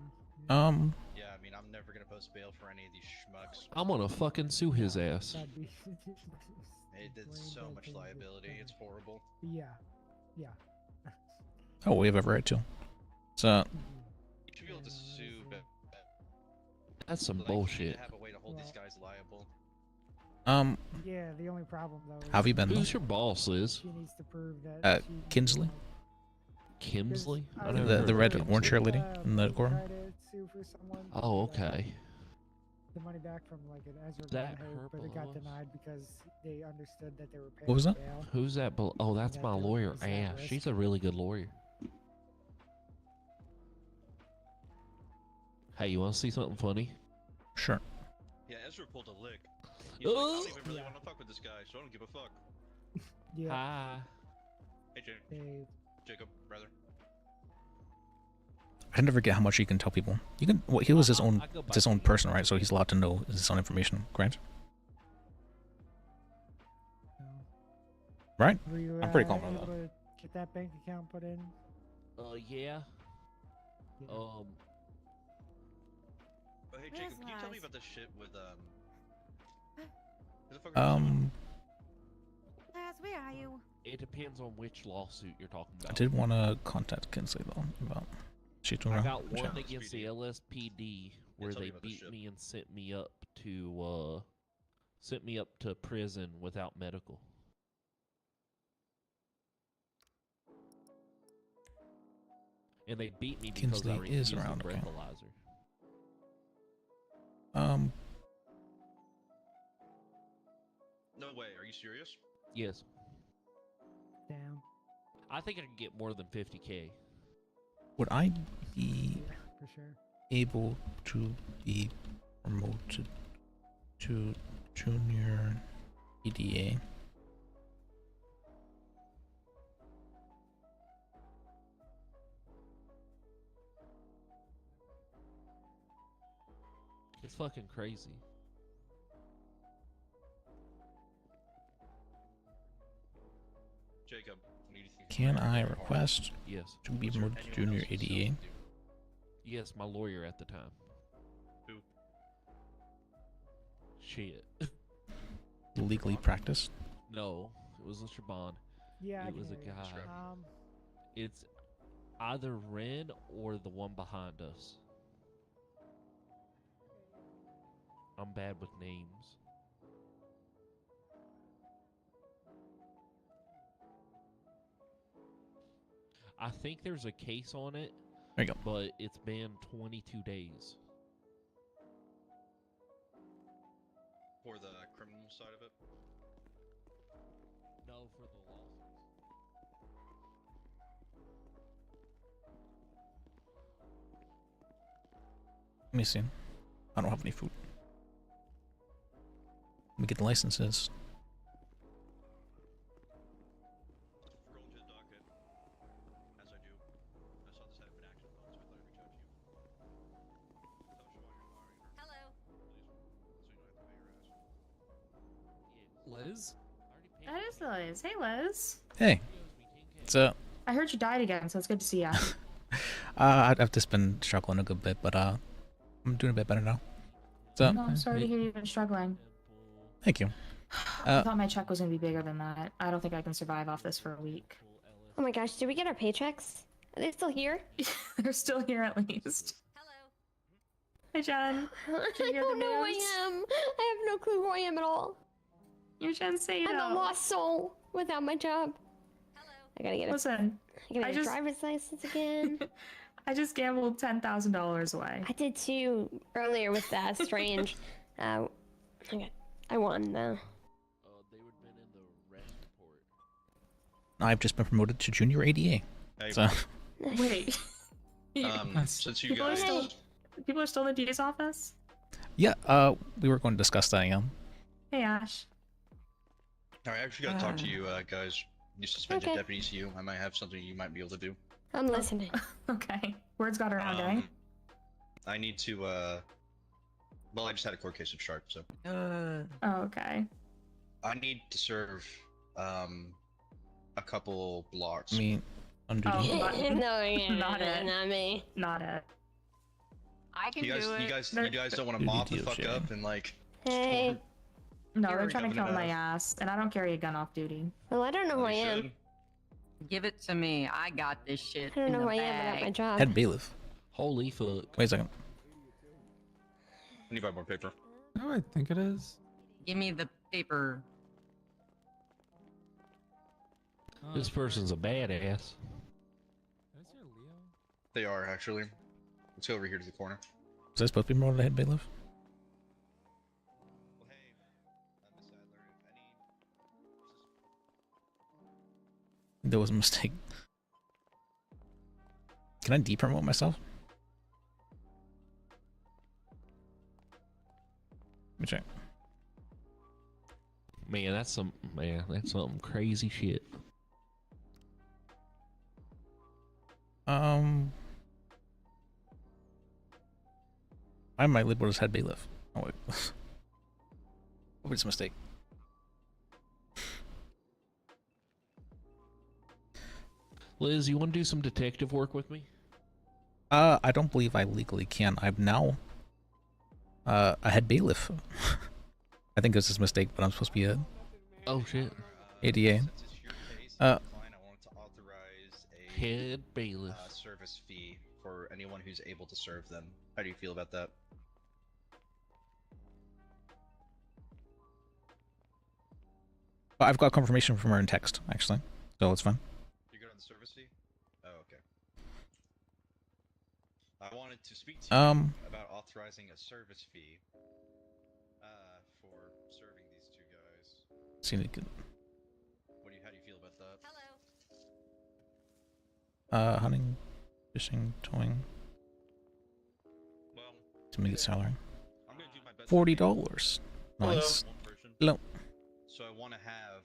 S7: Yeah, I mean, I'm never gonna post bail for any of these schmucks.
S15: I'm gonna fucking sue his ass.
S7: It did so much liability. It's horrible.
S17: Yeah.
S1: Oh, we have every right to. So.
S7: You should be able to sue, but
S15: that's some
S7: like,
S15: bullshit.
S7: You need to have a way to hold these guys liable.
S17: Yeah, the only problem though.
S1: How have you been?
S15: Who's your boss, Liz?
S17: She needs to prove that.
S1: Kinsley.
S15: Kimsley?
S1: The red orange hair lady in the courtroom.
S15: Oh, okay.
S17: The money back from like an Ezra
S15: That
S17: Grant, but it got denied because they understood that they were paying.
S1: What was that?
S17: Bail.
S15: Who's that? Oh, that's my lawyer, Ash. She's a really good lawyer. Hey, you want to see something funny?
S1: Sure.
S7: Yeah, Ezra pulled a lick. He's like, I don't even really want to fuck with this guy, so I don't give a fuck.
S17: Yeah.
S15: Hi.
S7: Hey, Jacob, brother.
S1: I never get how much you can tell people. You can. Well, he was his own person, right? So he's allowed to know his own information. Grant. Right?
S17: Were you
S1: I'm pretty
S17: able
S1: confident.
S17: to get that bank account put in?
S15: Yeah.
S7: Oh, hey Jacob, can you tell me about this shit with who the fuck are you?
S23: Laz, where are you?
S15: It depends on which lawsuit you're talking about.
S1: I did want to contact Kinsley though about shooting
S15: I
S1: around.
S15: got one against the LSPD where they beat me and sent me up to prison without medical. And they beat me because
S1: Kinsley
S15: I refused
S1: is around,
S15: the
S1: okay.
S15: breathalyzer.
S7: No way, are you serious?
S15: Yes.
S17: Damn.
S15: I think I can get more than 50K.
S1: Would I be
S17: For sure.
S1: able to be promoted to junior EDA?
S15: It's fucking crazy.
S7: Jacob, what do you think?
S1: Can I request
S15: Yes.
S1: to be promoted to junior EDA?
S15: Yes, my lawyer at the time.
S7: Who?
S15: Shit.
S1: Legally practiced?
S15: No, it was Mr. Bond.
S17: Yeah, I
S15: it
S17: can
S15: was a
S17: hear you.
S15: guy. It's either Ren or the one behind us. I'm bad with names. I think there's a case on it.
S1: There you go.
S15: But it's been 22 days.
S7: For the criminal side of it?
S15: No, for the lawsuits.
S1: Let me see. I don't have any food. Let me get the licenses.
S7: Scroll into the docket. As I do. I saw this had been acted upon, so I thought I'd reach out to you.
S23: Hello.
S3: Liz? That is Liz. Hey, Liz.
S1: Hey. So,
S3: I heard you died again, so it's good to see ya.
S1: I've just been struggling a good bit, but I'm doing a bit better now. So,
S3: No, I'm sorry to hear you've been struggling.
S1: thank you.
S3: I thought my check was gonna be bigger than that. I don't think I can survive off this for a week.
S18: Oh my gosh, did we get our paychecks? Are they still here?
S3: They're still here at least. Hi, Jen.
S18: I don't know who I am. I have no clue who I am at all.
S3: You're Jen Sato.
S18: I'm a lost soul without my job. I gotta get
S3: Listen,
S18: I gotta get a driver's license again.
S3: I just gambled $10,000 away.
S18: I did too earlier with that strange. I won though.
S1: I've just been promoted to junior ADA.
S7: Hey.
S1: So,
S3: Wait.
S7: Since you
S3: people
S7: guys...
S3: people are still in the DA's office?
S1: yeah, we were going to discuss that, yeah.
S3: Hey, Ash.
S7: I actually gotta talk to you guys. You suspended deputies to you. I might have something you might be able to do.
S18: I'm listening.
S3: Okay. Words got around, eh?
S7: I need to, well, I just had a court case of Sharp, so.
S3: Oh, okay.
S7: I need to serve, a couple blocks.
S1: I mean, on duty.
S18: No, yeah,
S3: Not it.
S18: not me.
S3: Not it.
S5: I can
S7: You guys,
S5: do it.
S7: you guys don't want to mob the fuck up and like.
S18: Hey.
S3: No,
S7: You're
S3: they're trying to
S7: governor
S3: kill my
S7: of-
S3: ass, and I don't carry a gun off duty.
S18: Well, I don't know who I am.
S5: Give it to me. I got this shit.
S18: I don't
S5: in
S18: know
S5: the
S18: who I am without my
S5: bag.
S18: job.
S1: Head bailiff.
S15: Holy fuck.
S1: Wait a second.
S7: I need 5 more paper.
S3: Oh,
S22: No, I think it is.
S5: Give me the paper.
S15: This person's a badass.
S7: They are actually. Let's go over here to the corner.
S1: Was I supposed to be promoted to head bailiff? There was a mistake. Can I depromote myself? Let me check.
S15: Man, that's some crazy shit.
S1: I might label as head bailiff. Oh wait. What was a mistake?
S15: Liz, you want to do some detective work with me?
S1: I don't believe I legally can. I'm now a head bailiff. I think it's a mistake, but I'm supposed to be a
S15: Oh shit.
S1: ADA.
S15: Head bailiff.
S7: Service fee for anyone who's able to serve them. How do you feel about that?
S1: I've got confirmation from her in text, actually, so it's fine.
S7: You're good on the service fee? Oh, okay. I wanted to speak to you about authorizing a service fee for serving these two guys.
S1: See, they could...
S7: How do you feel about that?
S1: Hunting, fishing, towing.
S7: Well,
S1: to make it salary.
S7: I'm gonna do my best.
S1: $40. Nice. Hello.
S7: So I want to have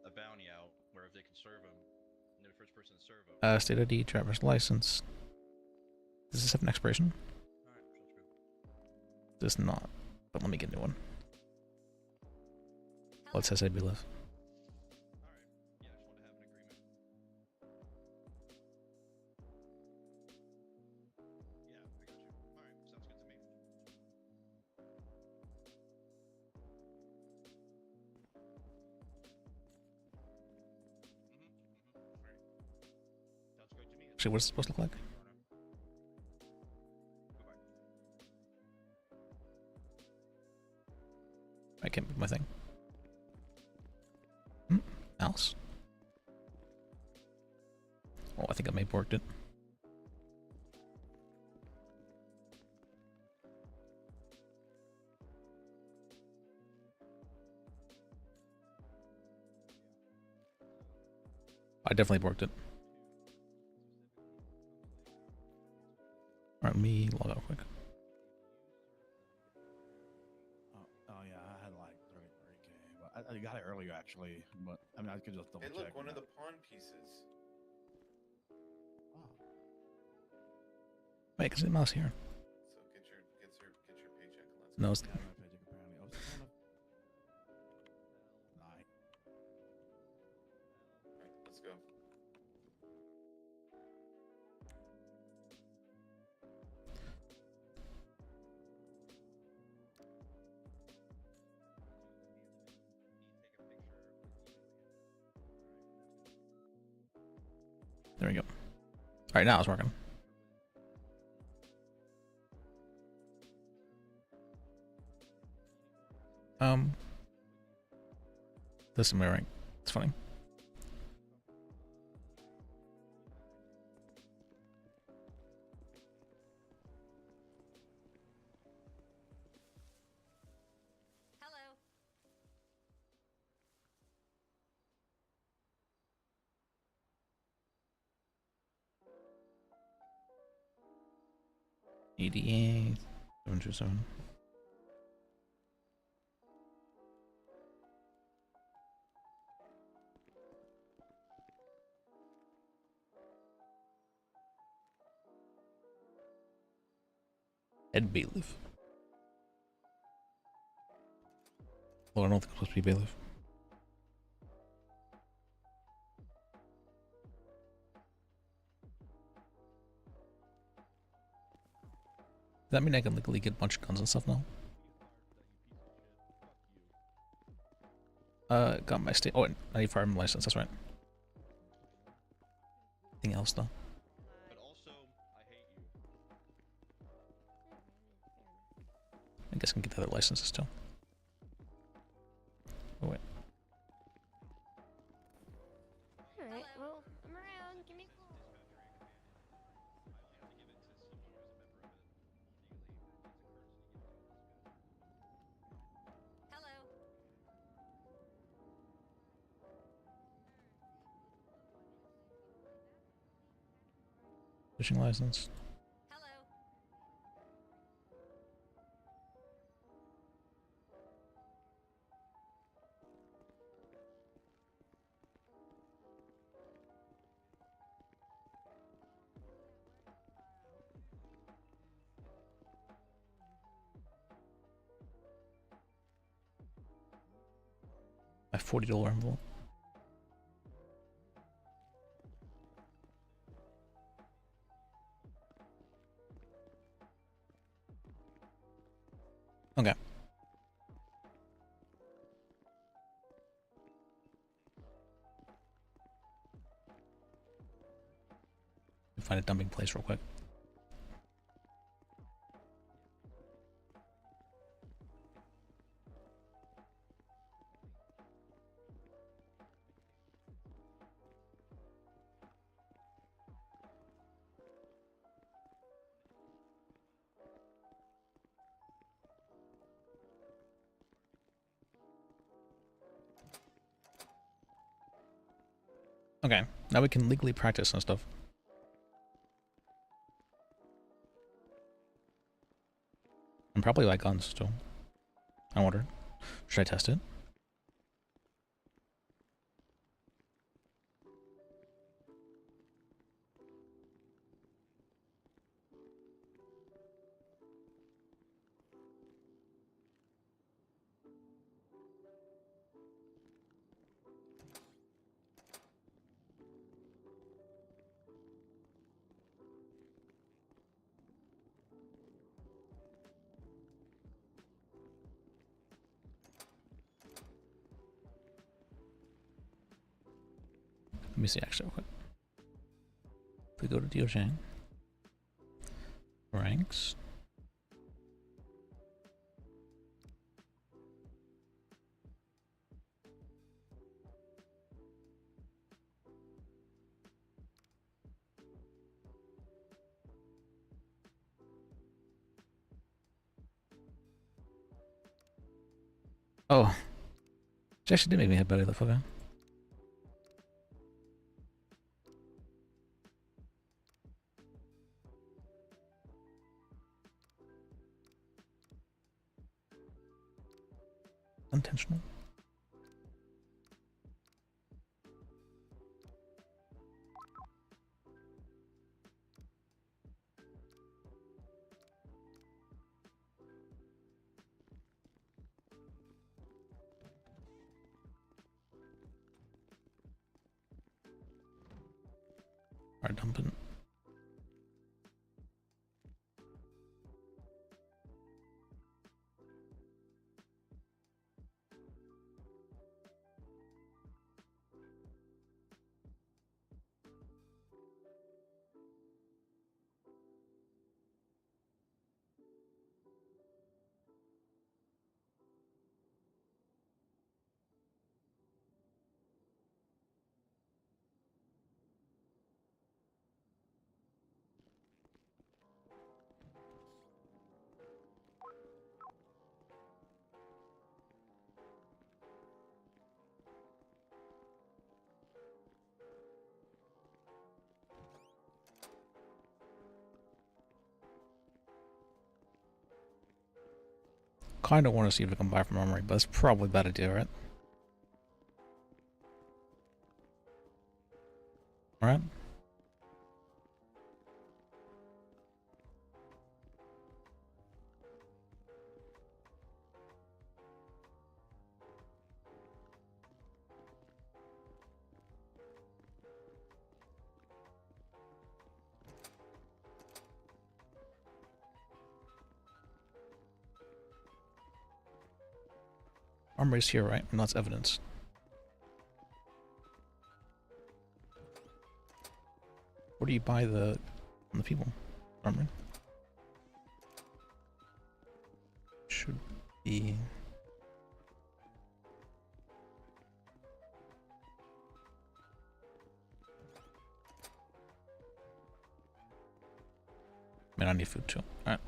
S7: a bounty out where if they can serve them, and the first person to serve them.
S1: State ID, driver's license. Does this have an expiration? Does not. But let me get a new one. What says I'd be live? Actually, what's it supposed to look like? I can't move my thing. Mouse. Oh, I think I may have worked it. I definitely worked it. Alright, let me log out quick.
S6: Oh yeah, I had like 33K, but I got it earlier actually. But I mean, I could just double check.
S9: Hey, look, one of the pawn pieces.
S1: Wait, cause the mouse here.
S9: So get your paycheck. And let's
S1: No, it's
S6: Yeah, my paycheck apparently. I was just trying to... Nah.
S9: Alright, let's go.
S1: There we go. Alright, now it's working. This is mirroring. It's funny.
S23: Hello.
S1: EDA 727. Ed bailiff. Well, I don't think I'm supposed to be bailiff. Does that mean I can legally get a bunch of guns and stuff now? Got my state. Oh, I need firearm license. That's right. Anything else though?
S7: But also, I hate you.
S1: I guess I can get the other licenses too. Oh wait.
S18: Alright, well, I'm around. Give me a call.
S23: Hello.
S1: Fishing license.
S23: Hello.
S1: My $40 envelope. Okay. Find a dumping place real quick. Okay, now we can legally practice and stuff. And probably like guns still. I wonder. Should I test it? Let me see actually real quick. If we go to DOJ, ranks. Oh, she actually did make me head better, the fucker. Intentional. Alright, dumping. Kinda want to see if I can buy from armory, but it's probably a bad idea, right? Alright. Armory's here, right? And that's evidence. Where do you buy the people? Armory? Should be... Man, I need food too. Alright.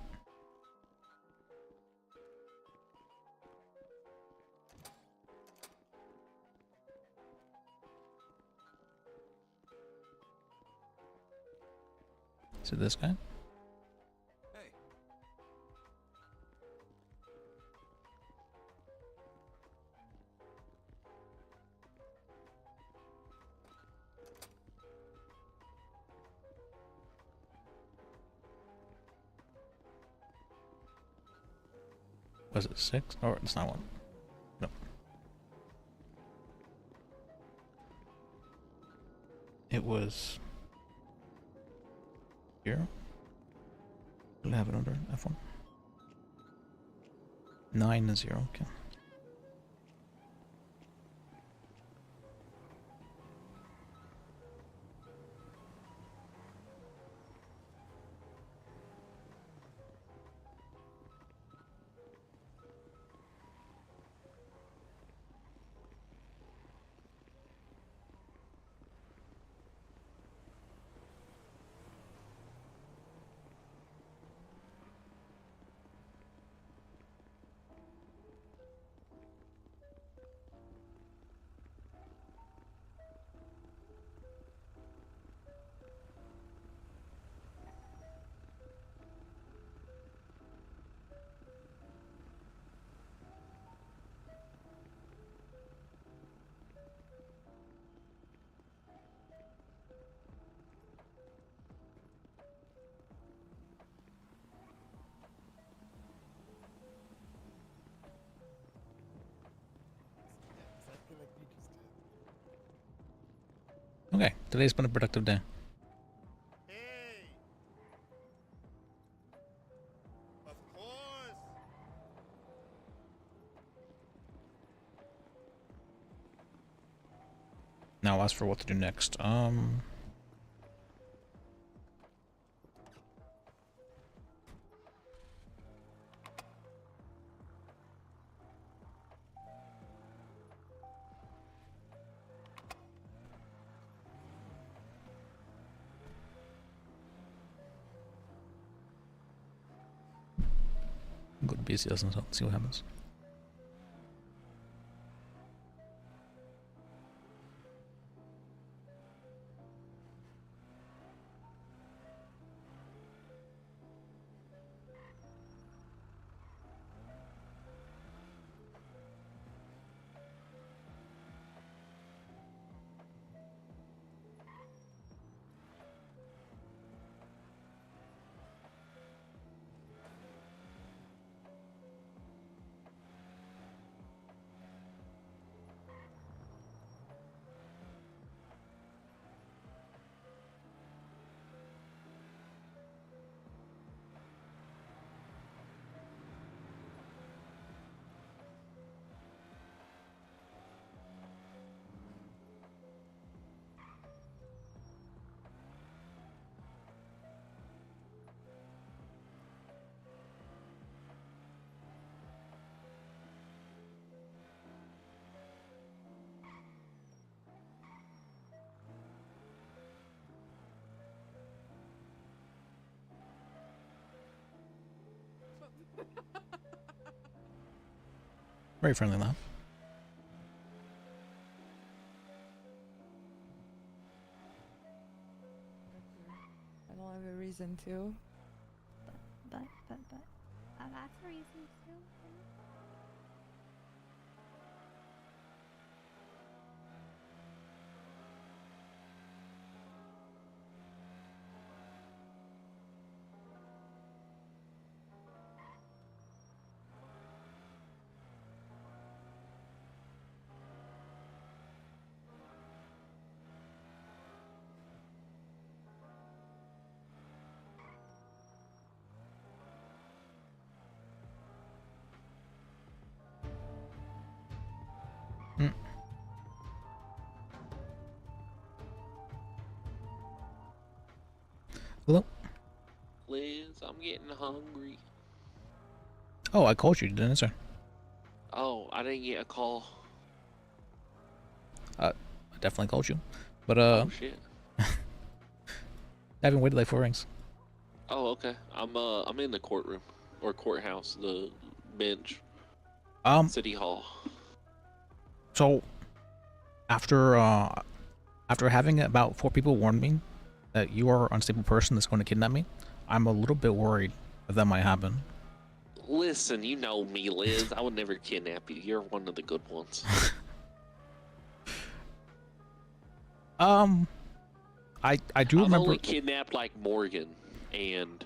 S1: Is it this guy?
S13: Hey.
S1: Was it 6? Or it's not one. No. It was here. We'll have it under F1. 9-0. Okay. Okay, today's been a productive day. Now ask for what to do next. Go to BCS and see what happens. Very friendly laugh.
S2: I don't have a reason to.
S23: But that's a reason too.
S1: Hello?
S15: Liz, I'm getting hungry.
S1: Oh, I called you, didn't I, sir?
S15: Oh, I didn't get a call.
S1: I definitely called you. But,
S15: Oh, shit.
S1: I haven't waited like 4 rings.
S15: Oh, okay. I'm in the courtroom. Or courthouse, the bench. City Hall.
S1: So, after having about 4 people warn me that you are an unstable person that's going to kidnap me, I'm a little bit worried that might happen.
S15: Listen, you know me, Liz. I would never kidnap you. You're one of the good ones.
S1: I do remember.
S15: I've only kidnapped like Morgan, and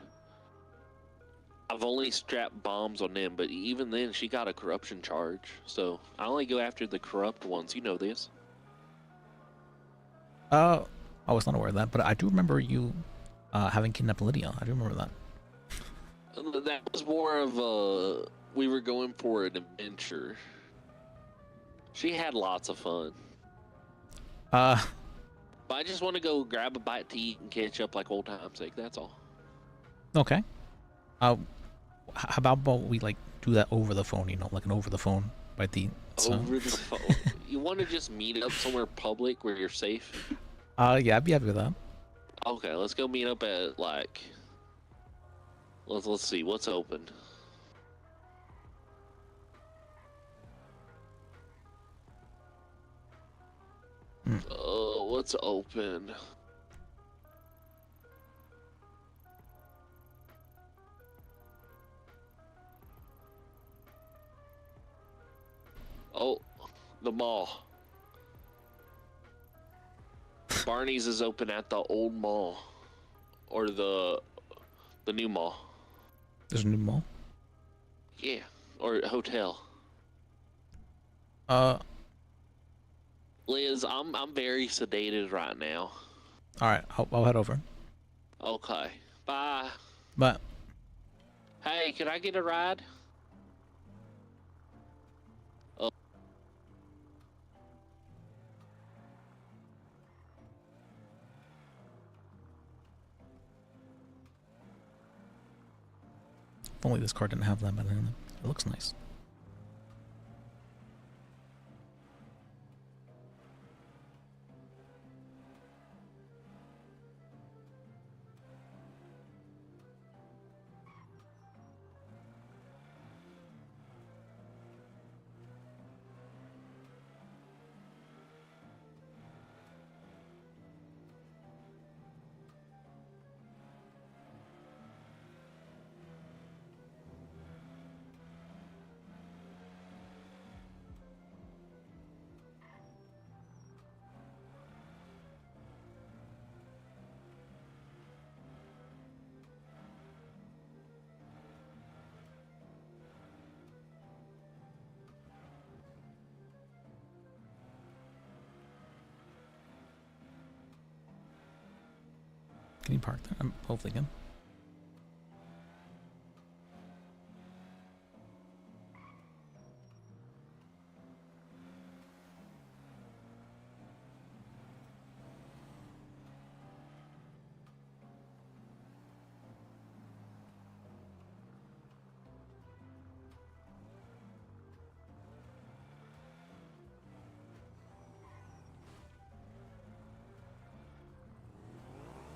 S15: I've only strapped bombs on them. But even then, she got a corruption charge. So I only go after the corrupt ones. You know this.
S1: I was not aware of that, but I do remember you having kidnapped Lydia. I do remember that.
S15: That was more of a we were going for an adventure. She had lots of fun. But I just want to go grab a bite to eat and catch up like old time's sake. That's all.
S1: Okay. How about we like do that over the phone? You know, like an over the phone by the.
S15: Over the phone. You want to just meet up somewhere public where you're safe?
S1: Yeah, I'd be happy with that.
S15: Okay, let's go meet up at like. Let's see what's open. What's open? Oh, the mall. Barney's is open at the old mall, or the new mall.
S1: There's a new mall.
S15: Yeah, or hotel. Liz, I'm very sedated right now.
S1: All right, I'll head over.
S15: Okay, bye.
S1: But
S15: hey, can I get a ride?
S1: if only this car didn't have that, but it looks nice. Can you park there? I'm hopefully can.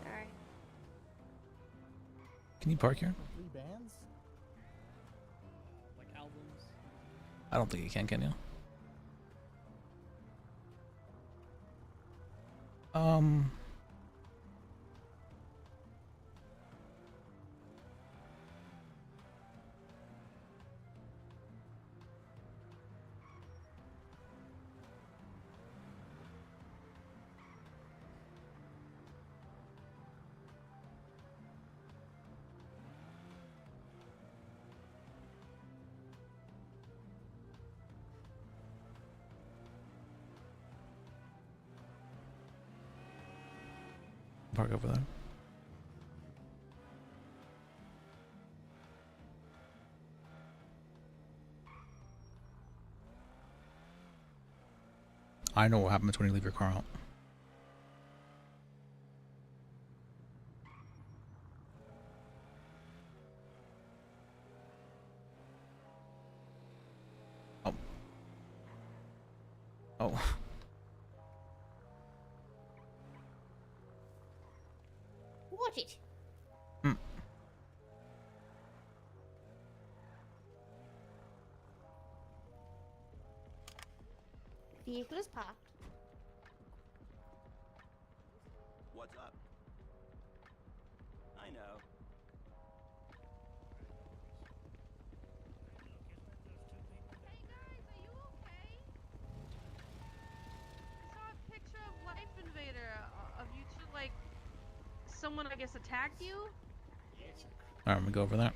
S11: Alright.
S1: Can you park here?
S16: 3 bands?
S12: Like albums.
S1: I don't think you can you? Park over there. I know what happens when you leave your car out. Oh. Oh.
S11: What it? Vehicle is parked.
S19: What's up? I know.
S11: Picture of Life Invader of you two, like someone I guess attacked you.
S1: Alright, I'm gonna go over there.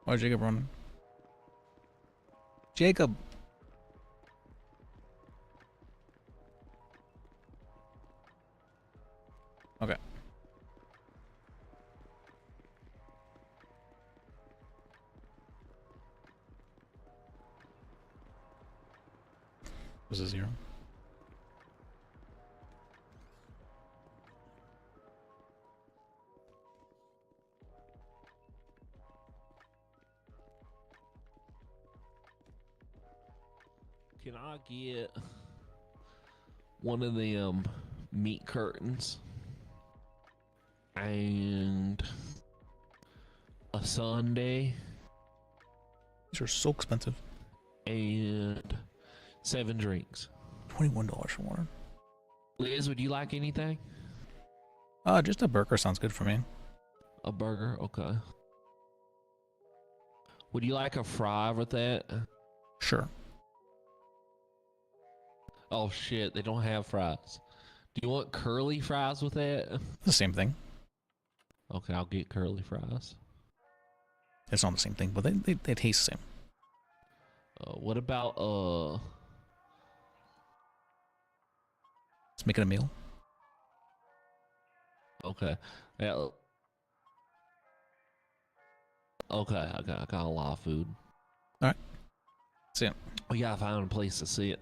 S1: Why Jacob running? Jacob. Okay. Was a 0.
S15: Can I get one of them meat curtains and a sundae?
S1: These are so expensive.
S15: And 7 drinks.
S1: $21 for one.
S15: Liz, would you like anything?
S1: Just a burger sounds good for me.
S15: A burger? Okay. Would you like a fry with that?
S1: Sure.
S15: Oh shit, they don't have fries. Do you want curly fries with that?
S1: The same thing.
S15: Okay, I'll get curly fries.
S1: It's not the same thing, but they taste the same.
S15: What about
S1: Let's make it a meal.
S15: Okay. Yeah. Okay, I got a lot of food.
S1: Alright. See ya.
S15: We gotta find a place to sit.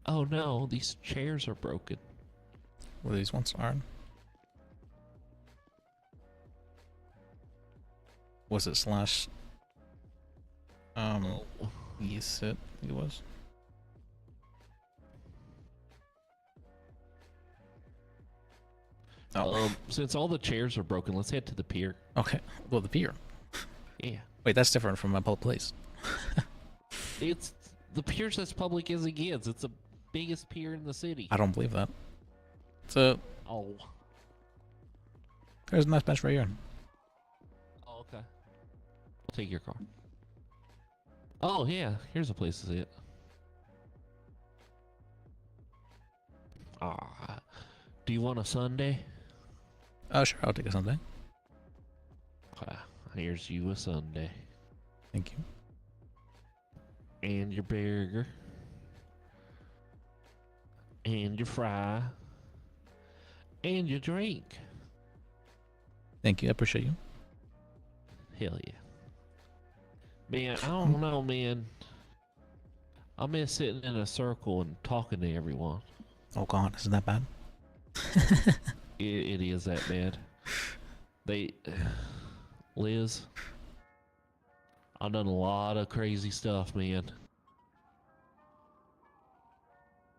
S15: Oh no, these chairs are broken.
S1: What are these ones? Iron? Was it slash? Yes, it was. Oh.
S15: Since all the chairs are broken, let's head to the pier.
S1: Okay. Well, the pier.
S15: Yeah.
S1: Wait, that's different from a public place.
S15: It's the pier's as public as it gets. It's the biggest pier in the city.
S1: I don't believe that. So.
S15: Oh.
S1: There's a nice bench right here.
S15: Oh, okay. I'll take your car. Oh yeah, here's a place to sit. Do you want a sundae?
S1: Sure, I'll take a sundae.
S15: Okay, here's you a sundae.
S1: Thank you.
S15: And your burger. And your fry. And your drink.
S1: Thank you, I appreciate you.
S15: Hell yeah. Man, I don't know, man. I miss sitting in a circle and talking to everyone.
S1: Oh god, isn't that bad?
S15: It is that bad. Liz, I've done a lot of crazy stuff, man.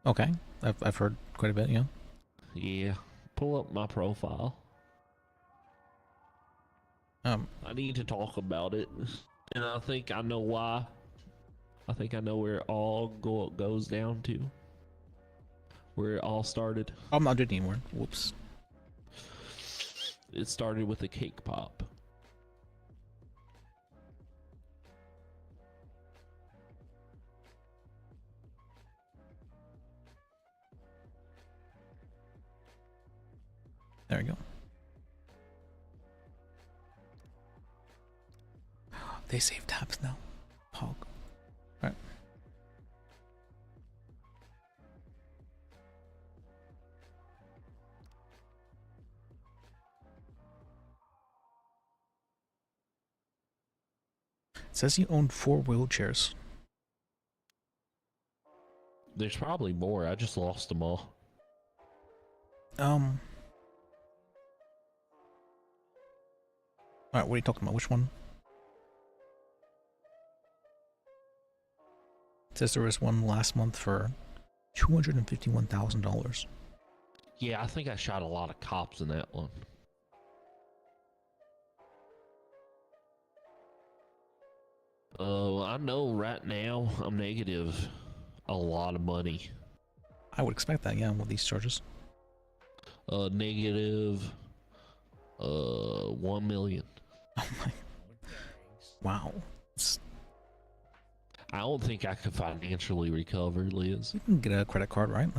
S1: Okay, I've heard quite a bit, yeah.
S15: Yeah, pull up my profile. I need to talk about it, and I think I know why. I think I know where it all goes down to. Where it all started.
S1: I'm not doing anymore. Whoops.
S15: It started with a cake pop.
S1: There we go. They save tabs now. Hog. Alright. It says you own 4 wheelchairs.
S15: There's probably more. I just lost them all.
S1: Alright, what are you talking about? Which one? It says there was one last month for $251,000.
S15: Yeah, I think I shot a lot of cops in that one. I know right now I'm negative a lot of money.
S1: I would expect that, yeah, with these charges.
S15: Negative 1 million.
S1: Oh my. Wow.
S15: I don't think I could financially recover, Liz.
S1: You can get a credit card, right?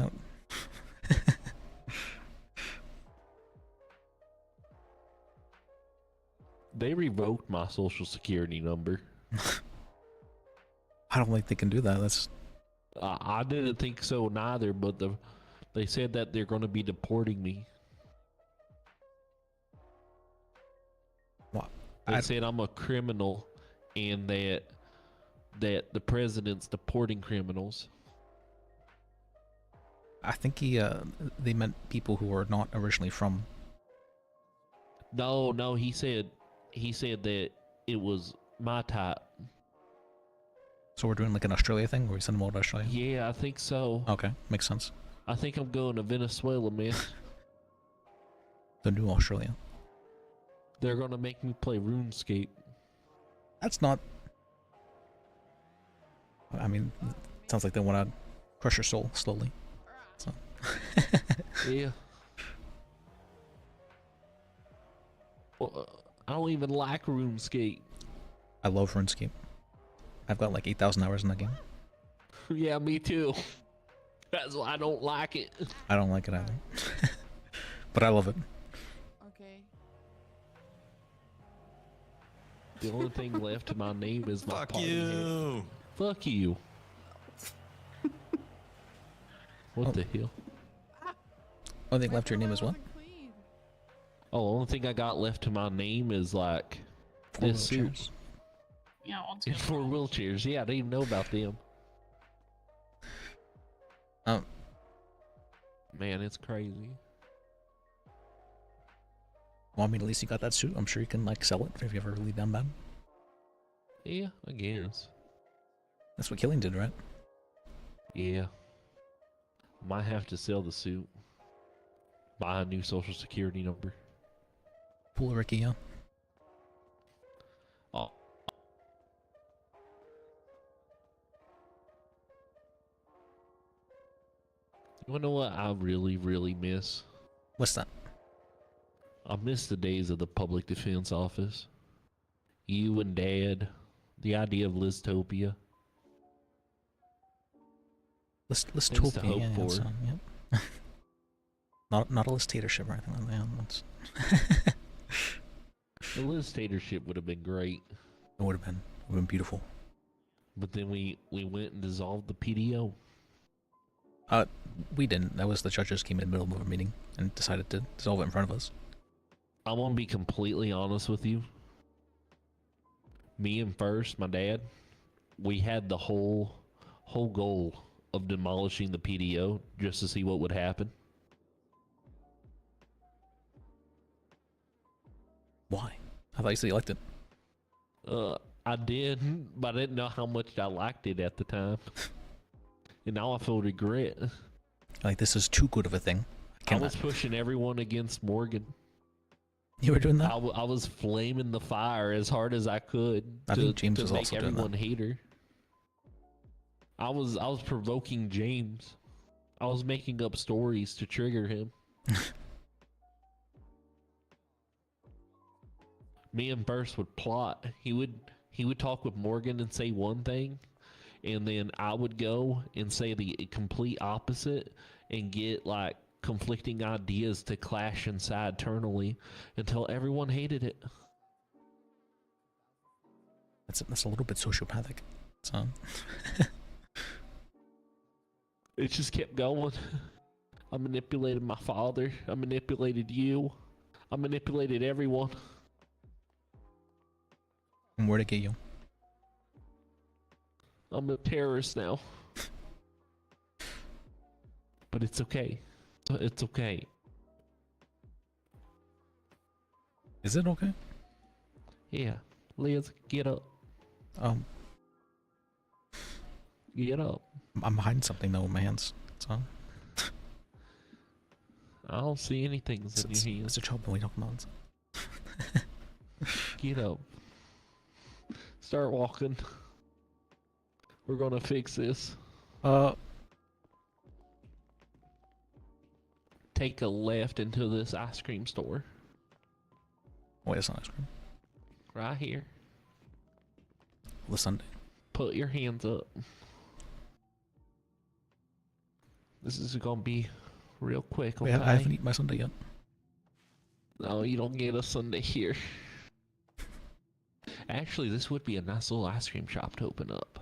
S15: They revoked my social security number.
S1: I don't think they can do that. That's.
S15: I didn't think so neither, but they said that they're going to be deporting me.
S1: What?
S15: They said I'm a criminal, and that the president's deporting criminals.
S1: I think they meant people who are not originally from.
S15: No, he said that it was my type.
S1: So we're doing like an Australia thing where we send them all to Australia?
S15: Yeah, I think so.
S1: Okay, makes sense.
S15: I think I'm going to Venezuela, man.
S1: The new Australia.
S15: They're gonna make me play RuneScape.
S1: That's not. I mean, it sounds like they want to crush your soul slowly. So.
S15: Yeah. Well, I don't even like RuneScape.
S1: I love RuneScape. I've got like 8,000 hours in that game.
S15: Yeah, me too. That's why I don't like it.
S1: I don't like it either. But I love it.
S2: Okay.
S15: The only thing left to my name is my
S6: Fuck
S15: party
S6: you.
S15: hat. Fuck you. What the hell?
S1: Only thing left to your name is what?
S15: Oh, the only thing I got left to my name is like this suit.
S18: Yeah,
S15: It's 4 wheelchairs. Yeah, I didn't even know about them. Man, it's crazy.
S1: Well, I mean, at least you got that suit. I'm sure you can like sell it if you ever really done bad.
S15: Yeah, I guess.
S1: That's what Killing did, right?
S15: Yeah. Might have to sell the suit. Buy a new social security number.
S1: Pull Ricky, yeah.
S15: Oh. You wanna know what I really, really miss?
S1: What's that?
S15: I miss the days of the public defense office. You and Dad. The idea of Listopia.
S1: Let's
S15: Things
S1: hope
S15: to hope for.
S1: Yep. not a listatorship or anything like that. That's...
S15: The listatorship would have been great.
S1: It would have been beautiful.
S15: But then we went and dissolved the PDO.
S1: We didn't. That was the judges came in the middle of a meeting and decided to dissolve it in front of us.
S15: I'm gonna be completely honest with you. Me and First, my dad, we had the whole goal of demolishing the PDO just to see what would happen.
S1: Why? I thought you said you liked it.
S15: I did, but I didn't know how much I liked it at the time. And now I feel regret.
S1: Like, this is too good of a thing.
S15: I was pushing everyone against Morgan.
S1: You were doing that?
S15: I was flaming the fire as hard as I could
S1: I
S15: to
S1: think James was
S15: make
S1: also doing
S15: everyone
S1: that.
S15: hate her. I was provoking James. I was making up stories to trigger him. Me and Burst would plot. He would talk with Morgan and say one thing, and then I would go and say the complete opposite and get like conflicting ideas to clash inside internally until everyone hated it.
S1: That's a little bit sociopathic. So
S15: It just kept going. I manipulated my father. I manipulated you. I manipulated everyone.
S1: and where'd it get you?
S15: I'm a terrorist now. But it's okay. It's okay.
S1: Is it okay?
S15: Yeah. Liz, get up. Get up.
S1: I'm hiding something though with my hands. So
S15: I don't see anything in your hands.
S1: It's a job when we talk about it.
S15: Get up. Start walking. We're gonna fix this. Take a left into this ice cream store.
S1: Wait, it's not ice cream.
S15: Right here.
S1: The Sunday.
S15: Put your hands up. This is gonna be real quick, okay?
S1: Wait, I haven't eaten my Sunday yet.
S15: No, you don't get a Sunday here. Actually, this would be a nice little ice cream shop to open up.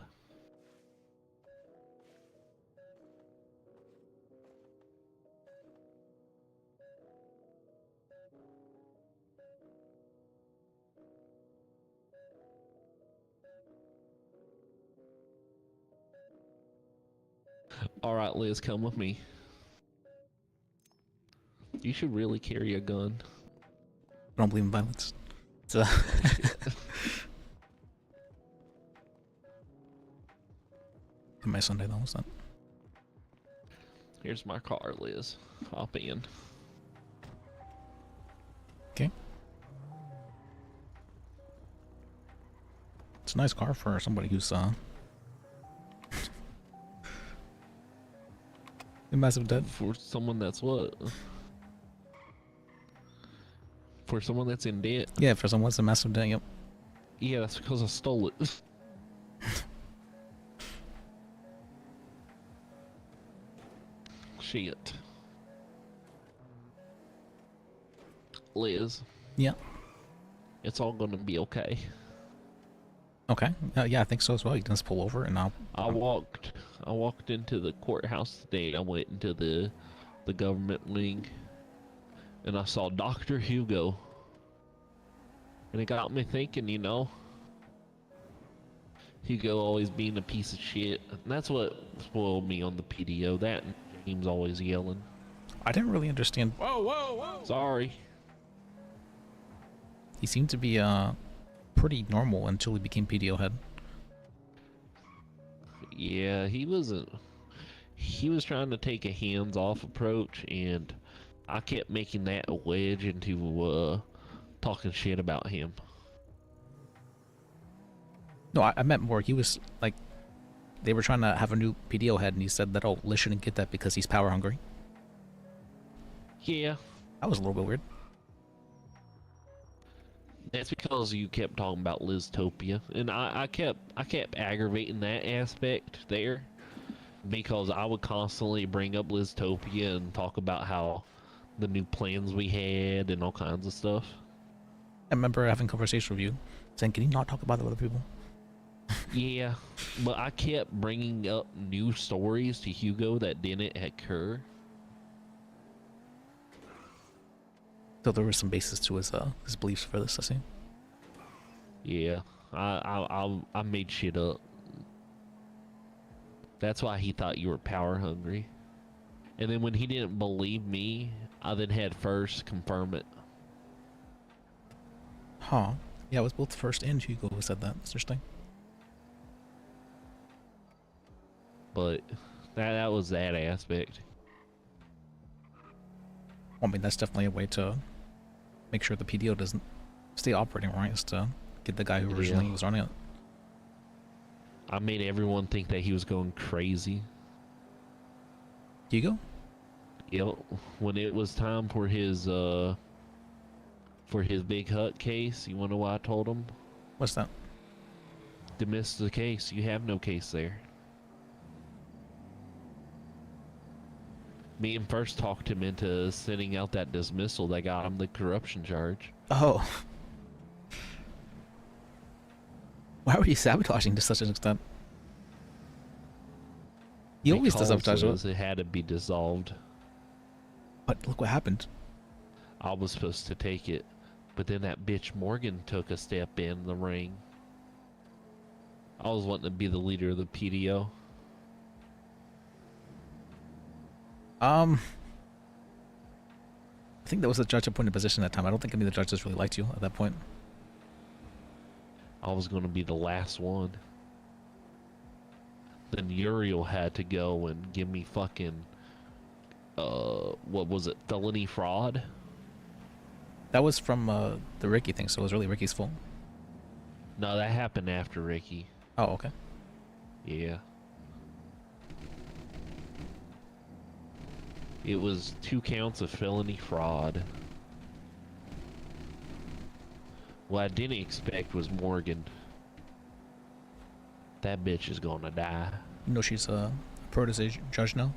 S15: All right, Liz, come with me. You should really carry a gun.
S1: I don't believe in violence. It's, my Sunday though, was that?
S15: Here's my car, Liz. Hop in.
S1: Okay. It's a nice car for somebody who's a massive debt.
S15: For someone that's what? For someone that's in debt?
S1: Yeah, for someone that's in massive debt, yep.
S15: Yeah, that's because I stole it. Shit. Liz.
S1: Yeah.
S15: It's all gonna be okay.
S1: Okay. Yeah, I think so as well. You can just pull over and
S15: I walked into the courthouse today. I went into the government wing and I saw Dr. Hugo. And it got me thinking, you know, Hugo always being a piece of shit. And that's what spoiled me on the PDO. That and James always yelling.
S1: I didn't really understand.
S14: Whoa, whoa, whoa!
S15: Sorry.
S1: He seemed to be pretty normal until he became PDO head.
S15: Yeah, he was trying to take a hands-off approach, and I kept making that a wedge into talking shit about him.
S1: No, I meant more. He was like, they were trying to have a new PDO head, and he said that, oh, Liz shouldn't get that because he's power hungry.
S15: Yeah.
S1: That was a little bit weird.
S15: That's because you kept talking about Liztopia, and I kept aggravating that aspect there, because I would constantly bring up Liztopia and talk about how the new plans we had and all kinds of stuff.
S1: I remember having a conversation with you, saying, can you not talk about the other people?
S15: Yeah, but I kept bringing up new stories to Hugo that didn't occur.
S1: So there was some basis to his beliefs for this, I see.
S15: Yeah, I made shit up. That's why he thought you were power hungry. And then when he didn't believe me, I then had First confirm it.
S1: Huh. Yeah, it was both First and Hugo who said that. It's interesting.
S15: But that was that aspect.
S1: Well, I mean, that's definitely a way to make sure the PDO doesn't stay operating right, is to get the guy who originally was running it.
S15: I made everyone think that he was going crazy.
S1: Hugo?
S15: Yep. When it was time for his big hut case, you wanna know what I told him?
S1: What's that?
S15: Dismiss the case. You have no case there. Me and First talked him into sending out that dismissal that got him the corruption charge.
S1: Oh. Why were you sabotaging to such an extent? He always does sabotage it.
S15: It had to be dissolved.
S1: But look what happened.
S15: I was supposed to take it, but then that bitch Morgan took a step in the ring. I was wanting to be the leader of the PDO.
S1: I think that was a judge appointed position at that time. I don't think any of the judges really liked you at that point.
S15: I was going to be the last one. Then Uriel had to go and give me fucking, what was it, felony fraud?
S1: That was from the Ricky thing, so it was really Ricky's fault.
S15: No, that happened after Ricky.
S1: Oh, okay.
S15: Yeah. It was 2 counts of felony fraud. What I didn't expect was Morgan. That bitch is gonna die.
S1: You know she's a protege judge now?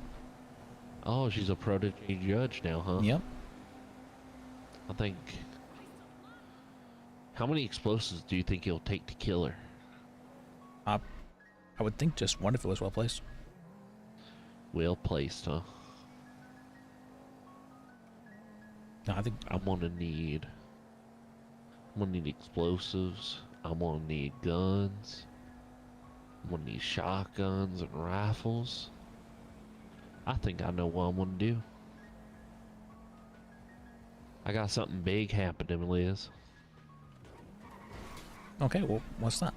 S15: Oh, she's a protege judge now, huh?
S1: Yep.
S15: I think How many explosives do you think it'll take to kill her?
S1: I would think just one if it was well placed.
S15: Well placed, huh?
S1: No, I think
S15: I'm gonna need explosives. I'm gonna need guns. I'm gonna need shotguns and rifles. I think I know what I'm gonna do. I got something big happening, Liz.
S1: Okay, well, what's that?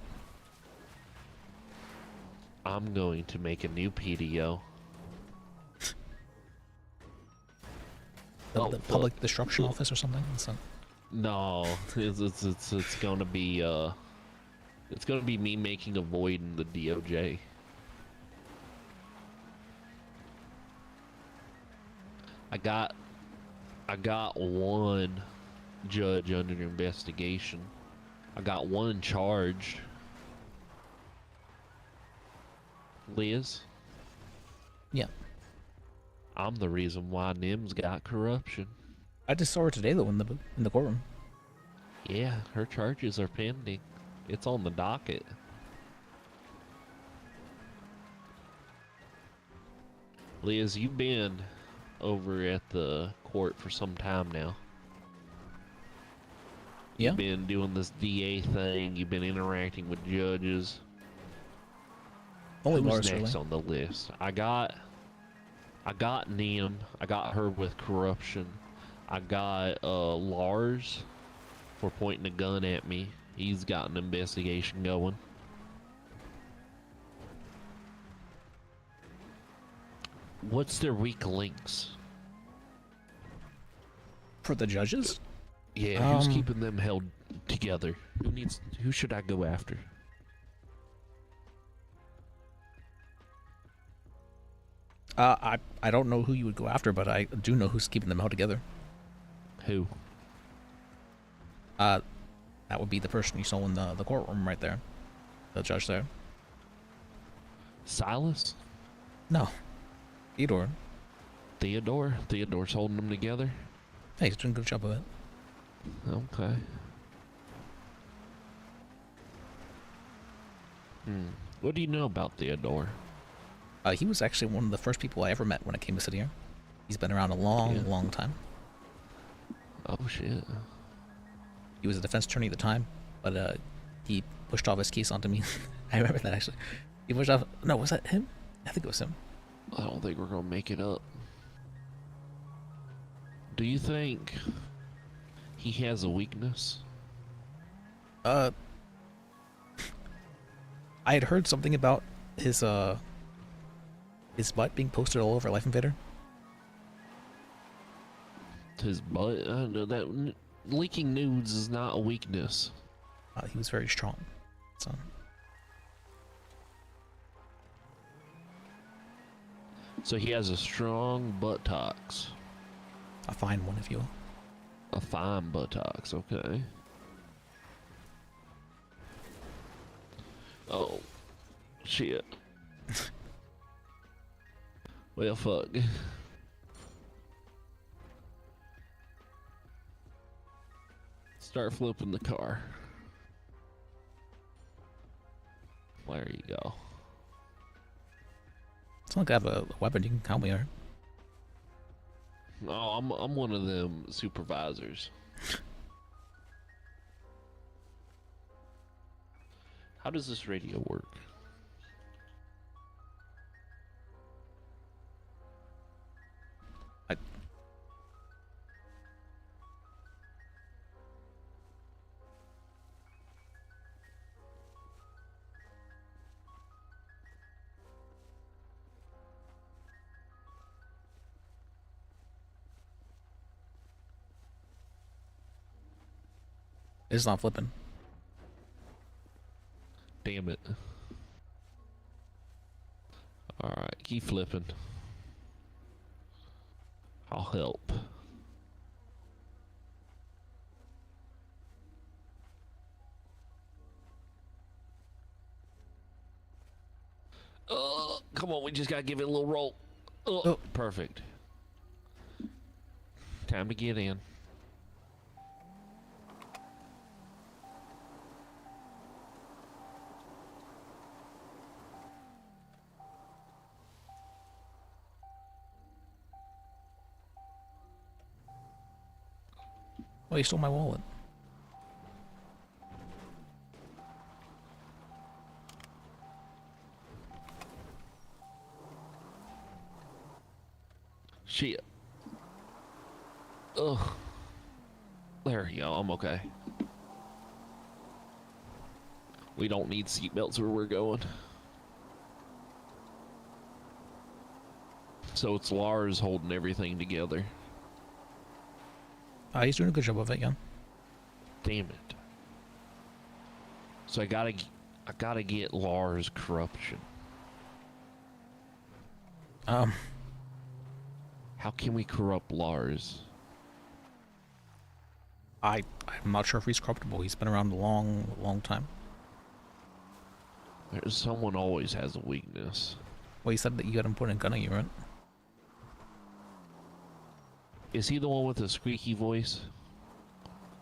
S15: I'm going to make a new PDO.
S1: The public destruction office or something?
S15: No, it's gonna be me making a void in the DOJ. I got one judge under investigation. I got one charged. Liz?
S1: Yeah.
S15: I'm the reason why NIM's got corruption.
S1: I just saw her today though in the courtroom.
S15: Yeah, her charges are pending. It's on the docket. Liz, you've been over at the court for some time now.
S1: Yeah.
S15: You've been doing this DA thing. You've been interacting with judges.
S1: Only
S15: Who's
S1: Lars,
S15: next
S1: really.
S15: on the list? I got Nim. I got her with corruption. I got Lars for pointing a gun at me. He's got an investigation going. What's their weak links?
S1: For the judges?
S15: Yeah, who's keeping them held together? Who should I go after?
S1: I don't know who you would go after, but I do know who's keeping them held together.
S15: Who?
S1: That would be the person you saw in the courtroom right there. The judge there.
S15: Silas?
S1: No. Theodore.
S15: Theodore's holding them together?
S1: Hey, he's doing a good job of it.
S15: Okay. What do you know about Theodore?
S1: He was actually one of the first people I ever met when I came to City here. He's been around a long time.
S15: Oh shit.
S1: He was a defense attorney at the time, but he pushed off his case onto me. I remember that actually. He pushed off. No, was that him? I think it was him.
S15: I don't think we're gonna make it up. Do you think he has a weakness?
S1: I had heard something about his butt being posted all over Life Invader.
S15: His butt? I don't know that leaking nudes is not a weakness.
S1: He was very strong. So.
S15: So he has a strong buttocks.
S1: A fine one, if you will.
S15: A fine buttocks, okay. Oh, shit. Well, fuck. Start flipping the car. There you go.
S1: It's not like I have a weapon. You can count me out.
S15: Oh, I'm one of them supervisors. How does this radio work?
S1: It's not flipping.
S15: Damn it. Alright, keep flipping. I'll help. Come on, we just gotta give it a little roll. Oh, perfect. Time to get in.
S1: Well, he stole my wallet.
S15: Shit. Ugh. There you go. I'm okay. We don't need seatbelts where we're going. So it's Lars holding everything together.
S1: He's doing a good job of it, yeah.
S15: Damn it. So I gotta get Lars corruption. How can we corrupt Lars?
S1: I'm not sure if he's corruptible. He's been around a long time.
S15: Someone always has a weakness.
S1: Well, you said that you had him put a gun on you, right?
S15: Is he the one with the squeaky voice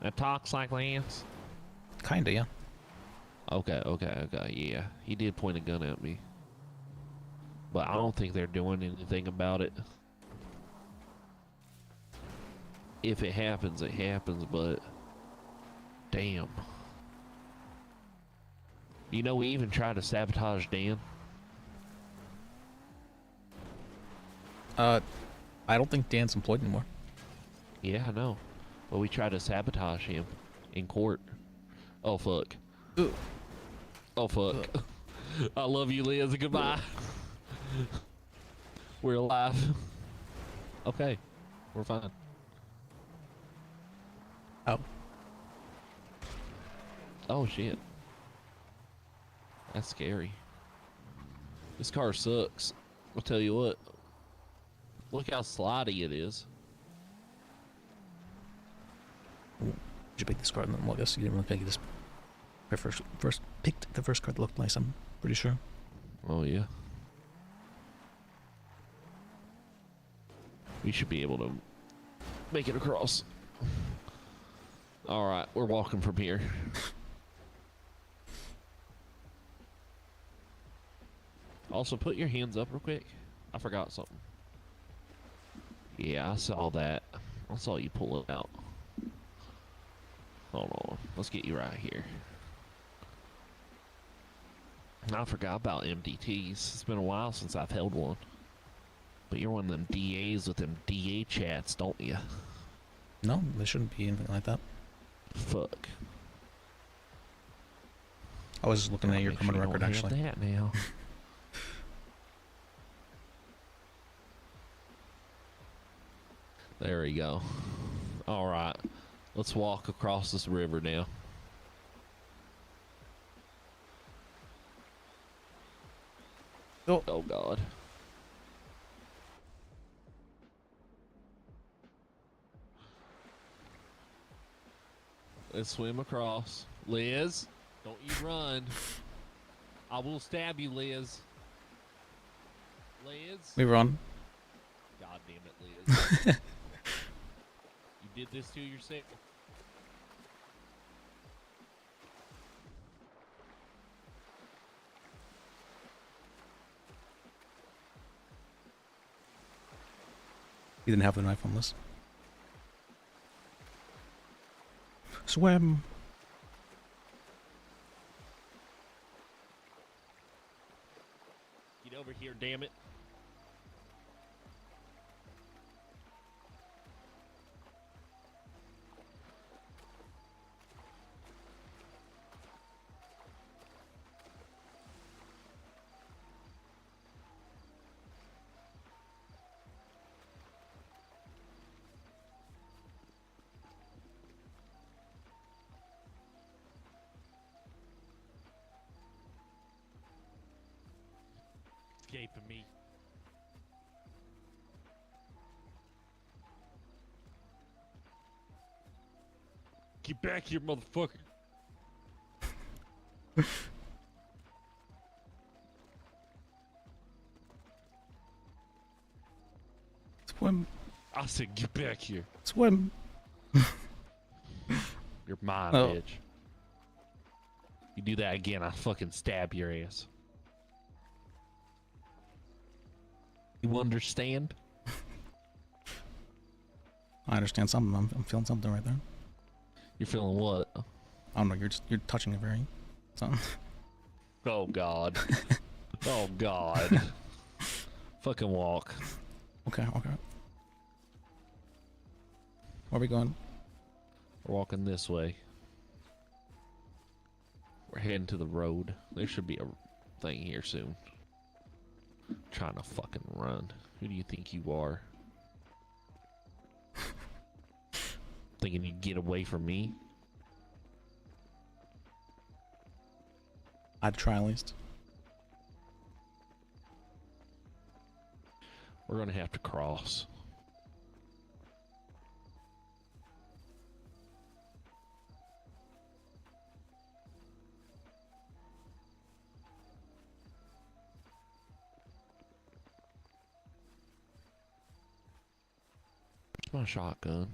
S15: that talks like Lance?
S1: Kinda, yeah.
S15: Okay, yeah. He did point a gun at me. But I don't think they're doing anything about it. If it happens, it happens, but... Damn. You know, we even tried to sabotage Dan.
S1: I don't think Dan's employed anymore.
S15: Yeah, I know. But we tried to sabotage him in court. Oh, fuck.
S1: Ugh.
S15: Oh, fuck. Ugh. I love you, Liz. Goodbye. We're alive. Okay. We're fine.
S1: Oh.
S15: Oh, shit. That's scary. This car sucks. I'll tell you what. Look how slidey it is.
S1: Did you pick this card? Well, I guess you didn't really pick this. I first picked the first card that looked nice, I'm pretty sure.
S15: Oh, yeah. We should be able to make it across. Alright, we're walking from here. Also, put your hands up real quick. I forgot something. Yeah, I saw that. I saw you pull it out. Hold on. Let's get you right here. I forgot about MDTs. It's been a while since I've held one. But you're one of them DAs with them DA chats, don't you?
S1: No, there shouldn't be anything like that.
S15: Fuck.
S1: I was just looking at your criminal record, actually.
S15: That now. There we go. Alright. Let's walk across this river now.
S1: Oh,
S15: oh God. Let's swim across. Liz, don't you run. I will stab you, Liz. Liz?
S1: We run.
S15: God damn it, Liz. You did this to yourself.
S1: You didn't have the knife on this. Swim.
S15: Get over here, damn it. Escaping me. Get back here, motherfucker.
S1: Swim.
S15: I said get back here.
S1: Swim.
S15: You're mine,
S1: Oh.
S15: bitch. You do that again, I fucking stab your ass. You understand?
S1: I understand something. I'm feeling something right there.
S15: You're feeling what?
S1: I don't know. You're touching it very something.
S15: Oh God. Oh God. Fucking walk.
S1: Okay. Where are we going?
S15: We're walking this way. We're heading to the road. There should be a thing here soon. Trying to fucking run. Who do you think you are? Thinking you'd get away from me?
S1: I'd try at least.
S15: We're gonna have to cross. Where's my shotgun?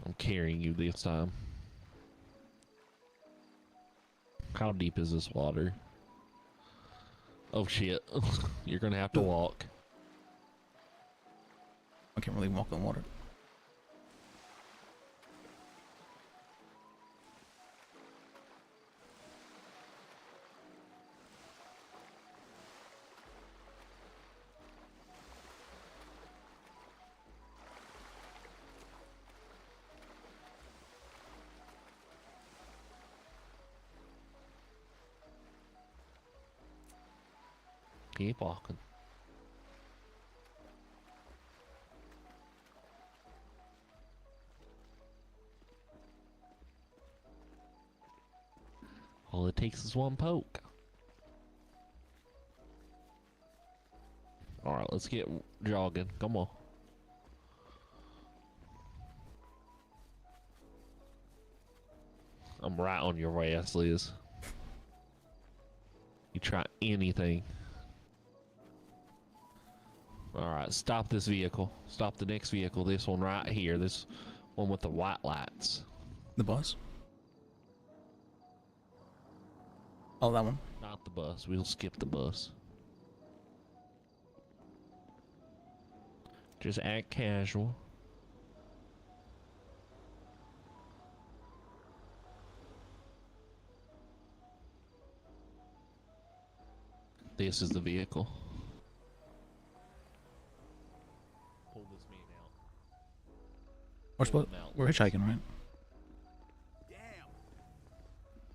S15: I'm carrying you this time. How deep is this water? Oh shit. You're gonna have to walk.
S1: I can't really walk on water.
S15: Keep walking. All it takes is one poke. Alright, let's get jogging. Come on. I'm right on your ass, Liz. You try anything. Alright, stop this vehicle. Stop the next vehicle. This one right here. This one with the white lights.
S1: The bus? Oh, that one.
S15: Not the bus. We'll skip the bus. Just act casual. This is the vehicle. Pull this man out.
S1: We're hitchhiking, right?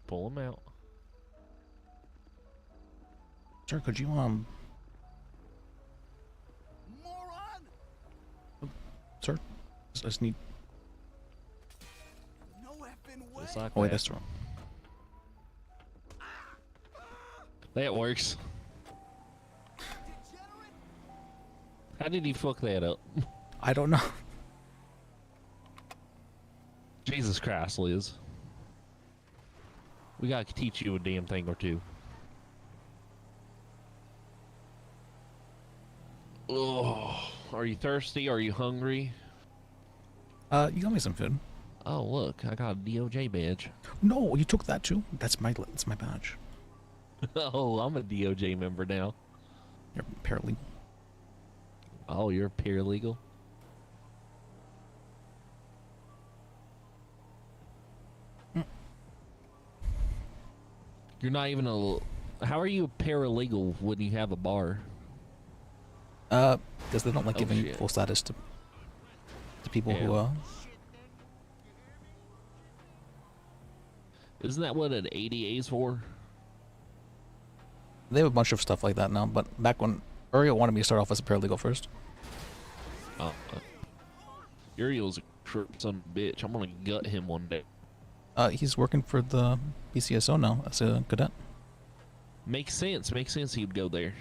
S15: Pull him out.
S1: Sir, could you Sir, I just need.
S15: Just like
S1: Oh wait,
S15: that.
S1: that's wrong.
S15: That works. How did he fuck that up?
S1: I don't know.
S15: Jesus Christ, Liz. We gotta teach you a damn thing or two. Oh, are you thirsty? Are you hungry?
S1: You got me some food.
S15: Oh, look, I got a DOJ badge.
S1: No, you took that too. That's my badge.
S15: Oh, I'm a DOJ member now.
S1: You're paralegal.
S15: Oh, you're a paralegal? You're not even a... How are you a paralegal when you have a bar?
S1: Because they don't like giving
S15: shit.
S1: full status to people who
S15: Isn't that what an ADA is for?
S1: They have a bunch of stuff like that now, but back when Uriel wanted me to start off as a paralegal first.
S15: Oh, Uriel's a son of a bitch. I'm gonna gut him one day.
S1: He's working for the BCSO now as a cadet.
S15: Makes sense. Makes sense he'd go there.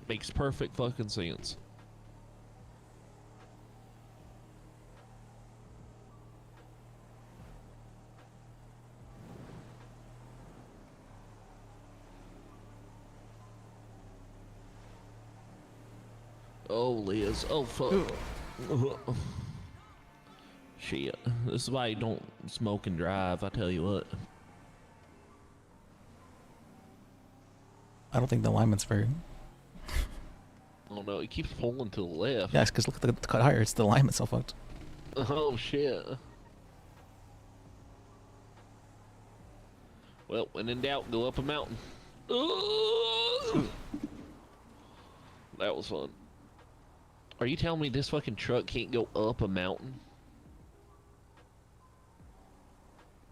S15: Makes perfect fucking sense. Oh, Liz. Oh, fuck. Shit. This is why you don't smoke and drive, I tell you what.
S1: I don't think the alignment's very.
S15: Oh no, it keeps pulling to the left.
S1: Yeah, it's because look at the cut higher. It's the alignment's so fucked.
S15: Oh shit. Well, when in doubt, go up a mountain. That was fun. Are you telling me this fucking truck can't go up a mountain?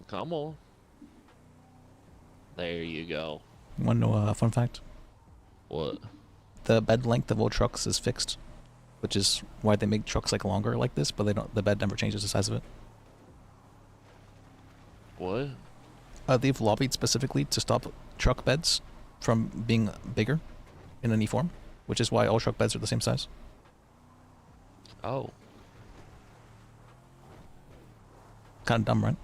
S15: Come on. There you go.
S1: You want to know a fun fact?
S15: What?
S1: The bed length of all trucks is fixed, which is why they make trucks like longer like this, but they don't. The bed never changes the size of it.
S15: What?
S1: They've lobbied specifically to stop truck beds from being bigger in any form, which is why all truck beds are the same size.
S15: Oh.
S1: Kind of dumb, right?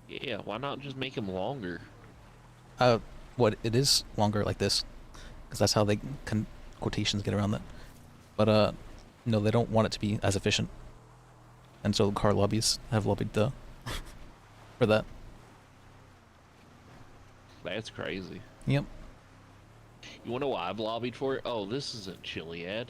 S15: Yeah, why not just make them longer?
S1: What it is longer like this, because that's how they quotations get around that. But no, they don't want it to be as efficient, and so car lobbies have lobbied for that.
S15: That's crazy.
S1: Yep.
S15: You wanna know why I've lobbied for it? Oh, this isn't Chiliad.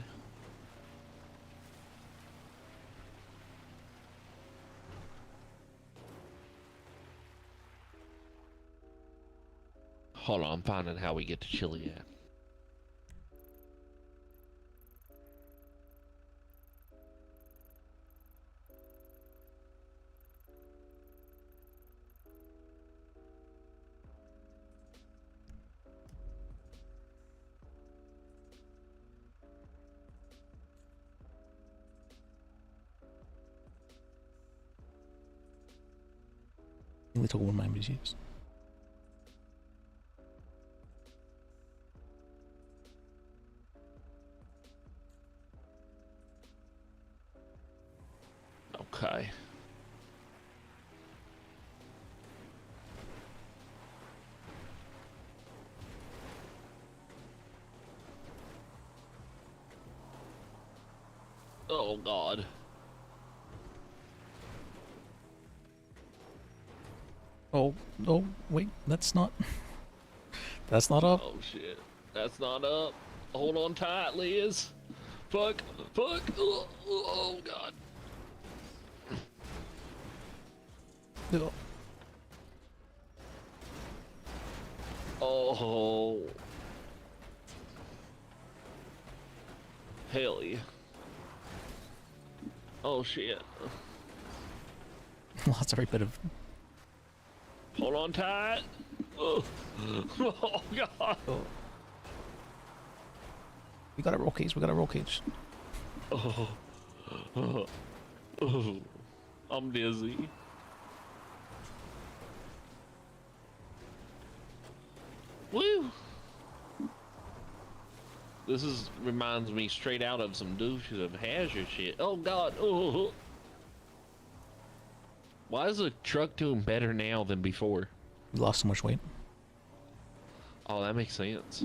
S15: Hold on, I'm finding how we get to Chiliad.
S1: Only took one of my MBGs.
S15: Okay. Oh God.
S1: Oh, wait, that's not. That's not up.
S15: Oh shit. That's not up. Hold on tight, Liz. Fuck. Oh God.
S1: No.
S15: Oh. Hell yeah. Oh shit.
S1: Lost every bit of.
S15: Hold on tight. Oh, oh God.
S1: Oh. We got a roll cage.
S15: Oh. I'm dizzy. Woo! This reminds me straight out of some douches of hazard shit. Oh God! Oh. Why is the truck doing better now than before?
S1: We lost so much weight.
S15: Oh, that makes sense.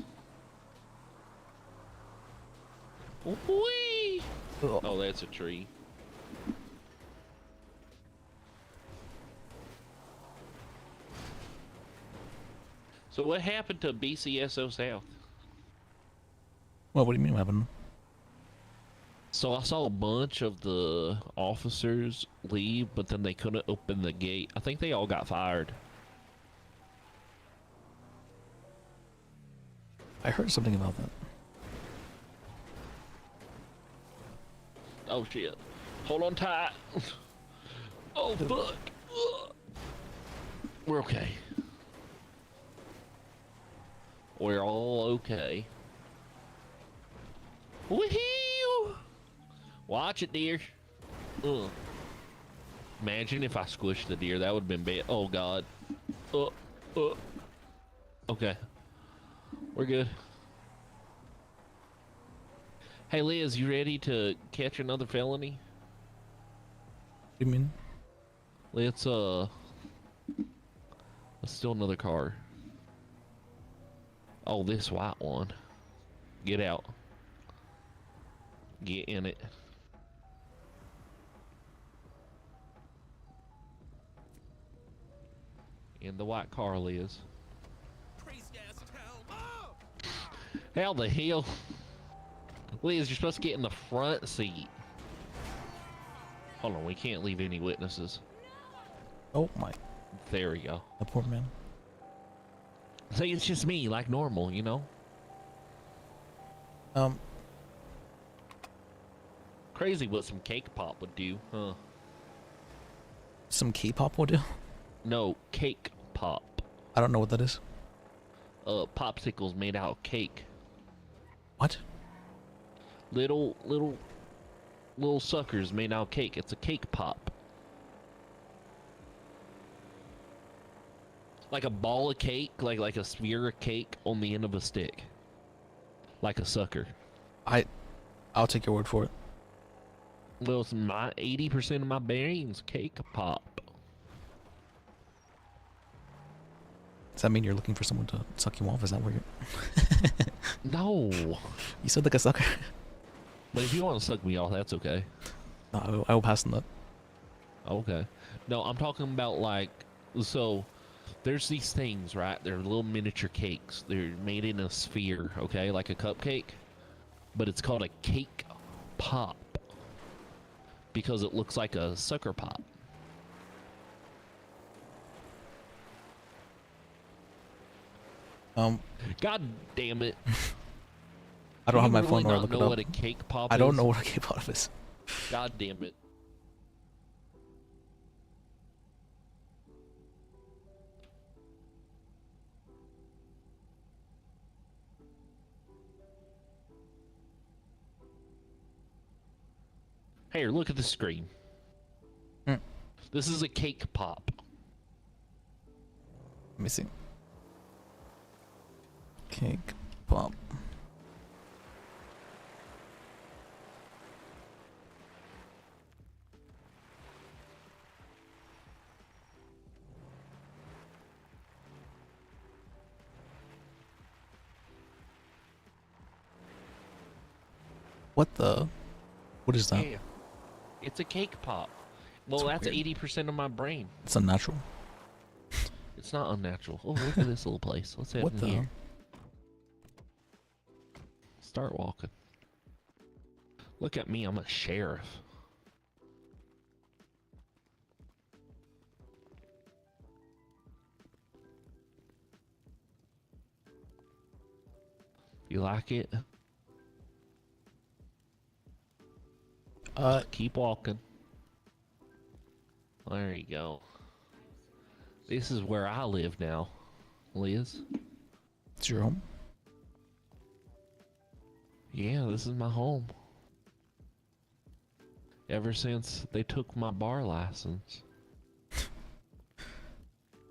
S15: Whee! Oh, that's a tree. So what happened to BCSO South?
S1: Well, what do you mean what happened?
S15: So I saw a bunch of the officers leave, but then they couldn't open the gate. I think they all got fired.
S1: I heard something about that.
S15: Oh shit. Hold on tight. Oh fuck. We're okay. We're all okay. Woohoo! Watch it, deer. Ugh. Imagine if I squished the deer. That would have been bad. Oh God. Okay. We're good. Hey Liz, you ready to catch another felony?
S1: What do you mean?
S15: Let's steal another car. Oh, this white one. Get out. Get in it. In the white car, Liz. How the hell? Liz, you're supposed to get in the front seat. Hold on, we can't leave any witnesses.
S1: Oh my.
S15: There we go.
S1: The poor man.
S15: See, it's just me, like normal, you know? Crazy what some cake pop would do, huh?
S1: Some K-pop will do?
S15: No, cake pop.
S1: I don't know what that is.
S15: Popsicles made out of cake.
S1: What?
S15: Little suckers made out of cake. It's a cake pop. Like a ball of cake, like a sphere of cake on the end of a stick. Like a sucker.
S1: I'll take your word for it.
S15: Well, it's my 80% of my brain's cake pop.
S1: Does that mean you're looking for someone to suck you off? Is that where you're...
S15: No.
S1: You said like a sucker.
S15: But if you want to suck me off, that's okay.
S1: No, I will pass on that.
S15: Okay. No, I'm talking about like, so there's these things, right? They're little miniature cakes. They're made in a sphere, okay? Like a cupcake. But it's called a cake pop. Because it looks like a sucker pop. God damn it.
S1: I don't have my
S15: really
S1: phone or
S15: not
S1: look
S15: know
S1: it up.
S15: what a cake pop
S1: I don't
S15: is?
S1: know what a cake pop is.
S15: God damn it. Here, look at the screen. This is a cake pop.
S1: Let me see. Cake pop. What the? What is that?
S15: Yeah. It's a cake pop. Well, that's 80% of my brain.
S1: It's unnatural.
S15: It's not unnatural. Oh, look at this little place. Let's head
S1: What
S15: in
S1: the?
S15: here. Start walking. Look at me, I'm a sheriff. You like it? Keep walking. There you go. This is where I live now, Liz.
S1: It's your home?
S15: Yeah, this is my home. Ever since they took my bar license.
S1: I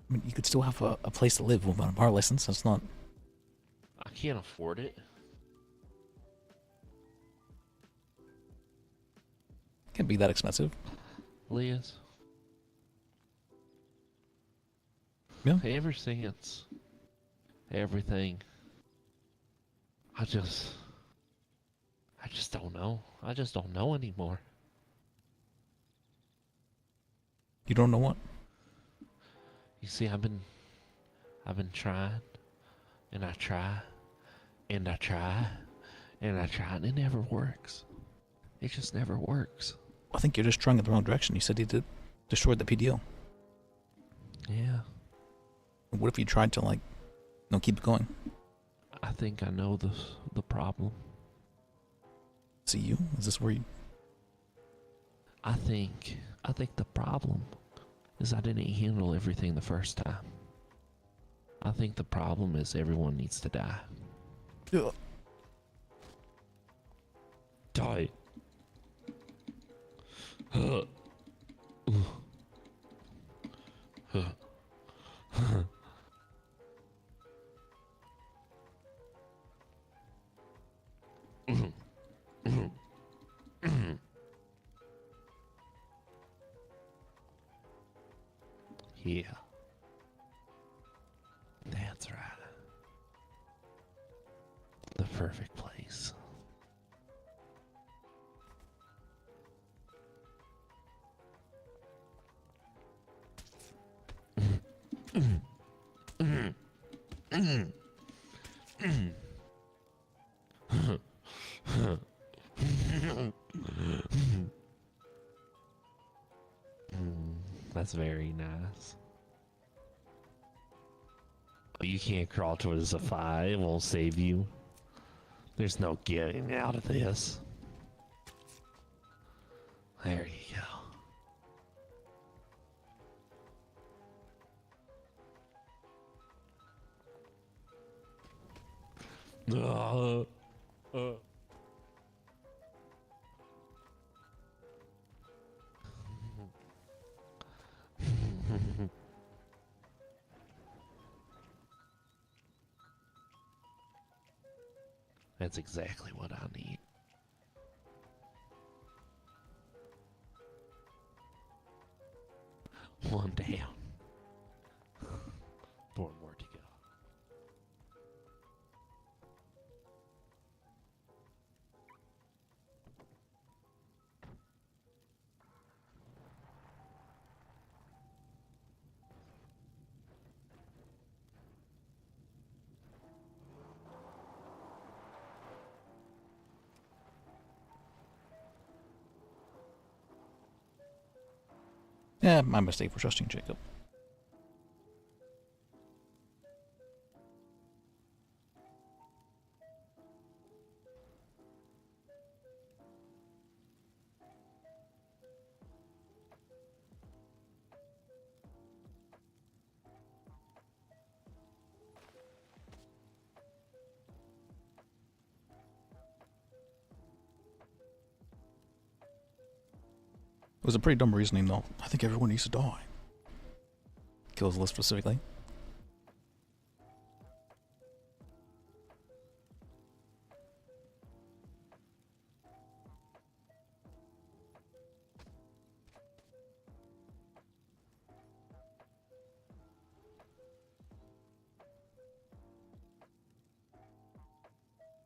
S1: mean, you could still have a place to live without a bar license. That's not...
S15: I can't afford it.
S1: Can't be that expensive.
S15: Liz.
S1: Yeah.
S15: Ever since everything, I just don't know. I just don't know anymore.
S1: You don't know what?
S15: You see, I've been trying, and I try, and I try, and I try, and it never works. It just never works.
S1: I think you're just trying in the wrong direction. You said you did destroy the PDO.
S15: Yeah.
S1: What if you tried to, like, keep it going?
S15: I think I know the problem.
S1: See you? Is this where you...
S15: I think the problem is I didn't handle everything the first time. I think the problem is everyone needs to die.
S1: Ugh.
S15: Die. Yeah. That's right. The perfect place. That's very nice. Oh, you can't crawl towards the fire. It won't save you. There's no getting out of this. There you go. That's exactly what I need. One down. 4 more to go.
S1: Yeah, my mistake for trusting Jacob. It was a pretty dumb reasoning, though. I think everyone needs to die. Kills Lis specifically.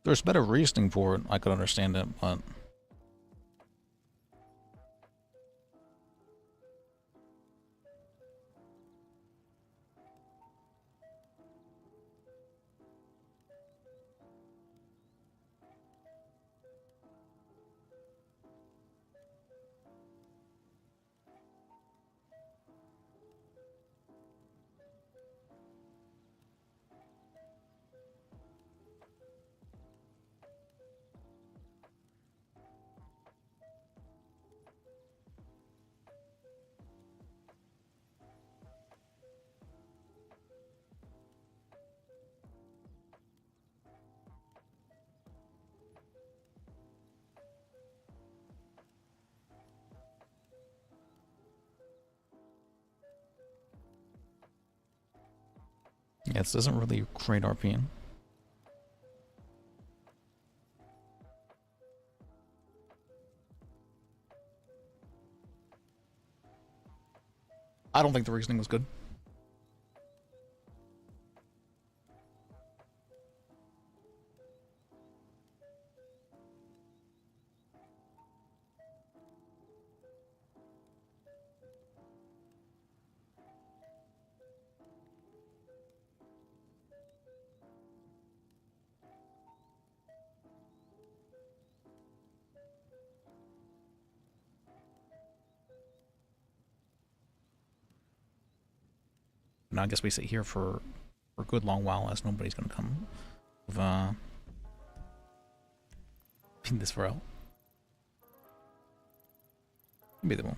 S1: There's better reasoning for it. I could understand it, but... Yeah, this doesn't really create RPN. I don't think the reasoning was good. Now I guess we sit here for a good long while as nobody's gonna come. Pin this for out. Maybe they won't.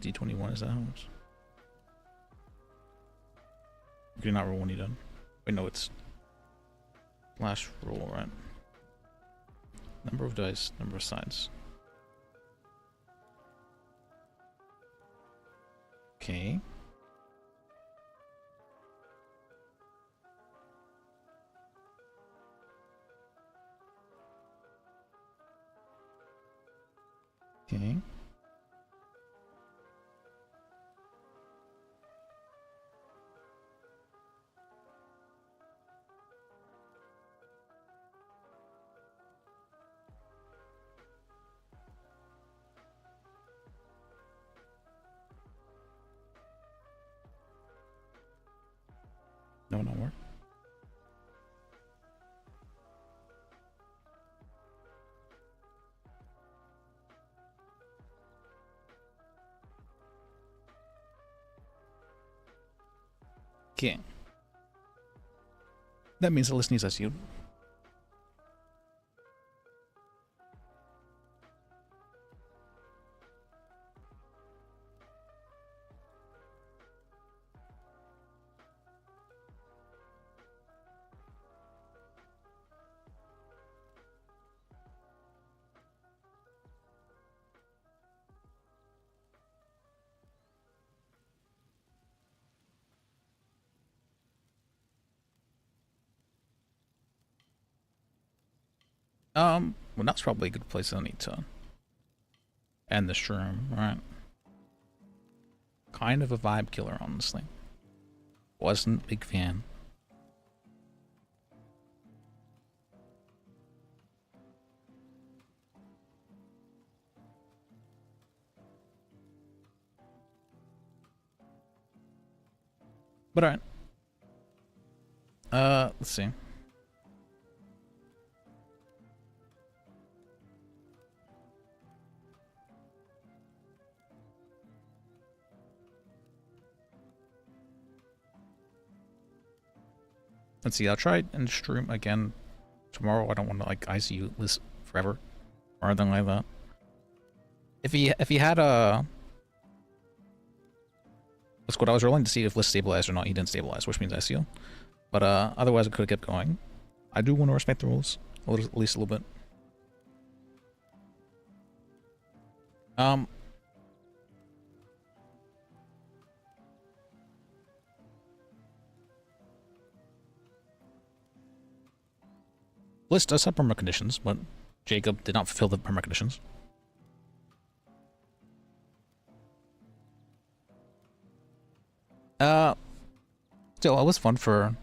S1: D21 is that how much? Okay, not roll when you're done. Wait, no, it's last roll, right? Number of dice, number of sides. Okay. Okay. No, not work. Okay. That means the list needs us you. Well, that's probably a good place I need to end the stream, right? Kind of a vibe killer, honestly. Wasn't a big fan. But alright. Let's see. Let's see, I'll try and stream again tomorrow. I don't want to like ICU Lis forever or anything like that. If he had a that's what I was rolling to see if Lis stabilized or not. He didn't stabilize, which means ICU. But otherwise I could have kept going. I do want to respect the rules at least a little bit. Lis does have perma conditions, but Jacob did not fulfill the perma conditions. Still, it was fun for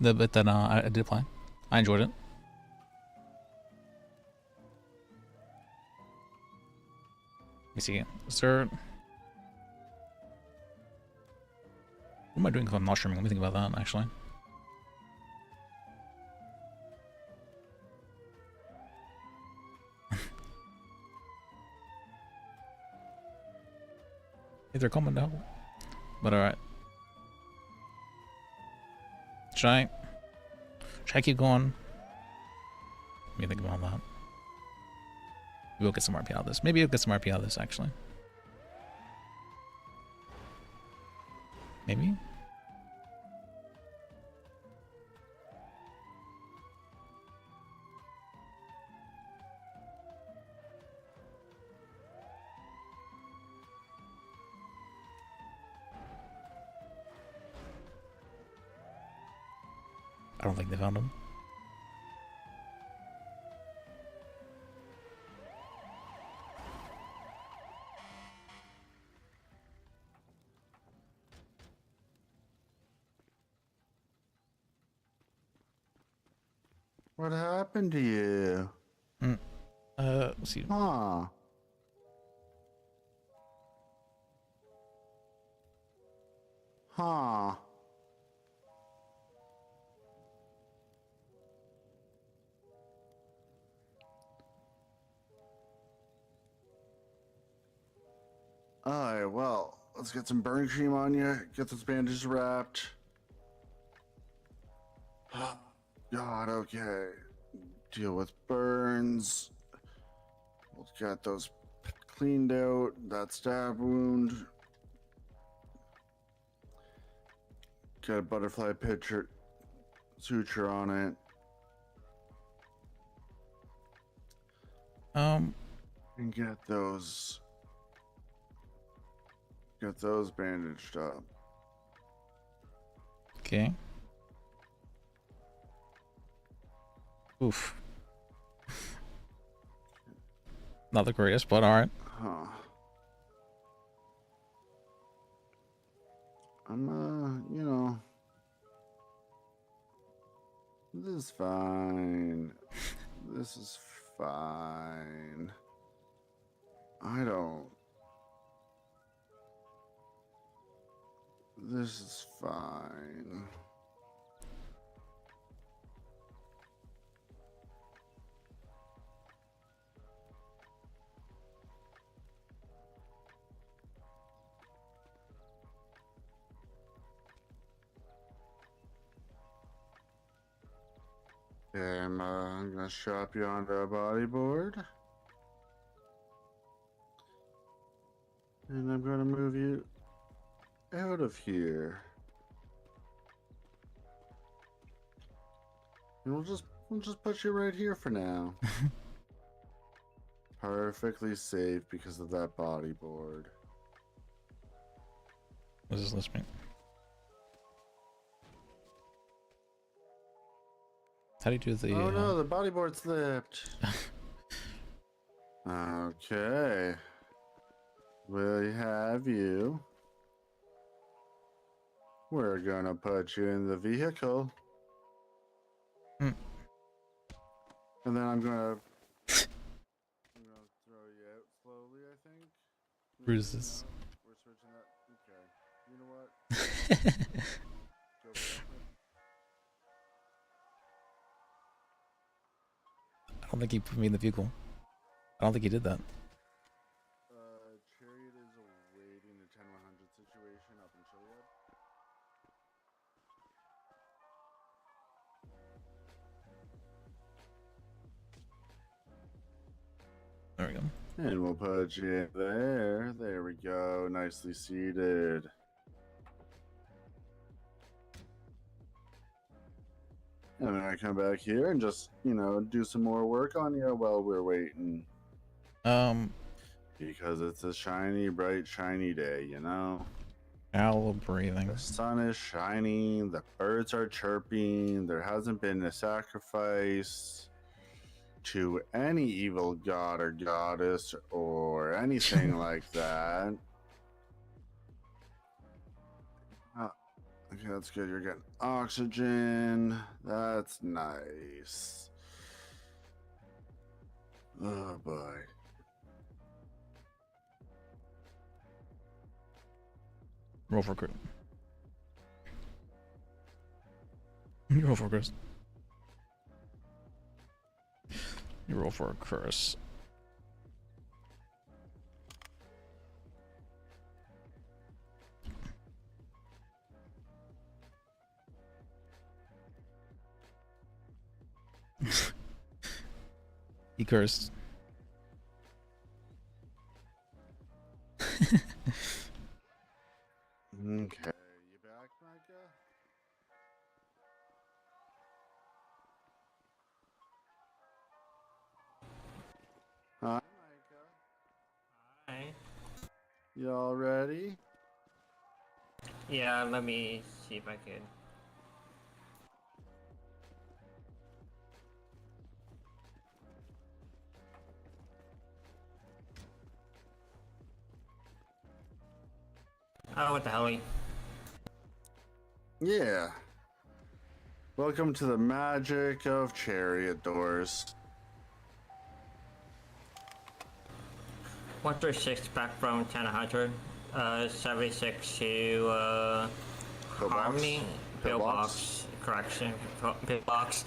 S1: the bit that I did play. I enjoyed it. Let me see. Is there... What am I doing if I'm not streaming? Let me think about that, actually. They're coming down. But alright. Should I keep going? Let me think about that. Maybe we'll get some RP out of this. Maybe we'll get some RP out of this, actually. Maybe? I don't think they found him.
S12: What happened to you?
S1: Let's see.
S12: Huh. Huh. Alright, well, let's get some burn cream on you, get those bandages wrapped. God, okay. Deal with burns. We'll get those cleaned out that stab wound. Got a butterfly picture suture on it. And get those bandaged up.
S1: Okay. Oof. Not the greatest, but alright.
S12: Huh. I'm you know, this is fine. This is fine. This is fine. Okay, I'm gonna strap you onto a bodyboard. And I'm gonna move you out of here. And we'll just put you right here for now. Perfectly safe because of that bodyboard.
S1: What does this mean? How do you do the...
S12: Oh no, the bodyboard slipped. Okay. We have you. We're gonna put you in the vehicle.
S1: Hmm.
S12: And then I'm gonna throw you out slowly, I think.
S1: Bruises.
S12: We're switching that. Okay. You know what? Go for it.
S1: I don't think he put me in the vehicle. I don't think he did that.
S12: Chariot is awaiting the 10-100 situation up in Chiliad.
S1: There we go.
S12: And we'll put you in there. There we go. Nicely seated. And then I come back here and just, do some more work on you while we're waiting. Because it's a shiny, bright, shiny day,
S1: Owl breathing.
S12: The sun is shining, the birds are chirping, there hasn't been a sacrifice to any evil god or goddess or anything like that. Okay, that's good. You're getting oxygen. That's nice. Oh boy.
S1: Roll for crit. You roll for a curse. You roll for a curse. He cursed.
S12: Okay, you back, Micah? Hi, Micah.
S8: Hi.
S12: You all ready?
S8: Yeah, let me see if I can. Oh, what the hell?
S12: Yeah. Welcome to the magic of chariot doors.
S8: 136 back from 10-100. 76 to Harmony. Pillbox. Correction. Pillbox.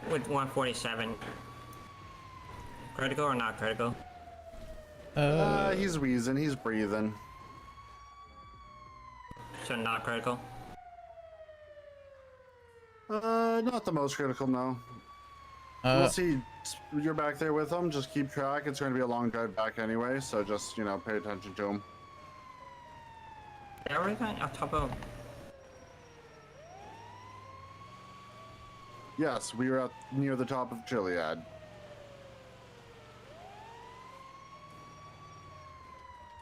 S8: With 147. Critical or not critical?
S12: He's wheezing, he's breathing.
S8: So not critical?
S12: Not the most critical, no. We'll see you're back there with them, just keep track. It's going to be a long drive back anyway, so just, you know, pay attention to them.
S8: Everything on top of.
S12: Yes, we were near the top of Gilead.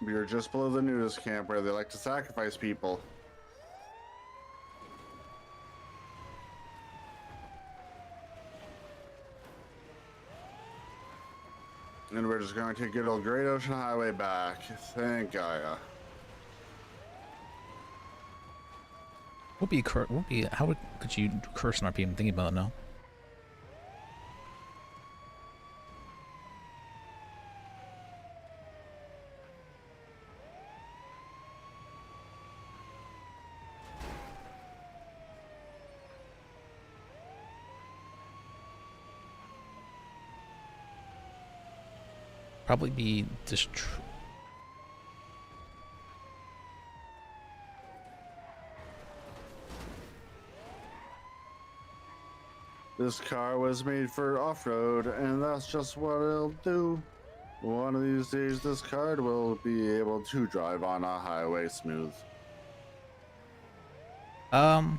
S12: We were just below the nudist camp where they like to sacrifice people. And we're just going to take good old Great Ocean Highway back. Thank Gaia.
S1: How could you curse an RP? I'm thinking about it now. Probably be
S12: This car was made for off-road, and that's just what it'll do. One of these days, this car will be able to drive on a highway smooth. Do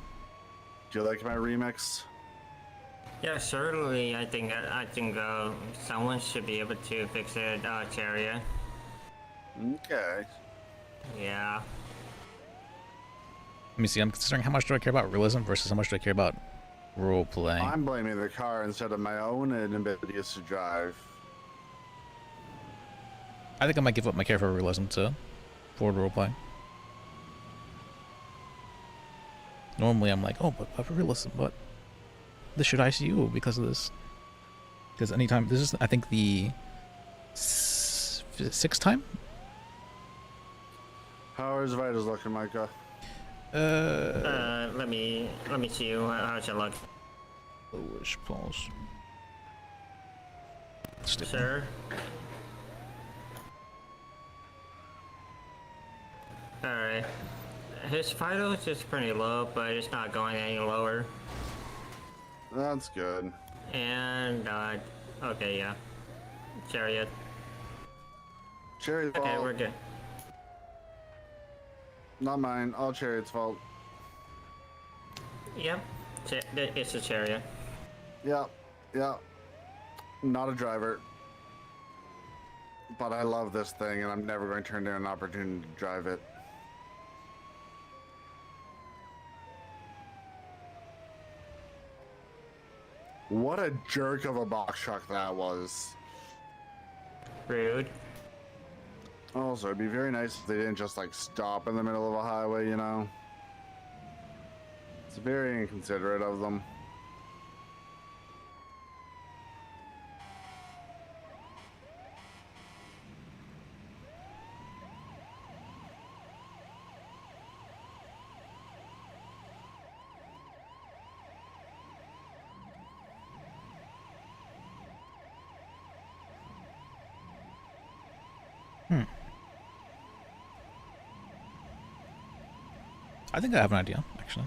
S12: you like my remix?
S8: Yeah, certainly. I think someone should be able to fix it, Chariot.
S12: Okay.
S8: Yeah.
S1: Let me see. I'm considering how much do I care about realism versus how much do I care about role play.
S12: I'm blaming the car instead of my own inabilities to drive.
S1: I think I might give up my care for realism to forward role play. Normally I'm like, oh, but for realism, but this should ICU because of this. Because anytime this is, I think the sixth time.
S12: How is Vitas looking, Micah?
S8: Let me see how's it look.
S1: Lowers pulse.
S8: Sir. Alright. His vitals is pretty low, but it's not going any lower.
S12: That's good.
S8: And okay, yeah. Chariot.
S12: Chariot's
S8: Okay,
S12: fault.
S8: we're good.
S12: Not mine. All Chariot's fault.
S8: Yep. It's a Chariot.
S12: Yep. Yep. Not a driver. But I love this thing, and I'm never going to turn down an opportunity to drive it. What a jerk of a box truck that was.
S8: Rude.
S12: Also, it'd be very nice if they didn't just like stop in the middle of a highway, you know? It's very inconsiderate of them.
S1: I think I have an idea, actually.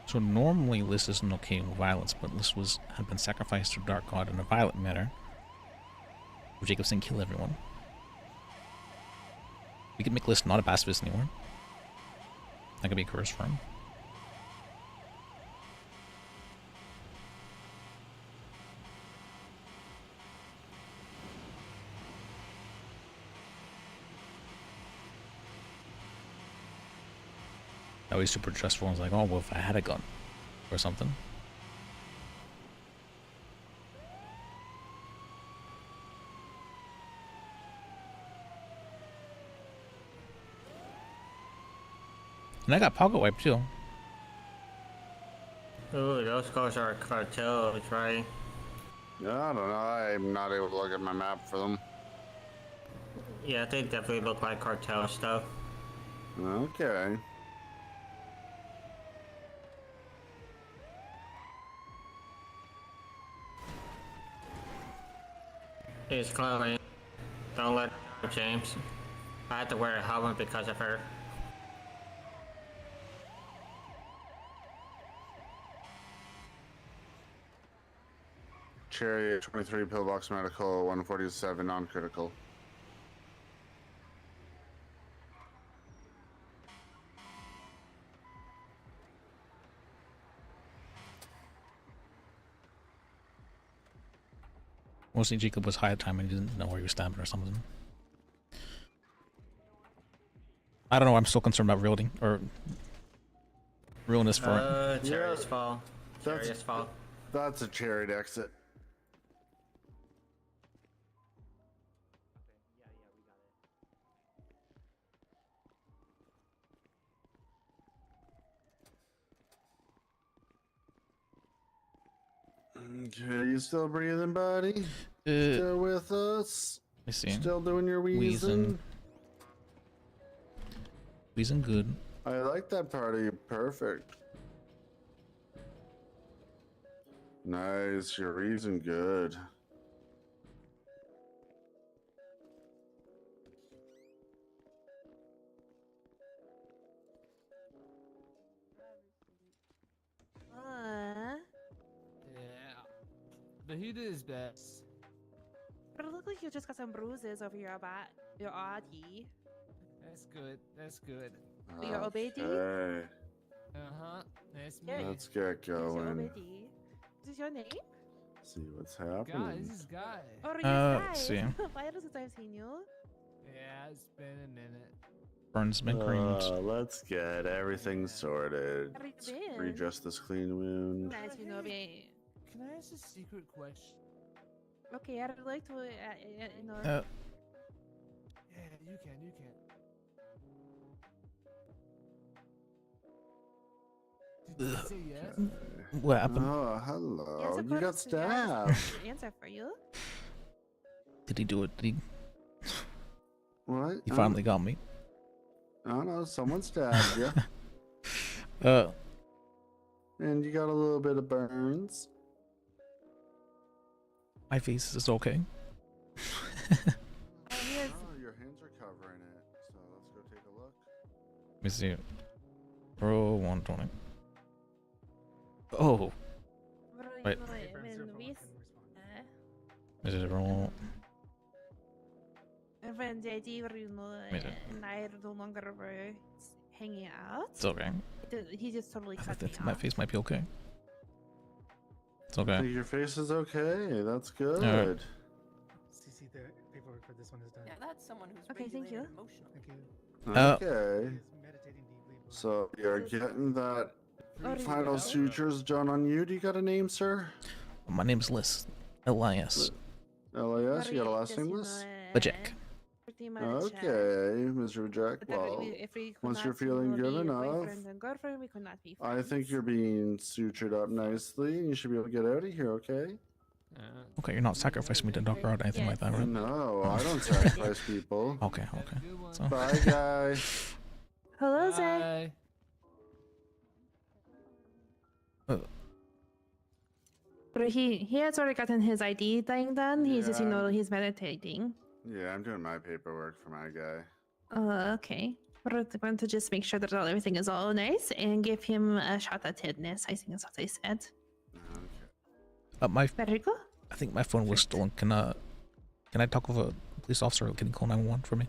S1: So normally Lis isn't okay with violence, but Lis had been sacrificed to Dark God in a violent manner. Jacobson kill everyone. We could make Lis not a pacifist anymore. That could be a curse for him. Now he's super trustful and is like, oh, well, if I had a gun or something. And I got pocket wipe too.
S8: Ooh, those guys are cartels, right?
S12: Yeah, I don't know. I'm not able to look at my map for them.
S8: Yeah, they definitely look like cartel stuff.
S12: Okay.
S8: It's Chloe. Don't let her, James. I had to wear a helmet because of her.
S12: Cherry 23 pillbox medical, 147 non-critical.
S1: Mostly Jacob was high at the time and he didn't know where he was stabbing or something. I don't know. I'm still concerned about realty or realness for.
S8: Cherry's fall. Cherry's fall.
S12: That's a chariot exit. Okay, you still breathing, buddy? Still with us?
S1: Let me see.
S12: Still doing your wheezing?
S1: Wheezing good.
S12: I like that part of you. Perfect. Nice, you're wheezing good.
S10: Yeah. But he did his best.
S11: But it looked like you just got some bruises over your body.
S10: That's good. That's good.
S11: Your OBD?
S12: Okay.
S10: Uh-huh. That's me.
S11: Yeah.
S12: Let's get
S11: Your
S12: going.
S11: OBD. Is this your name?
S12: See what's
S10: Guy,
S12: happening.
S10: this is Guy.
S11: Oh, you
S1: let's
S11: guys.
S1: see.
S11: Why since I've seen you?
S10: Yeah, it's been a minute.
S1: Burns been creamed.
S12: Let's get everything sorted.
S11: How have you
S12: Let's
S11: been?
S12: readjust this clean wound.
S11: Nice, you know me.
S10: Can I ask a secret question?
S11: Okay, I'd like to, you know.
S10: Yeah, you can. Did you say yes?
S1: What happened?
S12: Oh, hello.
S11: Yes, of
S12: You got
S11: course, yeah, I
S12: stabbed.
S11: just wanted to answer for you.
S1: Did he do it? Did he?
S12: What?
S1: He finally got me.
S12: I don't know. Someone stabbed you. And you got a little bit of burns.
S1: My face is okay.
S12: Oh, your hands are covering it. So let's go take a look.
S1: Let me see. Bro, 120. Oh. Wait. Is it wrong?
S11: When the idea where you know, and I no longer were hanging out.
S1: It's okay.
S11: He just totally
S1: I
S11: cut
S1: think
S11: me
S1: that my
S11: off.
S1: face might be okay. It's
S12: I
S1: okay.
S12: think your face is okay. That's good.
S1: Alright.
S17: CC, the paperwork for this one is done.
S5: Yeah, that's someone who's
S11: Okay, thank you.
S5: emotional.
S17: Thank you.
S12: Okay. So you're getting that
S11: Oh, do you
S12: final
S11: know?
S12: sutures done on you. Do you got a name, sir?
S1: My name's Lis. L-I-S.
S12: LAS? You got a last name, Liz?
S1: Bajek.
S11: Pretty much.
S12: Okay, Mr. Jack.
S11: But then
S12: Well,
S11: if we could
S12: once
S11: not
S12: you're feeling
S11: be
S12: good enough,
S11: boyfriend and girlfriend, we could not be
S12: I
S11: friends.
S12: think you're being sutured up nicely. You should be able to get out of here, okay?
S1: Okay, you're not sacrificing me to doctor or anything like that, right?
S12: No, I don't sacrifice people.
S1: Okay, okay. So,
S12: Bye, guy.
S11: Hello, Zay. But he has already gotten his ID thing done. He's just, you
S12: Yeah.
S11: know, he's meditating.
S12: Yeah, I'm doing my paperwork for my guy.
S11: Okay. We're going to just make sure that everything is all nice and give him a shot at tetanus. I think that's what they said.
S1: my,
S11: Very good.
S1: I think my phone was stolen. Can I talk with a police officer? Can you call 911 for me?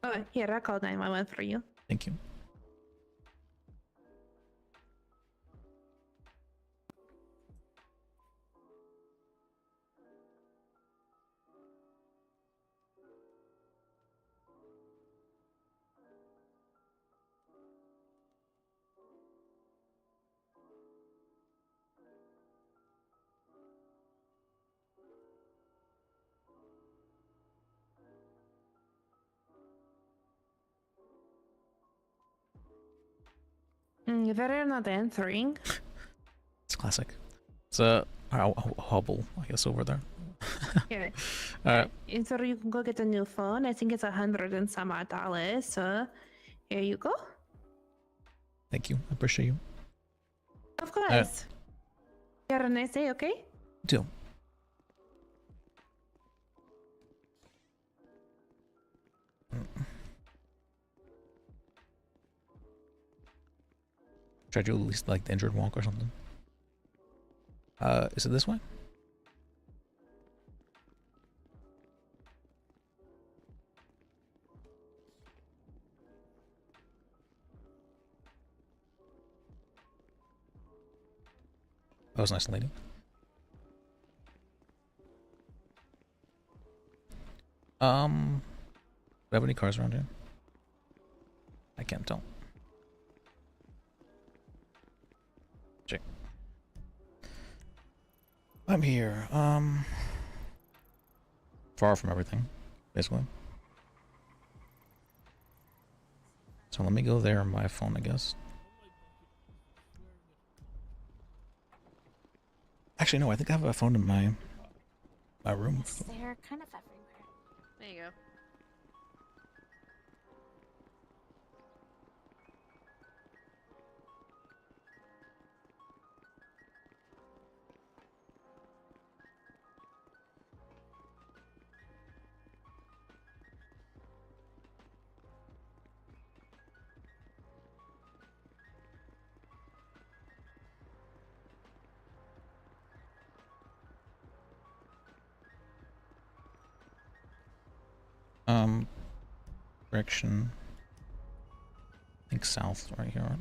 S11: Oh, here, I called 911 for you.
S1: Thank you.
S11: They're not answering.
S1: It's classic. It's a hobble, I guess, over there.
S11: Here.
S1: Alright.
S11: And so you can go get a new phone. I think it's $100 and some odd dollars. So here you go.
S1: Thank you. I appreciate you.
S11: Of course. You have a nice day, okay?
S1: Deal. Try to do at least like the injured walk or something. Is it this way? That was nice, lady. Do I have any cars around here? I can't tell. Check. I'm here. Far from everything, basically. So let me go there on my phone, I guess. Actually, no, I think I have a phone in my room.
S18: They're kind of everywhere.
S5: There you go.
S1: Direction. I think south, right here.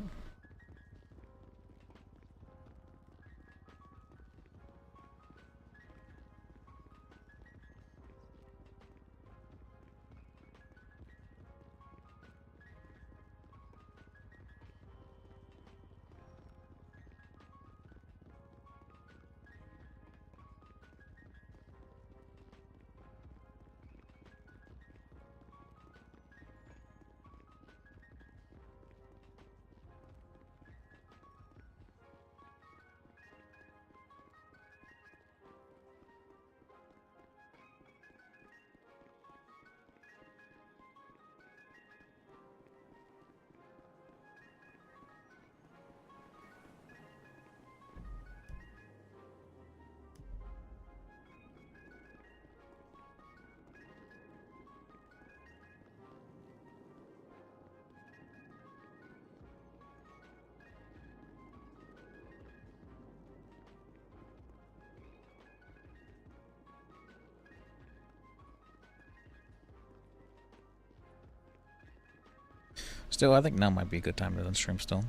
S1: Still, I think now might be a good time to stream still.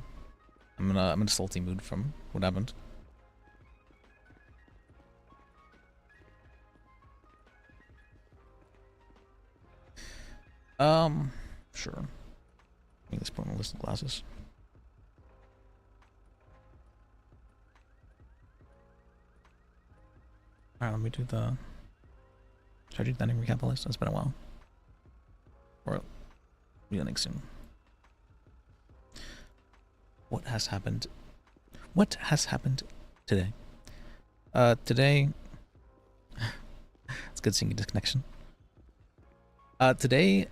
S1: I'm in a salty mood from what happened. Sure. Let's put on a list of glasses. Alright, let me do the... Should I do that in recap list? It's been a while. Or beginning soon. What has happened? What has happened today? Today... it's good seeing you disconnection. Today,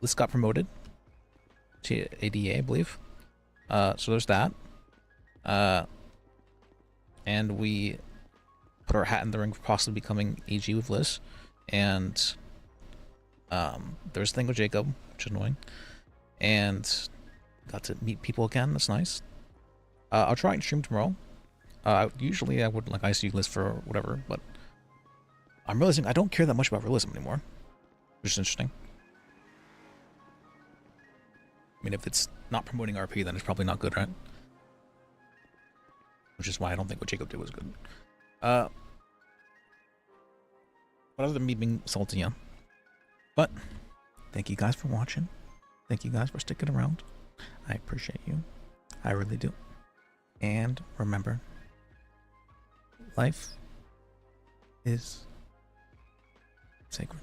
S1: Lis got promoted to ADA, I believe. So there's that. And we put our hat in the ring for possibly becoming AG with Lis. And there's a thing with Jacob, which is annoying. And got to meet people again, that's nice. I'll try and stream tomorrow. Usually I would like ICU Lis for whatever, but I'm realizing I don't care that much about realism anymore, which is interesting. I mean, if it's not promoting RP, then it's probably not good, right? Which is why I don't think what Jacob did was good. But other than me being salty, yeah. But thank you guys for watching. Thank you guys for sticking around. I appreciate you. I really do. And remember, life is sacred.